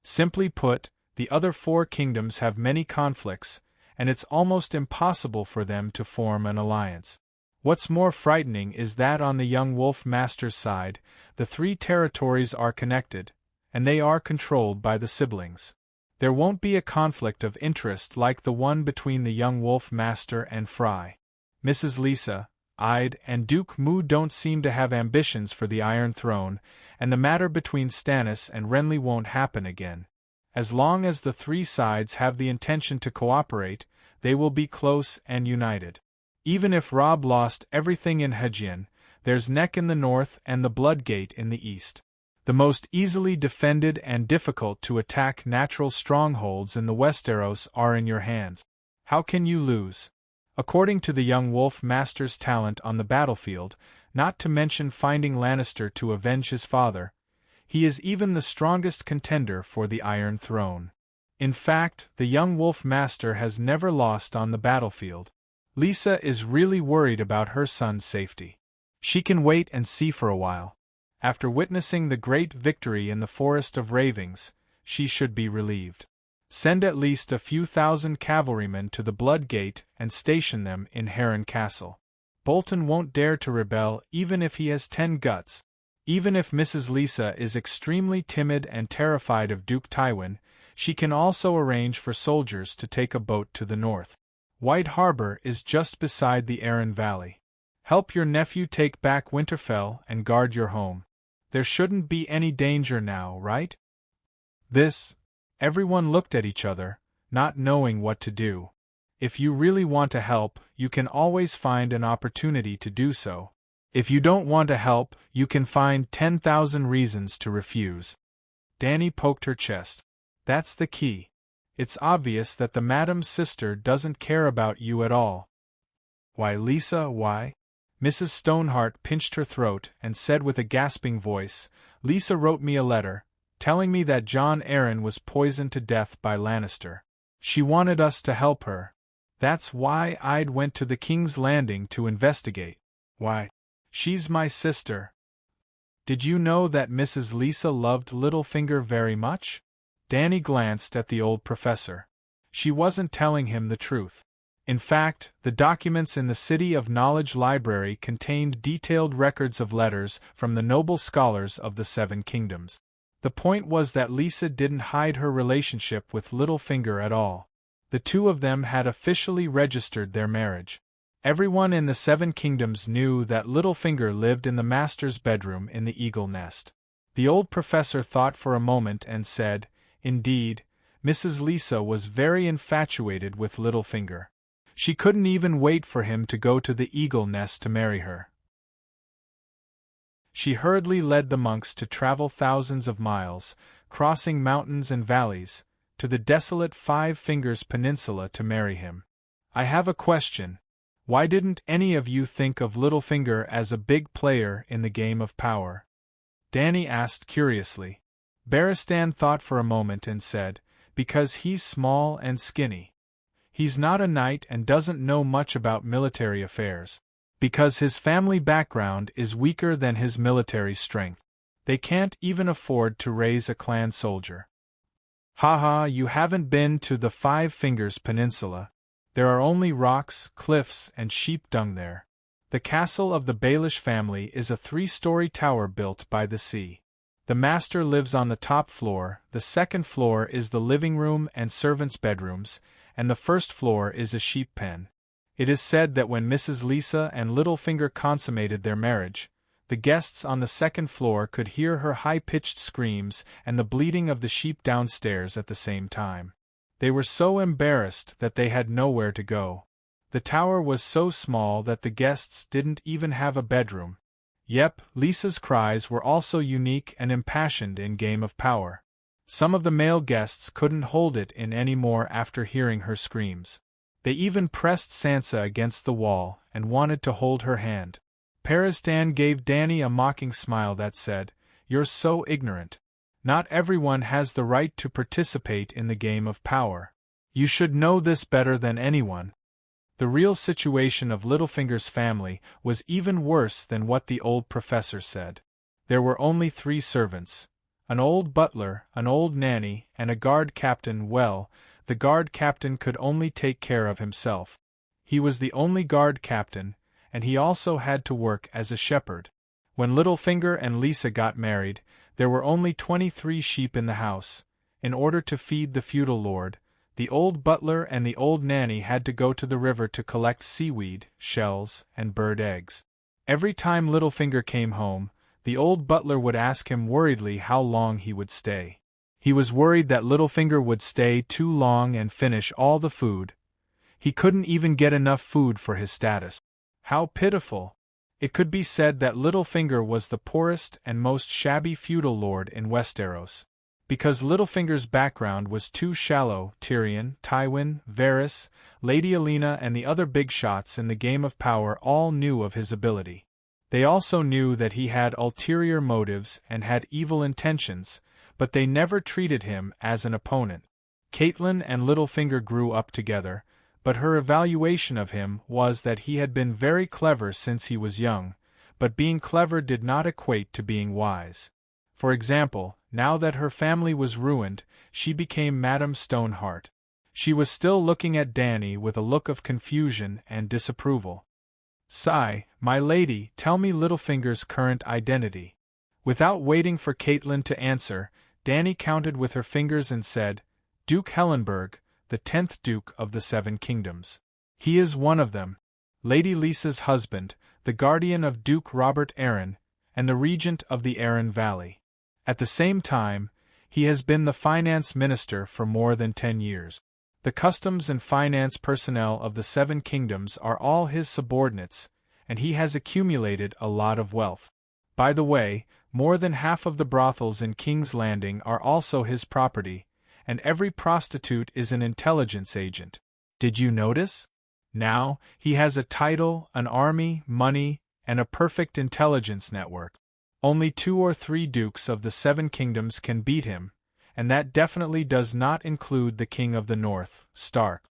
Simply put, the other four kingdoms have many conflicts, and it's almost impossible for them to form an alliance. What's more frightening is that on the young Wolf Master's side, the three territories are connected, and they are controlled by the siblings. There won't be a conflict of interest like the one between the young Wolf Master and Fry. Mrs. Lisa, Ide, and Duke Mu don't seem to have ambitions for the Iron Throne, and the matter between Stannis and Renly won't happen again. As long as the three sides have the intention to cooperate, they will be close and united. Even if Robb lost everything in Hedgian, there's Neck in the north and the Bloodgate in the east. The most easily defended and difficult to attack natural strongholds in the Westeros are in your hands. How can you lose? According to the young Wolf Master's talent on the battlefield, not to mention finding Lannister to avenge his father, he is even the strongest contender for the Iron Throne. In fact, the young Wolf Master has never lost on the battlefield. Lisa is really worried about her son's safety. She can wait and see for a while. After witnessing the great victory in the Forest of Ravens, she should be relieved. Send at least a few thousand cavalrymen to the Blood Gate and station them in Heron Castle. Bolton won't dare to rebel even if he has 10 guts. Even if Mrs. Lisa is extremely timid and terrified of Duke Tywin, she can also arrange for soldiers to take a boat to the north. White Harbor is just beside the Aran Valley. Help your nephew take back Winterfell and guard your home. There shouldn't be any danger now, right? Everyone looked at each other, not knowing what to do. If you really want to help, you can always find an opportunity to do so. If you don't want to help, you can find 10,000 reasons to refuse. Dany poked her chest. That's the key. It's obvious that the madam's sister doesn't care about you at all. Why, Lisa, why? Mrs. Stoneheart pinched her throat and said with a gasping voice, Lisa wrote me a letter, telling me that Jon Arryn was poisoned to death by Lannister. She wanted us to help her. That's why I went to the King's Landing to investigate. Why? She's my sister. Did you know that Mrs. Lisa loved Littlefinger very much? Dany glanced at the old professor. She wasn't telling him the truth. In fact, the documents in the City of Knowledge library contained detailed records of letters from the noble scholars of the Seven Kingdoms. The point was that Lisa didn't hide her relationship with Littlefinger at all. The two of them had officially registered their marriage. Everyone in the Seven Kingdoms knew that Littlefinger lived in the master's bedroom in the Eagle Nest. The old professor thought for a moment and said, Indeed, Mrs. Lisa was very infatuated with Littlefinger. She couldn't even wait for him to go to the Eagle Nest to marry her. She hurriedly led the monks to travel thousands of miles, crossing mountains and valleys, to the desolate Five Fingers Peninsula to marry him. I have a question. Why didn't any of you think of Littlefinger as a big player in the game of power? Dany asked curiously. Barristan thought for a moment and said, because he's small and skinny. He's not a knight and doesn't know much about military affairs. Because his family background is weaker than his military strength. They can't even afford to raise a clan soldier. Haha, you haven't been to the Five Fingers Peninsula. There are only rocks, cliffs, and sheep dung there. The castle of the Baelish family is a 3-story tower built by the sea. The master lives on the top floor, the second floor is the living room and servants' bedrooms, and the first floor is a sheep pen. It is said that when Mrs. Lisa and Littlefinger consummated their marriage, the guests on the second floor could hear her high-pitched screams and the bleating of the sheep downstairs at the same time. They were so embarrassed that they had nowhere to go. The tower was so small that the guests didn't even have a bedroom. Yep, Lisa's cries were also unique and impassioned in Game of Power. Some of the male guests couldn't hold it in any more after hearing her screams. They even pressed Sansa against the wall and wanted to hold her hand. Barristan gave Dany a mocking smile that said, "You're so ignorant. Not everyone has the right to participate in the Game of Power. You should know this better than anyone." The real situation of Littlefinger's family was even worse than what the old professor said. There were only 3 servants. An old butler, an old nanny, and a guard captain. Well, the guard captain could only take care of himself. He was the only guard captain, and he also had to work as a shepherd. When Littlefinger and Lisa got married, there were only 23 sheep in the house. In order to feed the feudal lord, the old butler and the old nanny had to go to the river to collect seaweed, shells, and bird eggs. Every time Littlefinger came home, the old butler would ask him worriedly how long he would stay. He was worried that Littlefinger would stay too long and finish all the food. He couldn't even get enough food for his status. How pitiful! It could be said that Littlefinger was the poorest and most shabby feudal lord in Westeros. Because Littlefinger's background was too shallow, Tyrion, Tywin, Varys, Lady Olenna and the other big shots in the Game of Power all knew of his ability. They also knew that he had ulterior motives and had evil intentions, but they never treated him as an opponent. Catelyn and Littlefinger grew up together, but her evaluation of him was that he had been very clever since he was young, but being clever did not equate to being wise. For example, now that her family was ruined, she became Madame Stoneheart. She was still looking at Dany with a look of confusion and disapproval. "Sigh, my lady, tell me Littlefinger's current identity." Without waiting for Catelyn to answer, Dany counted with her fingers and said, "Duke Hellenberg, the 10th Duke of the 7 Kingdoms. He is one of them. Lady Lisa's husband, the guardian of Duke Robert Arryn, and the regent of the Arryn Valley. At the same time, he has been the finance minister for more than 10 years. The customs and finance personnel of the 7 Kingdoms are all his subordinates, and he has accumulated a lot of wealth. By the way, more than half of the brothels in King's Landing are also his property, and every prostitute is an intelligence agent. Did you notice? Now, he has a title, an army, money, and a perfect intelligence network. Only 2 or 3 dukes of the 7 Kingdoms can beat him, and that definitely does not include the King of the North, Stark.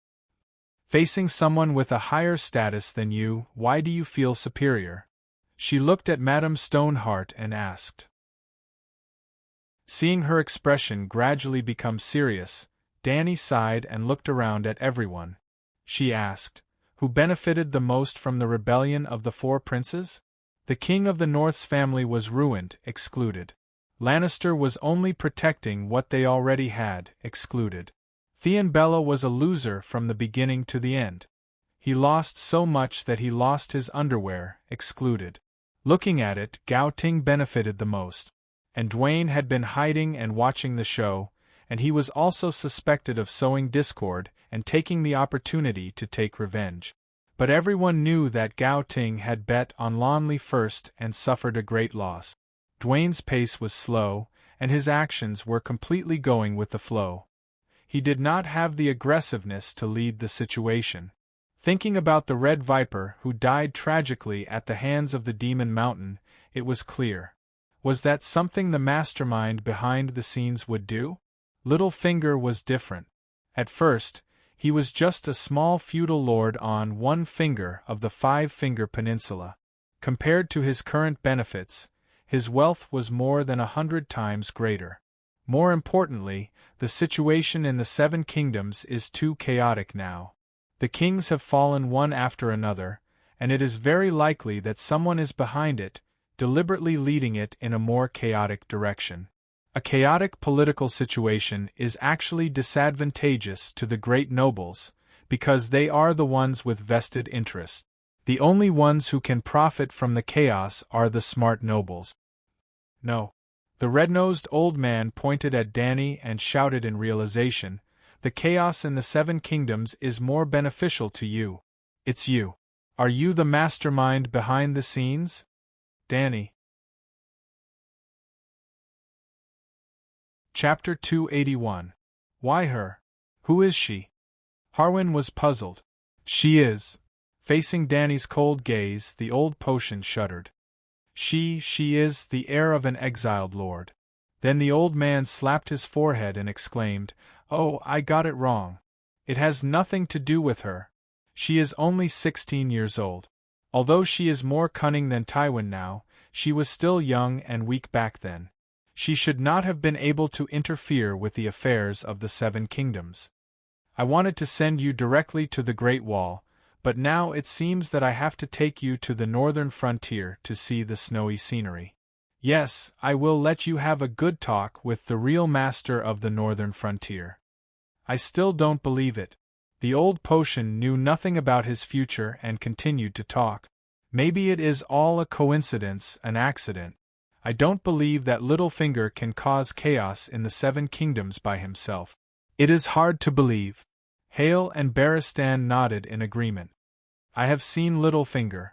Facing someone with a higher status than you, why do you feel superior?" She looked at Madame Stoneheart and asked. Seeing her expression gradually become serious, Dany sighed and looked around at everyone. She asked, "Who benefited the most from the rebellion of the 4 princes? The King of the North's family was ruined, excluded. Lannister was only protecting what they already had, excluded. Theon Bella was a loser from the beginning to the end. He lost so much that he lost his underwear, excluded. Looking at it, Gao Ting benefited the most. And Dwayne had been hiding and watching the show, and he was also suspected of sowing discord and taking the opportunity to take revenge. But everyone knew that Gao Ting had bet on Lonley first and suffered a great loss. Dwayne's pace was slow, and his actions were completely going with the flow. He did not have the aggressiveness to lead the situation. Thinking about the Red Viper who died tragically at the hands of the Demon Mountain, it was clear. Was that something the mastermind behind the scenes would do? Littlefinger was different. At first, he was just a small feudal lord on one finger of the Five-Finger Peninsula. Compared to his current benefits, his wealth was more than 100 times greater. More importantly, the situation in the Seven Kingdoms is too chaotic now. The kings have fallen one after another, and it is very likely that someone is behind it, deliberately leading it in a more chaotic direction. A chaotic political situation is actually disadvantageous to the great nobles, because they are the ones with vested interests. The only ones who can profit from the chaos are the smart nobles. No. The red-nosed old man pointed at Danny and shouted in realization, "The chaos in the Seven Kingdoms is more beneficial to you. It's you. Are you the mastermind behind the scenes, Danny?" Chapter 281. Why her? Who is she? Harwin was puzzled. She is. Facing Danny's cold gaze, the old potion shuddered. She is the heir of an exiled lord. Then the old man slapped his forehead and exclaimed, "Oh, I got it wrong. It has nothing to do with her. She is only 16 years old. Although she is more cunning than Tywin now, she was still young and weak back then. She should not have been able to interfere with the affairs of the Seven Kingdoms. I wanted to send you directly to the Great Wall, but now it seems that I have to take you to the northern frontier to see the snowy scenery. Yes, I will let you have a good talk with the real master of the northern frontier." I still don't believe it. The old potion knew nothing about his future and continued to talk. Maybe it is all a coincidence, an accident. I don't believe that Littlefinger can cause chaos in the Seven Kingdoms by himself. It is hard to believe. Hale and Barristan nodded in agreement. I have seen Littlefinger.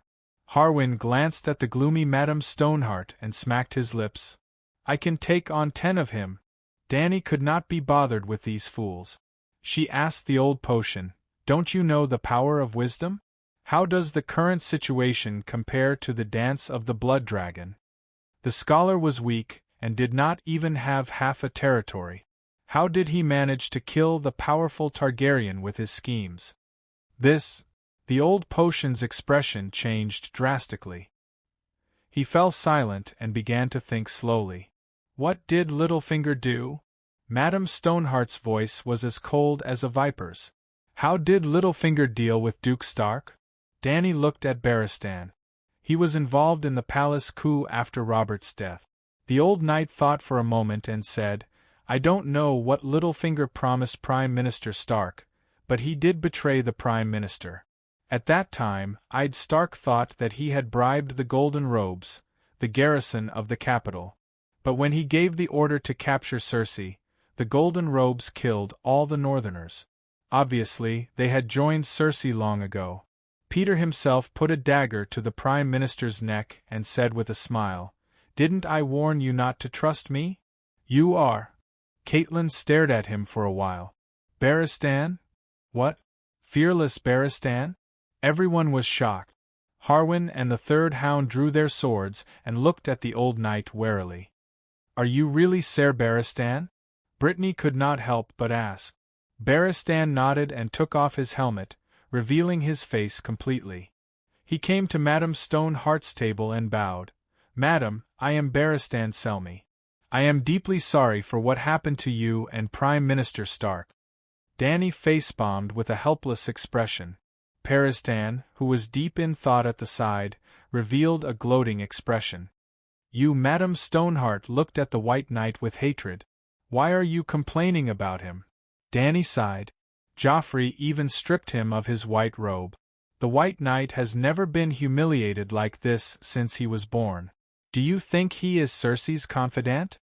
Harwin glanced at the gloomy Madame Stoneheart and smacked his lips. I can take on 10 of him. Danny could not be bothered with these fools. She asked the old potion, "Don't you know the power of wisdom? How does the current situation compare to the dance of the blood dragon?" The scholar was weak, and did not even have half a territory. How did he manage to kill the powerful Targaryen with his schemes? The old potion's expression changed drastically. He fell silent and began to think slowly. What did Littlefinger do? Madame Stoneheart's voice was as cold as a viper's. How did Littlefinger deal with Duke Stark? Danny looked at Barristan. He was involved in the palace coup after Robert's death. The old knight thought for a moment and said, "I don't know what Littlefinger promised Prime Minister Stark, but he did betray the Prime Minister. At that time, Stark thought that he had bribed the Golden Robes, the garrison of the capital. But when he gave the order to capture Cersei, the Golden Robes killed all the Northerners. Obviously, they had joined Cersei long ago. Peter himself put a dagger to the Prime Minister's neck and said with a smile, 'Didn't I warn you not to trust me? You are.'" Catelyn stared at him for a while. "Barristan? What? Fearless Barristan?" Everyone was shocked. Harwin and the third hound drew their swords and looked at the old knight warily. "Are you really Ser Barristan?" Brittany could not help but ask. Barristan nodded and took off his helmet, revealing his face completely. He came to Madame Stoneheart's table and bowed. "Madam, I am Barristan Selmy. I am deeply sorry for what happened to you and Prime Minister Stark." Danny face-bombed with a helpless expression. Barristan, who was deep in thought at the side, revealed a gloating expression. You, Madame Stoneheart looked at the White Knight with hatred. "Why are you complaining about him?" Danny sighed. "Joffrey even stripped him of his white robe. The White Knight has never been humiliated like this since he was born. Do you think he is Cersei's confidant?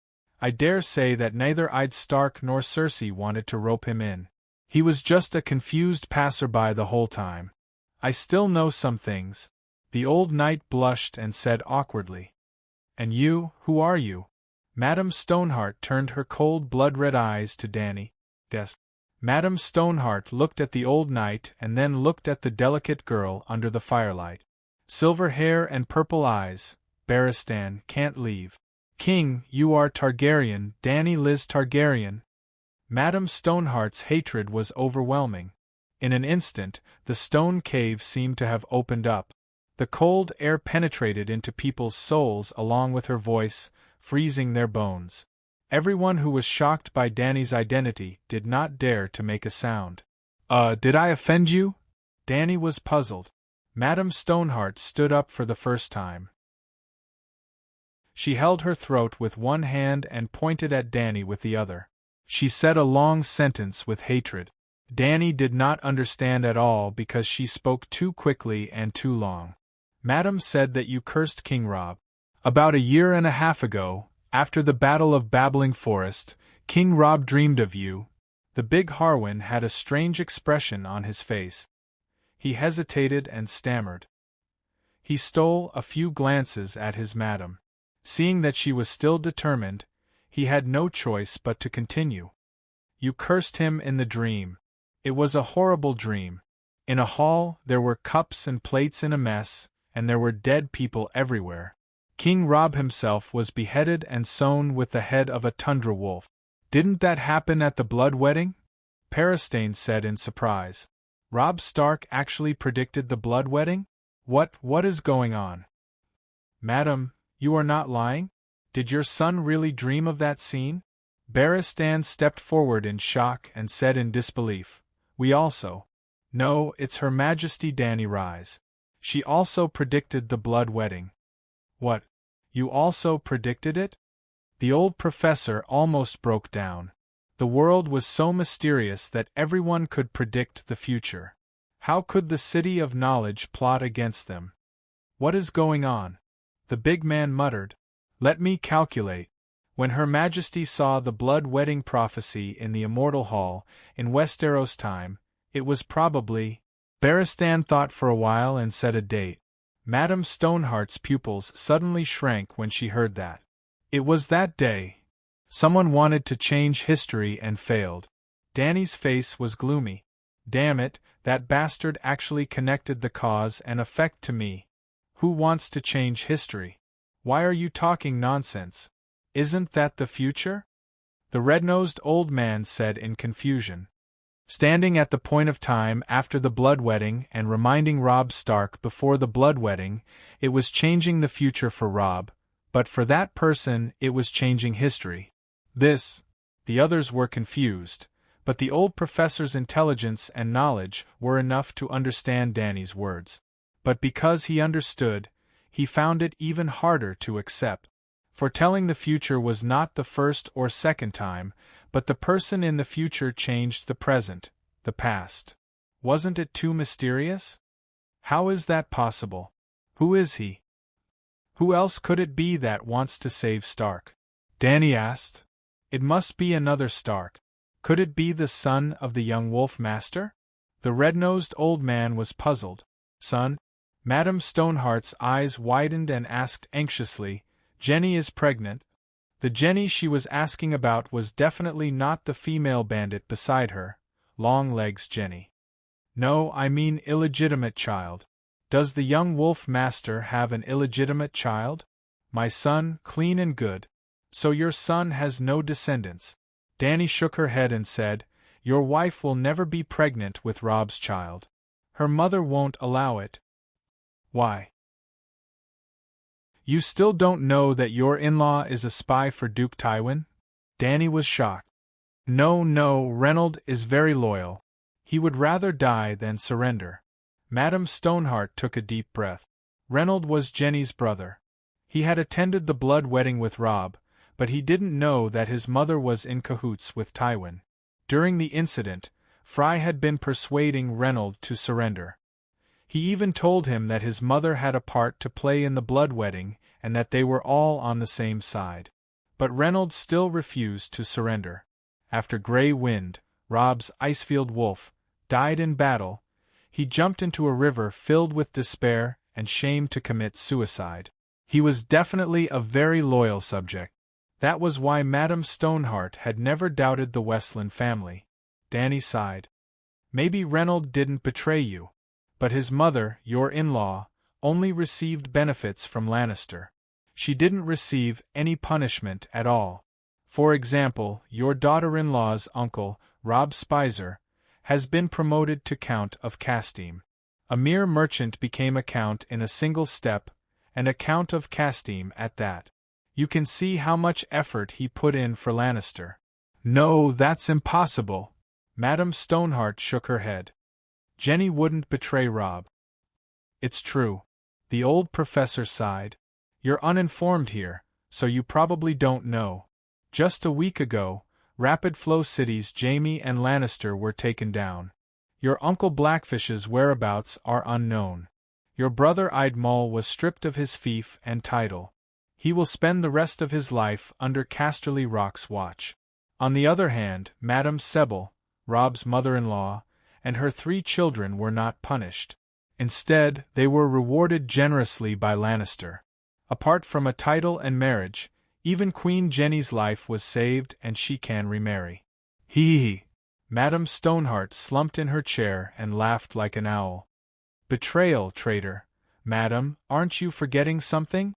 I dare say that neither Stark nor Cersei wanted to rope him in. He was just a confused passerby the whole time. I still know some things." The old knight blushed and said awkwardly. "And you, who are you?" Madame Stoneheart turned her cold blood-red eyes to Danny. "Yes." Madame Stoneheart looked at the old knight and then looked at the delicate girl under the firelight. "Silver hair and purple eyes, Barristan can't leave. King, you are Targaryen, Dany Liz Targaryen. Madame Stoneheart's hatred was overwhelming. In an instant, the stone cave seemed to have opened up. The cold air penetrated into people's souls along with her voice, freezing their bones. Everyone who was shocked by Dany's identity did not dare to make a sound. Did I offend you?" Dany was puzzled. Madame Stoneheart stood up for the first time. She held her throat with one hand and pointed at Dany with the other. She said a long sentence with hatred. Dany did not understand at all because she spoke too quickly and too long. "Madam said that you cursed King Robb. About a year and a half ago, after the Battle of Babbling Forest, King Robb dreamed of you." The big Harwin had a strange expression on his face. He hesitated and stammered. He stole a few glances at his madam. Seeing that she was still determined, he had no choice but to continue. "You cursed him in the dream. It was a horrible dream. In a hall, there were cups and plates in a mess, and there were dead people everywhere. King Robb himself was beheaded and sewn with the head of a tundra wolf." "Didn't that happen at the blood wedding?" Paristane said in surprise. "Robb Stark actually predicted the blood wedding? What is going on?" "Madam, you are not lying? Did your son really dream of that scene?" Barristan stepped forward in shock and said in disbelief, "We also." "No, it's Her Majesty Dany Rise. She also predicted the blood wedding." "What? You also predicted it?" The old professor almost broke down. The world was so mysterious that everyone could predict the future. How could the City of Knowledge plot against them? "What is going on?" The big man muttered. "Let me calculate. When Her Majesty saw the blood wedding prophecy in the Immortal Hall, in Westeros time, it was probably—" Barristan thought for a while and said a date. Madame Stoneheart's pupils suddenly shrank when she heard that. It was that day. Someone wanted to change history and failed. Dany's face was gloomy. "Damn it, that bastard actually connected the cause and effect to me. Who wants to change history? Why are you talking nonsense? Isn't that the future?" the red-nosed old man said in confusion. Standing at the point of time after the blood wedding and reminding Robb Stark before the blood wedding, it was changing the future for Robb, but for that person it was changing history. The others were confused, but the old professor's intelligence and knowledge were enough to understand Dany's words. But because he understood, he found it even harder to accept. Foretelling the future was not the first or second time, but the person in the future changed the present, the past. Wasn't it too mysterious? How is that possible? Who is he? Who else could it be that wants to save Stark? Dany asked. It must be another Stark. Could it be the son of the young wolf master? The red-nosed old man was puzzled. "Son?" Madame Stoneheart's eyes widened and asked anxiously, "Jenny is pregnant?" The Jenny she was asking about was definitely not the female bandit beside her, Longlegs Jenny. "No, I mean illegitimate child. Does the young wolf master have an illegitimate child? My son, clean and good. So your son has no descendants." Dany shook her head and said, "Your wife will never be pregnant with Robb's child. Her mother won't allow it." "Why?" "You still don't know that your in-law is a spy for Duke Tywin?" Dany was shocked. No, Reynold is very loyal. He would rather die than surrender." Madame Stoneheart took a deep breath. Reynold was Jenny's brother. He had attended the blood wedding with Robb, but he didn't know that his mother was in cahoots with Tywin. During the incident, Fry had been persuading Reynold to surrender. He even told him that his mother had a part to play in the blood wedding and that they were all on the same side. But Reynold still refused to surrender. After Grey Wind, Robb's Icefield wolf, died in battle, he jumped into a river filled with despair and shame to commit suicide. He was definitely a very loyal subject. That was why Madame Stoneheart had never doubted the Westland family. Dany sighed. "Maybe Reynold didn't betray you. But his mother, your in-law, only received benefits from Lannister. she didn't receive any punishment at all. For example, your daughter-in-law's uncle, Rob Spicer, has been promoted to Count of Castile. A mere merchant became a count in a single step, and a Count of Castile at that. You can see how much effort he put in for Lannister. No, that's impossible. Madame Stoneheart shook her head. Jenny wouldn't betray Rob. It's true. The old professor sighed. You're uninformed here, so you probably don't know. Just a week ago, Rapid Flow City's Jaime and Lannister were taken down. Your Uncle Blackfish's whereabouts are unknown. Your brother Idemol was stripped of his fief and title. He will spend the rest of his life under Casterly Rock's watch. On the other hand, Madame Sebel, Rob's mother-in-law, and her 3 children were not punished. Instead, they were rewarded generously by Lannister. Apart from a title and marriage, even Queen Jenny's life was saved and she can remarry. Hee. Madame Stoneheart slumped in her chair and laughed like an owl. Betrayal, traitor. Madam, aren't you forgetting something?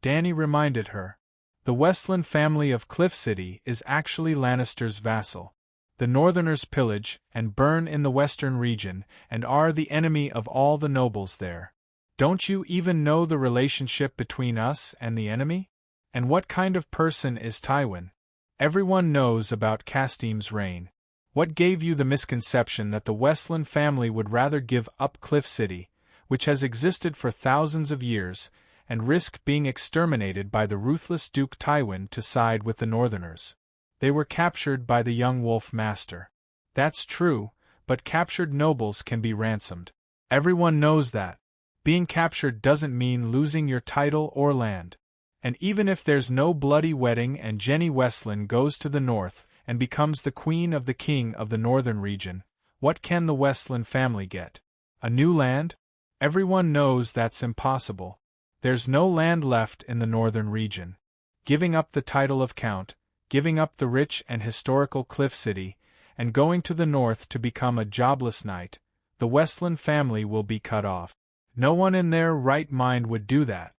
Dany reminded her. The Westland family of Cliff City is actually Lannister's vassal. The Northerners pillage and burn in the western region and are the enemy of all the nobles there. Don't you even know the relationship between us and the enemy? And what kind of person is Tywin? Everyone knows about Castime's reign. What gave you the misconception that the Westland family would rather give up Cliff City, which has existed for thousands of years, and risk being exterminated by the ruthless Duke Tywin to side with the Northerners? They were captured by the young Wolf Master. That's true, but captured nobles can be ransomed. Everyone knows that. Being captured doesn't mean losing your title or land. And even if there's no bloody wedding and Jenny Westland goes to the north and becomes the queen of the king of the northern region, what can the Westland family get? A new land? Everyone knows that's impossible. There's no land left in the northern region. Giving up the title of count, giving up the rich and historical Cliff City, and going to the north to become a jobless knight, the Westland family will be cut off. No one in their right mind would do that.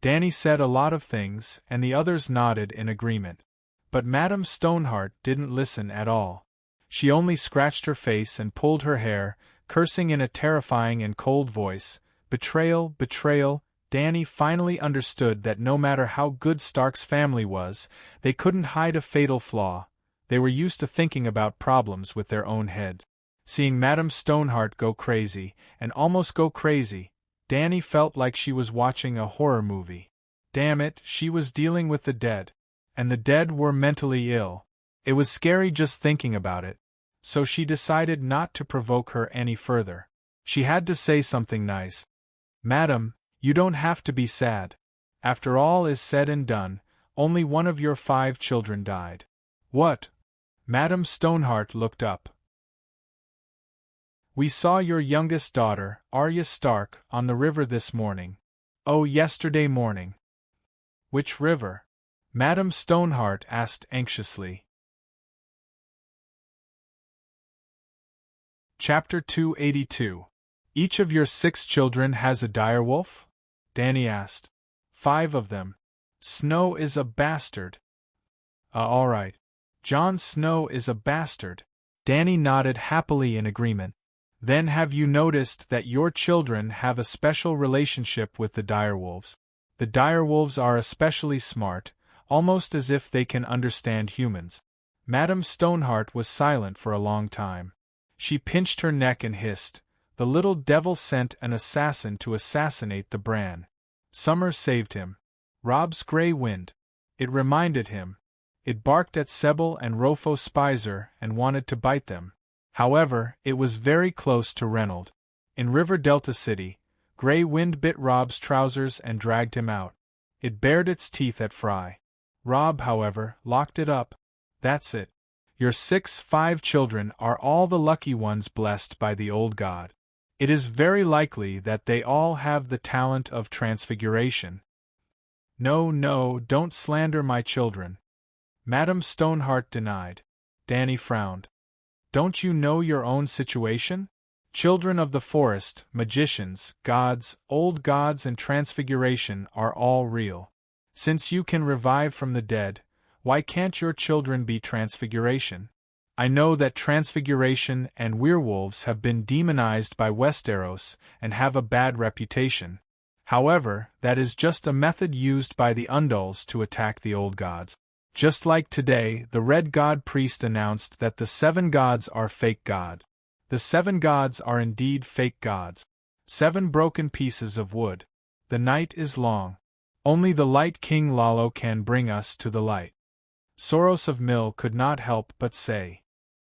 Dany said a lot of things, and the others nodded in agreement. But Madame Stoneheart didn't listen at all. She only scratched her face and pulled her hair, cursing in a terrifying and cold voice. Betrayal, betrayal. Dany finally understood that no matter how good Stark's family was, they couldn't hide a fatal flaw. They were used to thinking about problems with their own heads. Seeing Madame Stoneheart go crazy, and almost go crazy, Dany felt like she was watching a horror movie. Damn it, she was dealing with the dead. And the dead were mentally ill. It was scary just thinking about it. So she decided not to provoke her any further. She had to say something nice. Madam, you don't have to be sad. After all is said and done, only one of your 5 children died. What? Madame Stoneheart looked up. We saw your youngest daughter, Arya Stark, on the river this morning. Oh, yesterday morning. Which river? Madame Stoneheart asked anxiously. Chapter 282. Each of your 6 children has a direwolf? Dany asked. 5 of them. Snow is a bastard. All right. Jon Snow is a bastard. Dany nodded happily in agreement. Then have you noticed that your children have a special relationship with the direwolves? The direwolves are especially smart, almost as if they can understand humans. Madame Stoneheart was silent for a long time. She pinched her neck and hissed, "The little devil sent an assassin to assassinate the Bran. Summer saved him. Rob's Grey Wind. It reminded him. It barked at Sebel and Rofo Spicer and wanted to bite them. However, it was very close to Reynold. In River Delta City, Grey Wind bit Rob's trousers and dragged him out. It bared its teeth at Fry. Rob, however, locked it up. That's it. Your 5 children are all the lucky ones blessed by the old god. It is very likely that they all have the talent of transfiguration." No, don't slander my children," Madame Stoneheart denied. Dany frowned. "Don't you know your own situation? Children of the forest, magicians, gods, old gods and transfiguration are all real. Since you can revive from the dead, why can't your children be transfiguration? I know that transfiguration and werewolves have been demonized by Westeros and have a bad reputation. However, that is just a method used by the Undulls to attack the old gods. Just like today, the Red God Priest announced that the 7 gods are fake gods. The 7 gods are indeed fake gods. 7 broken pieces of wood. The night is long. Only the Light King Lalo can bring us to the light. Soros of Mill could not help but say,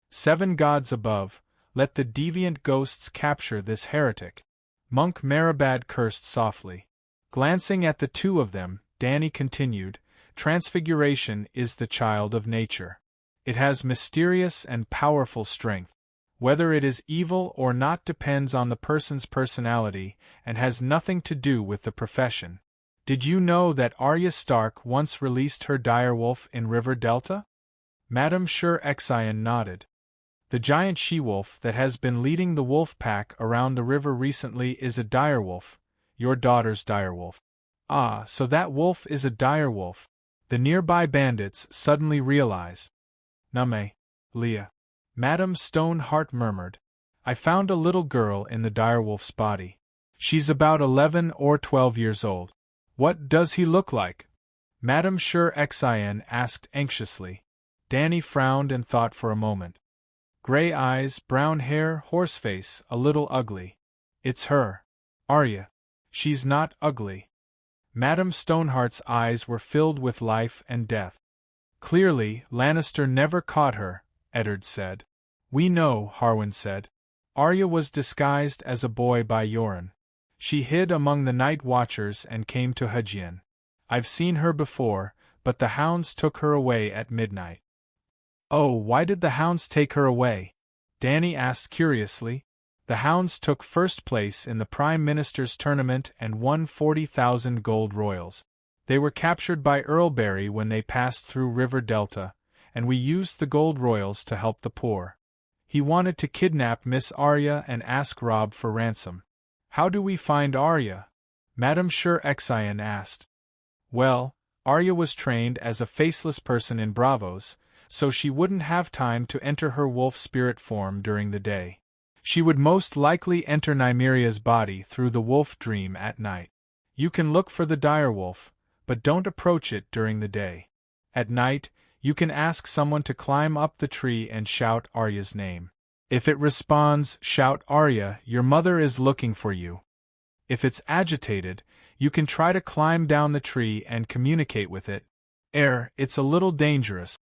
7 gods above, let the deviant ghosts capture this heretic. Monk Marabad cursed softly. Glancing at the two of them, Dany continued, Transfiguration is the child of nature. It has mysterious and powerful strength. Whether it is evil or not depends on the person's personality and has nothing to do with the profession. Did you know that Arya Stark once released her direwolf in River Delta? Madame Sure Exyon nodded. The giant she-wolf that has been leading the wolf pack around the river recently is a direwolf, your daughter's direwolf. Ah, so that wolf is a direwolf. The nearby bandits suddenly realized. Nume, Leah. Madame Stoneheart murmured. I found a little girl in the direwolf's body. She's about 11 or 12 years old. What does he look like? Madame Sure Exyon asked anxiously. Dany frowned and thought for a moment. Gray eyes, brown hair, horseface, a little ugly. It's her. Arya. She's not ugly. Madame Stoneheart's eyes were filled with life and death. Clearly, Lannister never caught her, Eddard said. We know, Harwin said. Arya was disguised as a boy by Yoren. She hid among the night watchers and came to Hugin. I've seen her before, but the hounds took her away at midnight. Oh, why did the hounds take her away? Dany asked curiously. The hounds took first place in the Prime Minister's tournament and won 40,000 gold royals. They were captured by Earlberry when they passed through River Delta, and we used the gold royals to help the poor. He wanted to kidnap Miss Arya and ask Robb for ransom. How do we find Arya? Madame Sure Exyon asked. Well, Arya was trained as a faceless person in Bravos, so she wouldn't have time to enter her wolf spirit form during the day. She would most likely enter Nymeria's body through the wolf dream at night. You can look for the direwolf, but don't approach it during the day. At night, you can ask someone to climb up the tree and shout Arya's name. If it responds, shout Arya, your mother is looking for you. If it's agitated, you can try to climb down the tree and communicate with it. It's a little dangerous.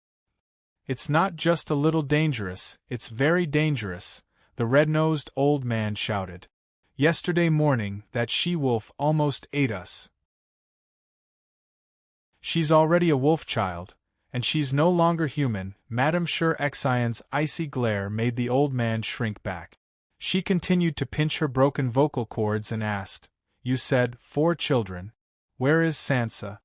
It's not just a little dangerous, it's very dangerous, the red-nosed old man shouted. Yesterday morning, that she-wolf almost ate us. She's already a wolf child, and she's no longer human. Madame Sure Exyon's icy glare made the old man shrink back. She continued to pinch her broken vocal cords and asked, You said 4 children. Where is Sansa?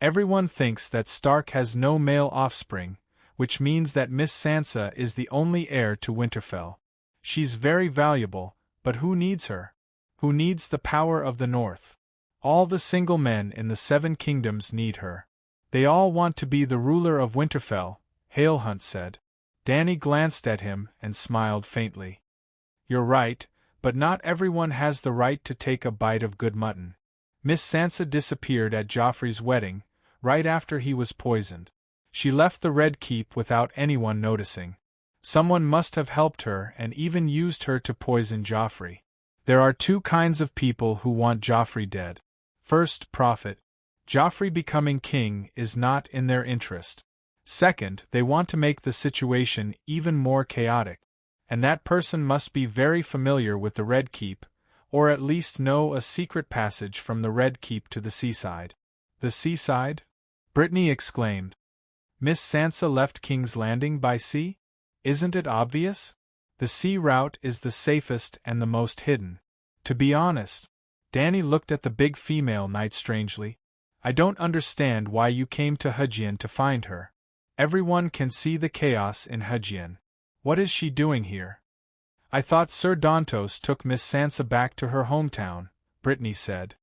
Everyone thinks that Stark has no male offspring, which means that Miss Sansa is the only heir to Winterfell. She's very valuable, but who needs her? Who needs the power of the North? All the single men in the 7 kingdoms need her. They all want to be the ruler of Winterfell, Halehunt said. Dany glanced at him and smiled faintly. You're right, but not everyone has the right to take a bite of good mutton. Miss Sansa disappeared at Joffrey's wedding, right after he was poisoned. She left the Red Keep without anyone noticing. Someone must have helped her and even used her to poison Joffrey. There are 2 kinds of people who want Joffrey dead. First, profit. Joffrey becoming king is not in their interest. Second, they want to make the situation even more chaotic. And that person must be very familiar with the Red Keep, or at least know a secret passage from the Red Keep to the seaside. The seaside? Brittany exclaimed. Miss Sansa left King's Landing by sea? Isn't it obvious? The sea route is the safest and the most hidden. To be honest, Dany looked at the big female knight strangely. I don't understand why you came to Hugin to find her. Everyone can see the chaos in Hugin. What is she doing here? I thought Sir Dantos took Miss Sansa back to her hometown, Brittany said.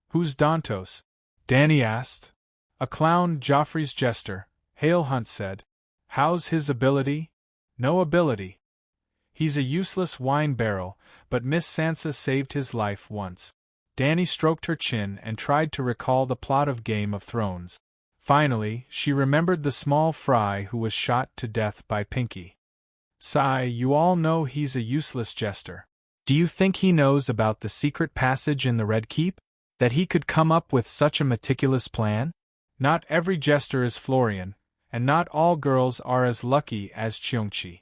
Who's Dantos? Danny asked. A clown, Joffrey's jester, Hale Hunt said. How's his ability? No ability. He's a useless wine barrel, but Miss Sansa saved his life once. Danny stroked her chin and tried to recall the plot of Game of Thrones. Finally, she remembered the small fry who was shot to death by Pinky. Sigh, you all know he's a useless jester. Do you think he knows about the secret passage in the Red Keep? That he could come up with such a meticulous plan? Not every jester is Florian, and not all girls are as lucky as Cheongchi.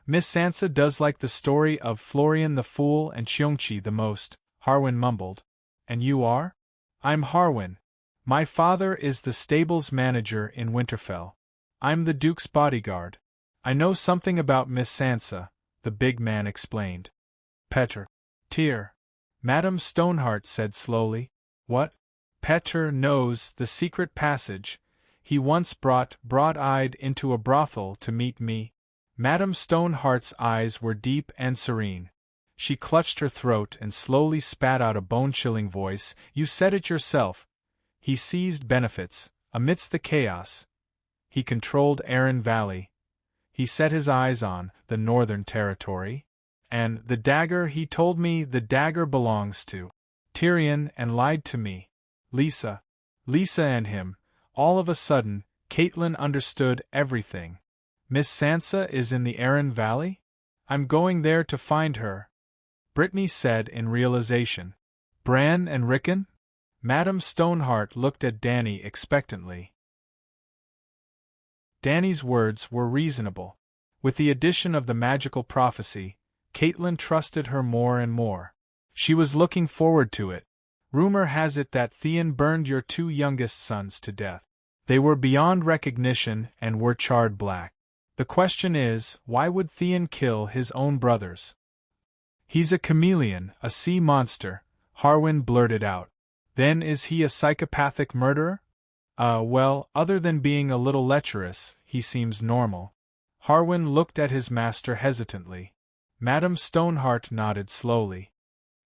Miss Sansa does like the story of Florian the Fool and Cheongchi the most, Harwin mumbled. And you are? I'm Harwin. My father is the stables manager in Winterfell. I'm the Duke's bodyguard. I know something about Miss Sansa, the big man explained. Petr. Tyr. Madame Stoneheart said slowly. What? Petr knows the secret passage. He once brought Broad-Eyed into a brothel to meet me. Madame Stoneheart's eyes were deep and serene. She clutched her throat and slowly spat out a bone-chilling voice. You said it yourself. He seized benefits, amidst the chaos. He controlled Arryn Valley. He set his eyes on the Northern Territory. And the dagger, he told me the dagger belongs to Tyrion and lied to me. Lisa and him. All of a sudden, Caitlin understood everything. Miss Sansa is in the Arryn Valley? I'm going there to find her, Brittany said in realization. Bran and Rickon? Madame Stoneheart looked at Danny expectantly. Danny's words were reasonable. With the addition of the magical prophecy, Caitlin trusted her more and more. She was looking forward to it. Rumor has it that Theon burned your 2 youngest sons to death. They were beyond recognition and were charred black. The question is, why would Theon kill his own brothers? He's a chameleon, a sea monster, Harwin blurted out. Then is he a psychopathic murderer? Well, other than being a little lecherous, he seems normal. Harwin looked at his master hesitantly. Madame Stoneheart nodded slowly.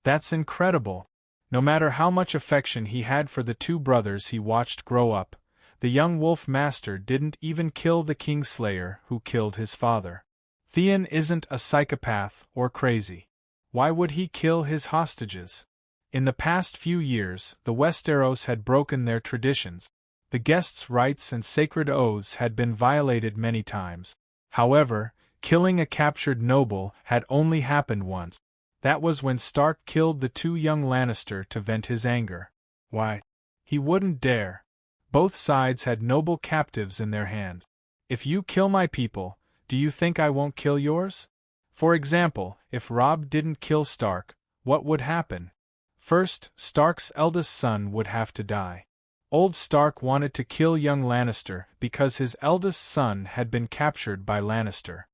That's incredible. No matter how much affection he had for the 2 brothers he watched grow up, the young wolf master didn't even kill the Kingslayer who killed his father. Theon isn't a psychopath or crazy. Why would he kill his hostages? In the past few years, the Westeros had broken their traditions. The guests' rights and sacred oaths had been violated many times. However, killing a captured noble had only happened once. That was when Stark killed the 2 young Lannister to vent his anger. Why? He wouldn't dare. Both sides had noble captives in their hand. If you kill my people, do you think I won't kill yours? For example, if Robb didn't kill Stark, what would happen? First, Stark's eldest son would have to die. Old Stark wanted to kill young Lannister because his eldest son had been captured by Lannister.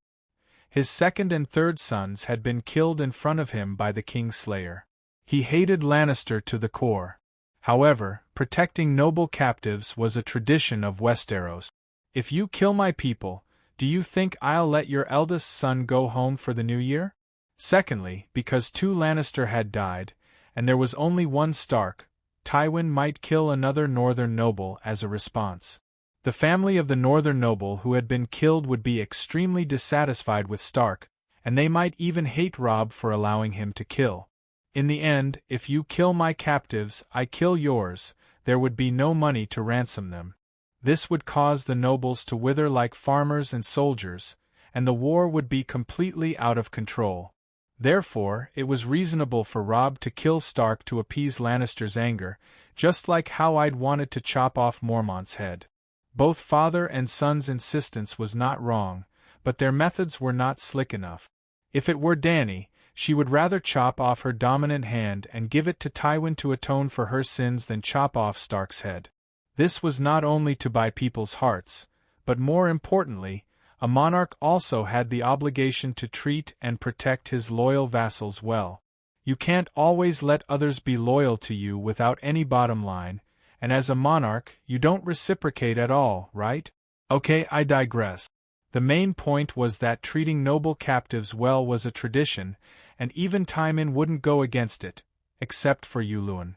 His second and third sons had been killed in front of him by the Kingslayer. He hated Lannister to the core. However, protecting noble captives was a tradition of Westeros. If you kill my people, do you think I'll let your eldest son go home for the new year? Secondly, because 2 Lannister had died, and there was only 1 Stark, Tywin might kill another northern noble as a response. The family of the northern noble who had been killed would be extremely dissatisfied with Stark, and they might even hate Robb for allowing him to kill. In the end, if you kill my captives, I kill yours, there would be no money to ransom them. This would cause the nobles to wither like farmers and soldiers, and the war would be completely out of control. Therefore, it was reasonable for Robb to kill Stark to appease Lannister's anger, just like how I'd wanted to chop off Mormont's head. Both father and son's insistence was not wrong, but their methods were not slick enough. If it were Dany, she would rather chop off her dominant hand and give it to Tywin to atone for her sins than chop off Stark's head. This was not only to buy people's hearts, but more importantly, a monarch also had the obligation to treat and protect his loyal vassals well. You can't always let others be loyal to you without any bottom line, and as a monarch, you don't reciprocate at all, right? Okay, I digress. The main point was that treating noble captives well was a tradition, and even Tywin wouldn't go against it, except for you, Luwin.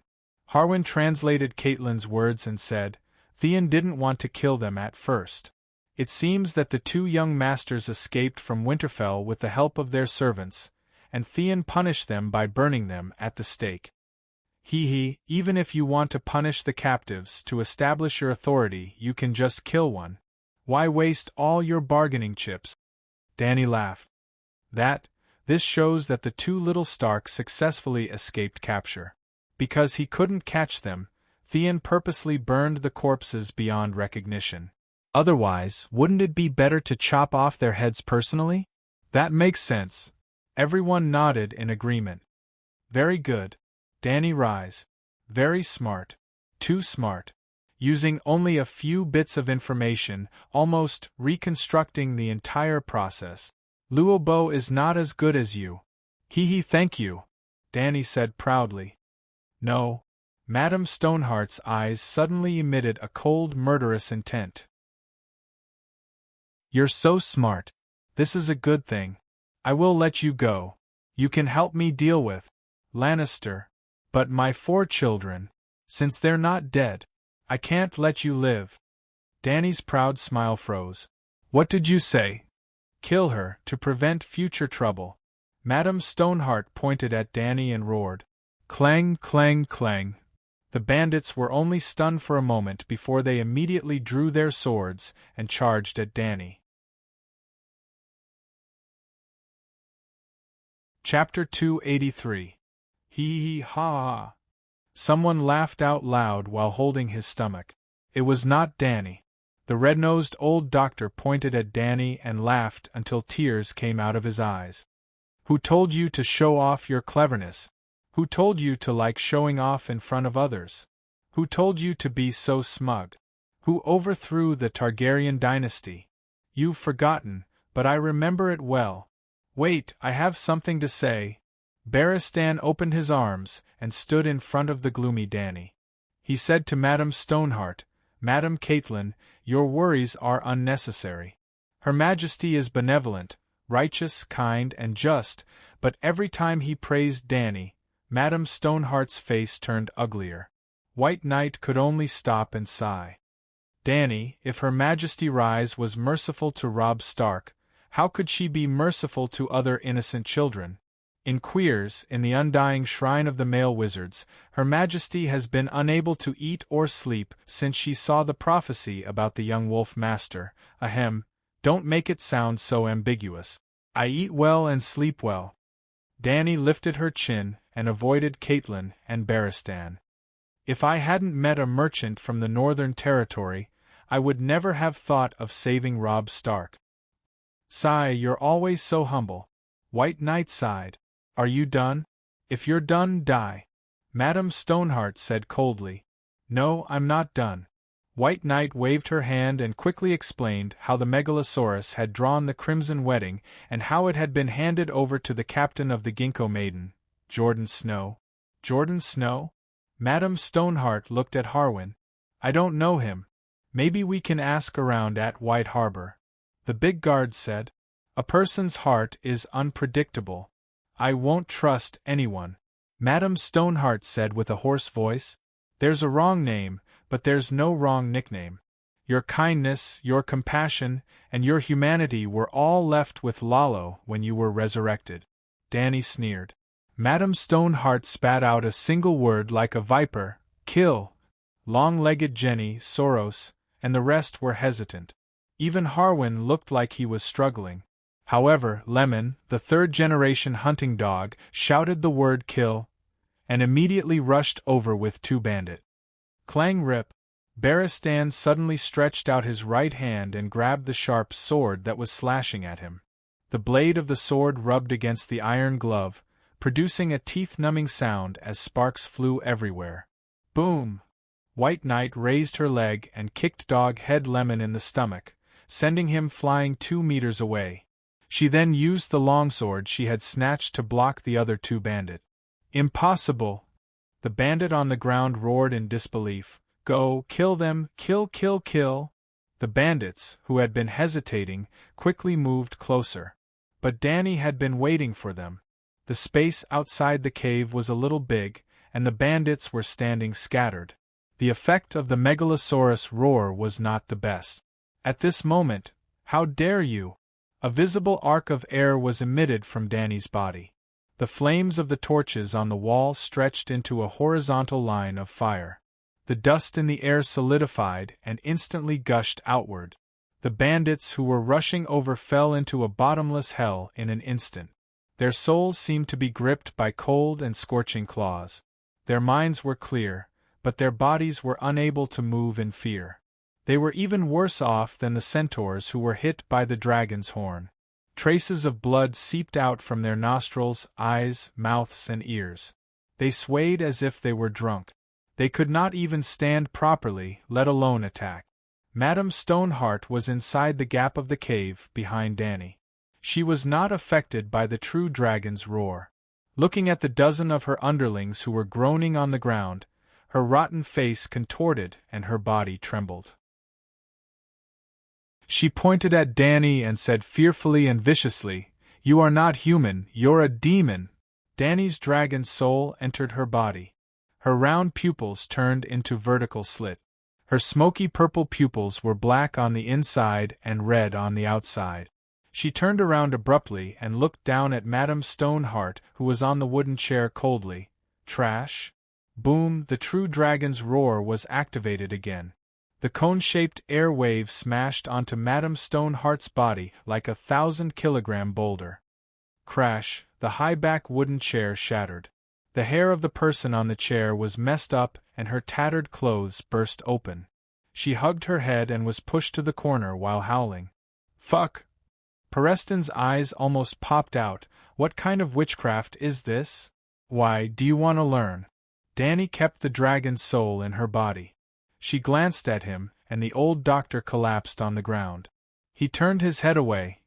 Harwin translated Caitlin's words and said, Theon didn't want to kill them at first. It seems that the two young masters escaped from Winterfell with the help of their servants, and Theon punished them by burning them at the stake. Even if you want to punish the captives to establish your authority, you can just kill one. Why waste all your bargaining chips? Dany laughed. This shows that the two little Starks successfully escaped capture. Because he couldn't catch them, Theon purposely burned the corpses beyond recognition. Otherwise, wouldn't it be better to chop off their heads personally? That makes sense. Everyone nodded in agreement. Very good. Dany rise. Very smart. Too smart. Using only a few bits of information, almost reconstructing the entire process. Luobo is not as good as you. Thank you, Dany said proudly. No. Madame Stoneheart's eyes suddenly emitted a cold, murderous intent. You're so smart. This is a good thing. I will let you go. You can help me deal with Lannister. But my 4 children, since they're not dead, I can't let you live. Dany's proud smile froze. What did you say? Kill her, to prevent future trouble. Madame Stoneheart pointed at Dany and roared. Clang, clang, clang. The bandits were only stunned for a moment before they immediately drew their swords and charged at Dany. Chapter 283. Ha. Someone laughed out loud while holding his stomach. It was not Dany. The red-nosed old doctor pointed at Dany and laughed until tears came out of his eyes. Who told you to show off your cleverness? Who told you to like showing off in front of others? Who told you to be so smug? Who overthrew the Targaryen dynasty? You've forgotten, but I remember it well. Wait, I have something to say. Barristan opened his arms and stood in front of the gloomy Dany. He said to Madame Stoneheart, Madame Caitlin, your worries are unnecessary. Her Majesty is benevolent, righteous, kind, and just, but every time he praised Dany, Madame Stoneheart's face turned uglier. White Knight could only stop and sigh. Dany, if Her Majesty Rise was merciful to Robb Stark, how could she be merciful to other innocent children? In Queers, in the undying shrine of the male wizards, Her Majesty has been unable to eat or sleep since she saw the prophecy about the young wolf master. Ahem, don't make it sound so ambiguous. I eat well and sleep well. Dany lifted her chin and avoided Caitlin and Barristan. If I hadn't met a merchant from the Northern Territory, I would never have thought of saving Robb Stark. Sigh, you're always so humble. White Knight sighed. Are you done? If you're done, die. Madame Stoneheart said coldly. No, I'm not done. White Knight waved her hand and quickly explained how the Megalosaurus had drawn the Crimson Wedding and how it had been handed over to the captain of the Ginkgo Maiden, Jordan Snow. Jordan Snow? Madame Stoneheart looked at Harwin. I don't know him. Maybe we can ask around at White Harbor. The big guard said. A person's heart is unpredictable. I won't trust anyone. Madame Stoneheart said with a hoarse voice. There's a wrong name, but there's no wrong nickname. Your kindness, your compassion, and your humanity were all left with Lalo when you were resurrected. Dany sneered. Madame Stoneheart spat out a single word like a viper, kill. Long-legged Jenny, Soros, and the rest were hesitant. Even Harwin looked like he was struggling. However, Lemon, the third-generation hunting dog, shouted the word kill, and immediately rushed over with 2 bandits. Clang rip! Barristan suddenly stretched out his right hand and grabbed the sharp sword that was slashing at him. The blade of the sword rubbed against the iron glove, producing a teeth-numbing sound as sparks flew everywhere. Boom! White Knight raised her leg and kicked Dog-Head Lemon in the stomach, sending him flying 2 meters away. She then used the longsword she had snatched to block the other 2 bandits. Impossible! The bandit on the ground roared in disbelief. Go, kill them, kill, kill, kill! The bandits, who had been hesitating, quickly moved closer. But Dany had been waiting for them. The space outside the cave was a little big, and the bandits were standing scattered. The effect of the Megalosaurus roar was not the best. At this moment, "How dare you!" A visible arc of air was emitted from Danny's body. The flames of the torches on the wall stretched into a horizontal line of fire. The dust in the air solidified and instantly gushed outward. The bandits who were rushing over fell into a bottomless hell in an instant. Their souls seemed to be gripped by cold and scorching claws. Their minds were clear, but their bodies were unable to move in fear. They were even worse off than the centaurs who were hit by the dragon's horn. Traces of blood seeped out from their nostrils, eyes, mouths, and ears. They swayed as if they were drunk. They could not even stand properly, let alone attack. Madame Stoneheart was inside the gap of the cave, behind Danny. She was not affected by the true dragon's roar. Looking at the dozen of her underlings who were groaning on the ground, her rotten face contorted and her body trembled. She pointed at Danny and said fearfully and viciously, "You are not human, you're a demon!" Danny's dragon soul entered her body. Her round pupils turned into vertical slits. Her smoky purple pupils were black on the inside and red on the outside. She turned around abruptly and looked down at Madame Stoneheart, who was on the wooden chair coldly. Trash! Boom! The true dragon's roar was activated again. The cone-shaped air wave smashed onto Madame Stoneheart's body like a 1,000-kilogram boulder. Crash! The high-back wooden chair shattered. The hair of the person on the chair was messed up and her tattered clothes burst open. She hugged her head and was pushed to the corner while howling. "Fuck!" Preston's eyes almost popped out. "What kind of witchcraft is this? Why, do you want to learn?" Danny kept the dragon's soul in her body. She glanced at him, and the old doctor collapsed on the ground. He turned his head away.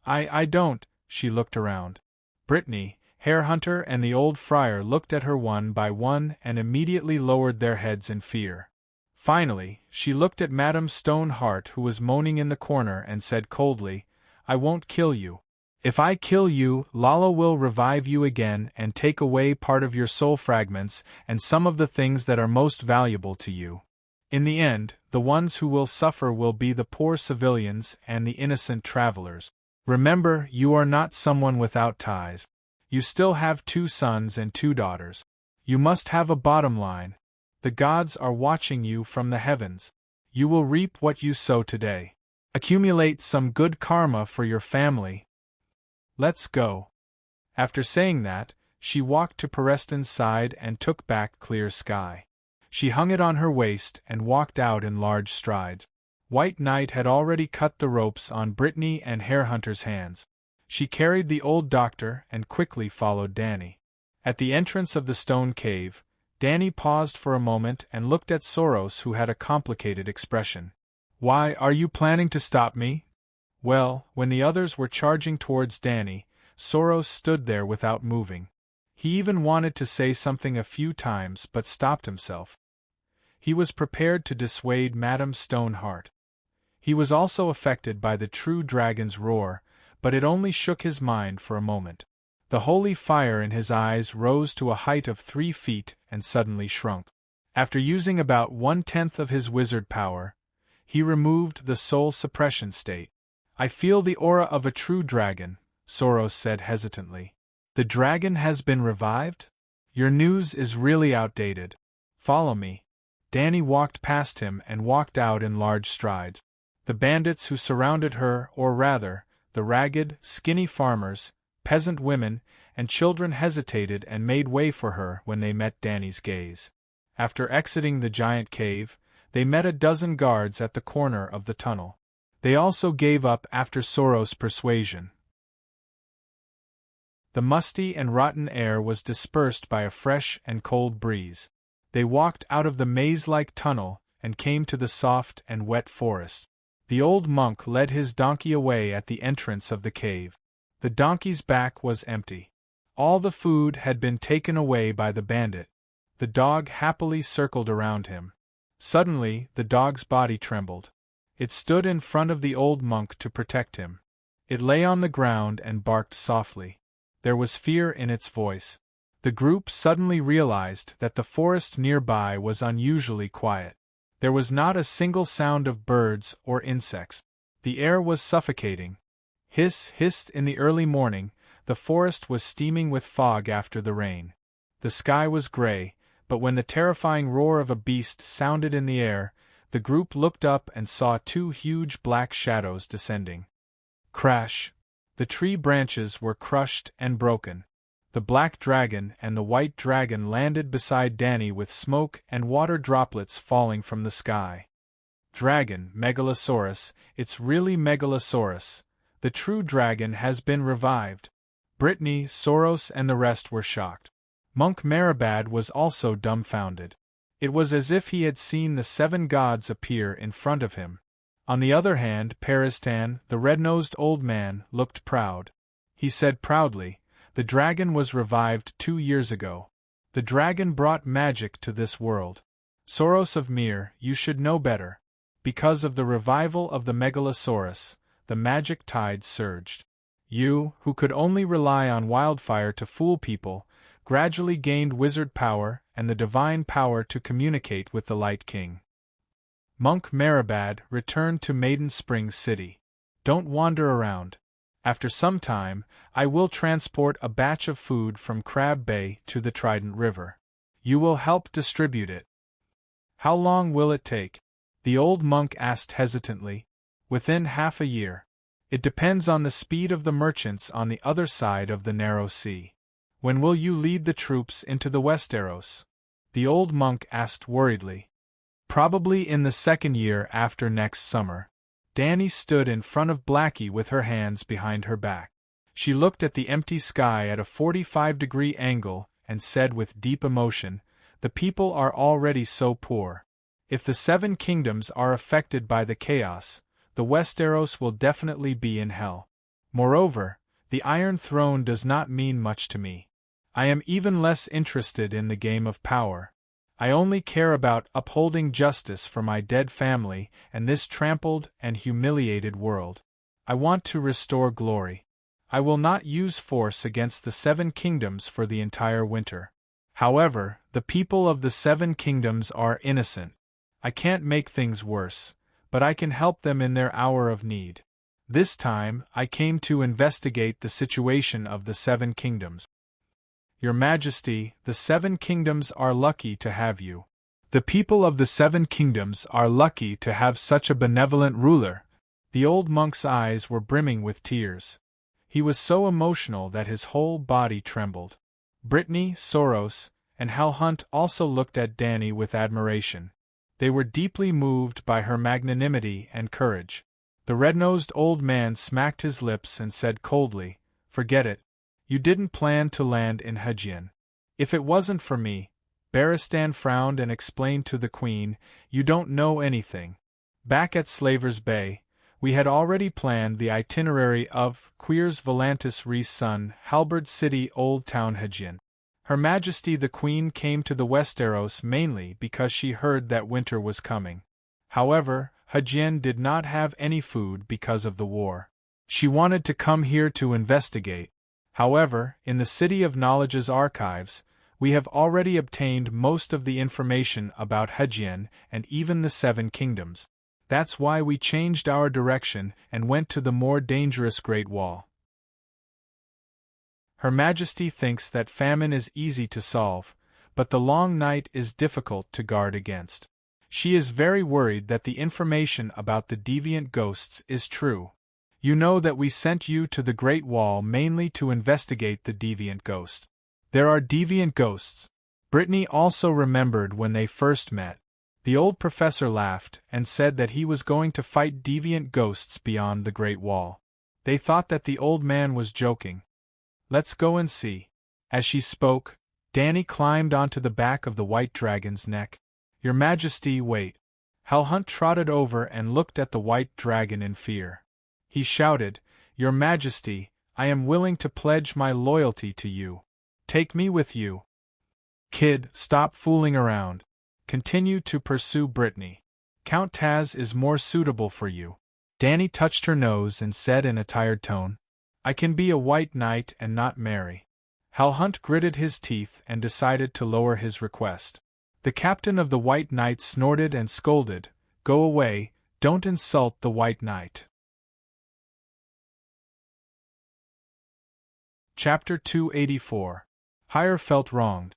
I don't." She looked around. Brittany, Harehunter, and the old friar looked at her one by one and immediately lowered their heads in fear. Finally, she looked at Madame Stoneheart, who was moaning in the corner, and said coldly, "I won't kill you. If I kill you, Lala will revive you again and take away part of your soul fragments and some of the things that are most valuable to you. In the end, the ones who will suffer will be the poor civilians and the innocent travelers. Remember, you are not someone without ties. You still have 2 sons and 2 daughters. You must have a bottom line. The gods are watching you from the heavens. You will reap what you sow today. Accumulate some good karma for your family. Let's go." After saying that, she walked to Preston's side and took back Clear Sky. She hung it on her waist and walked out in large strides. White Knight had already cut the ropes on Brittany and Harehunter's hands. She carried the old doctor and quickly followed Danny. At the entrance of the stone cave, Danny paused for a moment and looked at Soros, who had a complicated expression. "Why, are you planning to stop me?" Well, when the others were charging towards Danny, Soros stood there without moving. He even wanted to say something a few times but stopped himself. He was prepared to dissuade Madame Stoneheart. He was also affected by the true dragon's roar, but it only shook his mind for a moment. The holy fire in his eyes rose to a height of 3 feet and suddenly shrunk. After using about 1/10 of his wizard power, he removed the soul suppression state. "I feel the aura of a true dragon," Soros said hesitantly. "The dragon has been revived? Your news is really outdated. Follow me." Danny walked past him and walked out in large strides. The bandits who surrounded her, or rather, the ragged, skinny farmers, peasant women, and children hesitated and made way for her when they met Danny's gaze. After exiting the giant cave, they met a dozen guards at the corner of the tunnel. They also gave up after Soros' persuasion. The musty and rotten air was dispersed by a fresh and cold breeze. They walked out of the maze-like tunnel and came to the soft and wet forest. The old monk led his donkey away at the entrance of the cave. The donkey's back was empty. All the food had been taken away by the bandit. The dog happily circled around him. Suddenly, the dog's body trembled. It stood in front of the old monk to protect him. It lay on the ground and barked softly. There was fear in its voice. The group suddenly realized that the forest nearby was unusually quiet. There was not a single sound of birds or insects. The air was suffocating. Hiss, hissed in the early morning, the forest was steaming with fog after the rain. The sky was gray, but when the terrifying roar of a beast sounded in the air, the group looked up and saw two huge black shadows descending. Crash! The tree branches were crushed and broken. The black dragon and the white dragon landed beside Danny with smoke and water droplets falling from the sky. Dragon, Megalosaurus, it's really Megalosaurus. The true dragon has been revived. Brittany, Soros and the rest were shocked. Monk Marabad was also dumbfounded. It was as if he had seen the 7 gods appear in front of him. On the other hand, Peristan, the red-nosed old man, looked proud. He said proudly, "The dragon was revived 2 years ago. The dragon brought magic to this world. Soros of Mir, you should know better. Because of the revival of the Megalosaurus, the magic tide surged. You, who could only rely on wildfire to fool people, gradually gained wizard power and the divine power to communicate with the Light King." Monk Marabad returned to Maiden Springs City. "Don't wander around. After some time, I will transport a batch of food from Crab Bay to the Trident River. You will help distribute it." "How long will it take?" the old monk asked hesitantly. "Within half a year. It depends on the speed of the merchants on the other side of the narrow sea." "When will you lead the troops into the Westeros?" the old monk asked worriedly. "Probably in the 2nd year after next summer." Danny stood in front of Blackie with her hands behind her back. She looked at the empty sky at a 45-degree angle and said with deep emotion, "The people are already so poor. If the 7 kingdoms are affected by the chaos, the Westeros will definitely be in hell. Moreover, the Iron Throne does not mean much to me. I am even less interested in the game of power. I only care about upholding justice for my dead family and this trampled and humiliated world. I want to restore glory. I will not use force against the 7 kingdoms for the entire winter. However, the people of the 7 kingdoms are innocent. I can't make things worse, but I can help them in their hour of need. This time, I came to investigate the situation of the 7 kingdoms. Your Majesty, the 7 kingdoms are lucky to have you. The people of the 7 kingdoms are lucky to have such a benevolent ruler." The old monk's eyes were brimming with tears. He was so emotional that his whole body trembled. Brittany, Soros, and Hal Hunt also looked at Danny with admiration. They were deeply moved by her magnanimity and courage. The red-nosed old man smacked his lips and said coldly, "Forget it. You didn't plan to land in Hajian. If it wasn't for me," Barristan frowned and explained to the Queen, "you don't know anything. Back at Slaver's Bay, we had already planned the itinerary of Quirs Volantis Rees' son, Halberd City Old Town Hajian. Her Majesty the Queen came to the Westeros mainly because she heard that winter was coming. However, Hajian did not have any food because of the war. She wanted to come here to investigate. However, in the City of Knowledge's archives, we have already obtained most of the information about Hajian and even the 7 kingdoms. That's why we changed our direction and went to the more dangerous Great Wall. Her Majesty thinks that famine is easy to solve, but the long night is difficult to guard against. She is very worried that the information about the deviant ghosts is true. You know that we sent you to the Great Wall mainly to investigate the deviant ghosts. There are deviant ghosts." Brittany also remembered when they first met. The old professor laughed and said that he was going to fight deviant ghosts beyond the Great Wall. They thought that the old man was joking. "Let's go and see." As she spoke, Danny climbed onto the back of the white dragon's neck. "Your Majesty, wait." Hal Hunt trotted over and looked at the white dragon in fear. He shouted, "Your Majesty, I am willing to pledge my loyalty to you. Take me with you." "Kid, stop fooling around. Continue to pursue Brittany. Count Taz is more suitable for you." Danny touched her nose and said in a tired tone, "I can be a white knight and not marry. Hal Hunt gritted his teeth and decided to lower his request. The captain of the White Knights snorted and scolded, "Go away, don't insult the White Knight." Chapter 284. Hyre felt wronged.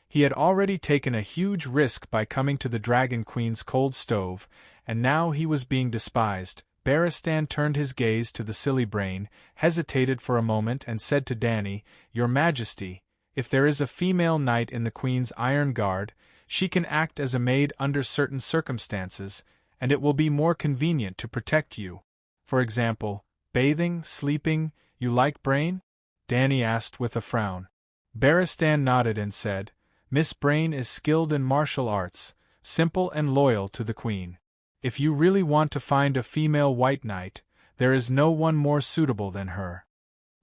He had already taken a huge risk by coming to the Dragon Queen's cold stove, and now he was being despised. Barristan turned his gaze to the silly Brain, hesitated for a moment and said to Dany, "Your Majesty, if there is a female knight in the Queen's Iron Guard, she can act as a maid under certain circumstances, and it will be more convenient to protect you. For example, bathing, sleeping, you like, Brain?" Dany asked with a frown. Barristan nodded and said, "Miss Brain is skilled in martial arts, simple and loyal to the Queen. If you really want to find a female White Knight, there is no one more suitable than her."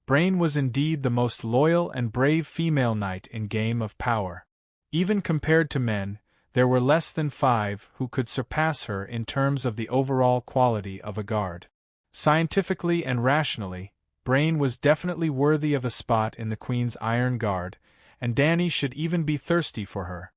Brain was indeed the most loyal and brave female knight in Game of Power. Even compared to men, there were less than 5 who could surpass her in terms of the overall quality of a guard. Scientifically and rationally, Brain was definitely worthy of a spot in the Queen's Iron Guard, and Dany should even be thirsty for her.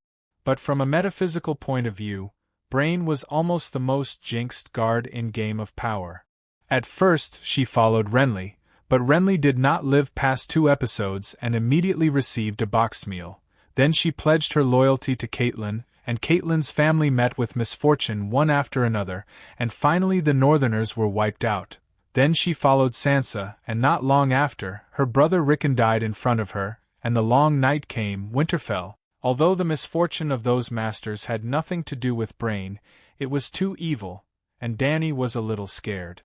But from a metaphysical point of view, Brain was almost the most jinxed guard in Game of Power. At first she followed Renly, but Renly did not live past 2 episodes and immediately received a boxed meal. Then she pledged her loyalty to Catelyn, and Catelyn's family met with misfortune one after another, and finally the Northerners were wiped out. Then she followed Sansa, and not long after, her brother Rickon died in front of her, and the long night came, Winterfell. Although the misfortune of those masters had nothing to do with Brain, it was too evil, and Dany was a little scared.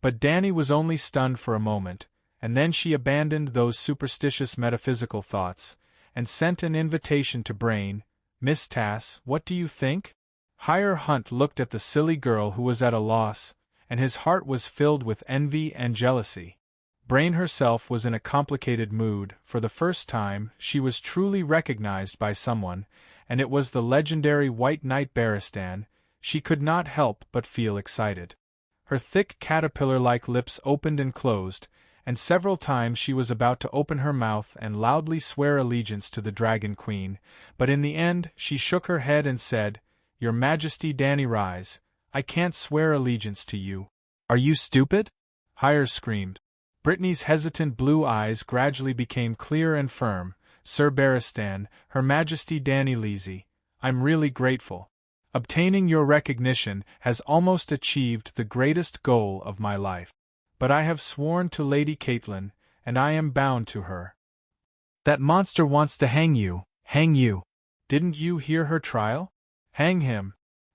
But Dany was only stunned for a moment, and then she abandoned those superstitious metaphysical thoughts, and sent an invitation to Brain. "Miss Tass, what do you think?" Hyre Hunt looked at the silly girl who was at a loss, and his heart was filled with envy and jealousy. Brain herself was in a complicated mood. For the first time, she was truly recognized by someone, and it was the legendary White Knight Barristan. She could not help but feel excited. Her thick caterpillar-like lips opened and closed, and several times she was about to open her mouth and loudly swear allegiance to the Dragon Queen, but in the end she shook her head and said, "Your Majesty Dany Rise, I can't swear allegiance to you." "Are you stupid?" Hyre screamed. Brittany's hesitant blue eyes gradually became clear and firm. "Sir Barristan, Her Majesty Dany Leasy, I'm really grateful. Obtaining your recognition has almost achieved the greatest goal of my life. But I have sworn to Lady Catelyn, and I am bound to her." "That monster wants to hang you. Hang you. Didn't you hear her trial? Hang him."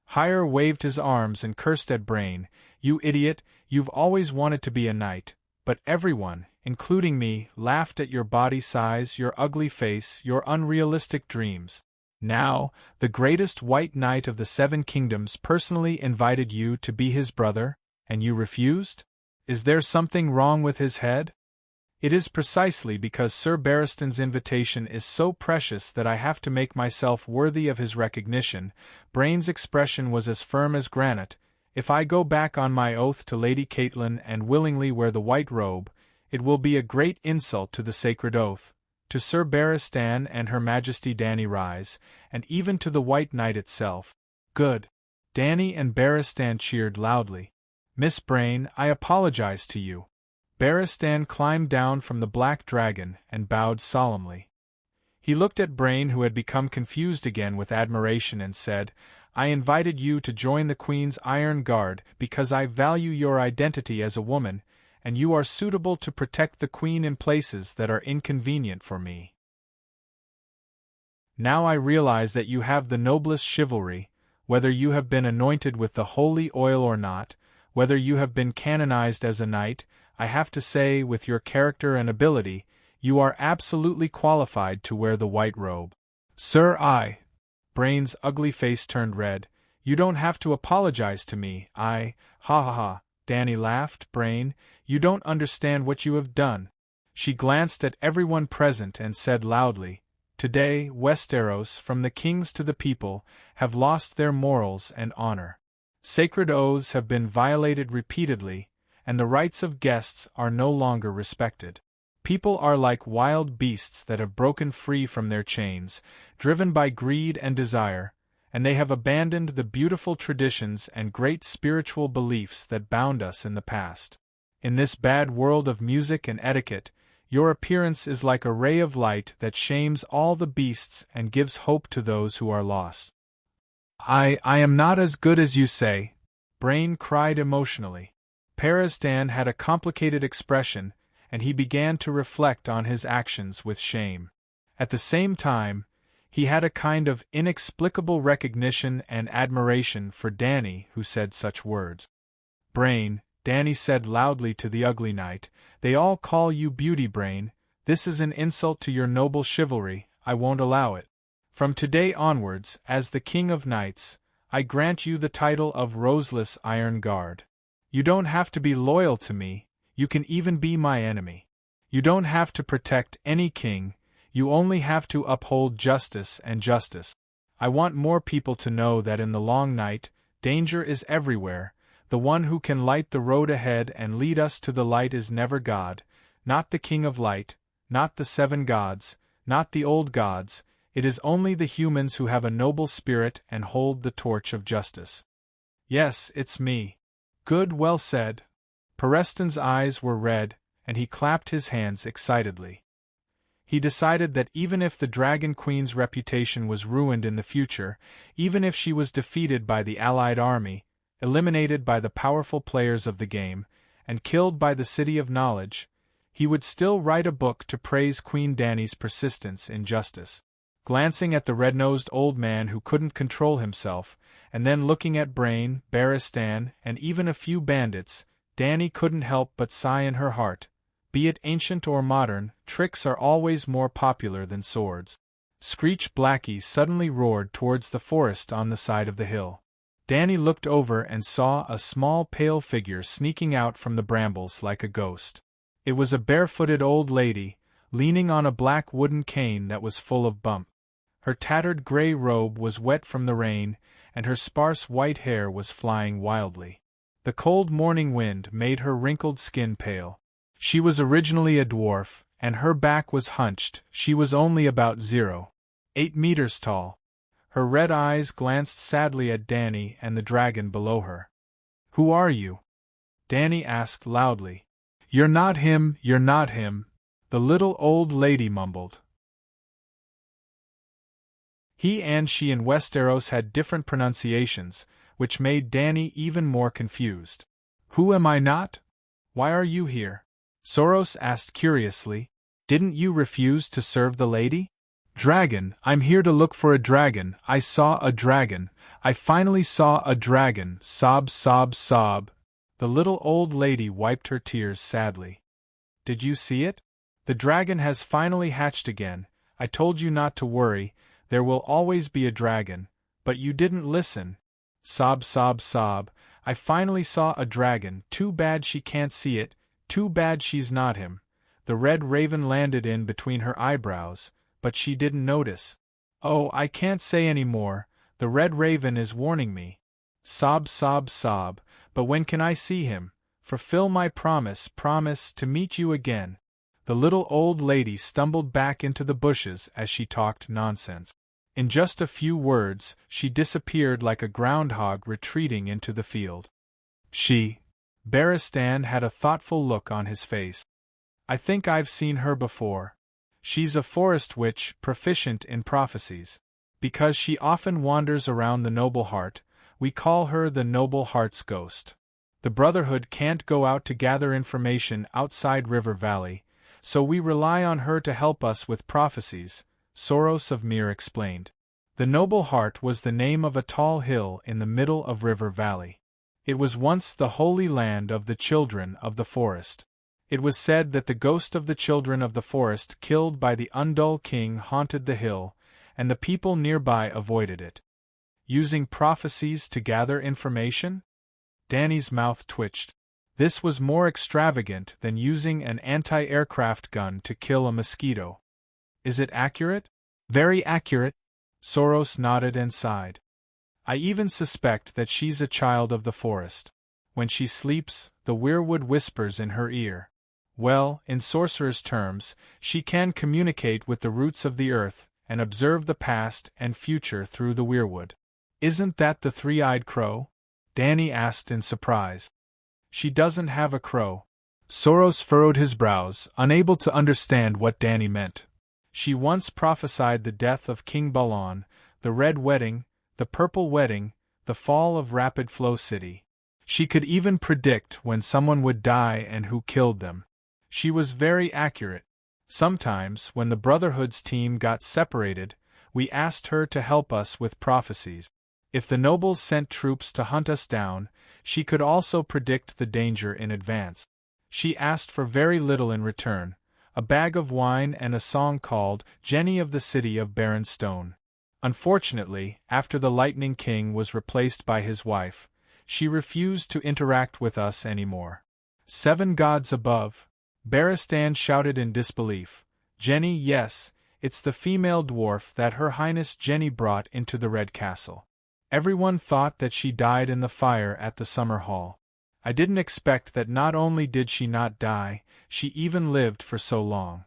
Hyre waved his arms and cursed at Brain. "You idiot, you've always wanted to be a knight. But everyone, including me, laughed at your body size, your ugly face, your unrealistic dreams. Now, the greatest White Knight of the 7 Kingdoms personally invited you to be his brother, and you refused? Is there something wrong with his head?" "It is precisely because Sir Barristan's invitation is so precious that I have to make myself worthy of his recognition." Brain's expression was as firm as granite. "If I go back on my oath to Lady Catelyn and willingly wear the white robe, it will be a great insult to the sacred oath, to Sir Barristan and Her Majesty Dany Rise, and even to the White Knight itself." "Good." Dany and Barristan cheered loudly. "Miss Brain, I apologize to you." Barristan climbed down from the black dragon and bowed solemnly. He looked at Brain, who had become confused again, with admiration and said, "I invited you to join the Queen's Iron Guard because I value your identity as a woman, and you are suitable to protect the Queen in places that are inconvenient for me. Now I realize that you have the noblest chivalry, whether you have been anointed with the holy oil or not, whether you have been canonized as a knight. I have to say, with your character and ability, you are absolutely qualified to wear the white robe." "Sir, I—" Brain's ugly face turned red. "You don't have to apologize to me. Ha ha ha," Dany laughed. "Brain, you don't understand what you have done." She glanced at everyone present and said loudly, "Today, Westeros, from the kings to the people, have lost their morals and honor. Sacred oaths have been violated repeatedly, and the rights of guests are no longer respected. People are like wild beasts that have broken free from their chains, driven by greed and desire, and they have abandoned the beautiful traditions and great spiritual beliefs that bound us in the past. In this bad world of music and etiquette, your appearance is like a ray of light that shames all the beasts and gives hope to those who are lost. I am not as good as you say, Brain cried emotionally. Perestan had a complicated expression, and he began to reflect on his actions with shame. At the same time, he had a kind of inexplicable recognition and admiration for Danny, who said such words. Brain, Danny said loudly to the ugly knight, they all call you Beauty Brain. This is an insult to your noble chivalry, I won't allow it. From today onwards, as the King of Knights, I grant you the title of Roseless Iron Guard. You don't have to be loyal to me, you can even be my enemy. You don't have to protect any king, you only have to uphold justice and justice. I want more people to know that in the long night, danger is everywhere. The one who can light the road ahead and lead us to the light is never God, not the King of Light, not the 7 gods, not the old gods, it is only the humans who have a noble spirit and hold the torch of justice. Yes, it's me. Good, well said. Perestan's eyes were red, and he clapped his hands excitedly. He decided that even if the Dragon Queen's reputation was ruined in the future, even if she was defeated by the Allied army, eliminated by the powerful players of the game, and killed by the City of Knowledge, he would still write a book to praise Queen Dany's persistence in justice. Glancing at the red-nosed old man who couldn't control himself, and then looking at Brain, Perestan, and even a few bandits, Dany couldn't help but sigh in her heart. Be it ancient or modern, tricks are always more popular than swords. Screech Blackie suddenly roared towards the forest on the side of the hill. Dany looked over and saw a small pale figure sneaking out from the brambles like a ghost. It was a barefooted old lady, leaning on a black wooden cane that was full of bumps. Her tattered gray robe was wet from the rain, and her sparse white hair was flying wildly. The cold morning wind made her wrinkled skin pale. She was originally a dwarf, and her back was hunched. She was only about 0.8 meters tall. Her red eyes glanced sadly at Dany and the dragon below her. "Who are you?" Dany asked loudly. You're not him," the little old lady mumbled. He and she in Westeros had different pronunciations, which made Dany even more confused. "Who am I not? Why are you here?" Soros asked curiously. "Didn't you refuse to serve the lady?" "Dragon, I'm here to look for a dragon. I saw a dragon. I finally saw a dragon. Sob, sob, sob." The little old lady wiped her tears sadly. "Did you see it? The dragon has finally hatched again. I told you not to worry. There will always be a dragon, but you didn't listen." Sob, sob, sob. "I finally saw a dragon. Too bad she can't see it. Too bad she's not him." The red raven landed in between her eyebrows, but she didn't notice. "Oh, I can't say any more. The red raven is warning me." Sob, sob, sob. "But when can I see him? Fulfill my promise to meet you again." The little old lady stumbled back into the bushes as she talked nonsense. In just a few words, she disappeared like a groundhog retreating into the field. Perestan had a thoughtful look on his face. "I think I've seen her before. She's a forest witch, proficient in prophecies. Because she often wanders around the Noble Heart, we call her the Noble Heart's ghost. The Brotherhood can't go out to gather information outside River Valley, so we rely on her to help us with prophecies," Soros of Myr explained. The Noble Heart was the name of a tall hill in the middle of River Valley. It was once the holy land of the children of the forest. It was said that the ghost of the children of the forest killed by the Undull King haunted the hill, and the people nearby avoided it. Using prophecies to gather information? Dany's mouth twitched. This was more extravagant than using an anti-aircraft gun to kill a mosquito. "Is it accurate?" "Very accurate." Soros nodded and sighed. "I even suspect that she's a child of the forest. When she sleeps, the weirwood whispers in her ear. Well, in sorcerer's terms, she can communicate with the roots of the earth and observe the past and future through the weirwood. Isn't that the three-eyed crow? Danny asked in surprise. She doesn't have a crow. Soros furrowed his brows, unable to understand what Danny meant. She once prophesied the death of King Balon, the Red Wedding, the Purple Wedding, the fall of Rapid Flow City. She could even predict when someone would die and who killed them. She was very accurate. Sometimes, when the Brotherhood's team got separated, we asked her to help us with prophecies. If the nobles sent troops to hunt us down, she could also predict the danger in advance. She asked for very little in return, a bag of wine and a song called Jenny of the City of Barren Stone. Unfortunately, after the Lightning King was replaced by his wife, she refused to interact with us anymore. 7 gods above. Barristan shouted in disbelief. Jenny, yes, it's the female dwarf that Her Highness Jenny brought into the Red Castle. Everyone thought that she died in the fire at the summer hall. I didn't expect that not only did she not die, she even lived for so long.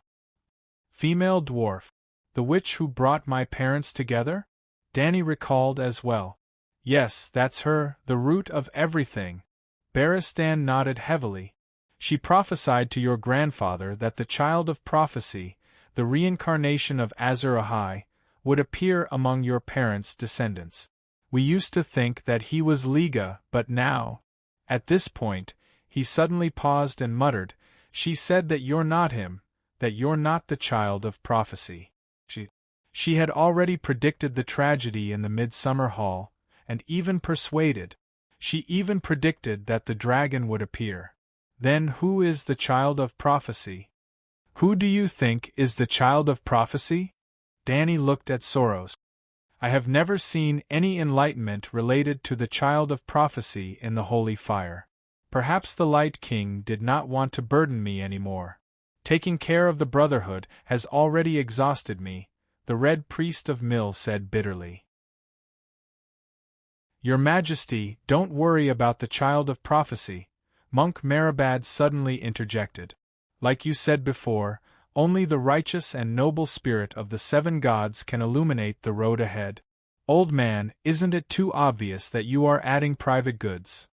Female dwarf. The witch who brought my parents together? Danny recalled as well. Yes, that's her, the root of everything. Barristan nodded heavily. She prophesied to your grandfather that the child of prophecy, the reincarnation of Azur Ahai, would appear among your parents' descendants. We used to think that he was Liga, but now... At this point, he suddenly paused and muttered, she said that you're not him, that you're not the child of prophecy. She had already predicted the tragedy in the Midsummer Hall, and even persuaded. She even predicted that the dragon would appear. Then who is the child of prophecy? Who do you think is the child of prophecy? Danny looked at Soros. I have never seen any enlightenment related to the child of prophecy in the holy fire. Perhaps the Light King did not want to burden me anymore. Taking care of the Brotherhood has already exhausted me, the Red Priest of Mill said bitterly. Your Majesty, don't worry about the child of prophecy, Monk Marabad suddenly interjected. Like you said before, only the righteous and noble spirit of the 7 gods can illuminate the road ahead. Old man, isn't it too obvious that you are adding private goods?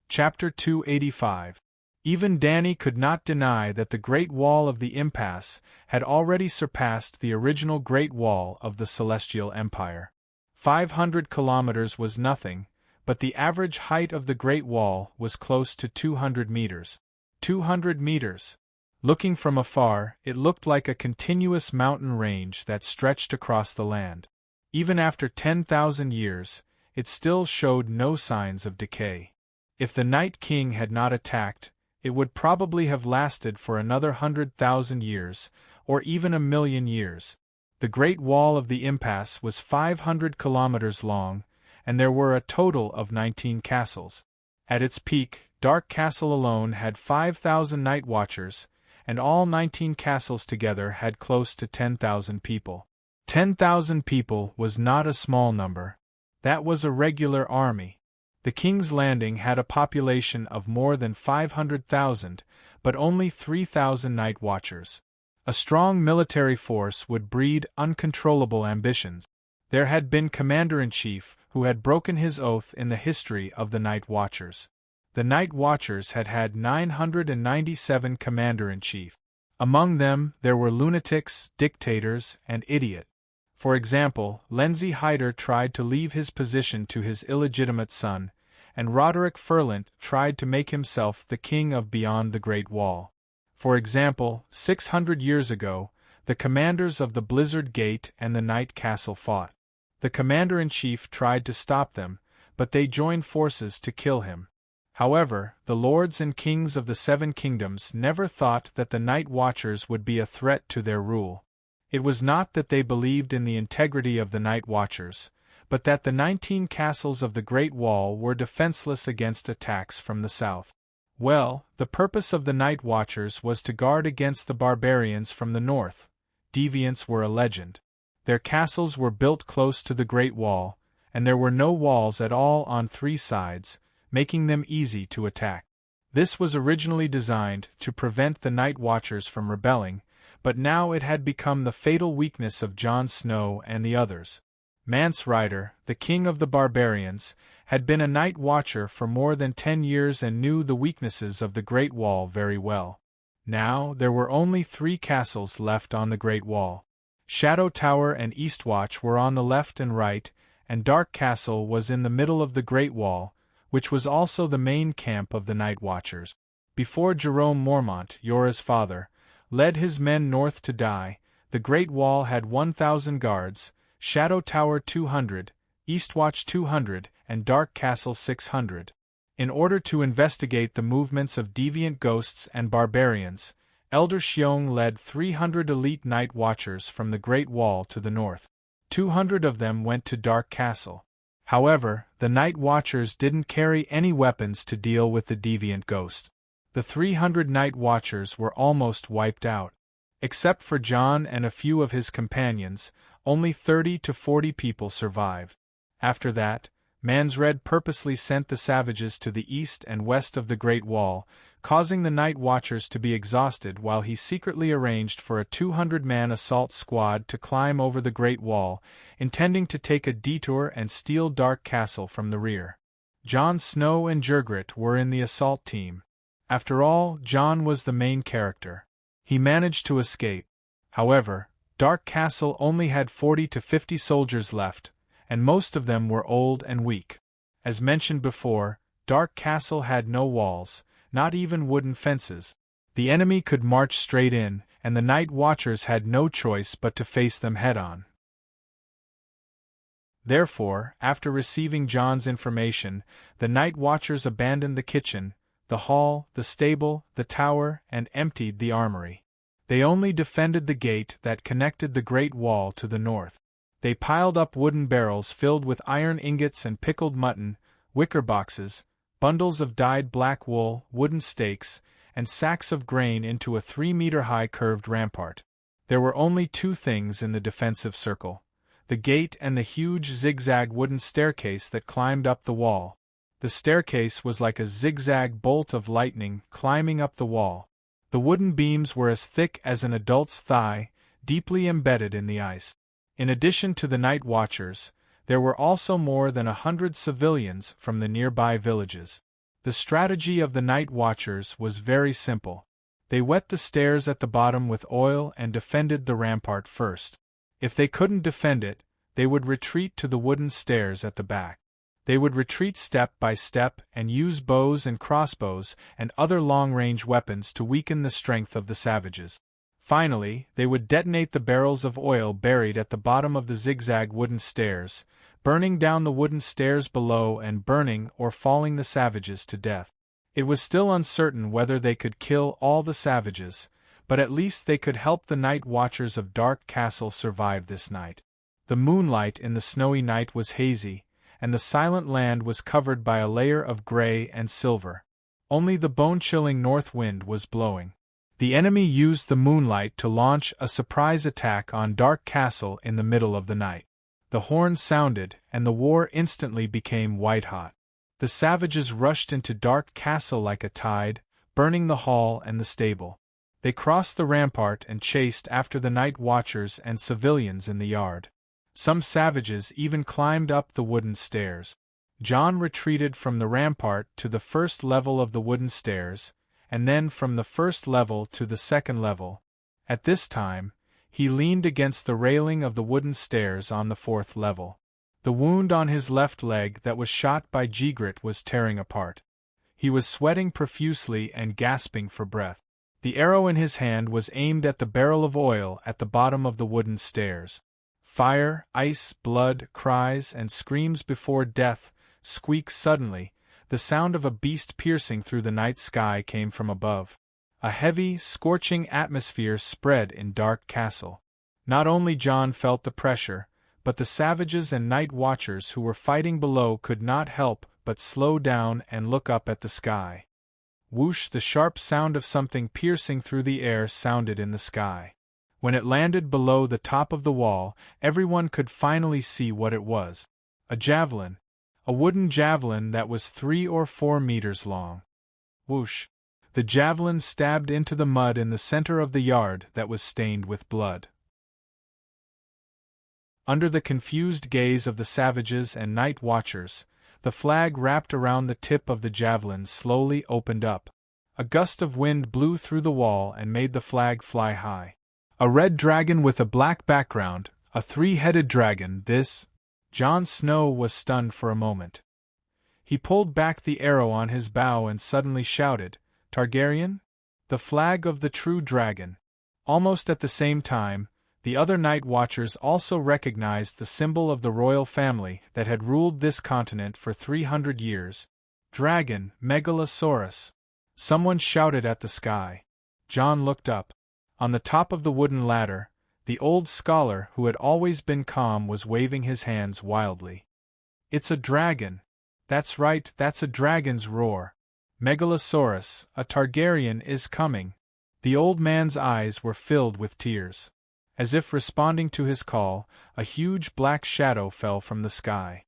Chapter 285. Even Danny could not deny that the Great Wall of the Impasse had already surpassed the original Great Wall of the Celestial Empire. 500 kilometers was nothing, but the average height of the Great Wall was close to 200 meters. 200 meters! Looking from afar, it looked like a continuous mountain range that stretched across the land. Even after 10,000 years, it still showed no signs of decay. If the Night King had not attacked, it would probably have lasted for another 100,000 years, or even 1,000,000 years. The Great Wall of the Impasse was 500 kilometers long, and there were a total of 19 castles. At its peak, Dark Castle alone had 5,000 night watchers, and all 19 castles together had close to 10,000 people. 10,000 people was not a small number. That was a regular army. The King's Landing had a population of more than 500,000, but only 3,000 night watchers. A strong military force would breed uncontrollable ambitions. There had been Commander-in-Chief who had broken his oath in the history of the Night Watchers. The Night Watchers had had 997 Commander-in-Chief. Among them, there were lunatics, dictators, and idiots. For example, Lenzi Hyder tried to leave his position to his illegitimate son, and Roderick Furlant tried to make himself the king of beyond the Great Wall. For example, 600 years ago, the commanders of the Blizzard Gate and the Night Castle fought. The Commander-in-Chief tried to stop them, but they joined forces to kill him. However, the lords and kings of the 7 kingdoms never thought that the Night Watchers would be a threat to their rule. It was not that they believed in the integrity of the Night Watchers, but that the 19 castles of the Great Wall were defenseless against attacks from the south. Well, the purpose of the Night Watchers was to guard against the barbarians from the north. Deviants were a legend. Their castles were built close to the Great Wall, and there were no walls at all on 3 sides, making them easy to attack. This was originally designed to prevent the Night Watchers from rebelling, but now it had become the fatal weakness of Jon Snow and the others. Mance Rayder, the king of the barbarians, had been a Night Watcher for more than 10 years and knew the weaknesses of the Great Wall very well. Now there were only 3 castles left on the Great Wall. Shadow Tower and Eastwatch were on the left and right, and Dark Castle was in the middle of the Great Wall, which was also the main camp of the Night Watchers. Before Jerome Mormont, Yora's father, led his men north to die, the Great Wall had 1,000 guards, Shadow Tower 200, Eastwatch 200, and Dark Castle 600. In order to investigate the movements of deviant ghosts and barbarians, Elder Xiong led 300 elite Night Watchers from the Great Wall to the north. 200 of them went to Dark Castle. However, the Night Watchers didn't carry any weapons to deal with the deviant ghost. The 300 Night Watchers were almost wiped out. Except for Jon and a few of his companions, only 30 to 40 people survived. After that, Mansred purposely sent the savages to the east and west of the Great Wall, causing the Night Watchers to be exhausted while he secretly arranged for a 200-man assault squad to climb over the Great Wall, intending to take a detour and steal Dark Castle from the rear. Jon Snow and Jergrit were in the assault team. After all, Jon was the main character. He managed to escape. However, Dark Castle only had 40 to 50 soldiers left, and most of them were old and weak. As mentioned before, Dark Castle had no walls, not even wooden fences. The enemy could march straight in, and the Night Watchers had no choice but to face them head-on. Therefore, after receiving Jon's information, the Night Watchers abandoned the kitchen, the hall, the stable, the tower, and emptied the armory. They only defended the gate that connected the Great Wall to the north. They piled up wooden barrels filled with iron ingots and pickled mutton, wicker boxes, bundles of dyed black wool, wooden stakes, and sacks of grain into a 3-meter-high curved rampart. There were only 2 things in the defensive circle: the gate and the huge zigzag wooden staircase that climbed up the wall. The staircase was like a zigzag bolt of lightning climbing up the wall. The wooden beams were as thick as an adult's thigh, deeply embedded in the ice. In addition to the Night Watchers, there were also more than 100 civilians from the nearby villages. The strategy of the Night Watchers was very simple. They wet the stairs at the bottom with oil and defended the rampart first. If they couldn't defend it, they would retreat to the wooden stairs at the back. They would retreat step by step and use bows and crossbows and other long-range weapons to weaken the strength of the savages. Finally, they would detonate the barrels of oil buried at the bottom of the zigzag wooden stairs, burning down the wooden stairs below and burning or falling the savages to death. It was still uncertain whether they could kill all the savages, but at least they could help the Night Watchers of Dark Castle survive this night. The moonlight in the snowy night was hazy, and the silent land was covered by a layer of gray and silver. Only the bone-chilling north wind was blowing. The enemy used the moonlight to launch a surprise attack on Dark Castle in the middle of the night. The horn sounded, and the war instantly became white-hot. The savages rushed into Dark Castle like a tide, burning the hall and the stable. They crossed the rampart and chased after the Night Watchers and civilians in the yard. Some savages even climbed up the wooden stairs. Jon retreated from the rampart to the first level of the wooden stairs, and then from the first level to the second level. At this time, he leaned against the railing of the wooden stairs on the 4th level. The wound on his left leg that was shot by Jergrit was tearing apart. He was sweating profusely and gasping for breath. The arrow in his hand was aimed at the barrel of oil at the bottom of the wooden stairs. Fire, ice, blood, cries, and screams before death squeaked suddenly. The sound of a beast piercing through the night sky came from above. A heavy, scorching atmosphere spread in Dark Castle. Not only Jon felt the pressure, but the savages and Night Watchers who were fighting below could not help but slow down and look up at the sky. Whoosh! The sharp sound of something piercing through the air sounded in the sky. When it landed below the top of the wall, everyone could finally see what it was. A javelin. a wooden javelin that was 3 or 4 meters long. Whoosh! The javelin stabbed into the mud in the center of the yard that was stained with blood. Under the confused gaze of the savages and night watchers, the flag wrapped around the tip of the javelin slowly opened up. A gust of wind blew through the wall and made the flag fly high. A red dragon with a black background, a 3-headed dragon, this. Jon Snow was stunned for a moment. He pulled back the arrow on his bow and suddenly shouted, "Targaryen? The flag of the true dragon." Almost at the same time, the other night watchers also recognized the symbol of the royal family that had ruled this continent for 300 years. Dragon, Megalosaurus. Someone shouted at the sky. Jon looked up. On the top of the wooden ladder, the old scholar who had always been calm was waving his hands wildly. "It's a dragon. That's right, that's a dragon's roar. Megalosaurus, a Targaryen is coming." The old man's eyes were filled with tears. As if responding to his call, a huge black shadow fell from the sky.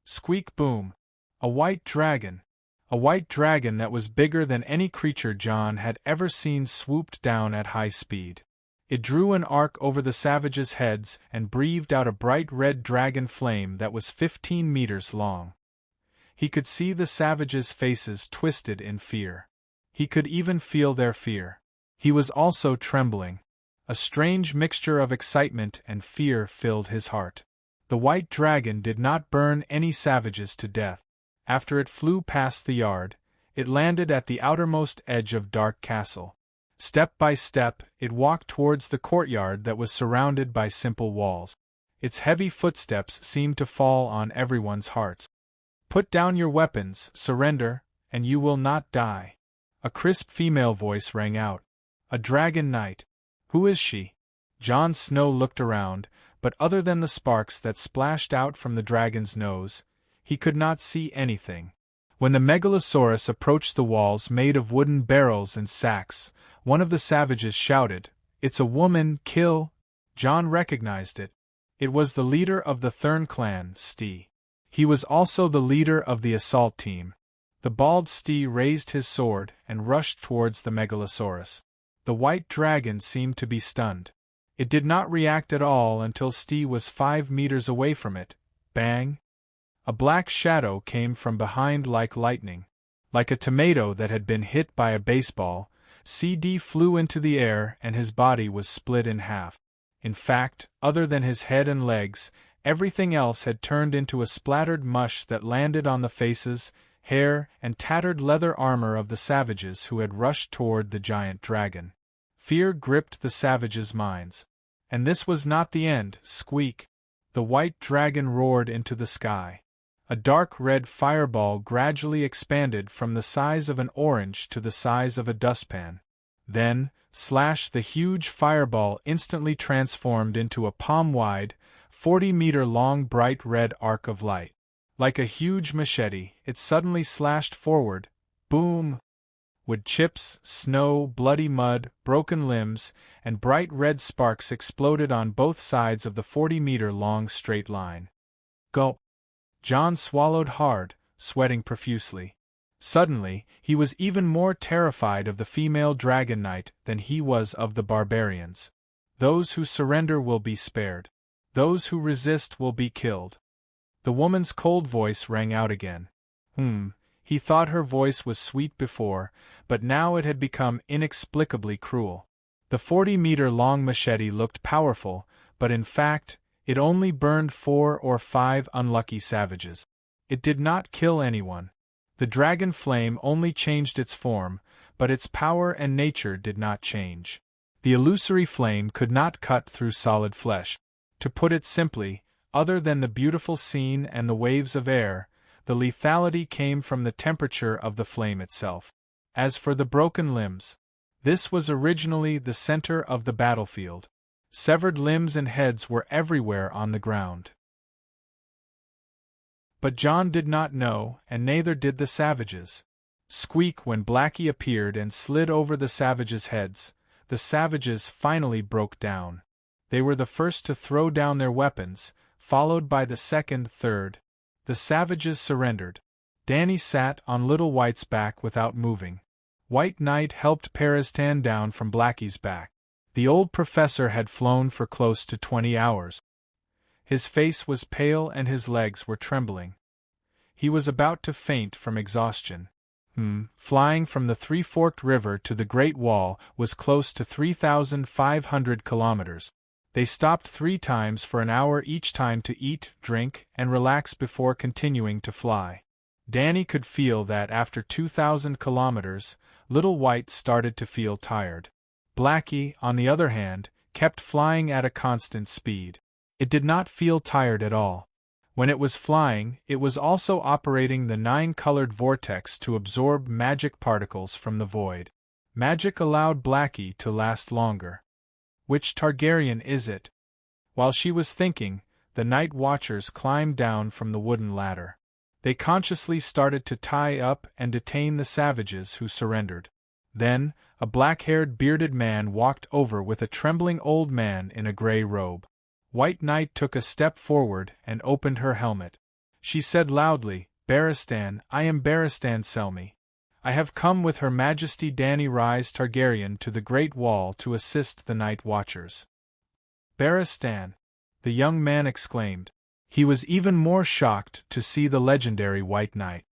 Squeak boom! A white dragon! A white dragon that was bigger than any creature Jon had ever seen swooped down at high speed. It drew an arc over the savages' heads and breathed out a bright red dragon flame that was 15 meters long. He could see the savages' faces twisted in fear. He could even feel their fear. He was also trembling. A strange mixture of excitement and fear filled his heart. The white dragon did not burn any savages to death. After it flew past the yard, it landed at the outermost edge of Dark Castle. Step by step, it walked towards the courtyard that was surrounded by simple walls. Its heavy footsteps seemed to fall on everyone's hearts. "Put down your weapons, surrender, and you will not die." A crisp female voice rang out. "A dragon knight. Who is she?" Jon Snow looked around, but other than the sparks that splashed out from the dragon's nose, he could not see anything. When the Megalosaurus approached the walls made of wooden barrels and sacks, one of the savages shouted, "It's a woman, kill!" Jon recognized it. It was the leader of the Thurn clan, Stee. He was also the leader of the assault team. The bald Stee raised his sword and rushed towards the Megalosaurus. The white dragon seemed to be stunned. It did not react at all until Stee was 5 meters away from it. Bang! A black shadow came from behind like lightning. Like a tomato that had been hit by a baseball, CD flew into the air and his body was split in half. In fact, other than his head and legs, everything else had turned into a splattered mush that landed on the faces, hair, and tattered leather armor of the savages who had rushed toward the giant dragon. Fear gripped the savages' minds. And this was not the end. Squeak! The white dragon roared into the sky. A dark red fireball gradually expanded from the size of an orange to the size of a dustpan. Then, slash! The huge fireball instantly transformed into a palm-wide, 40-meter-long bright red arc of light. Like a huge machete, it suddenly slashed forward. Boom! Wood chips, snow, bloody mud, broken limbs, and bright red sparks exploded on both sides of the 40-meter-long straight line. Gulp! Jon swallowed hard, sweating profusely. Suddenly, he was even more terrified of the female dragon knight than he was of the barbarians. Those who surrender will be spared. Those who resist will be killed. The woman's cold voice rang out again. He thought her voice was sweet before, but now it had become inexplicably cruel. The 40-meter-long machete looked powerful, but in fact, it only burned 4 or 5 unlucky savages. It did not kill anyone. The dragon flame only changed its form, but its power and nature did not change. The illusory flame could not cut through solid flesh. To put it simply, other than the beautiful scene and the waves of air, the lethality came from the temperature of the flame itself. As for the broken limbs, this was originally the center of the battlefield. Severed limbs and heads were everywhere on the ground. But Jon did not know, and neither did the savages. Squeak! When Blackie appeared and slid over the savages' heads, the savages finally broke down. They were the first to throw down their weapons, followed by the second, third. The savages surrendered. Danny sat on Little White's back without moving. White Knight helped Peristan down from Blackie's back. The old professor had flown for close to 20 hours. His face was pale and his legs were trembling. He was about to faint from exhaustion. Flying from the Three-Forked River to the Great Wall was close to 3,500 kilometers. They stopped 3 times for an hour each time to eat, drink, and relax before continuing to fly. Danny could feel that after 2,000 kilometers, Little White started to feel tired. Blackie, on the other hand, kept flying at a constant speed. It did not feel tired at all. When it was flying, it was also operating the 9-colored vortex to absorb magic particles from the void. Magic allowed Blackie to last longer. Which Targaryen is it? While she was thinking, the Night Watchers climbed down from the wooden ladder. They consciously started to tie up and detain the savages who surrendered. Then, a black-haired bearded man walked over with a trembling old man in a gray robe. White Knight took a step forward and opened her helmet. She said loudly, "Barristan, I am Barristan Selmy. I have come with Her Majesty Danny Rhys Targaryen to the Great Wall to assist the Night Watchers." "Barristan!" the young man exclaimed. He was even more shocked to see the legendary White Knight.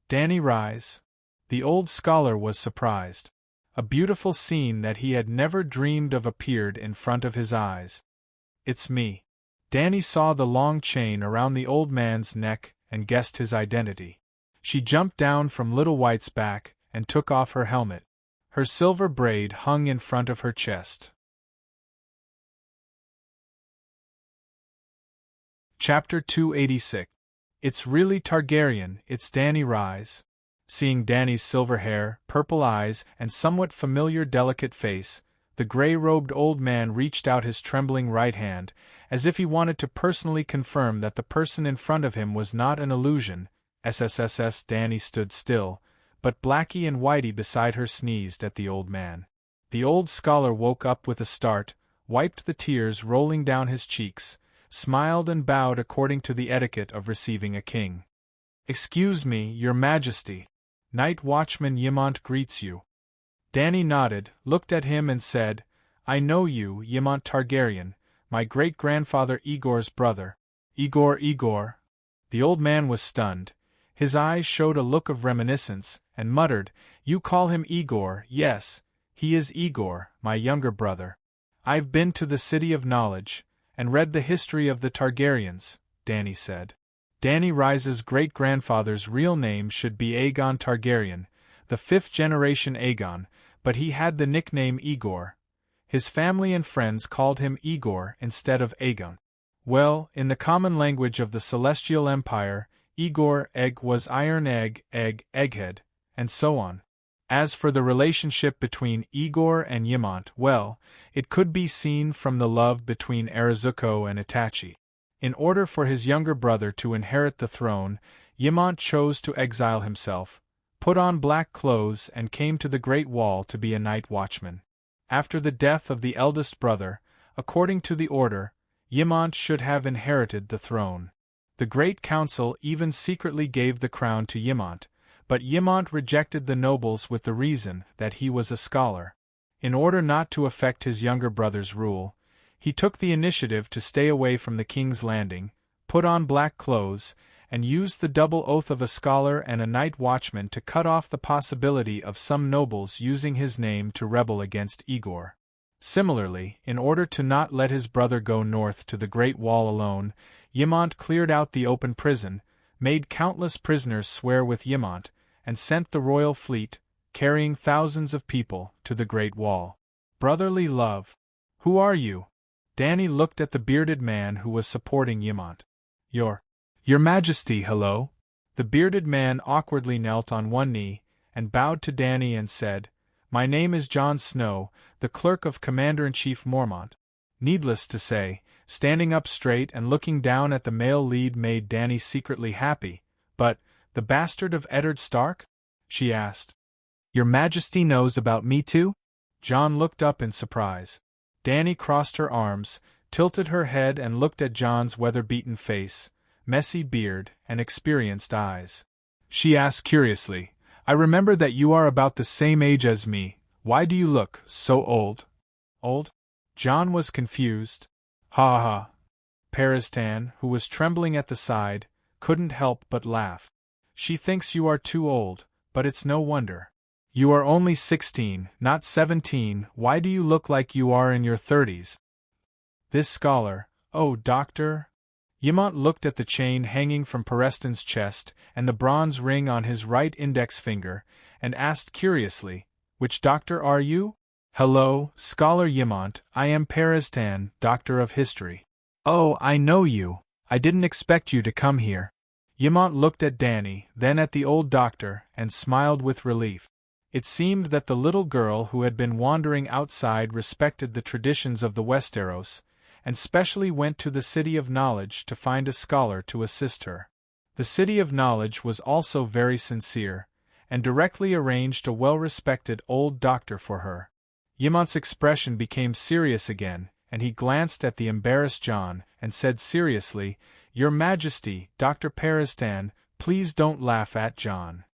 "Danny Rhys?" The old scholar was surprised. A beautiful scene that he had never dreamed of appeared in front of his eyes. "It's me." Danny saw the long chain around the old man's neck and guessed his identity. She jumped down from Little White's back and took off her helmet. Her silver braid hung in front of her chest. Chapter 286. It's really Targaryen, it's Danny Rhys. Seeing Danny's silver hair, purple eyes, and somewhat familiar delicate face, the gray-robed old man reached out his trembling right hand, as if he wanted to personally confirm that the person in front of him was not an illusion. SSSS. Danny stood still, but Blackie and Whitey beside her sneezed at the old man. The old scholar woke up with a start, wiped the tears rolling down his cheeks, smiled and bowed according to the etiquette of receiving a king. "Excuse me, Your Majesty. Night Watchman Ymont greets you." Danny nodded, looked at him and said, "I know you, Ymont Targaryen, my great-grandfather Igor's brother." Igor. The old man was stunned. His eyes showed a look of reminiscence, and muttered, "You call him Igor? Yes, he is Igor, my younger brother. I've been to the City of Knowledge, and read the history of the Targaryens," Danny said. Danny Rhys's great-grandfather's real name should be Aegon Targaryen, the 5th-generation Aegon, but he had the nickname Igor. His family and friends called him Igor instead of Aegon. Well, in the common language of the Celestial Empire, Igor Egg was Iron Egg, Egghead, and so on. As for the relationship between Igor and Ymont, well, it could be seen from the love between Arazuko and Itachi. In order for his younger brother to inherit the throne, Ymont chose to exile himself, put on black clothes and came to the Great Wall to be a night watchman. After the death of the eldest brother, according to the order, Ymont should have inherited the throne. The Great Council even secretly gave the crown to Ymont, but Ymont rejected the nobles with the reason that he was a scholar. In order not to affect his younger brother's rule, he took the initiative to stay away from the King's Landing, put on black clothes, and used the double oath of a scholar and a night watchman to cut off the possibility of some nobles using his name to rebel against Igor. Similarly, in order to not let his brother go north to the Great Wall alone, Ymont cleared out the open prison, made countless prisoners swear with Ymont, and sent the royal fleet, carrying thousands of people, to the Great Wall. Brotherly love. Who are you? Danny looked at the bearded man who was supporting Ymont. Your Majesty, hello." The bearded man awkwardly knelt on one knee, and bowed to Danny and said, "My name is Jon Snow, the clerk of Commander-in-Chief Mormont." Needless to say, standing up straight and looking down at the male lead made Danny secretly happy. "But, the bastard of Eddard Stark?" she asked. "Your Majesty knows about me too?" Jon looked up in surprise. Danny crossed her arms, tilted her head and looked at Jon's weather-beaten face, messy beard, and experienced eyes. She asked curiously, I remember that you are about the same age as me. Why do you look so old? Old? John was confused. Ha ha. Peristan, who was trembling at the side, couldn't help but laugh. She thinks you are too old, but it's no wonder. You are only 16, not 17. Why do you look like you are in your 30s? This scholar, oh, doctor? Yimont looked at the chain hanging from Perestan's chest and the bronze ring on his right index finger, and asked curiously, Which doctor are you? Hello, Scholar Yimont, I am Peristan, Doctor of History. Oh, I know you. I didn't expect you to come here. Yimont looked at Danny, then at the old doctor, and smiled with relief. It seemed that the little girl who had been wandering outside respected the traditions of the Westeros, and specially went to the City of Knowledge to find a scholar to assist her. The City of Knowledge was also very sincere, and directly arranged a well-respected old doctor for her. Yimont's expression became serious again, and he glanced at the embarrassed John, and said seriously, Your Majesty, Dr. Peristan, please don't laugh at John.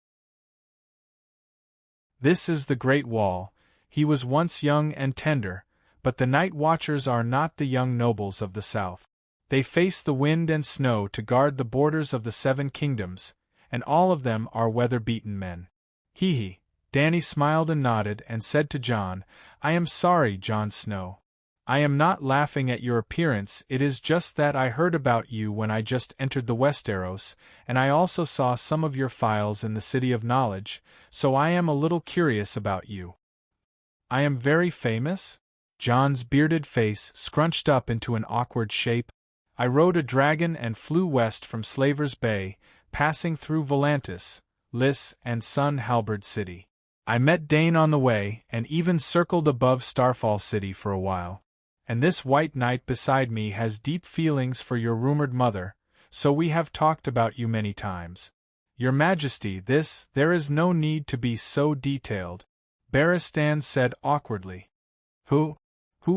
This is the Great Wall. He was once young and tender, but the Night Watchers are not the young nobles of the South. They face the wind and snow to guard the borders of the Seven Kingdoms, and all of them are weather-beaten men. Hee. Danny smiled and nodded and said to John, I am sorry, Jon Snow. I am not laughing at your appearance, it is just that I heard about you when I just entered the Westeros, and I also saw some of your files in the City of Knowledge, so I am a little curious about you. I am very famous? John's bearded face scrunched up into an awkward shape. I rode a dragon and flew west from Slaver's Bay, passing through Volantis, Lys, and Sun Halberd City. I met Dane on the way, and even circled above Starfall City for a while. And this white knight beside me has deep feelings for your rumored mother, so we have talked about you many times. Your Majesty, there is no need to be so detailed, Barristan said awkwardly. Who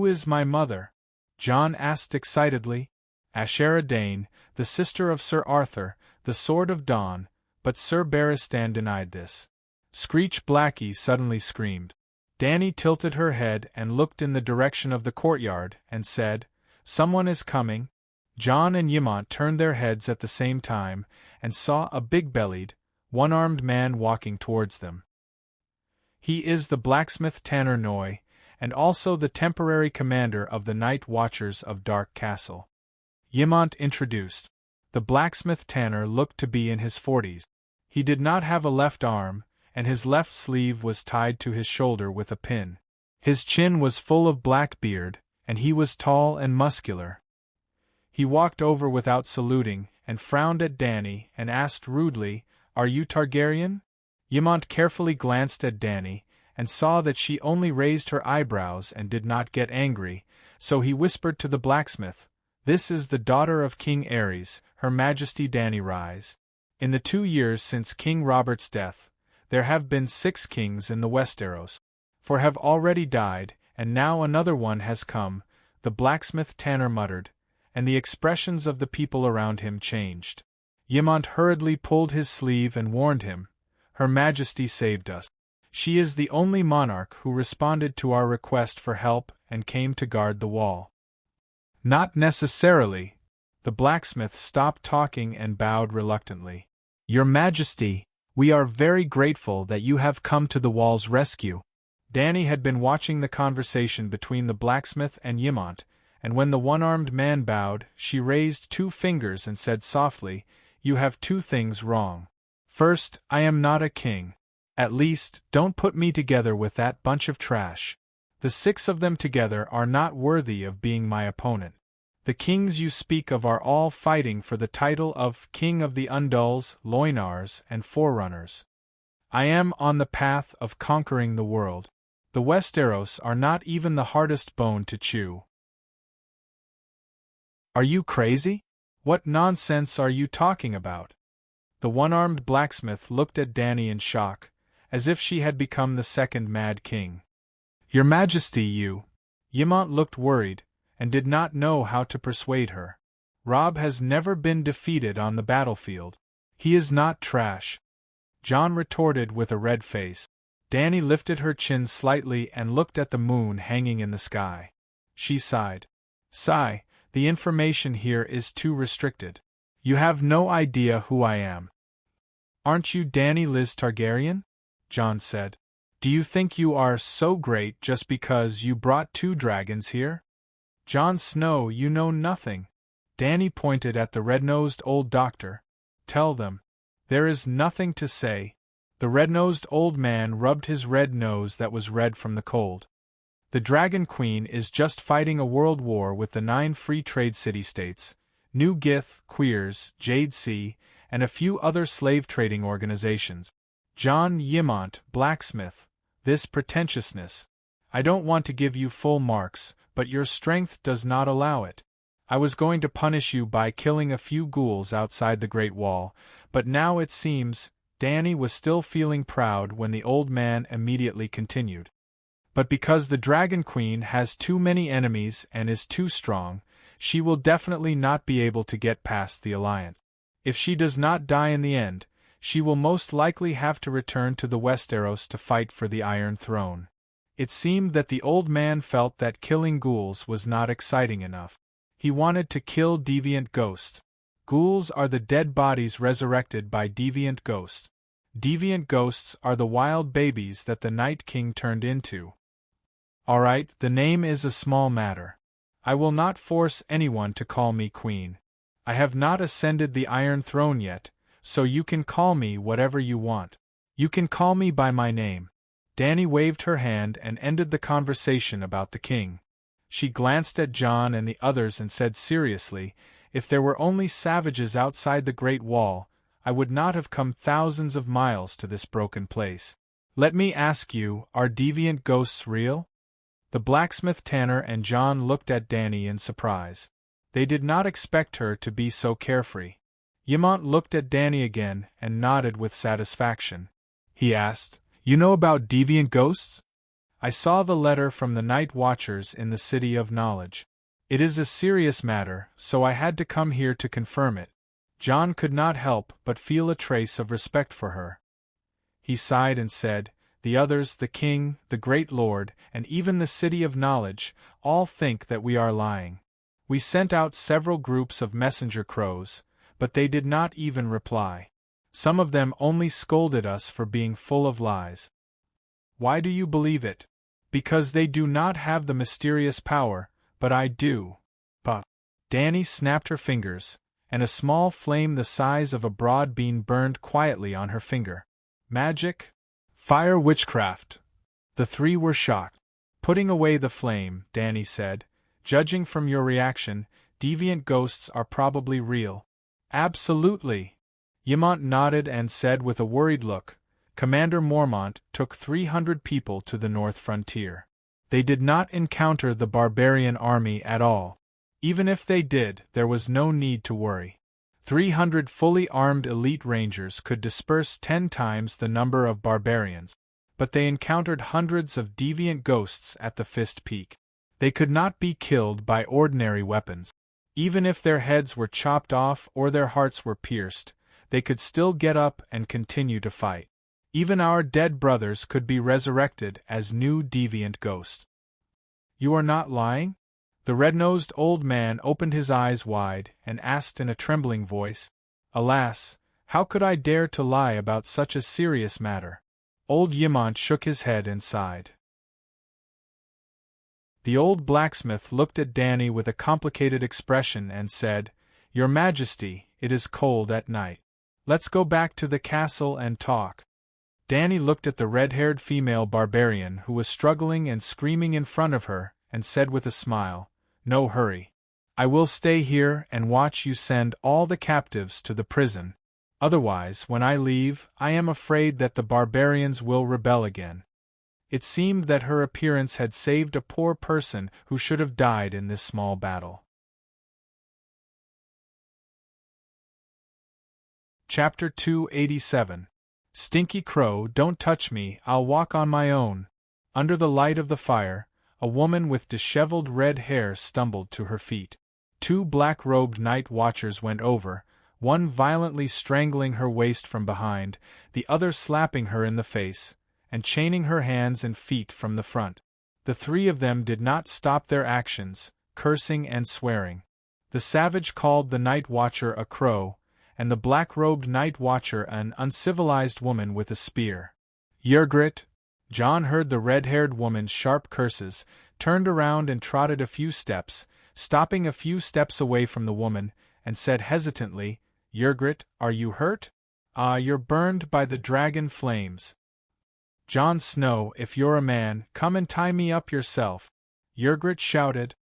is my mother? John asked excitedly. Ashera Dane, the sister of Sir Arthur, the Sword of Dawn, but Sir Barristan denied this. Screech Blackie suddenly screamed. Danny tilted her head and looked in the direction of the courtyard, and said, Someone is coming. John and Yimont turned their heads at the same time, and saw a big-bellied, one-armed man walking towards them. He is the blacksmith Tanner Noy, and also the temporary commander of the Night Watchers of Dark Castle. Yimont introduced. The blacksmith Tanner looked to be in his 40s. He did not have a left arm, and his left sleeve was tied to his shoulder with a pin. His chin was full of black beard, and he was tall and muscular. He walked over without saluting, and frowned at Danny, and asked rudely, Are you Targaryen? Yimont carefully glanced at Danny, and saw that she only raised her eyebrows and did not get angry, so he whispered to the blacksmith, This is the daughter of King Aerys, Her Majesty Danny Rise. In the 2 years since King Robert's death, there have been 6 kings in the Westeros. 4 have already died, and now another one has come, the blacksmith Tanner muttered, and the expressions of the people around him changed. Yimont hurriedly pulled his sleeve and warned him, Her Majesty saved us. She is the only monarch who responded to our request for help and came to guard the wall. Not necessarily. The blacksmith stopped talking and bowed reluctantly. Your Majesty, we are very grateful that you have come to the wall's rescue. Danny had been watching the conversation between the blacksmith and Yimont, and when the one-armed man bowed, she raised 2 fingers and said softly, You have 2 things wrong. First, I am not a king. At least, don't put me together with that bunch of trash. The 6 of them together are not worthy of being my opponent. The kings you speak of are all fighting for the title of King of the Undulls, Loinars, and Forerunners. I am on the path of conquering the world. The Westeros are not even the hardest bone to chew. Are you crazy? What nonsense are you talking about? The one-armed blacksmith looked at Danny in shock, as if she had become the second Mad King. Your Majesty, you. Yimont looked worried, and did not know how to persuade her. Rob has never been defeated on the battlefield. He is not trash," John retorted with a red face. Danny lifted her chin slightly and looked at the moon hanging in the sky. She sighed. "Sigh, the information here is too restricted. You have no idea who I am." "Aren't you Danny Liz Targaryen?" John said. "Do you think you are so great just because you brought 2 dragons here?" "Jon Snow, you know nothing." Danny pointed at the red-nosed old doctor. "Tell them. There is nothing to say." The red-nosed old man rubbed his red nose that was red from the cold. "The Dragon Queen is just fighting a world war with the 9 free trade city-states, New Gith, Queers, Jade Sea, and a few other slave-trading organizations. John Yimont, blacksmith, this pretentiousness. I don't want to give you full marks, but your strength does not allow it. I was going to punish you by killing a few ghouls outside the Great Wall, but now it seems—" Danny was still feeling proud when the old man immediately continued. "But because the Dragon Queen has too many enemies and is too strong, she will definitely not be able to get past the Alliance. If she does not die in the end, she will most likely have to return to the Westeros to fight for the Iron Throne." It seemed that the old man felt that killing ghouls was not exciting enough. He wanted to kill deviant ghosts. Ghouls are the dead bodies resurrected by deviant ghosts. Deviant ghosts are the wild babies that the Night King turned into. "Alright, the name is a small matter. I will not force anyone to call me queen. I have not ascended the Iron Throne yet, so you can call me whatever you want. You can call me by my name." Danny waved her hand and ended the conversation about the king. She glanced at John and the others and said seriously, "If there were only savages outside the Great Wall, I would not have come thousands of miles to this broken place. Let me ask you, are deviant ghosts real?" The blacksmith Tanner and John looked at Danny in surprise. They did not expect her to be so carefree. Yimont looked at Danny again and nodded with satisfaction. He asked, "You know about deviant ghosts?" "I saw the letter from the Night Watchers in the City of Knowledge. It is a serious matter, so I had to come here to confirm it." John could not help but feel a trace of respect for her. He sighed and said, "The others, the king, the great lord, and even the City of Knowledge, all think that we are lying. We sent out several groups of messenger crows, but they did not even reply. Some of them only scolded us for being full of lies." "Why do you believe it?" "Because they do not have the mysterious power, but I do." "But—" Danny snapped her fingers, and a small flame the size of a broad bean burned quietly on her finger. "Magic? Fire, witchcraft." The 3 were shocked. "Putting away the flame," Danny said, "judging from your reaction, deviant ghosts are probably real." "Absolutely." Yimont nodded and said with a worried look, "Commander Mormont took 300 people to the north frontier. They did not encounter the barbarian army at all. Even if they did, there was no need to worry. 300 fully armed elite rangers could disperse 10 times the number of barbarians. But they encountered hundreds of deviant ghosts at the Fist Peak. They could not be killed by ordinary weapons. Even if their heads were chopped off or their hearts were pierced, they could still get up and continue to fight. Even our dead brothers could be resurrected as new deviant ghosts." "You are not lying?" The red-nosed old man opened his eyes wide and asked in a trembling voice, "Alas, how could I dare to lie about such a serious matter?" Old Yimont shook his head and sighed. The old blacksmith looked at Danny with a complicated expression and said, "Your Majesty, it is cold at night. Let's go back to the castle and talk." Danny looked at the red-haired female barbarian who was struggling and screaming in front of her, and said with a smile, "No hurry. I will stay here and watch you send all the captives to the prison. Otherwise, when I leave, I am afraid that the barbarians will rebel again." It seemed that her appearance had saved a poor person who should have died in this small battle. Chapter 287. Stinky Crow, don't touch me, I'll walk on my own. Under the light of the fire, a woman with disheveled red hair stumbled to her feet. 2 black-robed night watchers went over, one violently strangling her waist from behind, the other slapping her in the face, and chaining her hands and feet from the front. The 3 of them did not stop their actions, cursing and swearing. The savage called the night watcher a crow, and the black-robed night watcher an uncivilized woman with a spear. "Yergrit!" John heard the red-haired woman's sharp curses, turned around and trotted a few steps, stopping a few steps away from the woman, and said hesitantly, "Yergrit, are you hurt? Ah, you're burned by the dragon flames. Jon Snow, if you're a man, come and tie me up yourself." Yergrit shouted.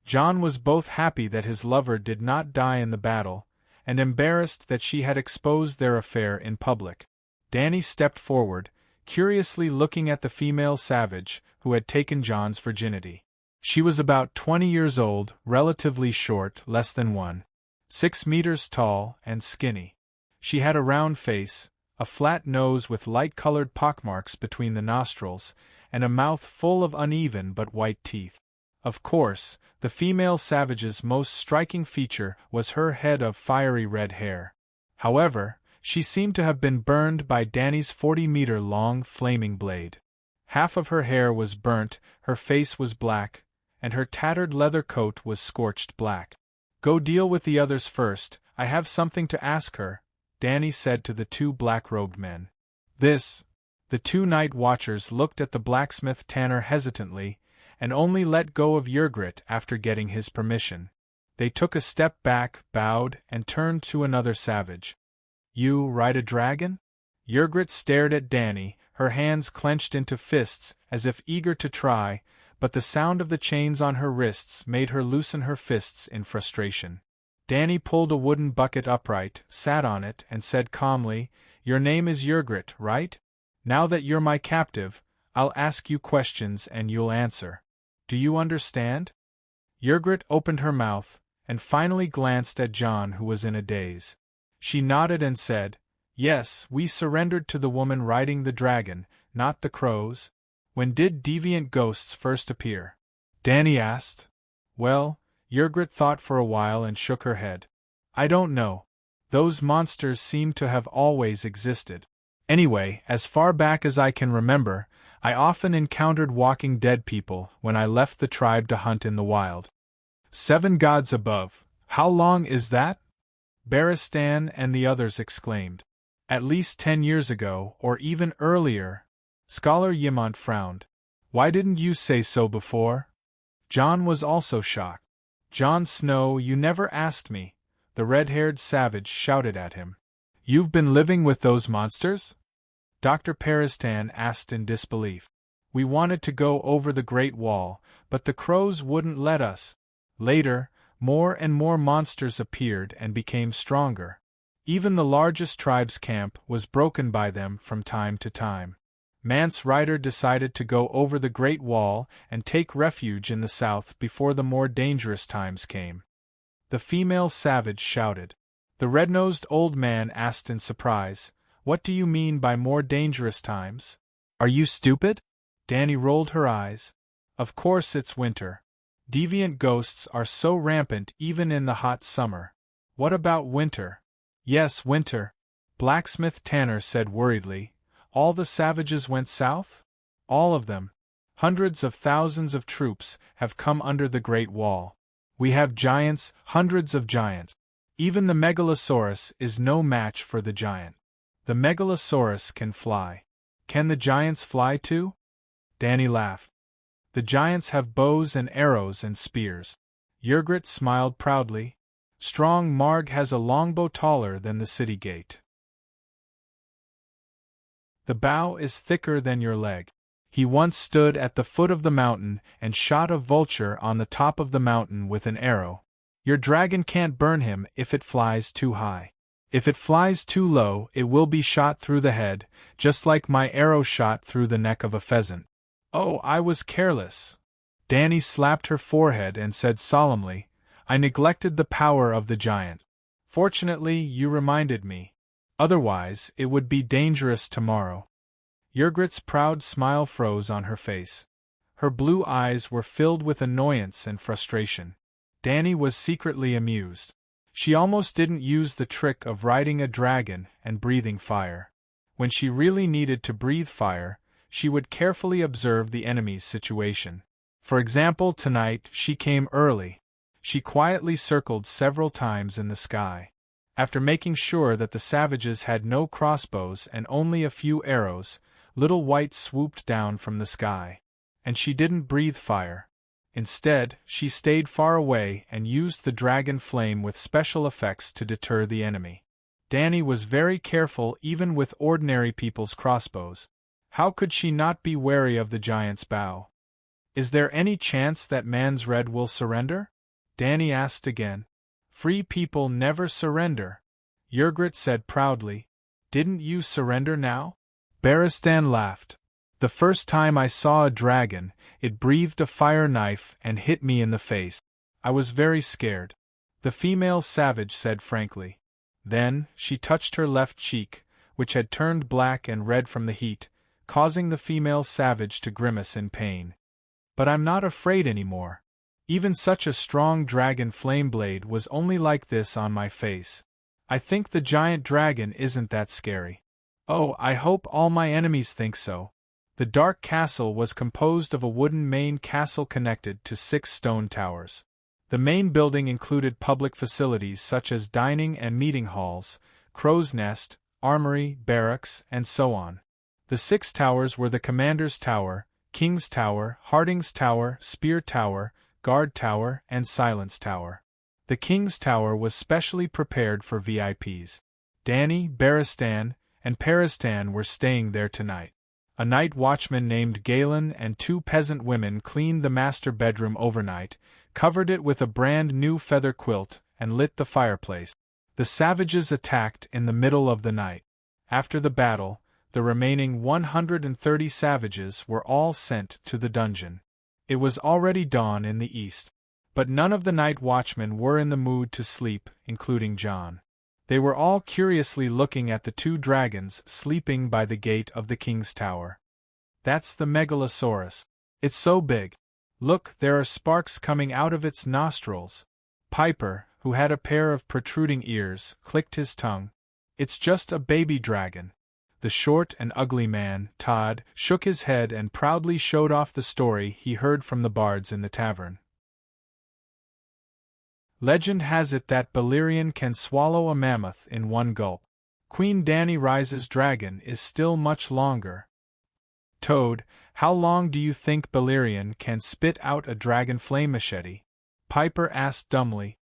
Jon was both happy that his lover did not die in the battle, and embarrassed that she had exposed their affair in public. Dany stepped forward, curiously looking at the female savage who had taken Jon's virginity. She was about 20 years old, relatively short, less than 1.6 meters tall, and skinny. She had a round face, a flat nose with light-colored pockmarks between the nostrils, and a mouth full of uneven but white teeth. Of course, the female savage's most striking feature was her head of fiery red hair. However, she seemed to have been burned by Dany's 40-meter-long flaming blade. Half of her hair was burnt, her face was black, and her tattered leather coat was scorched black. "Go deal with the others first, I have something to ask her," Dany said to the 2 black-robed men. The 2 night watchers looked at the blacksmith tanner hesitantly, and only let go of Yergrit after getting his permission. They took a step back, bowed, and turned to another savage. "You ride a dragon?" Yergrit stared at Dany, her hands clenched into fists, as if eager to try, but the sound of the chains on her wrists made her loosen her fists in frustration. Dany pulled a wooden bucket upright, sat on it, and said calmly, "Your name is Yergrit, right? Now that you're my captive, I'll ask you questions and you'll answer. Do you understand?" Yergrit opened her mouth, and finally glanced at Jon, who was in a daze. She nodded and said, "Yes, we surrendered to the woman riding the dragon, not the crows." "When did deviant ghosts first appear?" Dany asked. "Well," Yergrit thought for a while and shook her head. "I don't know. Those monsters seem to have always existed. Anyway, as far back as I can remember, I often encountered walking dead people when I left the tribe to hunt in the wild." "7 gods above, how long is that?" Barristan and the others exclaimed. "At least 10 years ago, or even earlier." Scholar Yimont frowned. "Why didn't you say so before?" Jon was also shocked. "Jon Snow, you never asked me," the red-haired savage shouted at him. "You've been living with those monsters?" Dr. Barristan asked in disbelief. "We wanted to go over the Great Wall, but the crows wouldn't let us." Later, more and more monsters appeared and became stronger. Even the largest tribe's camp was broken by them from time to time. Mance Rayder decided to go over the Great Wall and take refuge in the south before the more dangerous times came. The female savage shouted. The red-nosed old man asked in surprise, "What do you mean by more dangerous times? Are you stupid?" Dany rolled her eyes. "Of course it's winter. Deviant ghosts are so rampant even in the hot summer. What about winter?" "Yes, winter," Blacksmith Tanner said worriedly. "All the savages went south?" "All of them. Hundreds of thousands of troops have come under the Great Wall. We have giants, hundreds of giants. Even the Megalosaurus is no match for the giant. The Megalosaurus can fly. Can the giants fly too?" Dany laughed. "The giants have bows and arrows and spears." Yergrit smiled proudly. "Strong Marg has a longbow taller than the city gate. The bow is thicker than your leg. He once stood at the foot of the mountain and shot a vulture on the top of the mountain with an arrow. Your dragon can't burn him if it flies too high. If it flies too low, it will be shot through the head, just like my arrow shot through the neck of a pheasant." "Oh, I was careless." Dany slapped her forehead and said solemnly, "I neglected the power of the giant. Fortunately, you reminded me. Otherwise, it would be dangerous tomorrow." Yergrit's proud smile froze on her face. Her blue eyes were filled with annoyance and frustration. Dany was secretly amused. She almost didn't use the trick of riding a dragon and breathing fire. When she really needed to breathe fire, she would carefully observe the enemy's situation. For example, tonight she came early. She quietly circled several times in the sky. After making sure that the savages had no crossbows and only a few arrows, Little White swooped down from the sky. And she didn't breathe fire. Instead, she stayed far away and used the dragon flame with special effects to deter the enemy. Dany was very careful even with ordinary people's crossbows. How could she not be wary of the giant's bow? "Is there any chance that Man's Red will surrender?" Dany asked again. "Free people never surrender," Ygritte said proudly. "Didn't you surrender now?" Barristan laughed. "The first time I saw a dragon, it breathed a fire knife and hit me in the face. I was very scared," the female savage said frankly. Then, she touched her left cheek, which had turned black and red from the heat, causing the female savage to grimace in pain. "But I'm not afraid anymore. Even such a strong dragon flame blade was only like this on my face. I think the giant dragon isn't that scary. Oh, I hope all my enemies think so." The dark castle was composed of a wooden main castle connected to 6 stone towers. The main building included public facilities such as dining and meeting halls, crow's nest, armory, barracks, and so on. The 6 towers were the Commander's Tower, King's Tower, Harding's Tower, Spear Tower, Guard Tower, and Silence Tower. The King's Tower was specially prepared for VIPs. Dany, Barristan, and Peristan were staying there tonight. A night watchman named Galen and 2 peasant women cleaned the master bedroom overnight, covered it with a brand new feather quilt, and lit the fireplace. The savages attacked in the middle of the night. After the battle, the remaining 130 savages were all sent to the dungeon. It was already dawn in the east. But none of the night watchmen were in the mood to sleep, including Jon. They were all curiously looking at the 2 dragons sleeping by the gate of the King's Tower. "That's the Megalosaurus. It's so big. Look, there are sparks coming out of its nostrils." Piper, who had a pair of protruding ears, clicked his tongue. "It's just a baby dragon." The short and ugly man, Todd, shook his head and proudly showed off the story he heard from the bards in the tavern. Legend has it that Balerion can swallow a mammoth in one gulp. Queen Dany Rise's dragon is still much longer. Toad, how long do you think Balerion can spit out a dragon flame machete? Piper asked dumbly.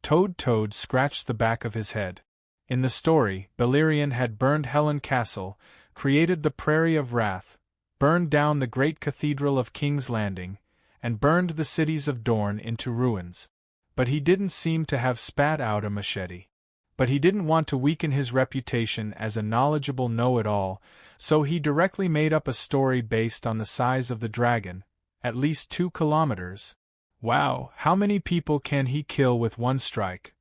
Toad scratched the back of his head. In the story, Balerion had burned Helen Castle, created the Prairie of Wrath, burned down the great cathedral of King's Landing, and burned the cities of Dorne into ruins. But he didn't seem to have spat out a machete. But he didn't want to weaken his reputation as a knowledgeable know-it-all, so he directly made up a story based on the size of the dragon, at least 2 kilometers. Wow, how many people can he kill with one strike?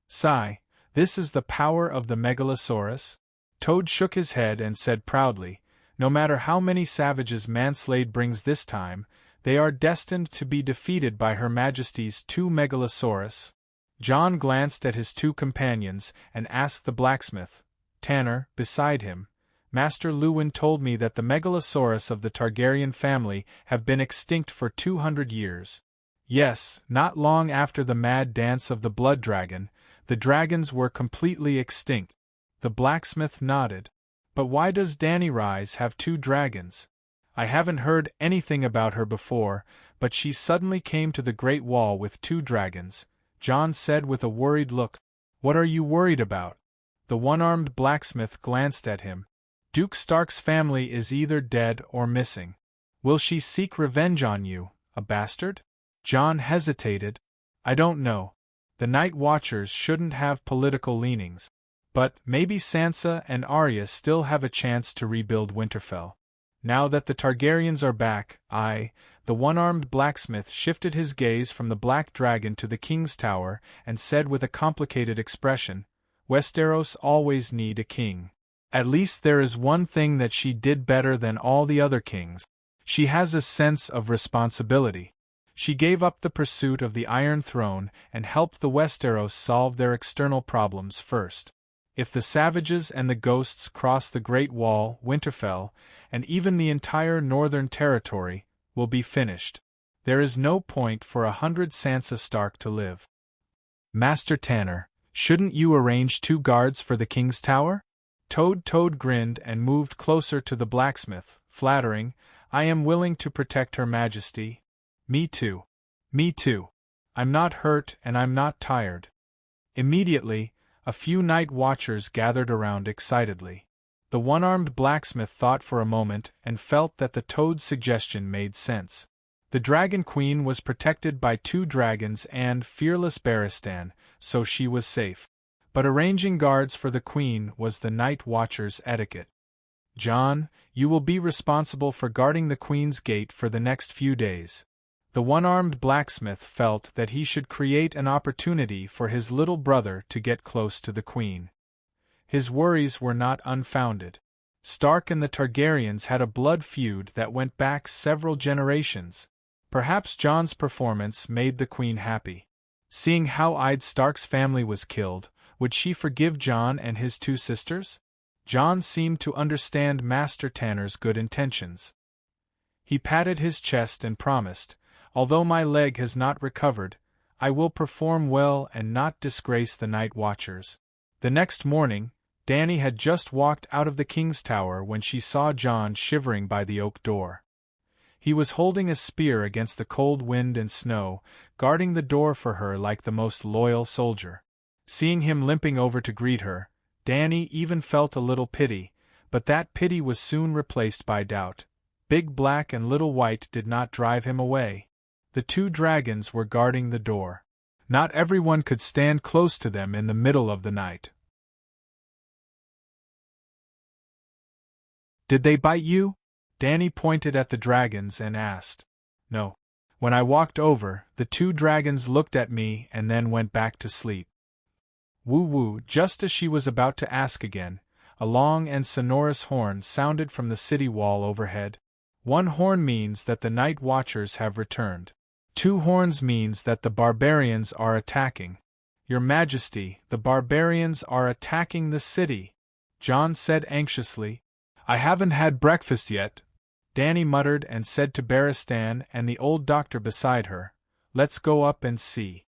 Sigh, this is the power of the Megalosaurus? Toad shook his head and said proudly, no matter how many savages Manslade brings this time, they are destined to be defeated by Her Majesty's 2 Megalosaurus. Jon glanced at his 2 companions and asked the blacksmith, Tanner, beside him, Master Luwin told me that the Megalosaurus of the Targaryen family have been extinct for 200 years. Yes, not long after the mad dance of the blood dragon, the dragons were completely extinct. The blacksmith nodded. But why does Dany Rise have 2 dragons? I haven't heard anything about her before, but she suddenly came to the Great Wall with 2 dragons, Jon said with a worried look. What are you worried about? The one-armed blacksmith glanced at him. Duke Stark's family is either dead or missing. Will she seek revenge on you, a bastard? Jon hesitated. I don't know. The Night Watchers shouldn't have political leanings. But maybe Sansa and Arya still have a chance to rebuild Winterfell. Now that the Targaryens are back, the one-armed blacksmith shifted his gaze from the Black Dragon to the King's Tower and said with a complicated expression, Westeros always need a king. At least there is one thing that she did better than all the other kings. She has a sense of responsibility. She gave up the pursuit of the Iron Throne and helped the Westeros solve their external problems first. If the savages and the ghosts cross the Great Wall, Winterfell, and even the entire Northern Territory, will be finished. There is no point for 100 Sansa Stark to live. Master Tanner, shouldn't you arrange 2 guards for the King's Tower? Toad grinned and moved closer to the blacksmith, flattering, I am willing to protect Her Majesty. Me too. Me too. I'm not hurt and I'm not tired. Immediately, a few night watchers gathered around excitedly. The one-armed blacksmith thought for a moment and felt that the Toad's suggestion made sense. The Dragon Queen was protected by 2 dragons and fearless Barristan, so she was safe. But arranging guards for the Queen was the Night Watcher's etiquette. John, you will be responsible for guarding the Queen's gate for the next few days. The one-armed blacksmith felt that he should create an opportunity for his little brother to get close to the Queen. His worries were not unfounded. Stark and the Targaryens had a blood feud that went back several generations. Perhaps Jon's performance made the Queen happy. Seeing how Ed Stark's family was killed, would she forgive Jon and his 2 sisters? Jon seemed to understand Master Tanner's good intentions. He patted his chest and promised, although my leg has not recovered, I will perform well and not disgrace the Night Watchers. The next morning, Dany had just walked out of the King's Tower when she saw Jon shivering by the oak door. He was holding a spear against the cold wind and snow, guarding the door for her like the most loyal soldier. Seeing him limping over to greet her, Dany even felt a little pity, but that pity was soon replaced by doubt. Big Black and Little White did not drive him away. The 2 dragons were guarding the door. Not everyone could stand close to them in the middle of the night. Did they bite you? Dany pointed at the dragons and asked. No. When I walked over, the 2 dragons looked at me and then went back to sleep. Woo-woo, just as she was about to ask again, a long and sonorous horn sounded from the city wall overhead. 1 horn means that the Night Watchers have returned. 2 horns means that the barbarians are attacking. Your Majesty, the barbarians are attacking the city, Jon said anxiously. I haven't had breakfast yet, Dany muttered and said to Barristan and the old doctor beside her, let's go up and see.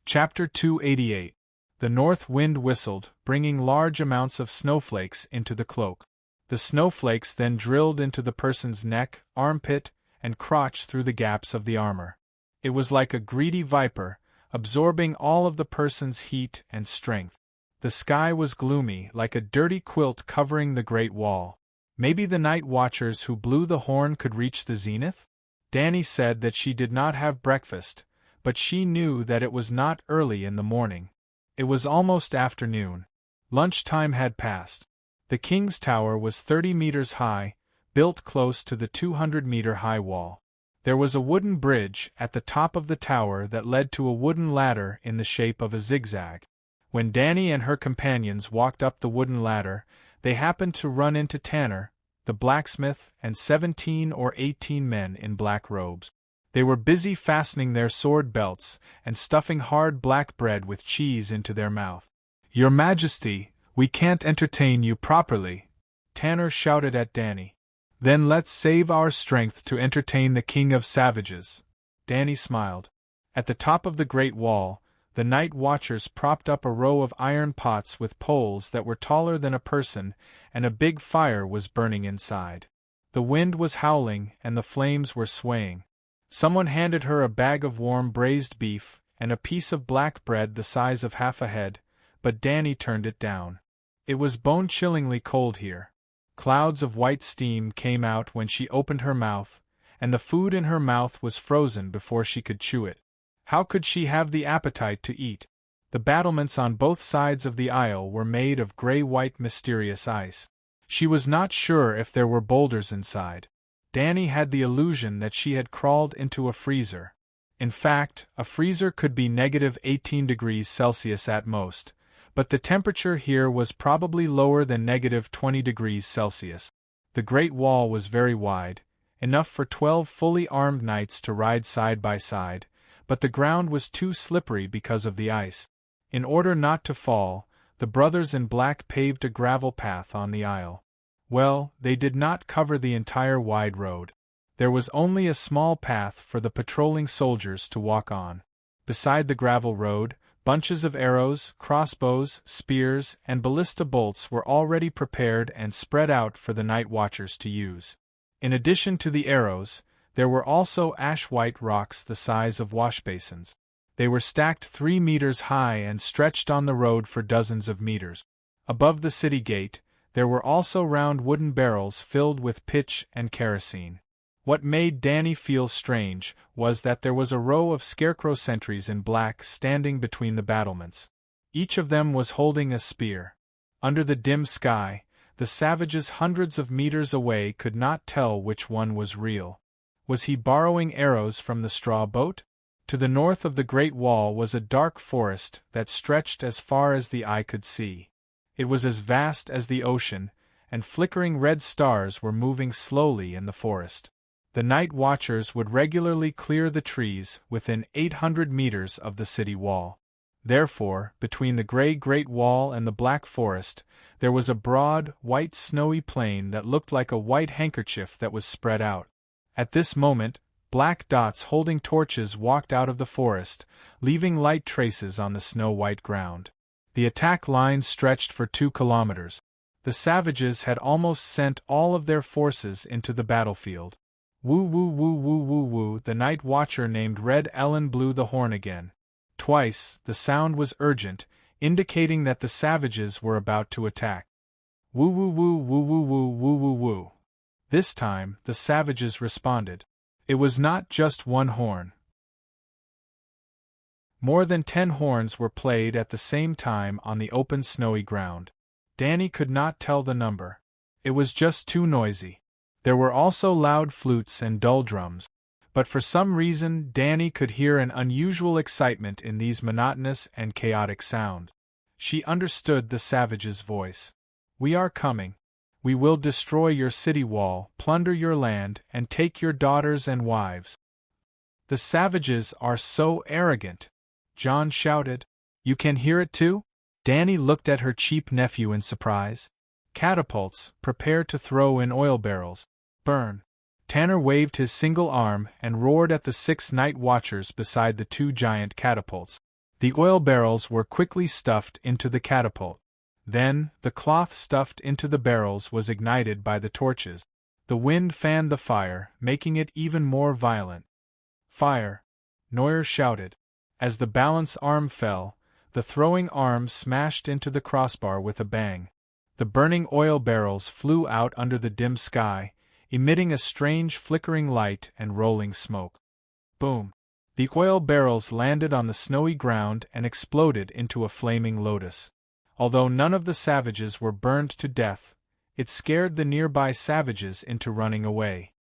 Chapter 288. The north wind whistled, bringing large amounts of snowflakes into the cloak. The snowflakes then drilled into the person's neck, armpit, and crotch through the gaps of the armor. It was like a greedy viper, absorbing all of the person's heat and strength. The sky was gloomy, like a dirty quilt covering the Great Wall. Maybe the Night Watchers who blew the horn could reach the zenith? Dany said that she did not have breakfast, but she knew that it was not early in the morning. It was almost afternoon. Lunchtime had passed. The King's Tower was 30 meters high, built close to the 200-meter-high wall. There was a wooden bridge at the top of the tower that led to a wooden ladder in the shape of a zigzag. When Dany and her companions walked up the wooden ladder, they happened to run into Tanner, the blacksmith, and 17 or 18 men in black robes. They were busy fastening their sword belts and stuffing hard black bread with cheese into their mouth. Your Majesty, we can't entertain you properly, Tanner shouted at Dany. Then let's save our strength to entertain the King of Savages. Dany smiled. At the top of the Great Wall, the Night Watchers propped up a row of iron pots with poles that were taller than a person, and a big fire was burning inside. The wind was howling and the flames were swaying. Someone handed her a bag of warm braised beef and a piece of black bread the size of half a head, but Dany turned it down. It was bone-chillingly cold here. Clouds of white steam came out when she opened her mouth, and the food in her mouth was frozen before she could chew it. How could she have the appetite to eat? The battlements on both sides of the aisle were made of gray-white mysterious ice. She was not sure if there were boulders inside. Dany had the illusion that she had crawled into a freezer. In fact, a freezer could be -18 degrees Celsius at most, but the temperature here was probably lower than -20 degrees Celsius. The great wall was very wide, enough for 12 fully armed knights to ride side by side, but the ground was too slippery because of the ice. In order not to fall, the brothers in black paved a gravel path on the aisle. Well, they did not cover the entire wide road. There was only a small path for the patrolling soldiers to walk on. Beside the gravel road, bunches of arrows, crossbows, spears, and ballista bolts were already prepared and spread out for the night watchers to use. In addition to the arrows, there were also ash-white rocks the size of washbasins. They were stacked 3 meters high and stretched on the road for dozens of meters. Above the city gate, there were also round wooden barrels filled with pitch and kerosene. What made Danny feel strange was that there was a row of scarecrow sentries in black standing between the battlements. Each of them was holding a spear. Under the dim sky, the savages hundreds of meters away could not tell which one was real. Was he borrowing arrows from the straw boat? To the north of the Great Wall was a dark forest that stretched as far as the eye could see. It was as vast as the ocean, and flickering red stars were moving slowly in the forest. The night watchers would regularly clear the trees within 800 meters of the city wall. Therefore, between the Great Wall and the Black Forest, there was a broad, white snowy plain that looked like a white handkerchief that was spread out. At this moment, black dots holding torches walked out of the forest, leaving light traces on the snow-white ground. The attack line stretched for 2 kilometers. The savages had almost sent all of their forces into the battlefield. Woo woo woo woo woo woo, the night watcher named Red Ellen blew the horn again. Twice, the sound was urgent, indicating that the savages were about to attack. Woo woo woo woo woo woo woo woo woo. This time, the savages responded. It was not just one horn. More than 10 horns were played at the same time on the open snowy ground. Danny could not tell the number. It was just too noisy. There were also loud flutes and dull drums, but for some reason Danny could hear an unusual excitement in these monotonous and chaotic sounds. She understood the savage's voice. "We are coming. We will destroy your city wall, plunder your land, and take your daughters and wives." "The savages are so arrogant," John shouted. "You can hear it too?" Danny looked at her cheap nephew in surprise. "Catapults, prepare to throw in oil barrels. Burn." Tanner waved his single arm and roared at the 6 night watchers beside the 2 giant catapults. The oil barrels were quickly stuffed into the catapult. Then, the cloth stuffed into the barrels was ignited by the torches. The wind fanned the fire, making it even more violent. "Fire!" Neuer shouted. As the balance arm fell, the throwing arm smashed into the crossbar with a bang. The burning oil barrels flew out under the dim sky, emitting a strange flickering light and rolling smoke. Boom! The oil barrels landed on the snowy ground and exploded into a flaming lotus. Although none of the savages were burned to death, it scared the nearby savages into running away.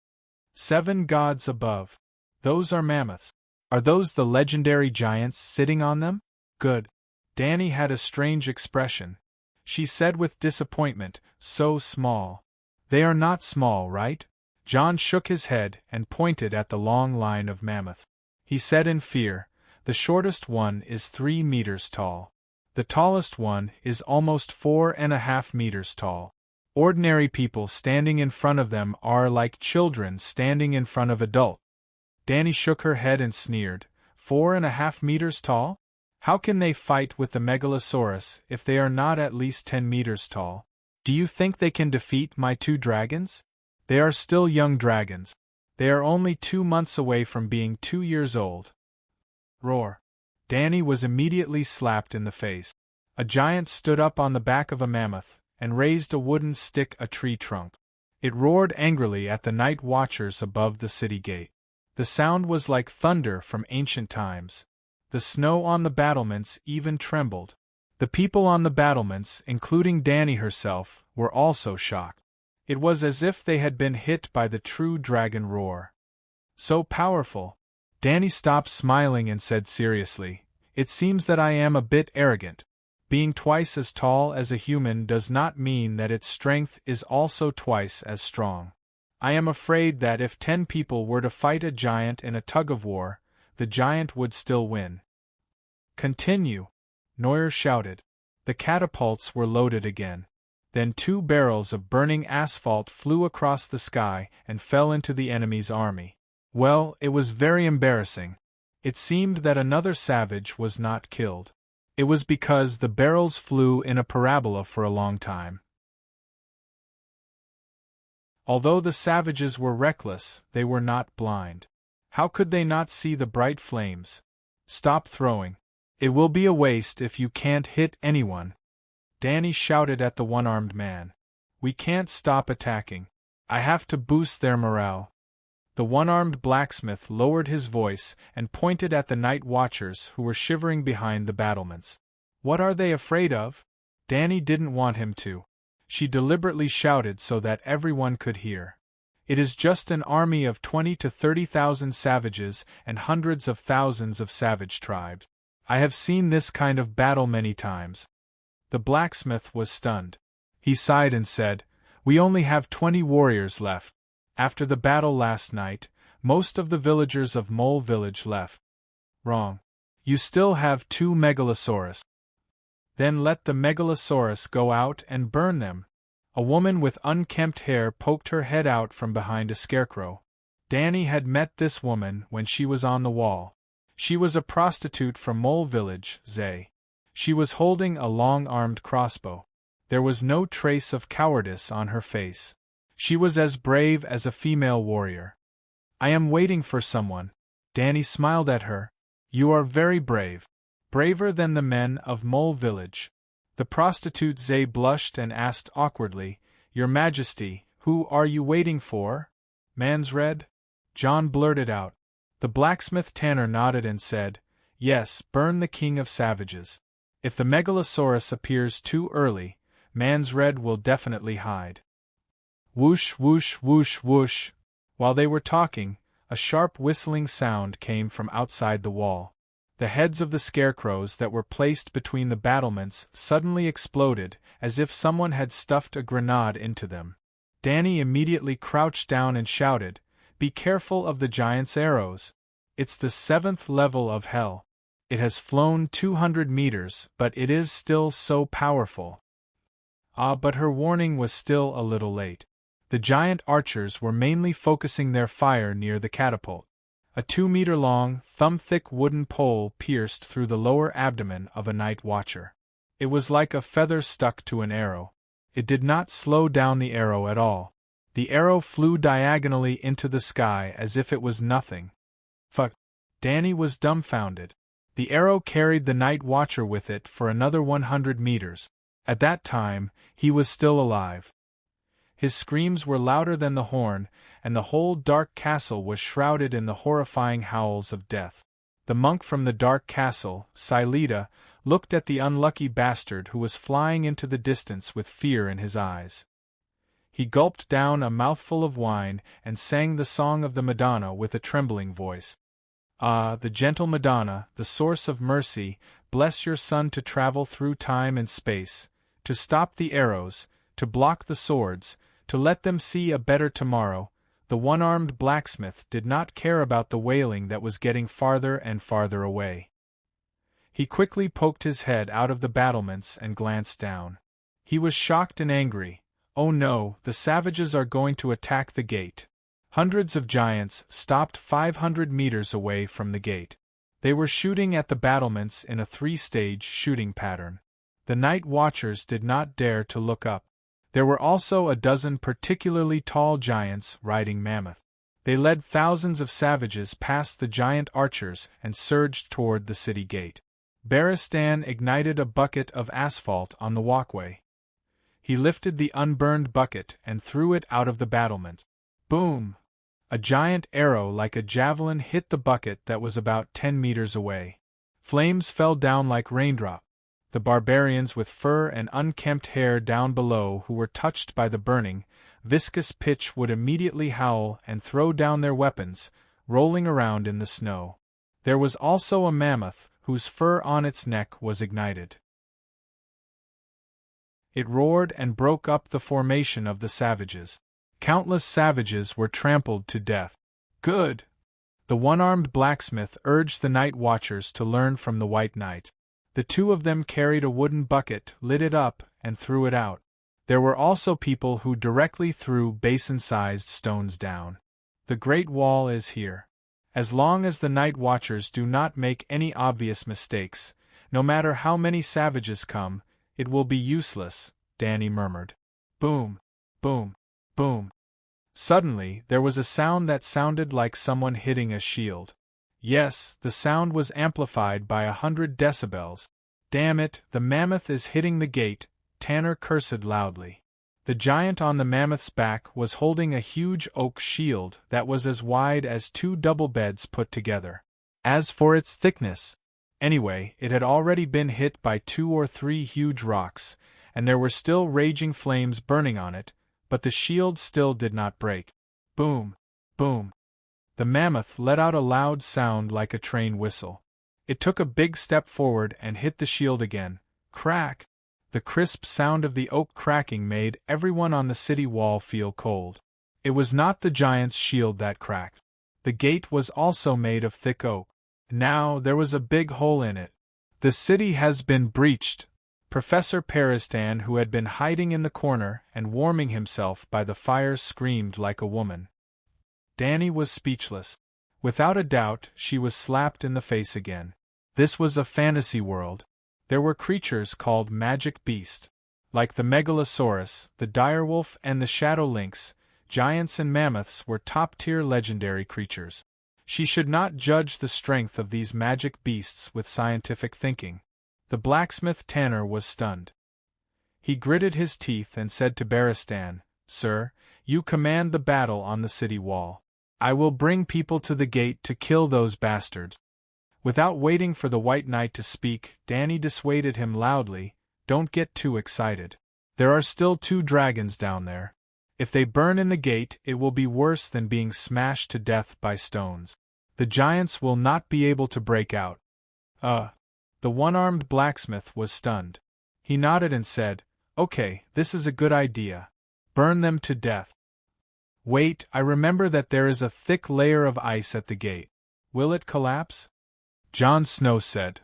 7 gods above. Those are mammoths. Are those the legendary giants sitting on them? Good. Danny had a strange expression. She said with disappointment, "So small." "They are not small, right?" John shook his head and pointed at the long line of mammoth. He said in fear, "The shortest one is 3 meters tall. The tallest one is almost 4.5 meters tall. Ordinary people standing in front of them are like children standing in front of adults." Danny shook her head and sneered. 4.5 meters tall? How can they fight with the Megalosaurus if they are not at least 10 meters tall? Do you think they can defeat my 2 dragons? They are still young dragons. They are only 2 months away from being 2 years old. Roar. Danny was immediately slapped in the face. A giant stood up on the back of a mammoth and raised a wooden stick, a tree trunk. It roared angrily at the night watchers above the city gate. The sound was like thunder from ancient times. The snow on the battlements even trembled. The people on the battlements, including Danny herself, were also shocked. It was as if they had been hit by the true dragon roar. So powerful. Danny stopped smiling and said seriously, "It seems that I am a bit arrogant. Being twice as tall as a human does not mean that its strength is also twice as strong. I am afraid that if 10 people were to fight a giant in a tug-of-war, the giant would still win. Continue, Neuer shouted. The catapults were loaded again. Then 2 barrels of burning asphalt flew across the sky and fell into the enemy's army. Well, it was very embarrassing. It seemed that another savage was not killed. It was because the barrels flew in a parabola for a long time. Although the savages were reckless, they were not blind. How could they not see the bright flames? Stop throwing. It will be a waste if you can't hit anyone. Danny shouted at the one-armed man. We can't stop attacking. I have to boost their morale. The one-armed blacksmith lowered his voice and pointed at the night watchers who were shivering behind the battlements. What are they afraid of? Danny didn't want him to. She deliberately shouted so that everyone could hear. It is just an army of 20 to 30,000 savages and hundreds of thousands of savage tribes. I have seen this kind of battle many times. The blacksmith was stunned. He sighed and said, We only have 20 warriors left. After the battle last night, most of the villagers of Mole Village left. Wrong. You still have 2 megalosaurus. Then let the megalosaurus go out and burn them. A woman with unkempt hair poked her head out from behind a scarecrow. Danny had met this woman when she was on the wall. She was a prostitute from Mole Village, Zay. She was holding a long-armed crossbow. There was no trace of cowardice on her face. She was as brave as a female warrior. I am waiting for someone. Danny smiled at her. You are very brave. Braver than the men of Mole Village. The prostitute Zay blushed and asked awkwardly, Your Majesty, who are you waiting for? Mansred? John blurted out. The blacksmith Tanner nodded and said, Yes, burn the king of savages. If the megalosaurus appears too early, Mansred will definitely hide. Whoosh, whoosh, whoosh, whoosh. While they were talking, a sharp whistling sound came from outside the wall. The heads of the scarecrows that were placed between the battlements suddenly exploded, as if someone had stuffed a grenade into them. Danny immediately crouched down and shouted, Be careful of the giant's arrows. It's the 7th level of hell. It has flown 200 meters, but it is still so powerful. But her warning was still a little late. The giant archers were mainly focusing their fire near the catapult. A 2-meter-long, thumb-thick wooden pole pierced through the lower abdomen of a night watcher. It was like a feather stuck to an arrow. It did not slow down the arrow at all. The arrow flew diagonally into the sky as if it was nothing. Fuck. Danny was dumbfounded. The arrow carried the night watcher with it for another 100 meters. At that time, he was still alive. His screams were louder than the horn, and the whole dark castle was shrouded in the horrifying howls of death. The monk from the dark castle, Silita, looked at the unlucky bastard who was flying into the distance with fear in his eyes. He gulped down a mouthful of wine and sang the song of the Madonna with a trembling voice. Ah, the gentle Madonna, the source of mercy, bless your son to travel through time and space, to stop the arrows, to block the swords, to let them see a better tomorrow. The one-armed blacksmith did not care about the wailing that was getting farther and farther away. He quickly poked his head out of the battlements and glanced down. He was shocked and angry. Oh no, the savages are going to attack the gate. Hundreds of giants stopped 500 meters away from the gate. They were shooting at the battlements in a 3-stage shooting pattern. The night watchers did not dare to look up. There were also a dozen particularly tall giants riding mammoth. They led thousands of savages past the giant archers and surged toward the city gate. Baristan ignited a bucket of asphalt on the walkway. He lifted the unburned bucket and threw it out of the battlement. Boom! A giant arrow like a javelin hit the bucket that was about 10 meters away. Flames fell down like raindrops. The barbarians with fur and unkempt hair down below who were touched by the burning, viscous pitch would immediately howl and throw down their weapons, rolling around in the snow. There was also a mammoth, whose fur on its neck was ignited. It roared and broke up the formation of the savages. Countless savages were trampled to death. Good! The one-armed blacksmith urged the night watchers to learn from the White Knight. The two of them carried a wooden bucket, lit it up, and threw it out. There were also people who directly threw basin-sized stones down. The Great Wall is here. As long as the night watchers do not make any obvious mistakes, no matter how many savages come, it will be useless, Danny murmured. Boom! Boom! Boom! Suddenly, there was a sound that sounded like someone hitting a shield. Yes, the sound was amplified by 100 decibels. Damn it, the mammoth is hitting the gate, Tanner cursed loudly. The giant on the mammoth's back was holding a huge oak shield that was as wide as 2 double beds put together. As for its thickness, anyway, it had already been hit by 2 or 3 huge rocks, and there were still raging flames burning on it, but the shield still did not break. Boom! Boom! The mammoth let out a loud sound like a train whistle. It took a big step forward and hit the shield again. Crack! The crisp sound of the oak cracking made everyone on the city wall feel cold. It was not the giant's shield that cracked. The gate was also made of thick oak. Now there was a big hole in it. The city has been breached. Professor Peristan, who had been hiding in the corner and warming himself by the fire, screamed like a woman. Danny was speechless. Without a doubt, she was slapped in the face again. This was a fantasy world. There were creatures called magic beasts. Like the megalosaurus, the direwolf, and the shadow lynx, giants and mammoths were top-tier legendary creatures. She should not judge the strength of these magic beasts with scientific thinking. The blacksmith Tanner was stunned. He gritted his teeth and said to Beristan, "Sir, you command the battle on the city wall. I will bring people to the gate to kill those bastards." Without waiting for the White Knight to speak, Danny dissuaded him loudly, "Don't get too excited. There are still 2 dragons down there. If they burn in the gate, it will be worse than being smashed to death by stones. The giants will not be able to break out." The one-armed blacksmith was stunned. He nodded and said, "Okay, this is a good idea. Burn them to death. Wait, I remember that there is a thick layer of ice at the gate. Will it collapse?" Jon Snow said.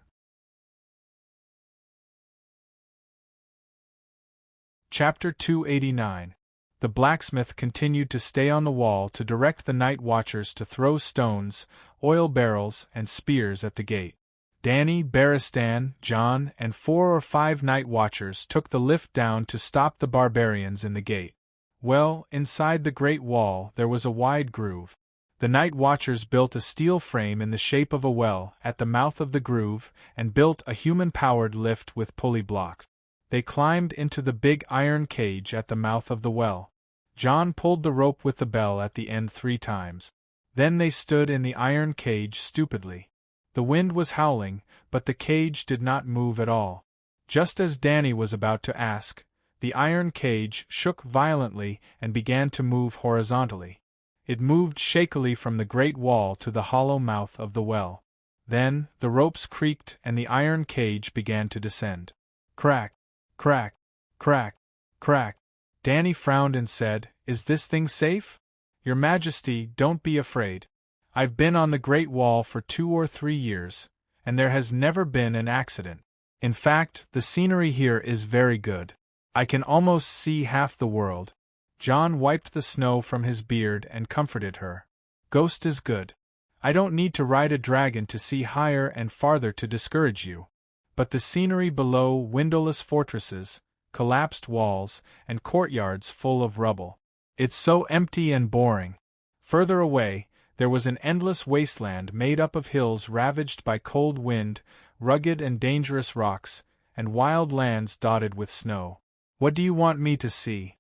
Chapter 289. The blacksmith continued to stay on the wall to direct the night watchers to throw stones, oil barrels, and spears at the gate. Danny, Beristan, Jon, and 4 or 5 night watchers took the lift down to stop the barbarians in the gate. Well, inside the Great Wall there was a wide groove. The night watchers built a steel frame in the shape of a well at the mouth of the groove and built a human-powered lift with pulley blocks. They climbed into the big iron cage at the mouth of the well. Jon pulled the rope with the bell at the end 3 times. Then they stood in the iron cage stupidly. The wind was howling, but the cage did not move at all. Just as Danny was about to ask, the iron cage shook violently and began to move horizontally. It moved shakily from the Great Wall to the hollow mouth of the well. Then, the ropes creaked and the iron cage began to descend. Crack! Crack! Crack! Crack! Danny frowned and said, "Is this thing safe? Your Majesty, don't be afraid. I've been on the Great Wall for 2 or 3 years, and there has never been an accident. In fact, the scenery here is very good. I can almost see half the world." Jon wiped the snow from his beard and comforted her. "Ghost is good. I don't need to ride a dragon to see higher and farther to discourage you. But the scenery below, windowless fortresses, collapsed walls, and courtyards full of rubble. It's so empty and boring." Further away, there was an endless wasteland made up of hills ravaged by cold wind, rugged and dangerous rocks, and wild lands dotted with snow. "What do you want me to see?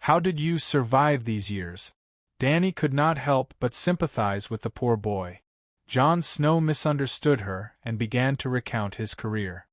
How did you survive these years?" Danny could not help but sympathize with the poor boy. Jon Snow misunderstood her and began to recount his career.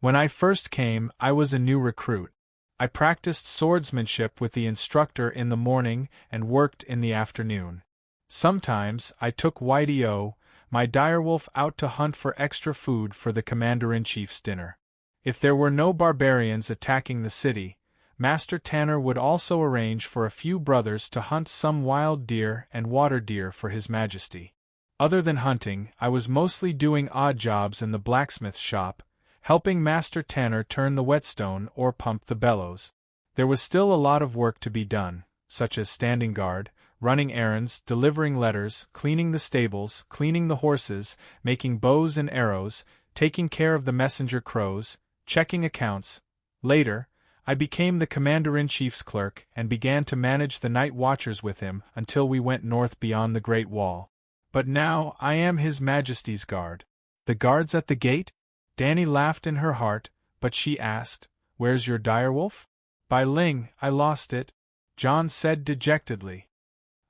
"When I first came, I was a new recruit. I practiced swordsmanship with the instructor in the morning and worked in the afternoon. Sometimes I took Whitey-O, my direwolf, out to hunt for extra food for the commander-in-chief's dinner. If there were no barbarians attacking the city, Master Tanner would also arrange for a few brothers to hunt some wild deer and water deer for His Majesty. Other than hunting, I was mostly doing odd jobs in the blacksmith shop, helping Master Tanner turn the whetstone or pump the bellows. There was still a lot of work to be done, such as standing guard, running errands, delivering letters, cleaning the stables, cleaning the horses, making bows and arrows, taking care of the messenger crows, checking accounts. Later, I became the Commander-in-Chief's clerk and began to manage the night watchers with him until we went north beyond the Great Wall. But now I am His Majesty's guard. The guards at the gate? Danny laughed in her heart, but she asked, "Where's your direwolf?" "By Ling, I lost it," John said dejectedly.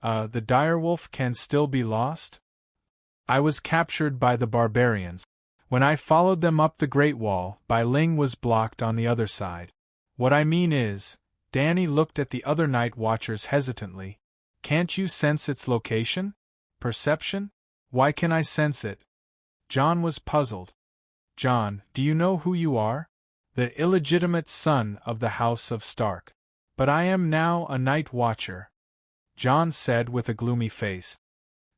The direwolf can still be lost?" "I was captured by the barbarians. When I followed them up the Great Wall, Bai Ling was blocked on the other side. What I mean is," Danny looked at the other night watchers hesitantly, "can't you sense its location? Perception? Why can I sense it?" John was puzzled. "John, do you know who you are?" "The illegitimate son of the House of Stark. But I am now a night watcher," John said with a gloomy face.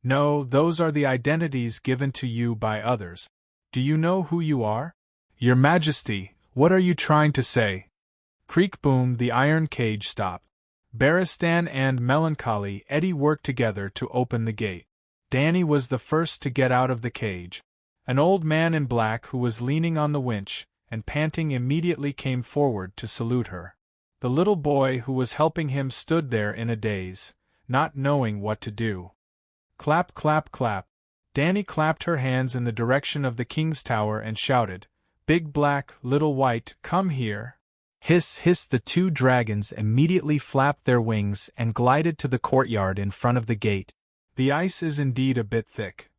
"No, those are the identities given to you by others. Do you know who you are?" "Your Majesty, what are you trying to say?" Creak boom, the iron cage stopped. Barristan and melancholy Eddie worked together to open the gate. Danny was the first to get out of the cage. An old man in black who was leaning on the winch and panting immediately came forward to salute her. The little boy who was helping him stood there in a daze, not knowing what to do. Clap, clap, clap. Danny clapped her hands in the direction of the king's tower and shouted, "Big Black, Little White, come here." Hiss, hiss, the two dragons immediately flapped their wings and glided to the courtyard in front of the gate. The ice is indeed a bit thick.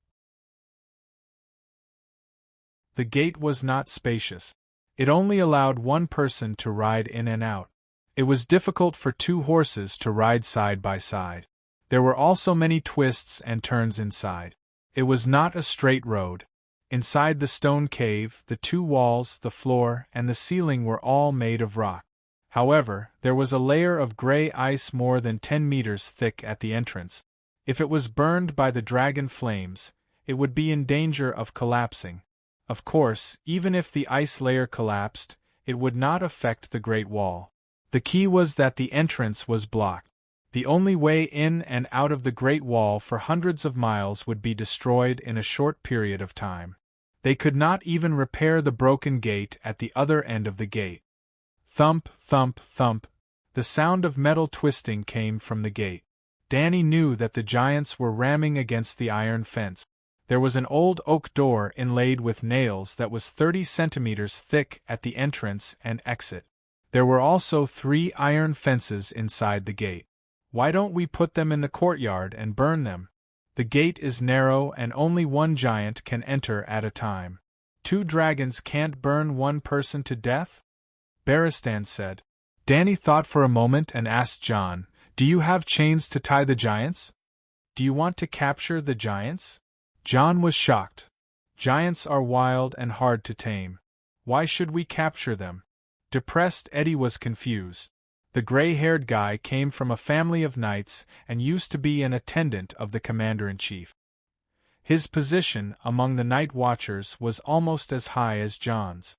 The gate was not spacious. It only allowed one person to ride in and out. It was difficult for two horses to ride side by side. There were also many twists and turns inside. It was not a straight road. Inside the stone cave, the two walls, the floor, and the ceiling were all made of rock. However, there was a layer of gray ice more than 10 meters thick at the entrance. If it was burned by the dragon flames, it would be in danger of collapsing. Of course, even if the ice layer collapsed, it would not affect the Great Wall. The key was that the entrance was blocked. The only way in and out of the Great Wall for hundreds of miles would be destroyed in a short period of time. They could not even repair the broken gate at the other end of the gate. Thump, thump, thump. The sound of metal twisting came from the gate. Danny knew that the giants were ramming against the iron fence. There was an old oak door inlaid with nails that was 30 centimeters thick at the entrance and exit. There were also 3 iron fences inside the gate. "Why don't we put them in the courtyard and burn them? The gate is narrow and only one giant can enter at a time. 2 dragons can't burn one person to death?" Barristan said. Danny thought for a moment and asked John, "Do you have chains to tie the giants? Do you want to capture the giants?" John was shocked. "Giants are wild and hard to tame. Why should we capture them?" Depressed Eddie was confused. The gray-haired guy came from a family of knights and used to be an attendant of the Commander-in-Chief. His position among the night watchers was almost as high as John's.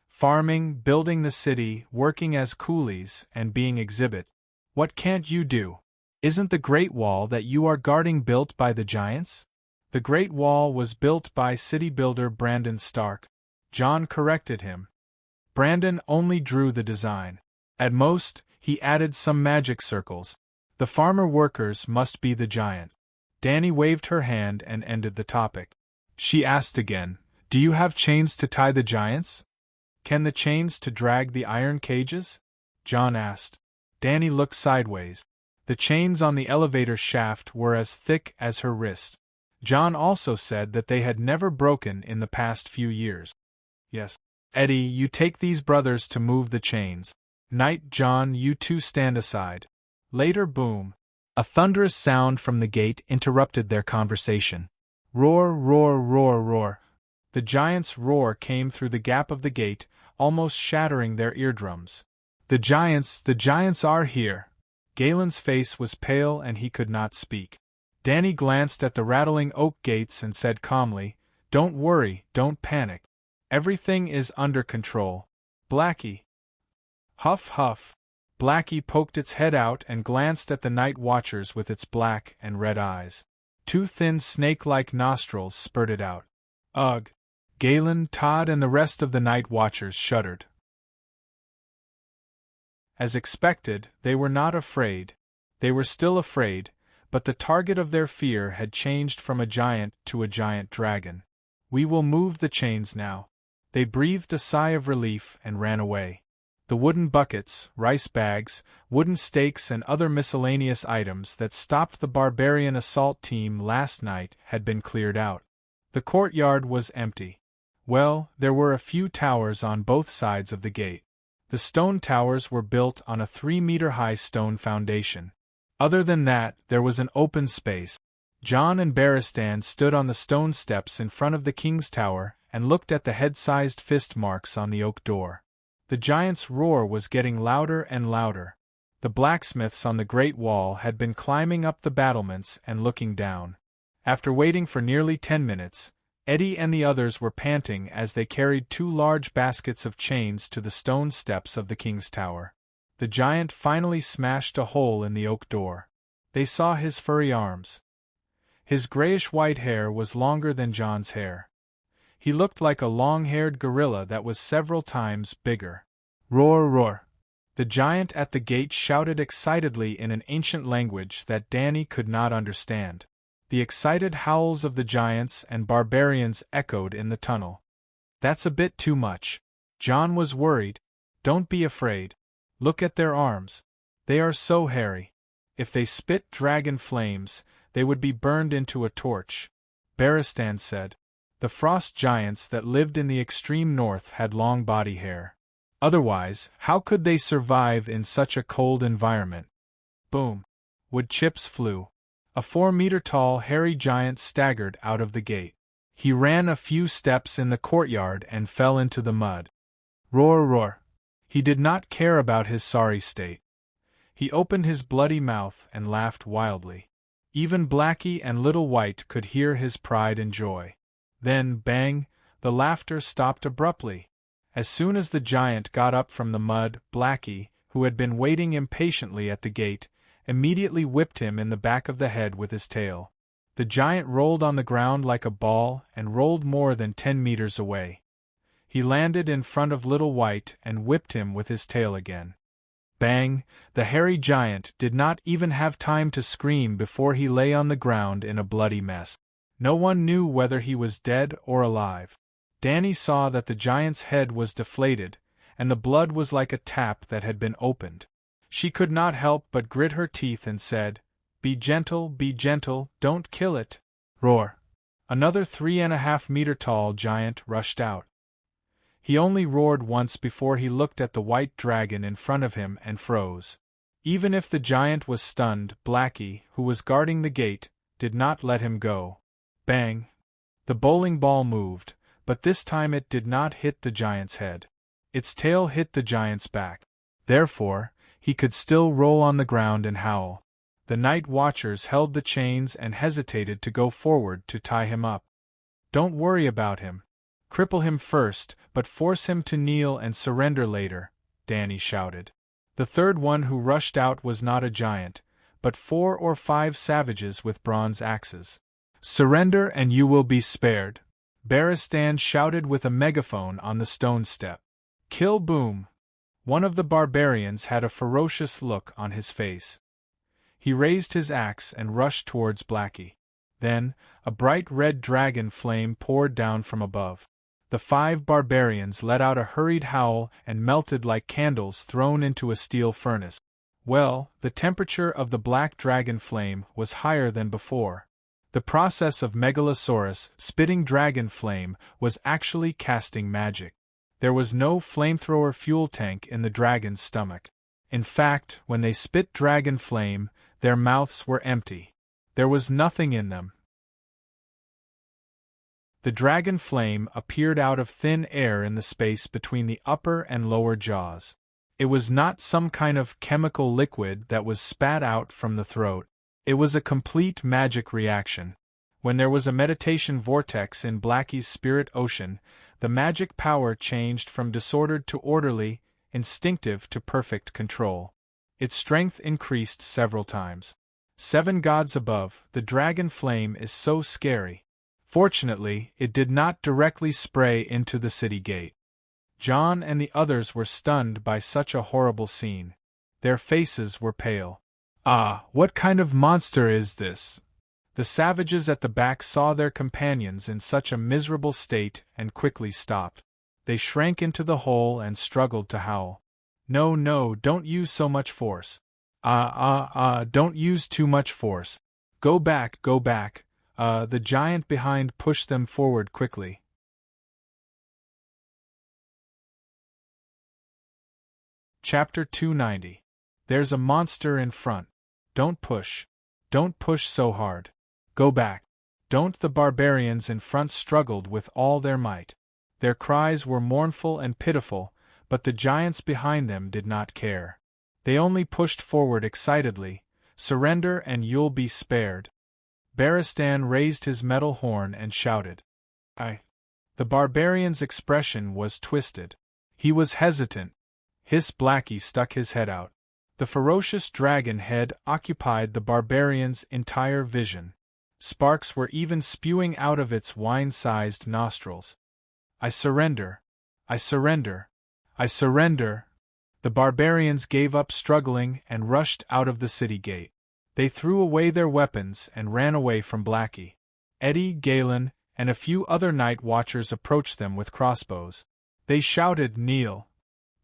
Farming, building the city, working as coolies, and being exhibit. What can't you do? Isn't the Great Wall that you are guarding built by the giants? The Great Wall was built by city builder Brandon Stark. John corrected him. Brandon only drew the design. At most, he added some magic circles. The farmer workers must be the giant. Danny waved her hand and ended the topic. She asked again, "Do you have chains to tie the giants? Can the chains to drag the iron cages?" John asked. Danny looked sideways. The chains on the elevator shaft were as thick as her wrist. John also said that they had never broken in the past few years. "Yes. Eddie, you take these brothers to move the chains. Knight John, you two stand aside." Later boom. A thunderous sound from the gate interrupted their conversation. Roar, roar, roar, roar. The giant's roar came through the gap of the gate, almost shattering their eardrums. The giants are here! Galen's face was pale and he could not speak. Danny glanced at the rattling oak gates and said calmly, "Don't worry, don't panic. Everything is under control. Blackie." Huff huff. Blackie poked its head out and glanced at the night watchers with its black and red eyes. Two thin snake-like nostrils spurted out. Ugh! Galen, Todd, and the rest of the night watchers shuddered. As expected, they were not afraid. They were still afraid, but the target of their fear had changed from a giant to a giant dragon. "We will move the chains now." They breathed a sigh of relief and ran away. The wooden buckets, rice bags, wooden stakes, and other miscellaneous items that stopped the barbarian assault team last night had been cleared out. The courtyard was empty. Well, there were a few towers on both sides of the gate. The stone towers were built on a 3-meter-high stone foundation. Other than that, there was an open space. John and Barristan stood on the stone steps in front of the king's tower and looked at the head-sized fist marks on the oak door. The giant's roar was getting louder and louder. The blacksmiths on the great wall had been climbing up the battlements and looking down. After waiting for nearly 10 minutes, Eddie and the others were panting as they carried 2 large baskets of chains to the stone steps of the king's tower. The giant finally smashed a hole in the oak door. They saw his furry arms. His grayish-white hair was longer than John's hair. He looked like a long-haired gorilla that was several times bigger. Roar, roar! The giant at the gate shouted excitedly in an ancient language that Danny could not understand. The excited howls of the giants and barbarians echoed in the tunnel. "That's a bit too much." John was worried. "Don't be afraid. Look at their arms. They are so hairy. If they spit dragon flames, they would be burned into a torch." Barristan said. The frost giants that lived in the extreme north had long body hair. Otherwise, how could they survive in such a cold environment? Boom! Wood chips flew. A 4-meter-tall hairy giant staggered out of the gate. He ran a few steps in the courtyard and fell into the mud. Roar, roar! He did not care about his sorry state. He opened his bloody mouth and laughed wildly. Even Blackie and Little White could hear his pride and joy. Then, bang, the laughter stopped abruptly. As soon as the giant got up from the mud, Blackie, who had been waiting impatiently at the gate, immediately whipped him in the back of the head with his tail. The giant rolled on the ground like a ball and rolled more than 10 meters away. He landed in front of Little White and whipped him with his tail again. Bang! The hairy giant did not even have time to scream before he lay on the ground in a bloody mess. No one knew whether he was dead or alive. Danny saw that the giant's head was deflated, and the blood was like a tap that had been opened. She could not help but grit her teeth and said, be gentle, don't kill it." Roar! Another 3.5-meter-tall giant rushed out. He only roared once before he looked at the white dragon in front of him and froze. Even if the giant was stunned, Blackie, who was guarding the gate, did not let him go. Bang! The bowling ball moved, but this time it did not hit the giant's head. Its tail hit the giant's back. Therefore, he could still roll on the ground and howl. The night watchers held the chains and hesitated to go forward to tie him up. "Don't worry about him. Cripple him first, but force him to kneel and surrender later," Danny shouted. The third one who rushed out was not a giant, but 4 or 5 savages with bronze axes. "Surrender and you will be spared," Barristan shouted with a megaphone on the stone step. "Kill Boom!" One of the barbarians had a ferocious look on his face. He raised his axe and rushed towards Blackie. Then, a bright red dragon flame poured down from above. The 5 barbarians let out a hurried howl and melted like candles thrown into a steel furnace. Well, the temperature of the black dragon flame was higher than before. The process of Megalosaurus spitting dragon flame was actually casting magic. There was no flamethrower fuel tank in the dragon's stomach. In fact, when they spit dragon flame, their mouths were empty. There was nothing in them. The dragon flame appeared out of thin air in the space between the upper and lower jaws. It was not some kind of chemical liquid that was spat out from the throat. It was a complete magic reaction. When there was a meditation vortex in Blackie's spirit ocean, the magic power changed from disordered to orderly, instinctive to perfect control. Its strength increased several times. 7 gods above, the dragon flame is so scary. Fortunately, it did not directly spray into the city gate. John and the others were stunned by such a horrible scene. Their faces were pale. Ah, what kind of monster is this? The savages at the back saw their companions in such a miserable state and quickly stopped. They shrank into the hole and struggled to howl. No, no, don't use so much force. Don't use too much force. Go back, go back. The giant behind pushed them forward quickly. Chapter 290. There's a monster in front. Don't push. Don't push so hard. Go back. Don't. The barbarians in front struggled with all their might. Their cries were mournful and pitiful, but the giants behind them did not care. They only pushed forward excitedly. Surrender and you'll be spared. Baristan raised his metal horn and shouted. The barbarian's expression was twisted. He was hesitant. Blackie stuck his head out. The ferocious dragon head occupied the barbarian's entire vision. Sparks were even spewing out of its wine-sized nostrils. I surrender. I surrender. I surrender. The barbarians gave up struggling and rushed out of the city gate. They threw away their weapons and ran away from Blackie. Eddie, Galen, and a few other night watchers approached them with crossbows. They shouted, "Kneel!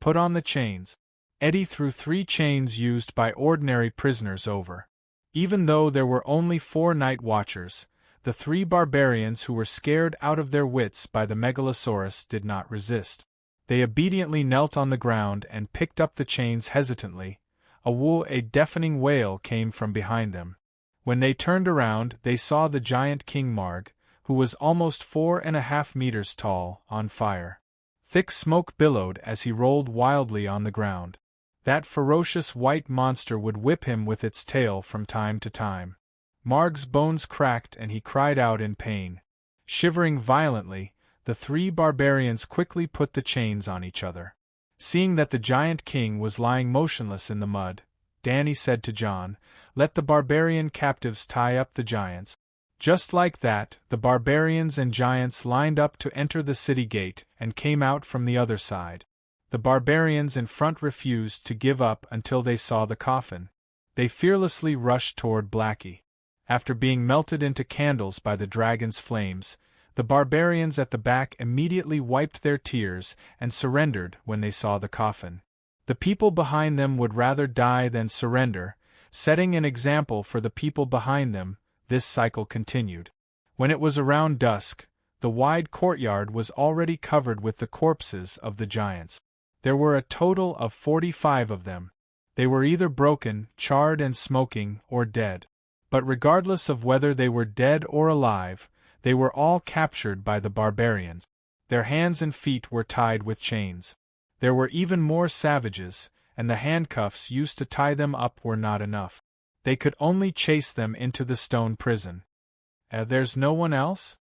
Put on the chains." Eddie threw 3 chains used by ordinary prisoners over. Even though there were only 4 night watchers, the 3 barbarians who were scared out of their wits by the megalosaurus did not resist. They obediently knelt on the ground and picked up the chains hesitantly. A deafening wail came from behind them. When they turned around, they saw the giant King Marg, who was almost 4.5 meters tall, on fire. Thick smoke billowed as he rolled wildly on the ground. That ferocious white monster would whip him with its tail from time to time. Marg's bones cracked and he cried out in pain. Shivering violently, the 3 barbarians quickly put the chains on each other. Seeing that the giant king was lying motionless in the mud, Danny said to John, "Let the barbarian captives tie up the giants." Just like that, the barbarians and giants lined up to enter the city gate and came out from the other side. The barbarians in front refused to give up until they saw the coffin. They fearlessly rushed toward Blackie. After being melted into candles by the dragon's flames, the barbarians at the back immediately wiped their tears and surrendered when they saw the coffin. The people behind them would rather die than surrender, setting an example for the people behind them. This cycle continued. When it was around dusk, the wide courtyard was already covered with the corpses of the giants. There were a total of 45 of them. They were either broken, charred and smoking, or dead. But regardless of whether they were dead or alive, they were all captured by the barbarians. Their hands and feet were tied with chains. There were even more savages, and the handcuffs used to tie them up were not enough. They could only chase them into the stone prison. There's no one else?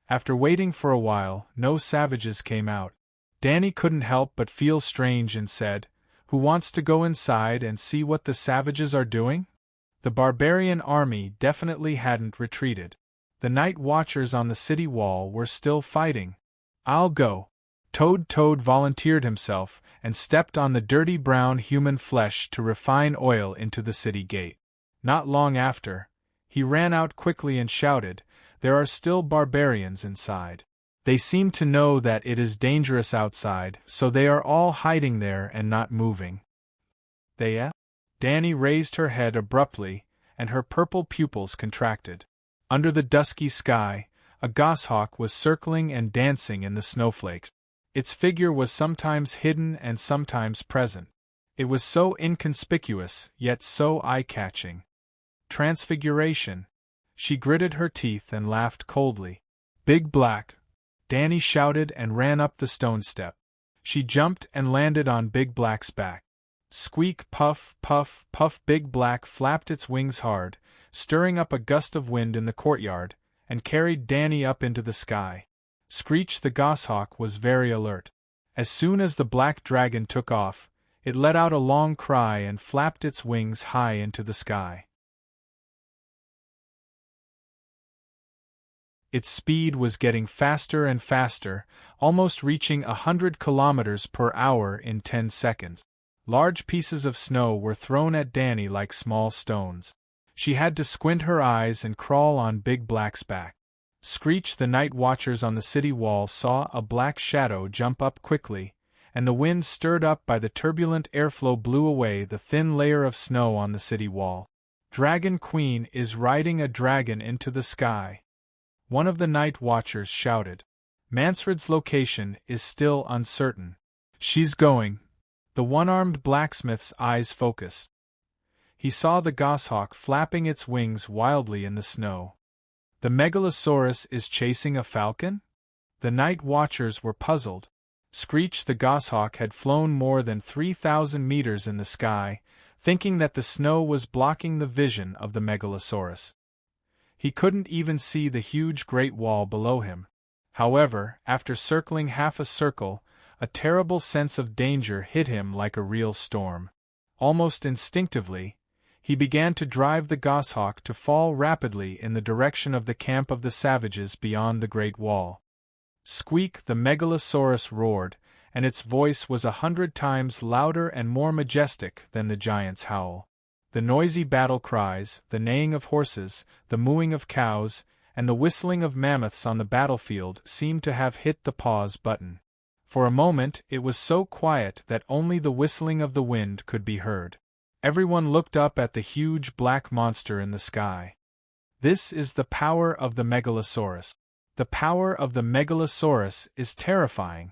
After waiting for a while, no savages came out. Danny couldn't help but feel strange and said, "Who wants to go inside and see what the savages are doing?" The barbarian army definitely hadn't retreated. The night watchers on the city wall were still fighting. "I'll go." Toad volunteered himself and stepped on the dirty brown human flesh to refine oil into the city gate. Not long after, he ran out quickly and shouted, "There are still barbarians inside. They seem to know that it is dangerous outside, so they are all hiding there and not moving." "They?" Danny raised her head abruptly, and her purple pupils contracted. Under the dusky sky, a goshawk was circling and dancing in the snowflakes. Its figure was sometimes hidden and sometimes present. It was so inconspicuous, yet so eye-catching. Transfiguration. She gritted her teeth and laughed coldly. "Big Black, Danny shouted and ran up the stone step. She jumped and landed on Big Black's back. Squeak, puff, puff, puff. Big Black flapped its wings hard, stirring up a gust of wind in the courtyard, and carried Danny up into the sky. Screech the goshawk was very alert. As soon as the black dragon took off, it let out a long cry and flapped its wings high into the sky. Its speed was getting faster and faster, almost reaching 100 kilometers per hour in 10 seconds. Large pieces of snow were thrown at Danny like small stones. She had to squint her eyes and crawl on Big Black's back. Screech the night watchers on the city wall saw a black shadow jump up quickly, and the wind stirred up by the turbulent airflow blew away the thin layer of snow on the city wall. Dragon Queen is riding a dragon into the sky. One of the night watchers shouted. Mansfred's location is still uncertain. She's going. The one-armed blacksmith's eyes focused. He saw the goshawk flapping its wings wildly in the snow. The megalosaurus is chasing a falcon? The night watchers were puzzled. Screech the goshawk had flown more than 3,000 meters in the sky, thinking that the snow was blocking the vision of the megalosaurus. He couldn't even see the huge Great Wall below him. However, after circling half a circle, a terrible sense of danger hit him like a real storm. Almost instinctively, he began to drive the goshawk to fall rapidly in the direction of the camp of the savages beyond the Great Wall. Squeak the megalosaurus roared, and its voice was 100 times louder and more majestic than the giant's howl. The noisy battle cries, the neighing of horses, the mooing of cows, and the whistling of mammoths on the battlefield seemed to have hit the pause button. For a moment it was so quiet that only the whistling of the wind could be heard. Everyone looked up at the huge black monster in the sky. This is the power of the megalosaurus. The power of the megalosaurus is terrifying.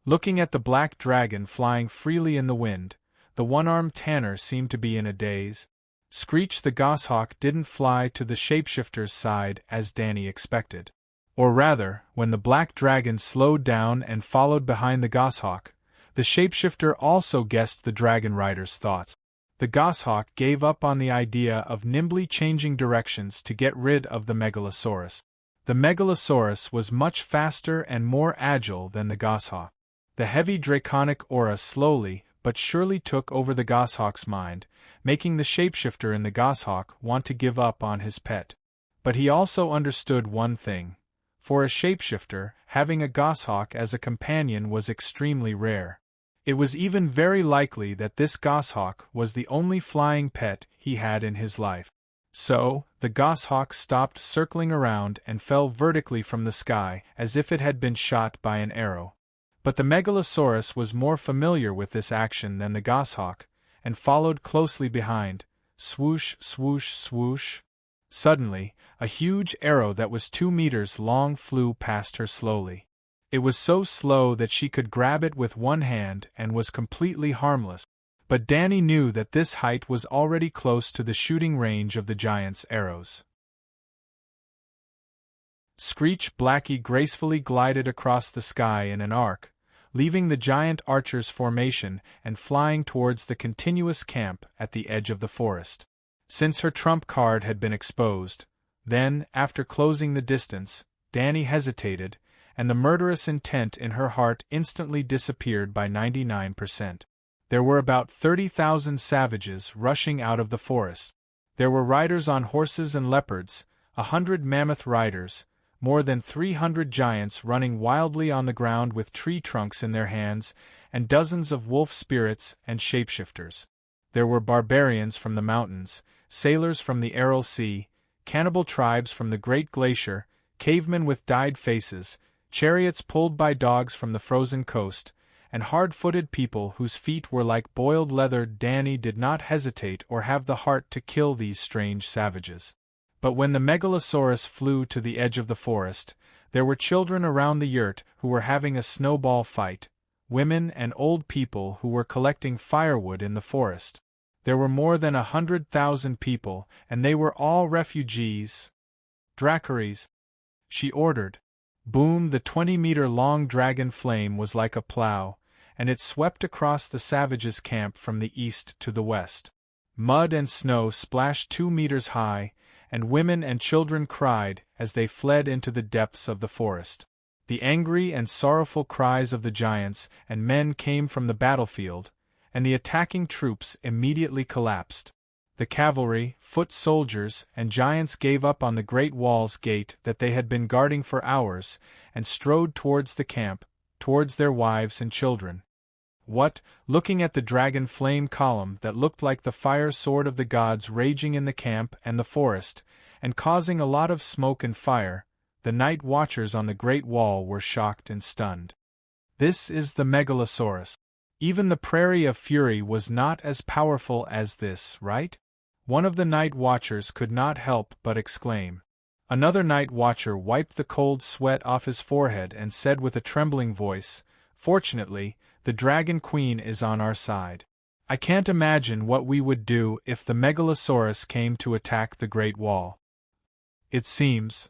Looking at the black dragon flying freely in the wind, the one-armed tanner seemed to be in a daze. Screech the goshawk didn't fly to the shapeshifter's side as Danny expected. Or rather, when the black dragon slowed down and followed behind the goshawk, the shapeshifter also guessed the dragon rider's thoughts. The goshawk gave up on the idea of nimbly changing directions to get rid of the megalosaurus. The megalosaurus was much faster and more agile than the goshawk. The heavy draconic aura slowly but surely took over the goshawk's mind, making the shapeshifter in the goshawk want to give up on his pet. But he also understood one thing. For a shapeshifter, having a goshawk as a companion was extremely rare. It was even very likely that this goshawk was the only flying pet he had in his life. So, the goshawk stopped circling around and fell vertically from the sky as if it had been shot by an arrow. But the megalosaurus was more familiar with this action than the goshawk, and followed closely behind. Swoosh, swoosh, swoosh. Suddenly, a huge arrow that was 2 meters long flew past her slowly. It was so slow that she could grab it with one hand and was completely harmless. But Danny knew that this height was already close to the shooting range of the giant's arrows. Screech Blackie gracefully glided across the sky in an arc, leaving the giant archer's formation and flying towards the continuous camp at the edge of the forest. Since her trump card had been exposed, then, after closing the distance, Danny hesitated, and the murderous intent in her heart instantly disappeared by 99%. There were about 30,000 savages rushing out of the forest. There were riders on horses and leopards, 100 mammoth riders, more than 300 giants running wildly on the ground with tree trunks in their hands, and dozens of wolf spirits and shapeshifters. There were barbarians from the mountains, sailors from the Aral Sea, cannibal tribes from the Great Glacier, cavemen with dyed faces, chariots pulled by dogs from the frozen coast, and hard-footed people whose feet were like boiled leather. Danny did not hesitate or have the heart to kill these strange savages. But when the megalosaurus flew to the edge of the forest, there were children around the yurt who were having a snowball fight, women and old people who were collecting firewood in the forest. There were more than 100,000 people, and they were all refugees. Dracaries, she ordered. Boom! The 20-meter-long dragon flame was like a plow, and it swept across the savages' camp from the east to the west. Mud and snow splashed 2 meters high, and women and children cried as they fled into the depths of the forest. The angry and sorrowful cries of the giants and men came from the battlefield, and the attacking troops immediately collapsed. The cavalry, foot soldiers, and giants gave up on the great wall's gate that they had been guarding for hours, and strode towards the camp, towards their wives and children. What, looking at the dragon flame column that looked like the fire sword of the gods raging in the camp and the forest, and causing a lot of smoke and fire, the night watchers on the great wall were shocked and stunned. This is the Megalosaurus. Even the Prairie of Fury was not as powerful as this, right? One of the night watchers could not help but exclaim. Another night watcher wiped the cold sweat off his forehead and said with a trembling voice, "Fortunately, the Dragon Queen is on our side. I can't imagine what we would do if the Megalosaurus came to attack the Great Wall." It seems.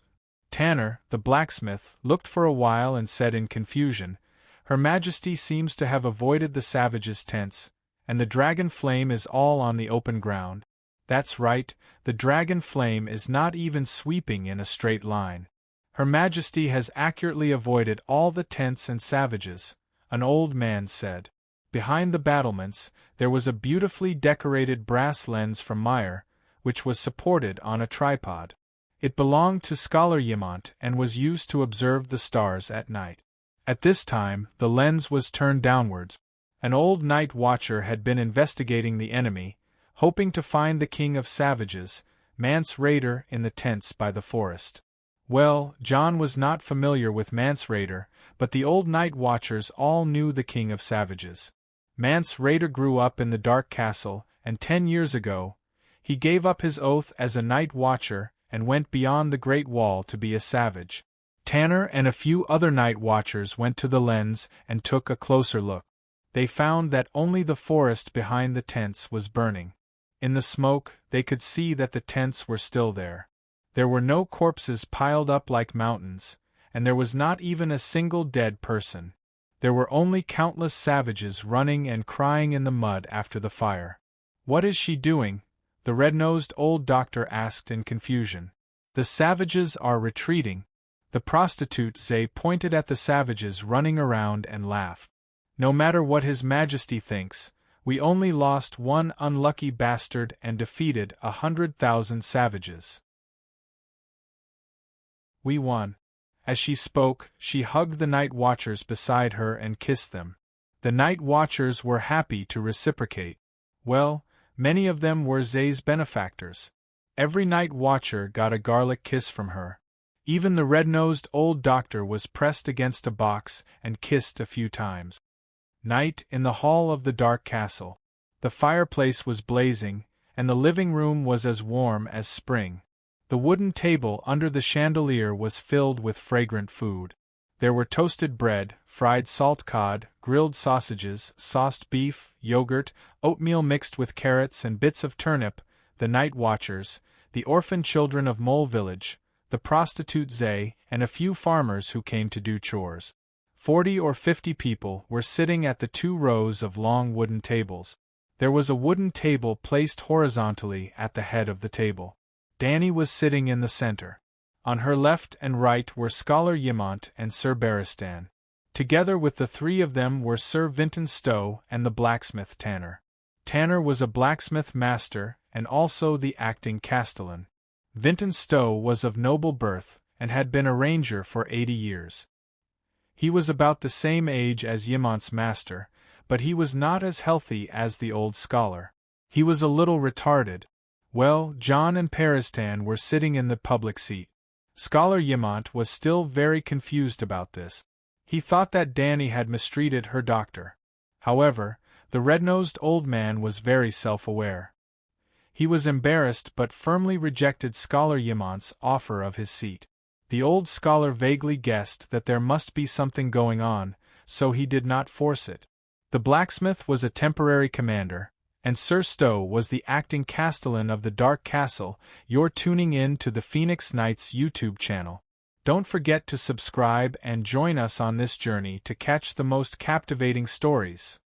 Tanner, the blacksmith, looked for a while and said in confusion, "Her Majesty seems to have avoided the savages' tents, and the dragon flame is all on the open ground." That's right, the dragon flame is not even sweeping in a straight line. Her Majesty has accurately avoided all the tents and savages, an old man said. Behind the battlements, there was a beautifully decorated brass lens from Meyer, which was supported on a tripod. It belonged to Scholar Yimont and was used to observe the stars at night. At this time, the lens was turned downwards. An old night watcher had been investigating the enemy, hoping to find the king of savages, Mance Raider, in the tents by the forest. Well, John was not familiar with Mance Raider, but the old night watchers all knew the king of savages. Mance Raider grew up in the Dark Castle, and 10 years ago, he gave up his oath as a night watcher and went beyond the Great Wall to be a savage. Tanner and a few other night watchers went to the lens and took a closer look. They found that only the forest behind the tents was burning. In the smoke, they could see that the tents were still there. There were no corpses piled up like mountains, and there was not even a single dead person. There were only countless savages running and crying in the mud after the fire. "What is she doing?" the red-nosed old doctor asked in confusion. "The savages are retreating." The prostitute Zay pointed at the savages running around and laughed. "No matter what His Majesty thinks, we only lost one unlucky bastard and defeated 100,000 savages. We won." As she spoke, she hugged the night watchers beside her and kissed them. The night watchers were happy to reciprocate. Well, many of them were Zay's benefactors. Every night watcher got a garlic kiss from her. Even the red-nosed old doctor was pressed against a box and kissed a few times. Night in the hall of the Dark Castle. The fireplace was blazing, and the living room was as warm as spring. The wooden table under the chandelier was filled with fragrant food. There were toasted bread, fried salt cod, grilled sausages, sauced beef, yogurt, oatmeal mixed with carrots and bits of turnip. The night watchers, the orphan children of Mole Village, the prostitute Zay, and a few farmers who came to do chores. 40 or 50 people were sitting at the 2 rows of long wooden tables. There was a wooden table placed horizontally at the head of the table. Danny was sitting in the center. On her left and right were Scholar Yimont and Sir Barristan. Together with the 3 of them were Sir Vinton Stowe and the blacksmith Tanner. Tanner was a blacksmith master and also the acting castellan. Vinton Stowe was of noble birth and had been a ranger for 80 years. He was about the same age as Yimont's master, but he was not as healthy as the old scholar. He was a little retarded. Well, John and Paristan were sitting in the public seat. Scholar Yimont was still very confused about this. He thought that Danny had mistreated her doctor. However, the red-nosed old man was very self-aware. He was embarrassed but firmly rejected Scholar Yimont's offer of his seat. The old scholar vaguely guessed that there must be something going on, so he did not force it. The blacksmith was a temporary commander, and Sir Stowe was the acting castellan of the Dark Castle. You're tuning in to the Phoenix Knights YouTube channel. Don't forget to subscribe and join us on this journey to catch the most captivating stories.